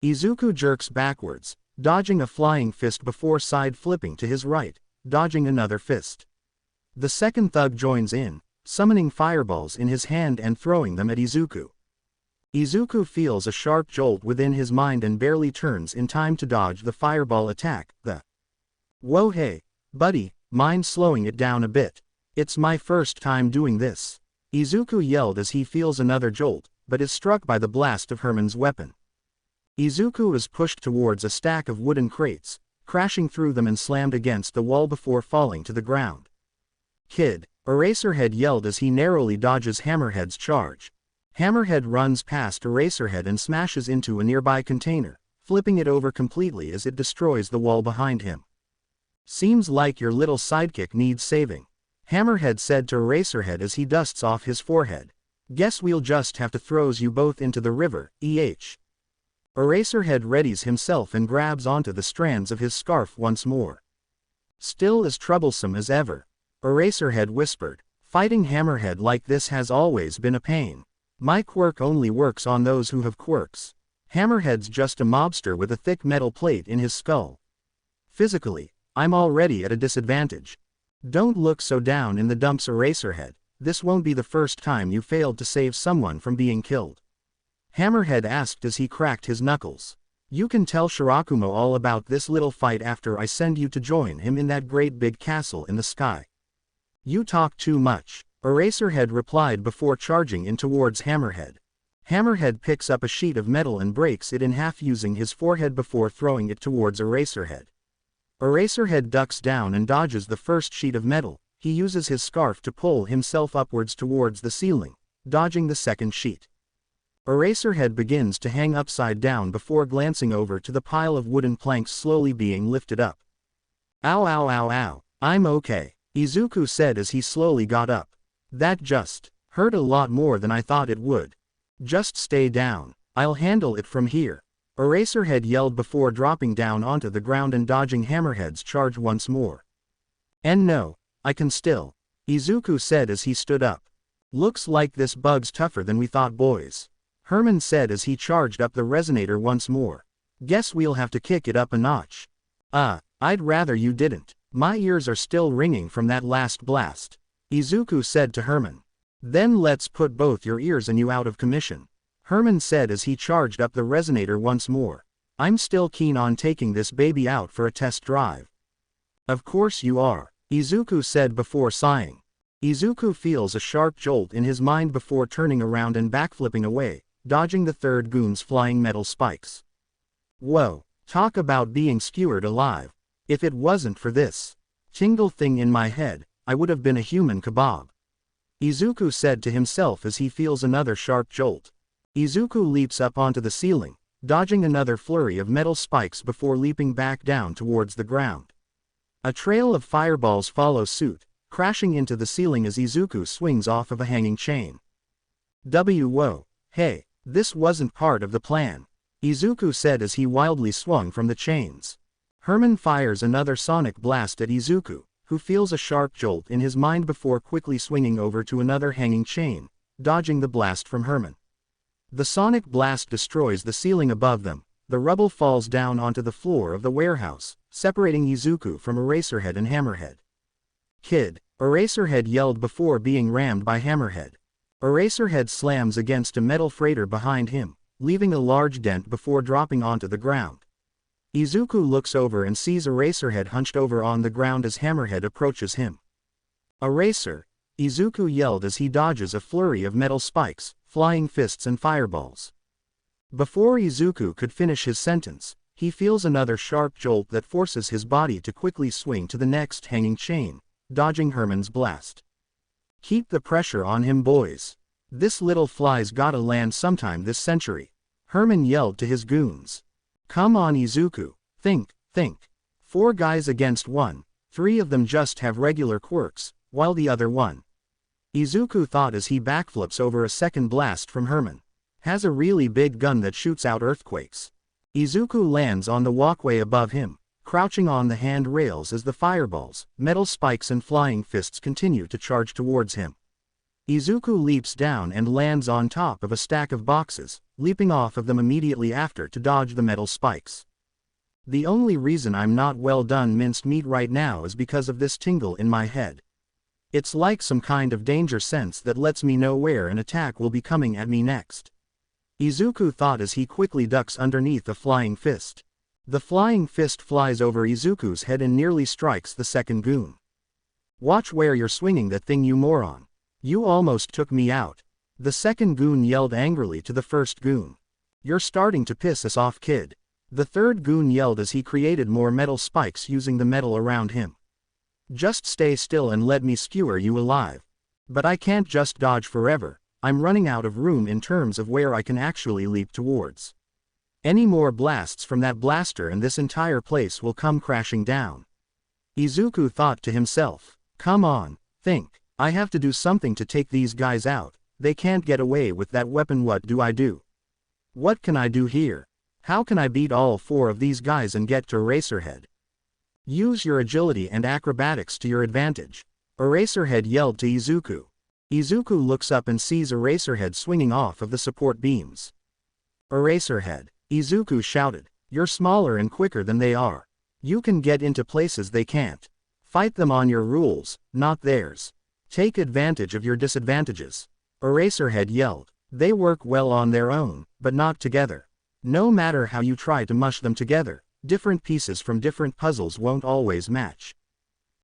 Izuku jerks backwards, dodging a flying fist before side-flipping to his right, dodging another fist. The second thug joins in, summoning fireballs in his hand and throwing them at Izuku. Izuku feels a sharp jolt within his mind and barely turns in time to dodge the fireball attack. Whoa, hey, buddy, mind slowing it down a bit? It's my first time doing this," Izuku yelled as he feels another jolt, but is struck by the blast of Herman's weapon. Izuku is pushed towards a stack of wooden crates, crashing through them and slammed against the wall before falling to the ground. "Kid," Eraserhead yelled as he narrowly dodges Hammerhead's charge. Hammerhead runs past Eraserhead and smashes into a nearby container, flipping it over completely as it destroys the wall behind him. "Seems like your little sidekick needs saving," Hammerhead said to Eraserhead as he dusts off his forehead. "Guess we'll just have to throws you both into the river, Eraserhead readies himself and grabs onto the strands of his scarf once more. "Still as troublesome as ever," Eraserhead whispered. "Fighting Hammerhead like this has always been a pain. My quirk only works on those who have quirks. Hammerhead's just a mobster with a thick metal plate in his skull. Physically, I'm already at a disadvantage." "Don't look so down in the dumps, Eraserhead. This won't be the first time you failed to save someone from being killed," Hammerhead asked as he cracked his knuckles. "You can tell Shirakumo all about this little fight after I send you to join him in that great big castle in the sky." "You talk too much," Eraserhead replied before charging in towards Hammerhead. Hammerhead picks up a sheet of metal and breaks it in half using his forehead before throwing it towards Eraserhead. Eraserhead ducks down and dodges the first sheet of metal. He uses his scarf to pull himself upwards towards the ceiling, dodging the second sheet. Eraserhead begins to hang upside down before glancing over to the pile of wooden planks slowly being lifted up. "Ow ow ow ow, I'm okay," Izuku said as he slowly got up. "That just hurt a lot more than I thought it would. Just stay down, I'll handle it from here," Eraserhead yelled before dropping down onto the ground and dodging Hammerhead's charge once more. "And no, I can still," Izuku said as he stood up. "Looks like this bug's tougher than we thought, boys," Herman said as he charged up the resonator once more. "Guess we'll have to kick it up a notch." I'd rather you didn't. My ears are still ringing from that last blast," Izuku said to Herman. "Then let's put both your ears and you out of commission," Herman said as he charged up the resonator once more. "I'm still keen on taking this baby out for a test drive." "Of course you are," Izuku said before sighing. Izuku feels a sharp jolt in his mind before turning around and backflipping away, dodging the third goon's flying metal spikes. "Whoa, talk about being skewered alive. If it wasn't for this tingle thing in my head, I would have been a human kebab," Izuku said to himself as he feels another sharp jolt. Izuku leaps up onto the ceiling, dodging another flurry of metal spikes before leaping back down towards the ground. A trail of fireballs follows suit, crashing into the ceiling as Izuku swings off of a hanging chain. Whoa, hey, this wasn't part of the plan," Izuku said as he wildly swung from the chains. Herman fires another sonic blast at Izuku, who feels a sharp jolt in his mind before quickly swinging over to another hanging chain, dodging the blast from Herman. The sonic blast destroys the ceiling above them. The rubble falls down onto the floor of the warehouse, separating Izuku from Eraserhead and Hammerhead. "Kid," Eraserhead yelled before being rammed by Hammerhead. Eraserhead slams against a metal freighter behind him, leaving a large dent before dropping onto the ground. Izuku looks over and sees Eraserhead hunched over on the ground as Hammerhead approaches him. "Eraser!" Izuku yelled as he dodges a flurry of metal spikes, flying fists and fireballs. Before Izuku could finish his sentence, he feels another sharp jolt that forces his body to quickly swing to the next hanging chain, dodging Herman's blast. Keep the pressure on him, boys. This little fly's gotta land sometime this century, Herman yelled to his goons. Come on, Izuku, think. 4 guys against 1, 3 of them just have regular quirks, while the other one, Izuku thought as he backflips over a second blast from Herman, has a really big gun that shoots out earthquakes. Izuku lands on the walkway above him, crouching on the handrails as the fireballs, metal spikes and flying fists continue to charge towards him. Izuku leaps down and lands on top of a stack of boxes, leaping off of them immediately after to dodge the metal spikes. The only reason I'm not well done minced meat right now is because of this tingle in my head. It's like some kind of danger sense that lets me know where an attack will be coming at me next. Izuku thought as he quickly ducks underneath a flying fist. The flying fist flies over Izuku's head and nearly strikes the second goon. Watch where you're swinging that thing, you moron. You almost took me out. The second goon yelled angrily to the first goon. You're starting to piss us off, kid. The third goon yelled as he created more metal spikes using the metal around him. Just stay still and let me skewer you alive. But I can't just dodge forever, I'm running out of room in terms of where I can actually leap towards. Any more blasts from that blaster and this entire place will come crashing down. Izuku thought to himself, come on, think, I have to do something to take these guys out, they can't get away with that weapon. What do I do? What can I do here? How can I beat all 4 of these guys and get to Eraserhead? Use your agility and acrobatics to your advantage, Eraserhead yelled to Izuku. Izuku looks up and sees Eraserhead swinging off of the support beams. Eraserhead, Izuku shouted, you're smaller and quicker than they are. You can get into places they can't. Fight them on your rules, not theirs. Take advantage of your disadvantages. Eraserhead yelled. They work well on their own, but not together. No matter how you try to mush them together, different pieces from different puzzles won't always match.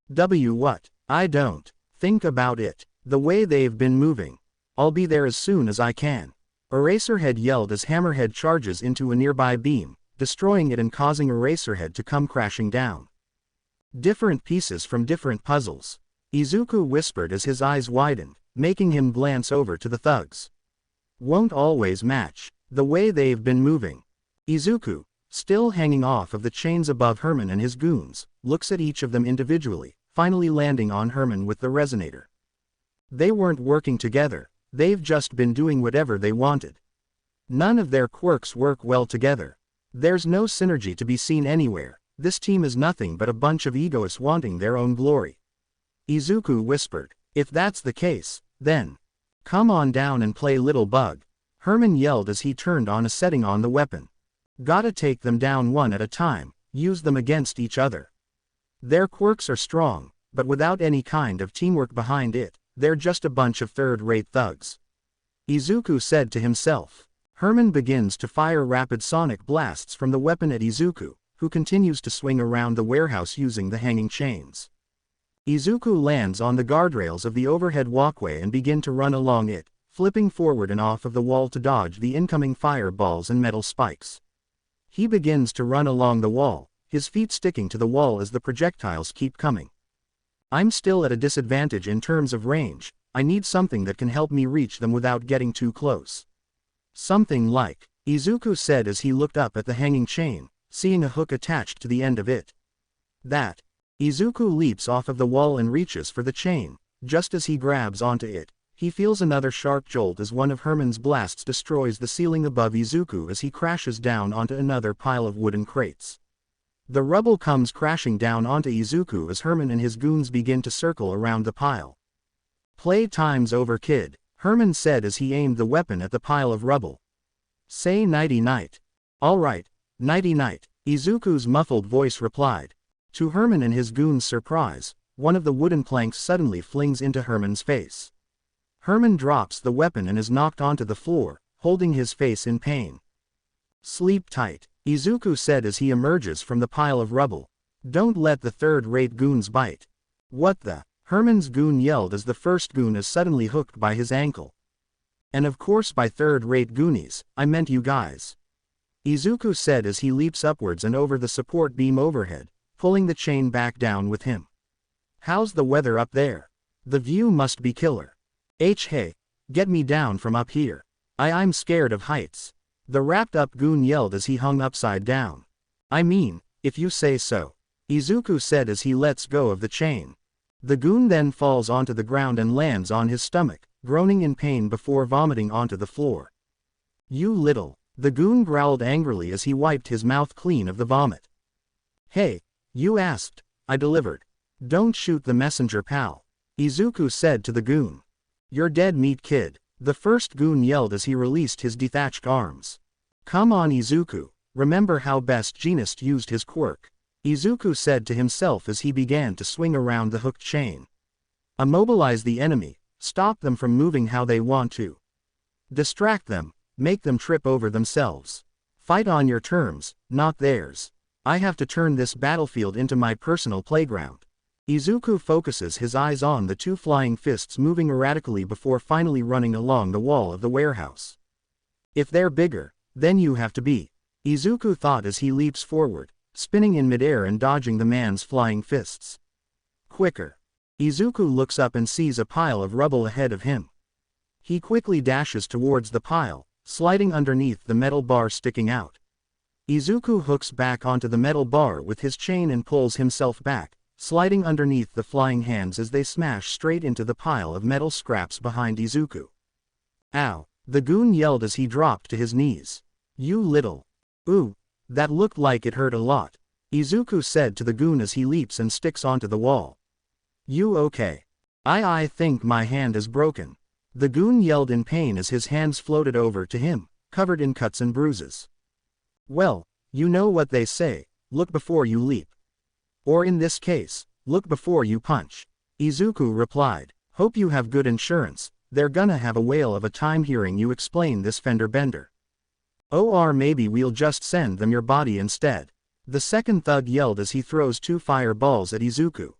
What? I don't. Think about it. The way they've been moving. I'll be there as soon as I can. Eraserhead yelled as Hammerhead charges into a nearby beam, destroying it and causing Eraserhead to come crashing down. Different pieces from different puzzles. Izuku whispered as his eyes widened, making him glance over to the thugs. Won't always match. The way they've been moving. Izuku, still hanging off of the chains above Herman and his goons, looks at each of them individually, finally landing on Herman with the resonator. They weren't working together, they've just been doing whatever they wanted. None of their quirks work well together. There's no synergy to be seen anywhere, this team is nothing but a bunch of egoists wanting their own glory. Izuku whispered, if that's the case, then come on down and play little bug. Herman yelled as he turned on a setting on the weapon. Gotta take them down one at a time, use them against each other. Their quirks are strong, but without any kind of teamwork behind it, they're just a bunch of third-rate thugs. Izuku said to himself. Herman begins to fire rapid sonic blasts from the weapon at Izuku, who continues to swing around the warehouse using the hanging chains. Izuku lands on the guardrails of the overhead walkway and begins to run along it, flipping forward and off of the wall to dodge the incoming fireballs and metal spikes. He begins to run along the wall, his feet sticking to the wall as the projectiles keep coming. I'm still at a disadvantage in terms of range, I need something that can help me reach them without getting too close. Something like, Izuku said as he looked up at the hanging chain, seeing a hook attached to the end of it. That. Izuku leaps off of the wall and reaches for the chain. Just as he grabs onto it, he feels another sharp jolt as one of Herman's blasts destroys the ceiling above Izuku as he crashes down onto another pile of wooden crates. The rubble comes crashing down onto Izuku as Herman and his goons begin to circle around the pile. Play time's over, kid, Herman said as he aimed the weapon at the pile of rubble. Say nighty-night. Alright, nighty-night, Izuku's muffled voice replied. To Herman and his goons' surprise, one of the wooden planks suddenly flings into Herman's face. Herman drops the weapon and is knocked onto the floor, holding his face in pain. Sleep tight, Izuku said as he emerges from the pile of rubble. Don't let the third-rate goons bite. What the? Herman's goon yelled as the first goon is suddenly hooked by his ankle. And of course by third-rate Goonies, I meant you guys. Izuku said as he leaps upwards and over the support beam overhead, pulling the chain back down with him. How's the weather up there? The view must be killer. Hey, get me down from up here. I'm scared of heights. The wrapped-up goon yelled as he hung upside down. I mean, if you say so, Izuku said as he lets go of the chain. The goon then falls onto the ground and lands on his stomach, groaning in pain before vomiting onto the floor. You little, the goon growled angrily as he wiped his mouth clean of the vomit. Hey, you asked, I delivered. Don't shoot the messenger, pal, Izuku said to the goon. You're dead meat, kid, the first goon yelled as he released his detached arms. Come on, Izuku, remember how Best Jeanist used his quirk, Izuku said to himself as he began to swing around the hooked chain. Immobilize the enemy, stop them from moving how they want to. Distract them, make them trip over themselves. Fight on your terms, not theirs. I have to turn this battlefield into my personal playground. Izuku focuses his eyes on the two flying fists moving erratically before finally running along the wall of the warehouse. If they're bigger, then you have to be, Izuku thought as he leaps forward, spinning in midair and dodging the man's flying fists. Quicker. Izuku looks up and sees a pile of rubble ahead of him. He quickly dashes towards the pile, sliding underneath the metal bar sticking out. Izuku hooks back onto the metal bar with his chain and pulls himself back, sliding underneath the flying hands as they smash straight into the pile of metal scraps behind Izuku. Ow, the goon yelled as he dropped to his knees. You little. Ooh, that looked like it hurt a lot, Izuku said to the goon as he leaps and sticks onto the wall. You okay? I think my hand is broken. The goon yelled in pain as his hands floated over to him, covered in cuts and bruises. Well, you know what they say, look before you leap. Or in this case, look before you punch, Izuku replied. Hope you have good insurance, they're gonna have a whale of a time hearing you explain this fender bender. Or maybe we'll just send them your body instead. The second thug yelled as he throws two fireballs at Izuku.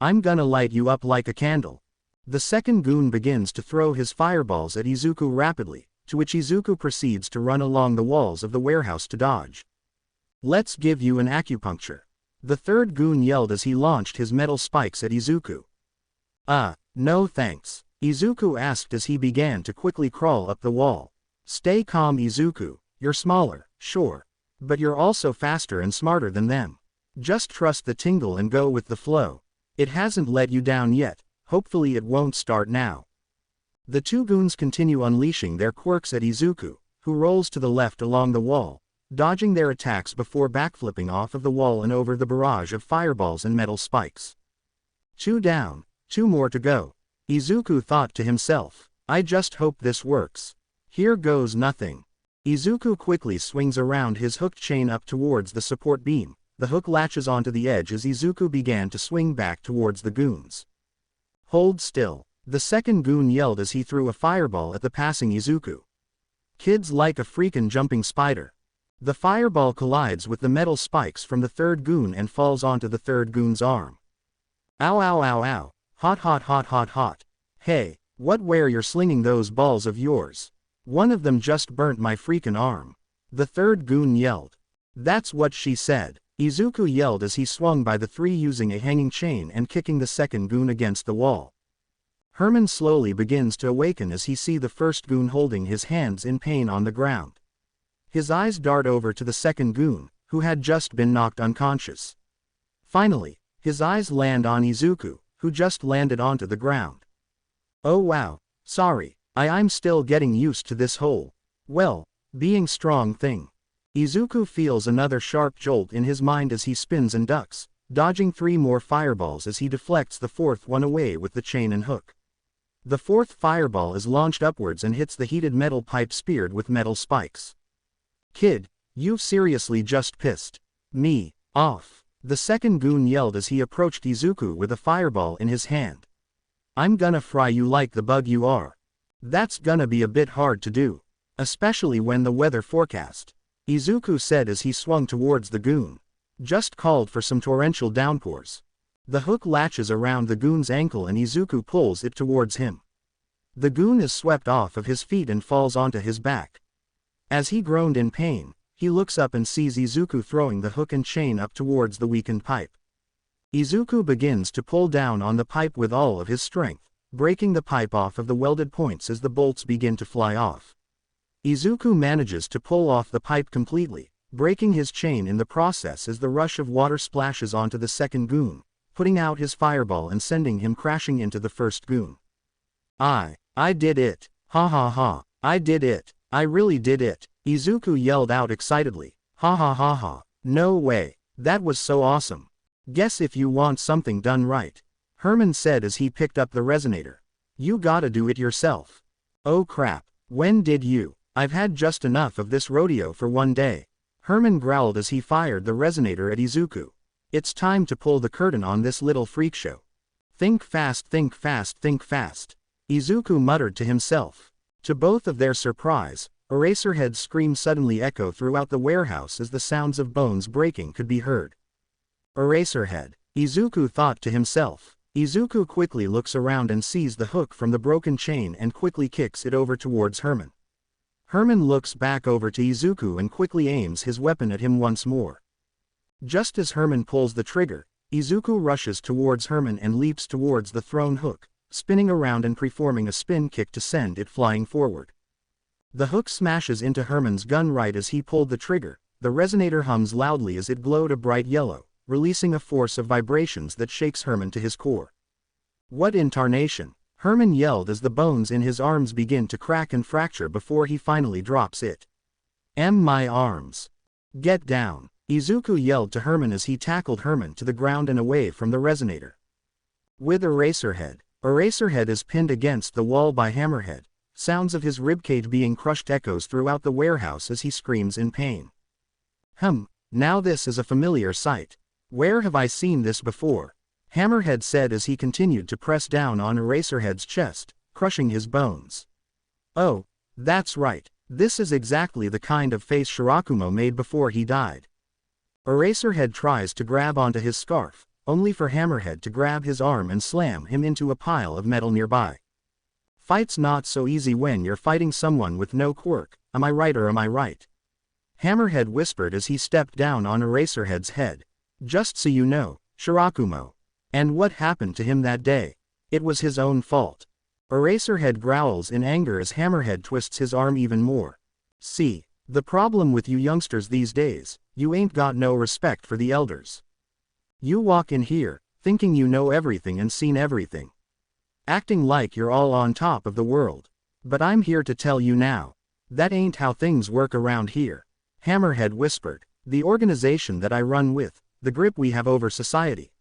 I'm gonna light you up like a candle. The second goon begins to throw his fireballs at Izuku rapidly, to which Izuku proceeds to run along the walls of the warehouse to dodge. Let's give you an acupuncture, the third goon yelled as he launched his metal spikes at Izuku. No thanks, Izuku asked as he began to quickly crawl up the wall. Stay calm, Izuku, you're smaller, sure. But you're also faster and smarter than them. Just trust the tingle and go with the flow. It hasn't let you down yet, hopefully it won't start now. The two goons continue unleashing their quirks at Izuku, who rolls to the left along the wall, dodging their attacks before backflipping off of the wall and over the barrage of fireballs and metal spikes. 2 down, 2 more to go, Izuku thought to himself. I just hope this works. Here goes nothing. Izuku quickly swings around his hooked chain up towards the support beam. The hook latches onto the edge as Izuku began to swing back towards the goons. Hold still, the second goon yelled as he threw a fireball at the passing Izuku. Kid's like a freakin' jumping spider. The fireball collides with the metal spikes from the third goon and falls onto the third goon's arm. Ow ow ow ow, hot hot hot hot hot. Hey, where you're slinging those balls of yours? One of them just burnt my freakin' arm. The third goon yelled. That's what she said, Izuku yelled as he swung by the three using a hanging chain and kicking the second goon against the wall. Herman slowly begins to awaken as he sees the first goon holding his hands in pain on the ground. His eyes dart over to the second goon, who had just been knocked unconscious. Finally, his eyes land on Izuku, who just landed onto the ground. Oh wow, sorry, I'm still getting used to this whole, well, being strong thing. Izuku feels another sharp jolt in his mind as he spins and ducks, dodging 3 more fireballs as he deflects the fourth one away with the chain and hook. The fourth fireball is launched upwards and hits the heated metal pipe speared with metal spikes. Kid, you've seriously just pissed me off, the second goon yelled as he approached Izuku with a fireball in his hand. I'm gonna fry you like the bug you are. That's gonna be a bit hard to do, especially when the weather forecast, Izuku said as he swung towards the goon, just called for some torrential downpours. The hook latches around the goon's ankle and Izuku pulls it towards him. The goon is swept off of his feet and falls onto his back. As he groaned in pain, he looks up and sees Izuku throwing the hook and chain up towards the weakened pipe. Izuku begins to pull down on the pipe with all of his strength, breaking the pipe off of the welded points as the bolts begin to fly off. Izuku manages to pull off the pipe completely, breaking his chain in the process as the rush of water splashes onto the second goon, putting out his fireball and sending him crashing into the first goon. I did it! Ha ha ha! I did it! I really did it! Izuku yelled out excitedly. Ha ha ha ha! No way! That was so awesome! Guess if you want something done right, Herman said as he picked up the resonator. You gotta do it yourself. Oh crap, when did you? I've had just enough of this rodeo for one day. Herman growled as he fired the resonator at Izuku. It's time to pull the curtain on this little freak show. Think fast, think fast, think fast. Izuku muttered to himself. To both of their surprise, Eraserhead's scream suddenly echoed throughout the warehouse as the sounds of bones breaking could be heard. Eraserhead, Izuku thought to himself. Izuku quickly looks around and sees the hook from the broken chain and quickly kicks it over towards Herman. Herman looks back over to Izuku and quickly aims his weapon at him once more. Just as Herman pulls the trigger, Izuku rushes towards Herman and leaps towards the thrown hook, spinning around and performing a spin kick to send it flying forward. The hook smashes into Herman's gun right as he pulled the trigger. The resonator hums loudly as it glowed a bright yellow, releasing a force of vibrations that shakes Herman to his core. What in tarnation? Herman yelled as the bones in his arms begin to crack and fracture before he finally drops it. My arms! Get down! Izuku yelled to Herman as he tackled Herman to the ground and away from the resonator. With Eraserhead is pinned against the wall by Hammerhead. Sounds of his ribcage being crushed echoes throughout the warehouse as he screams in pain. Now this is a familiar sight. Where have I seen this before? Hammerhead said as he continued to press down on Eraserhead's chest, crushing his bones. Oh, that's right, this is exactly the kind of face Shirakumo made before he died. Eraserhead tries to grab onto his scarf, only for Hammerhead to grab his arm and slam him into a pile of metal nearby. Fight's not so easy when you're fighting someone with no quirk, am I right or am I right? Hammerhead whispered as he stepped down on Eraserhead's head. Just so you know, Shirakumo. And what happened to him that day? It was his own fault. Eraserhead growls in anger as Hammerhead twists his arm even more. See, the problem with you youngsters these days, you ain't got no respect for the elders. You walk in here, thinking you know everything and seen everything. Acting like you're all on top of the world. But I'm here to tell you now. That ain't how things work around here. Hammerhead whispered. The organization that I run with, the grip we have over society.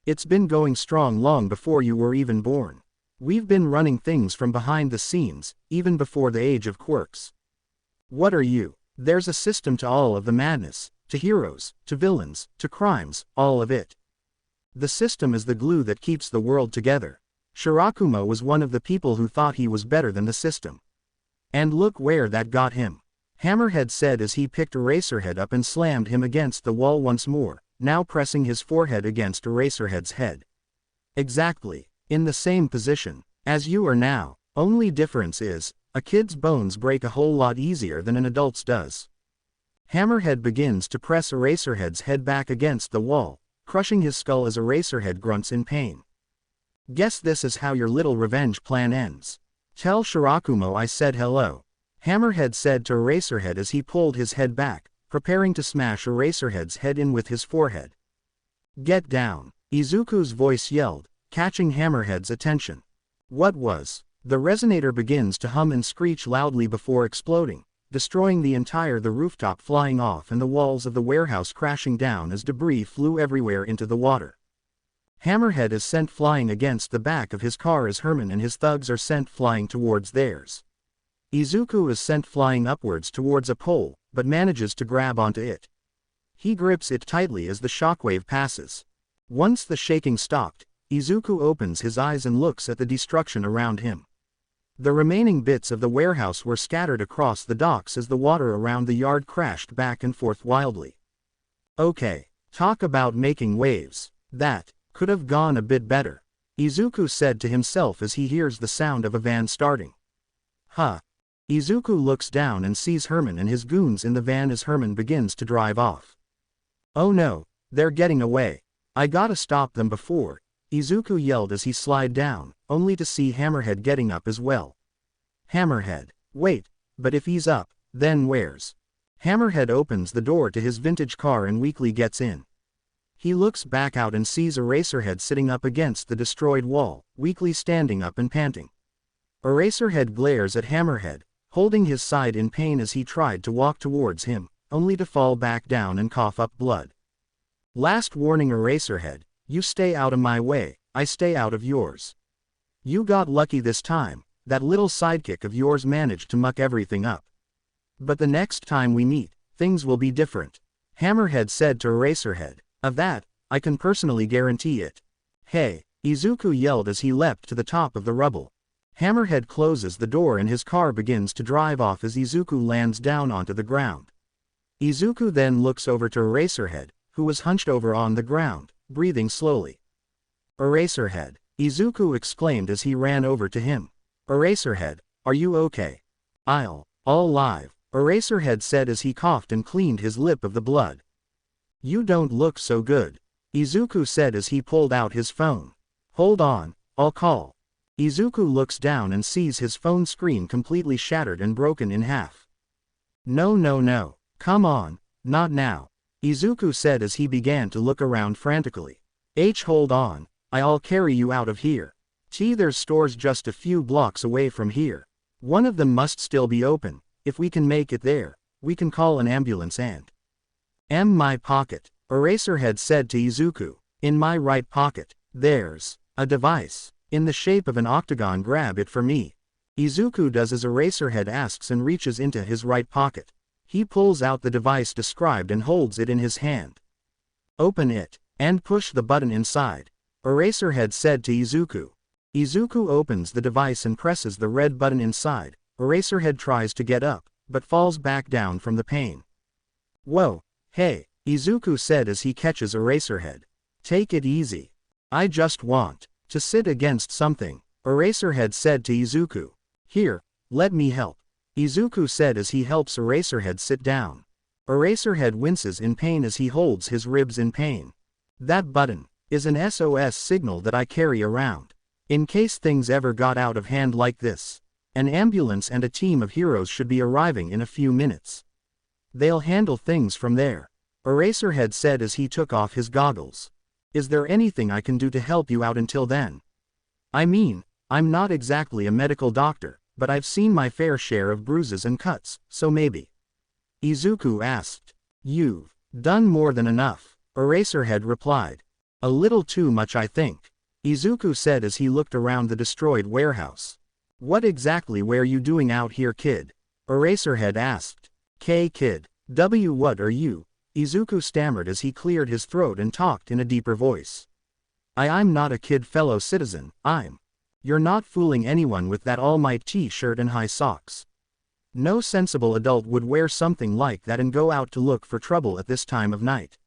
It's been going strong long before you were even born. We've been running things from behind the scenes, even before the age of quirks. What are you? There's a system to all of the madness, to heroes, to villains, to crimes, all of it. The system is the glue that keeps the world together. Shirakumo was one of the people who thought he was better than the system. And look where that got him. Hammerhead said as he picked Eraserhead up and slammed him against the wall once more, now pressing his forehead against Eraserhead's head. Exactly, in the same position as you are now, only difference is, a kid's bones break a whole lot easier than an adult's does. Hammerhead begins to press Eraserhead's head back against the wall, crushing his skull as Eraserhead grunts in pain. Guess this is how your little revenge plan ends. Tell Shirakumo I said hello. Hammerhead said to Eraserhead as he pulled his head back, preparing to smash Eraserhead's head in with his forehead. Get down, Izuku's voice yelled, catching Hammerhead's attention. What was? The resonator begins to hum and screech loudly before exploding, destroying the rooftop flying off and the walls of the warehouse crashing down as debris flew everywhere into the water. Hammerhead is sent flying against the back of his car as Herman and his thugs are sent flying towards theirs. Izuku is sent flying upwards towards a pole, but manages to grab onto it. He grips it tightly as the shockwave passes. Once the shaking stopped, Izuku opens his eyes and looks at the destruction around him. The remaining bits of the warehouse were scattered across the docks as the water around the yard crashed back and forth wildly. Okay, talk about making waves. That could have gone a bit better. Izuku said to himself as he hears the sound of a van starting. Huh. Izuku looks down and sees Herman and his goons in the van as Herman begins to drive off. Oh no, they're getting away. I gotta stop them before, Izuku yelled as he slid down, only to see Hammerhead getting up as well. Hammerhead. Wait, but if he's up, then where's? Hammerhead opens the door to his vintage car and weakly gets in. He looks back out and sees Eraserhead sitting up against the destroyed wall, weakly standing up and panting. Eraserhead glares at Hammerhead, holding his side in pain as he tried to walk towards him, only to fall back down and cough up blood. Last warning, Eraserhead, you stay out of my way, I stay out of yours. You got lucky this time, that little sidekick of yours managed to muck everything up. But the next time we meet, things will be different, Hammerhead said to Eraserhead. Of that, I can personally guarantee it. Hey, Izuku yelled as he leapt to the top of the rubble. Hammerhead closes the door and his car begins to drive off as Izuku lands down onto the ground. Izuku then looks over to Eraserhead, who was hunched over on the ground, breathing slowly. Eraserhead, Izuku exclaimed as he ran over to him. Eraserhead, are you okay? All live, Eraserhead said as he coughed and cleaned his lip of the blood. You don't look so good, Izuku said as he pulled out his phone. Hold on, I'll call. Izuku looks down and sees his phone screen completely shattered and broken in half. No, come on, not now, Izuku said as he began to look around frantically. Hold on, I'll carry you out of here. There's stores just a few blocks away from here. One of them must still be open. If we can make it there, we can call an ambulance and... My pocket, Eraserhead said to Izuku. In my right pocket, there's a device, in the shape of an octagon. Grab it for me. Izuku does as Eraserhead asks and reaches into his right pocket. He pulls out the device described and holds it in his hand. Open it, and push the button inside, Eraserhead said to Izuku. Izuku opens the device and presses the red button inside. Eraserhead tries to get up, but falls back down from the pain. Whoa, hey, Izuku said as he catches Eraserhead. Take it easy. I just want to sit against something, Eraserhead said to Izuku. Here, let me help, Izuku said as he helps Eraserhead sit down. Eraserhead winces in pain as he holds his ribs in pain. That button is an SOS signal that I carry around. In case things ever got out of hand like this. An ambulance and a team of heroes should be arriving in a few minutes. They'll handle things from there, Eraserhead said as he took off his goggles. Is there anything I can do to help you out until then? I mean, I'm not exactly a medical doctor, but I've seen my fair share of bruises and cuts, so maybe. Izuku asked. You've done more than enough, Eraserhead replied. A little too much, I think, Izuku said as he looked around the destroyed warehouse. What exactly were you doing out here, kid? Eraserhead asked. Kid, what are you? Izuku stammered as he cleared his throat and talked in a deeper voice. I'm not a kid, fellow citizen, You're not fooling anyone with that All Might t-shirt and high socks. No sensible adult would wear something like that and go out to look for trouble at this time of night.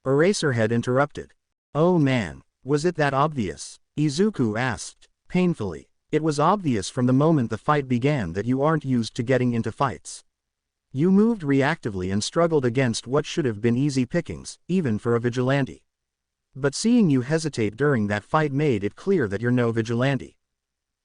Eraserhead interrupted. Oh man, was it that obvious? Izuku asked, painfully. It was obvious from the moment the fight began that you aren't used to getting into fights. You moved reactively and struggled against what should have been easy pickings, even for a vigilante. But seeing you hesitate during that fight made it clear that you're no vigilante.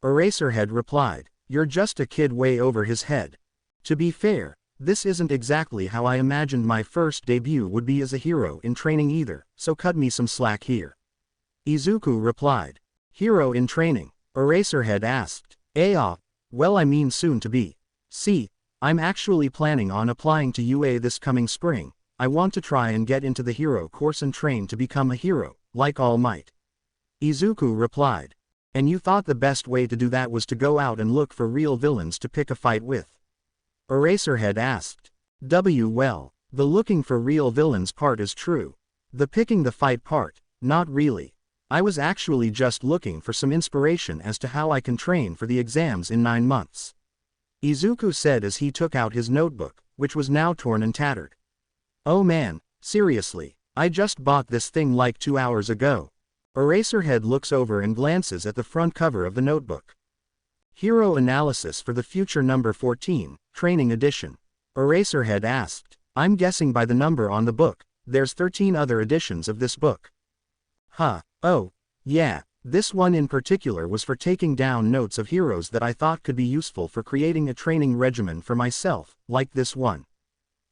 Eraserhead replied, you're just a kid way over his head. To be fair, this isn't exactly how I imagined my first debut would be as a hero in training either, so cut me some slack here. Izuku replied. Hero in training? Eraserhead asked. Well, I mean soon to be. See, I'm actually planning on applying to UA this coming spring. I want to try and get into the hero course and train to become a hero, like All Might. Izuku replied. And you thought the best way to do that was to go out and look for real villains to pick a fight with? Eraserhead asked. Well, the looking for real villains part is true. The picking the fight part, not really. I was actually just looking for some inspiration as to how I can train for the exams in 9 months. Izuku said as he took out his notebook, which was now torn and tattered. Oh man, seriously, I just bought this thing like 2 hours ago. Eraserhead looks over and glances at the front cover of the notebook. Hero Analysis for the Future number 14, Training Edition. Eraserhead asked, I'm guessing by the number on the book, there's 13 other editions of this book. Huh, oh, yeah, this one in particular was for taking down notes of heroes that I thought could be useful for creating a training regimen for myself, like this one.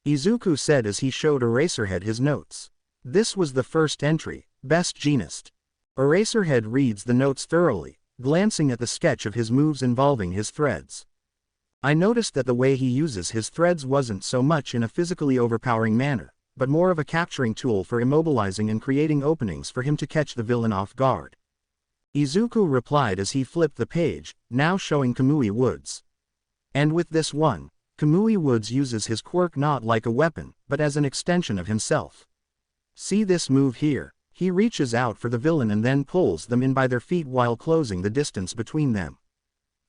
Izuku said as he showed Eraserhead his notes. This was the first entry, Best Genist. Eraserhead reads the notes thoroughly, glancing at the sketch of his moves involving his threads. I noticed that the way he uses his threads wasn't so much in a physically overpowering manner, but more of a capturing tool for immobilizing and creating openings for him to catch the villain off guard. Izuku replied as he flipped the page, now showing Kamui Woods. And with this one, Kamui Woods uses his quirk not like a weapon, but as an extension of himself. See this move here, he reaches out for the villain and then pulls them in by their feet while closing the distance between them.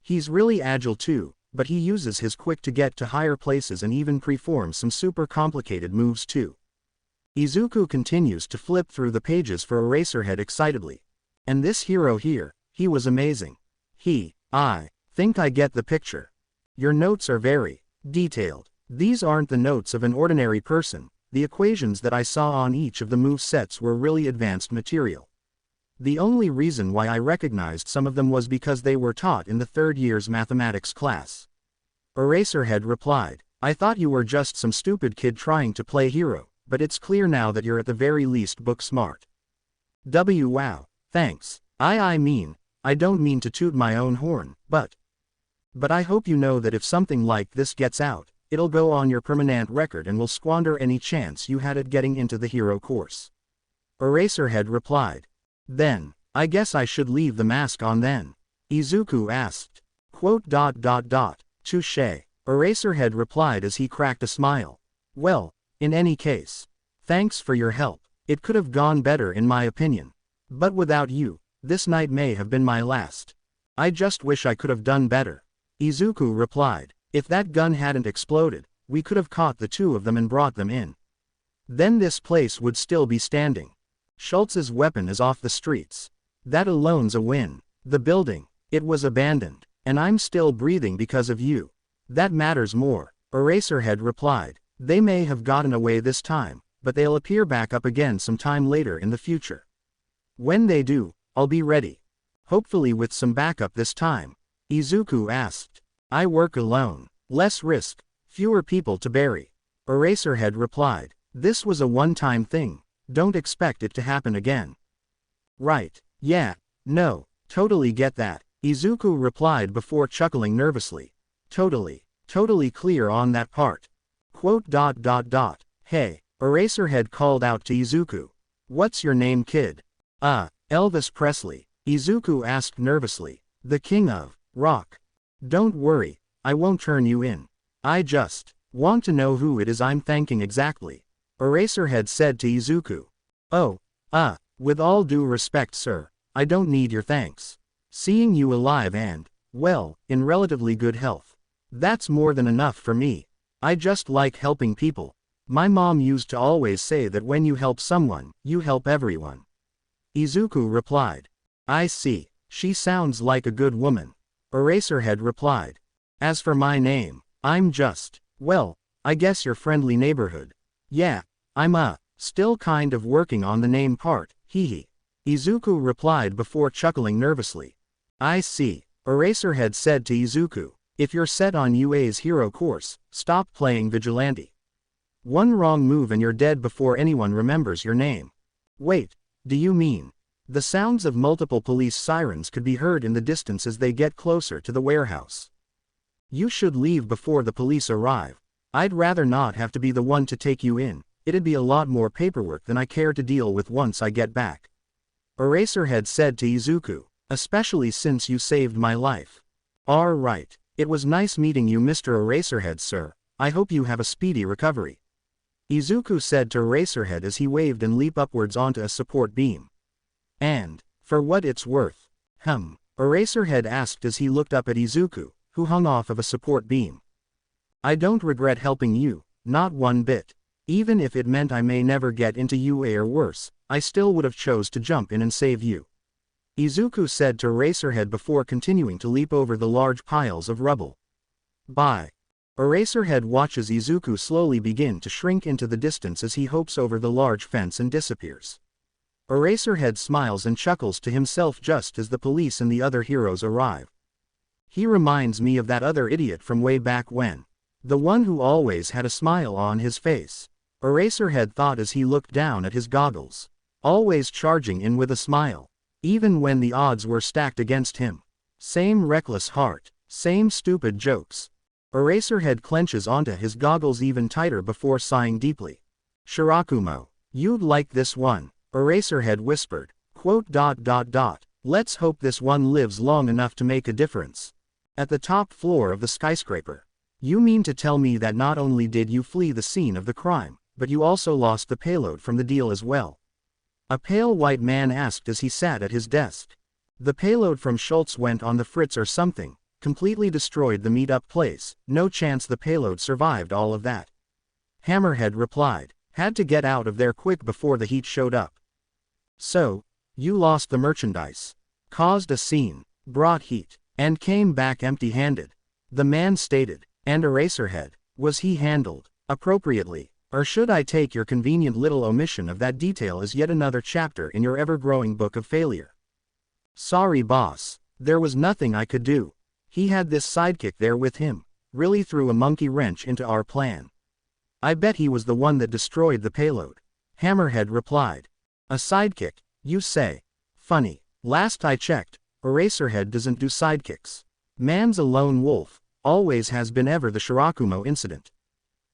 He's really agile too, but he uses his quick to get to higher places and even performs some super complicated moves too. Izuku continues to flip through the pages for Eraserhead excitedly. And this hero here, he was amazing. I think I get the picture. Your notes are very detailed. These aren't the notes of an ordinary person, the equations that I saw on each of the move sets were really advanced material. The only reason why I recognized some of them was because they were taught in the third year's mathematics class. Eraserhead replied, I thought you were just some stupid kid trying to play hero, but it's clear now that you're at the very least book smart. Wow, thanks. I mean, I don't mean to toot my own horn, but I hope you know that if something like this gets out, it'll go on your permanent record and will squander any chance you had at getting into the hero course. Eraserhead replied. Then, I guess I should leave the mask on then. Izuku asked. Touché. Eraserhead replied as he cracked a smile. Well, in any case, thanks for your help. It could have gone better in my opinion. But without you, this night may have been my last. I just wish I could have done better. Izuku replied. If that gun hadn't exploded, we could have caught the two of them and brought them in. Then this place would still be standing. Schultz's weapon is off the streets. That alone's a win. The building, it was abandoned, and I'm still breathing because of you. That matters more. Eraserhead replied. They may have gotten away this time, but they'll appear back up again sometime later in the future. When they do, I'll be ready. Hopefully with some backup this time. Izuku asked. I work alone. Less risk, fewer people to bury. Eraserhead replied. This was a one-time thing. Don't expect it to happen again. Right. Yeah. No. Totally get that. Izuku replied before chuckling nervously. Totally clear on that part. Hey. Eraserhead called out to Izuku. What's your name, kid? Elvis Presley. Izuku asked nervously. The king of rock. Don't worry, I won't turn you in. I just want to know who it is I'm thanking exactly. Eraserhead said to Izuku. Oh, with all due respect sir, I don't need your thanks. Seeing you alive and, well, in relatively good health. That's more than enough for me. I just like helping people. My mom used to always say that when you help someone, you help everyone. Izuku replied. I see, she sounds like a good woman. Eraserhead replied. As for my name, I'm just, well, I guess your friendly neighborhood. Yeah, I'm still kind of working on the name part, hehe. Izuku replied before chuckling nervously. I see, Eraserhead said to Izuku. If you're set on UA's hero course, stop playing vigilante. One wrong move and you're dead before anyone remembers your name. Wait, do you mean? The sounds of multiple police sirens could be heard in the distance as they get closer to the warehouse. You should leave before the police arrive. I'd rather not have to be the one to take you in. It'd be a lot more paperwork than I care to deal with once I get back. Eraserhead said to Izuku, especially since you saved my life. Right. It was nice meeting you Mr. Eraserhead sir, I hope you have a speedy recovery. Izuku said to Eraserhead as he waved and leaped upwards onto a support beam. And, for what it's worth, Eraserhead asked as he looked up at Izuku, who hung off of a support beam. I don't regret helping you, not one bit. Even if it meant I may never get into UA or worse, I still would have chose to jump in and save you. Izuku said to Eraserhead before continuing to leap over the large piles of rubble. Bye. Eraserhead watches Izuku slowly begin to shrink into the distance as he hops over the large fence and disappears. Eraserhead smiles and chuckles to himself just as the police and the other heroes arrive. He reminds me of that other idiot from way back when. The one who always had a smile on his face. Eraserhead thought as he looked down at his goggles. Always charging in with a smile. Even when the odds were stacked against him. Same reckless heart. Same stupid jokes. Eraserhead clenches onto his goggles even tighter before sighing deeply. Shirakumo. You'd like this one. Eraserhead whispered. Let's hope this one lives long enough to make a difference. At the top floor of the skyscraper. You mean to tell me that not only did you flee the scene of the crime, but you also lost the payload from the deal as well? A pale white man asked as he sat at his desk. The payload from Schultz went on the fritz or something, completely destroyed the meet-up place, no chance the payload survived all of that. Hammerhead replied, had to get out of there quick before the heat showed up. So, you lost the merchandise, caused a scene, brought heat, and came back empty-handed. The man stated, and Eraserhead, was he handled appropriately, or should I take your convenient little omission of that detail as yet another chapter in your ever-growing book of failure? Sorry boss, there was nothing I could do. He had this sidekick there with him, really threw a monkey wrench into our plan. I bet he was the one that destroyed the payload. Hammerhead replied. A sidekick, you say? Funny, last I checked, Eraserhead doesn't do sidekicks. Man's a lone wolf, always has been ever the Shirakumo incident.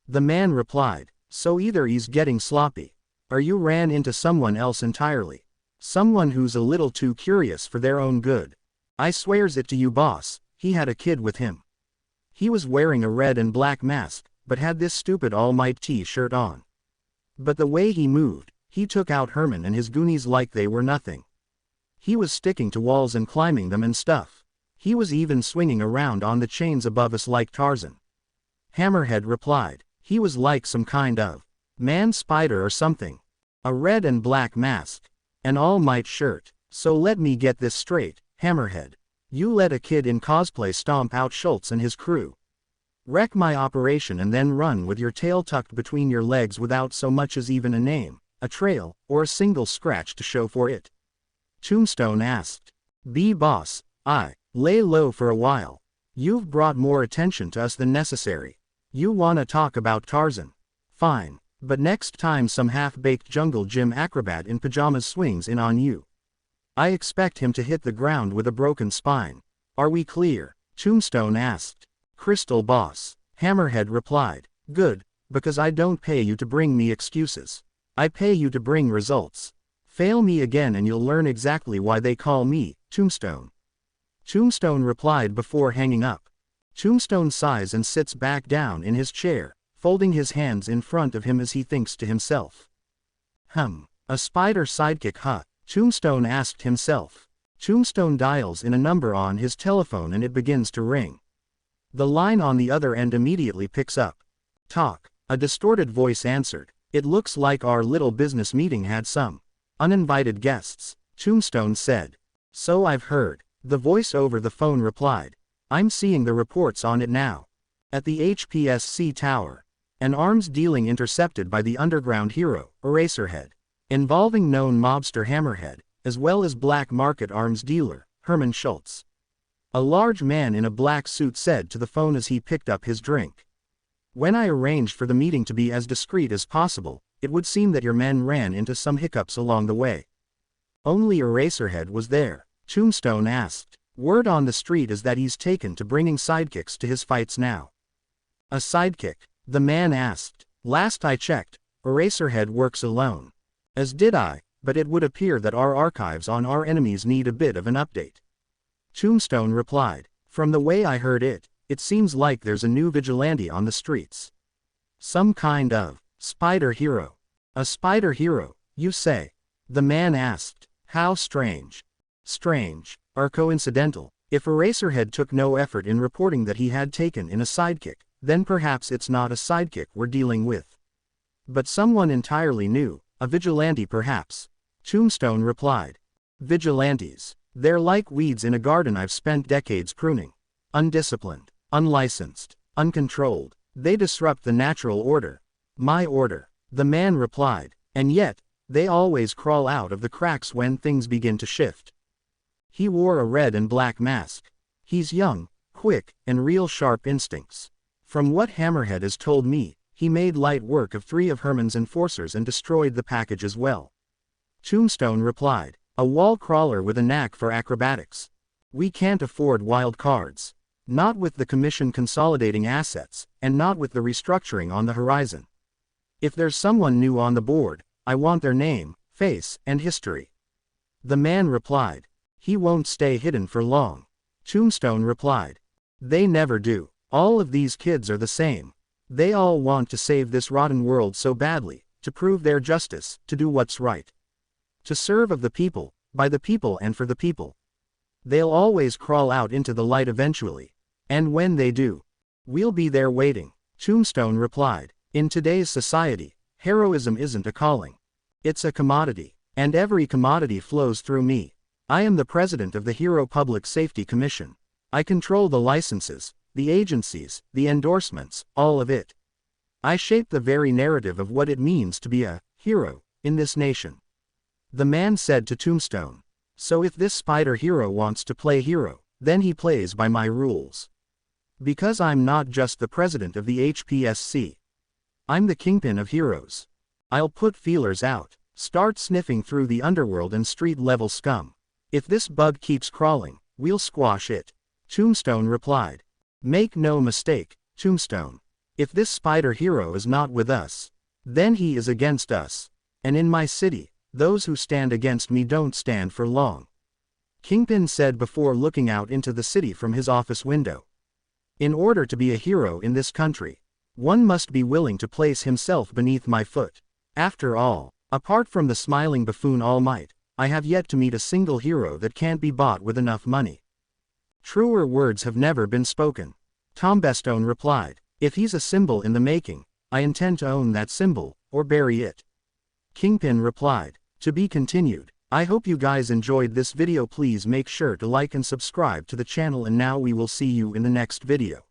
The man replied, so either he's getting sloppy, or you ran into someone else entirely. Someone who's a little too curious for their own good. I swears it to you boss, he had a kid with him. He was wearing a red and black mask, but had this stupid All Might t-shirt on. But the way he moved, he took out Herman and his goonies like they were nothing. He was sticking to walls and climbing them and stuff. He was even swinging around on the chains above us like Tarzan. Hammerhead replied, he was like some kind of man-spider or something. A red and black mask. An All Might shirt. So let me get this straight, Hammerhead. You let a kid in cosplay stomp out Schultz and his crew. Wreck my operation and then run with your tail tucked between your legs without so much as even a name, a trail, or a single scratch to show for it. Tombstone asked. Boss, I lay low for a while. You've brought more attention to us than necessary. You wanna talk about Tarzan? Fine, but next time some half-baked jungle gym acrobat in pajamas swings in on you, I expect him to hit the ground with a broken spine. Are we clear? Tombstone asked. Crystal boss. Hammerhead replied. Good, because I don't pay you to bring me excuses. I pay you to bring results. Fail me again and you'll learn exactly why they call me Tombstone. Tombstone replied before hanging up. Tombstone sighs and sits back down in his chair, folding his hands in front of him as he thinks to himself. A spider sidekick huh? Tombstone asked himself. Tombstone dials in a number on his telephone and it begins to ring. The line on the other end immediately picks up. Talk. A distorted voice answered. It looks like our little business meeting had some uninvited guests, Tombstone said. So I've heard. The voice over the phone replied. I'm seeing the reports on it now. At the HPSC tower. An arms dealing intercepted by the underground hero, Eraserhead. Involving known mobster Hammerhead, as well as black market arms dealer, Herman Schultz. A large man in a black suit said to the phone as he picked up his drink. When I arranged for the meeting to be as discreet as possible, it would seem that your men ran into some hiccups along the way. Only Eraserhead was there, Tombstone asked. Word on the street is that he's taken to bringing sidekicks to his fights now. A sidekick? The man asked. Last I checked, Eraserhead works alone. As did I, but it would appear that our archives on our enemies need a bit of an update. Tombstone replied. From the way I heard it, it seems like there's a new vigilante on the streets. Some kind of spider hero. A spider hero, you say? The man asked. How strange. Strange, or coincidental. If Eraserhead took no effort in reporting that he had taken in a sidekick, then perhaps it's not a sidekick we're dealing with. But someone entirely new, a vigilante perhaps. Tombstone replied. Vigilantes. They're like weeds in a garden I've spent decades pruning. Undisciplined, unlicensed, uncontrolled. They disrupt the natural order. My order. The man replied. And yet, they always crawl out of the cracks when things begin to shift. He wore a red and black mask. He's young, quick, and real sharp instincts. From what Hammerhead has told me, he made light work of 3 of Herman's enforcers and destroyed the package as well. Tombstone replied. A wall crawler with a knack for acrobatics. We can't afford wild cards. Not with the Commission consolidating assets, and not with the restructuring on the horizon. If there's someone new on the board, I want their name, face, and history. The man replied. He won't stay hidden for long. Tombstone replied. They never do. All of these kids are the same. They all want to save this rotten world so badly, to prove their justice, to do what's right. To serve of the people, by the people and for the people. They'll always crawl out into the light eventually. And when they do, we'll be there waiting. Tombstone replied. In today's society, heroism isn't a calling. It's a commodity. And every commodity flows through me. I am the president of the Hero Public Safety Commission. I control the licenses, the agencies, the endorsements, all of it. I shape the very narrative of what it means to be a hero in this nation. The man said to Tombstone. So if this spider hero wants to play hero, then he plays by my rules. Because I'm not just the president of the HPSC. I'm the kingpin of heroes. I'll put feelers out, start sniffing through the underworld and street-level scum. If this bug keeps crawling, we'll squash it. Tombstone replied. Make no mistake, Tombstone. If this spider hero is not with us, then he is against us. And in my city, those who stand against me don't stand for long. Kingpin said before looking out into the city from his office window. In order to be a hero in this country, one must be willing to place himself beneath my foot. After all, apart from the smiling buffoon All Might, I have yet to meet a single hero that can't be bought with enough money. Truer words have never been spoken. Tombstone replied. If he's a symbol in the making, I intend to own that symbol, or bury it. Kingpin replied. To be continued. I hope you guys enjoyed this video. Please make sure to like and subscribe to the channel, and now we will see you in the next video.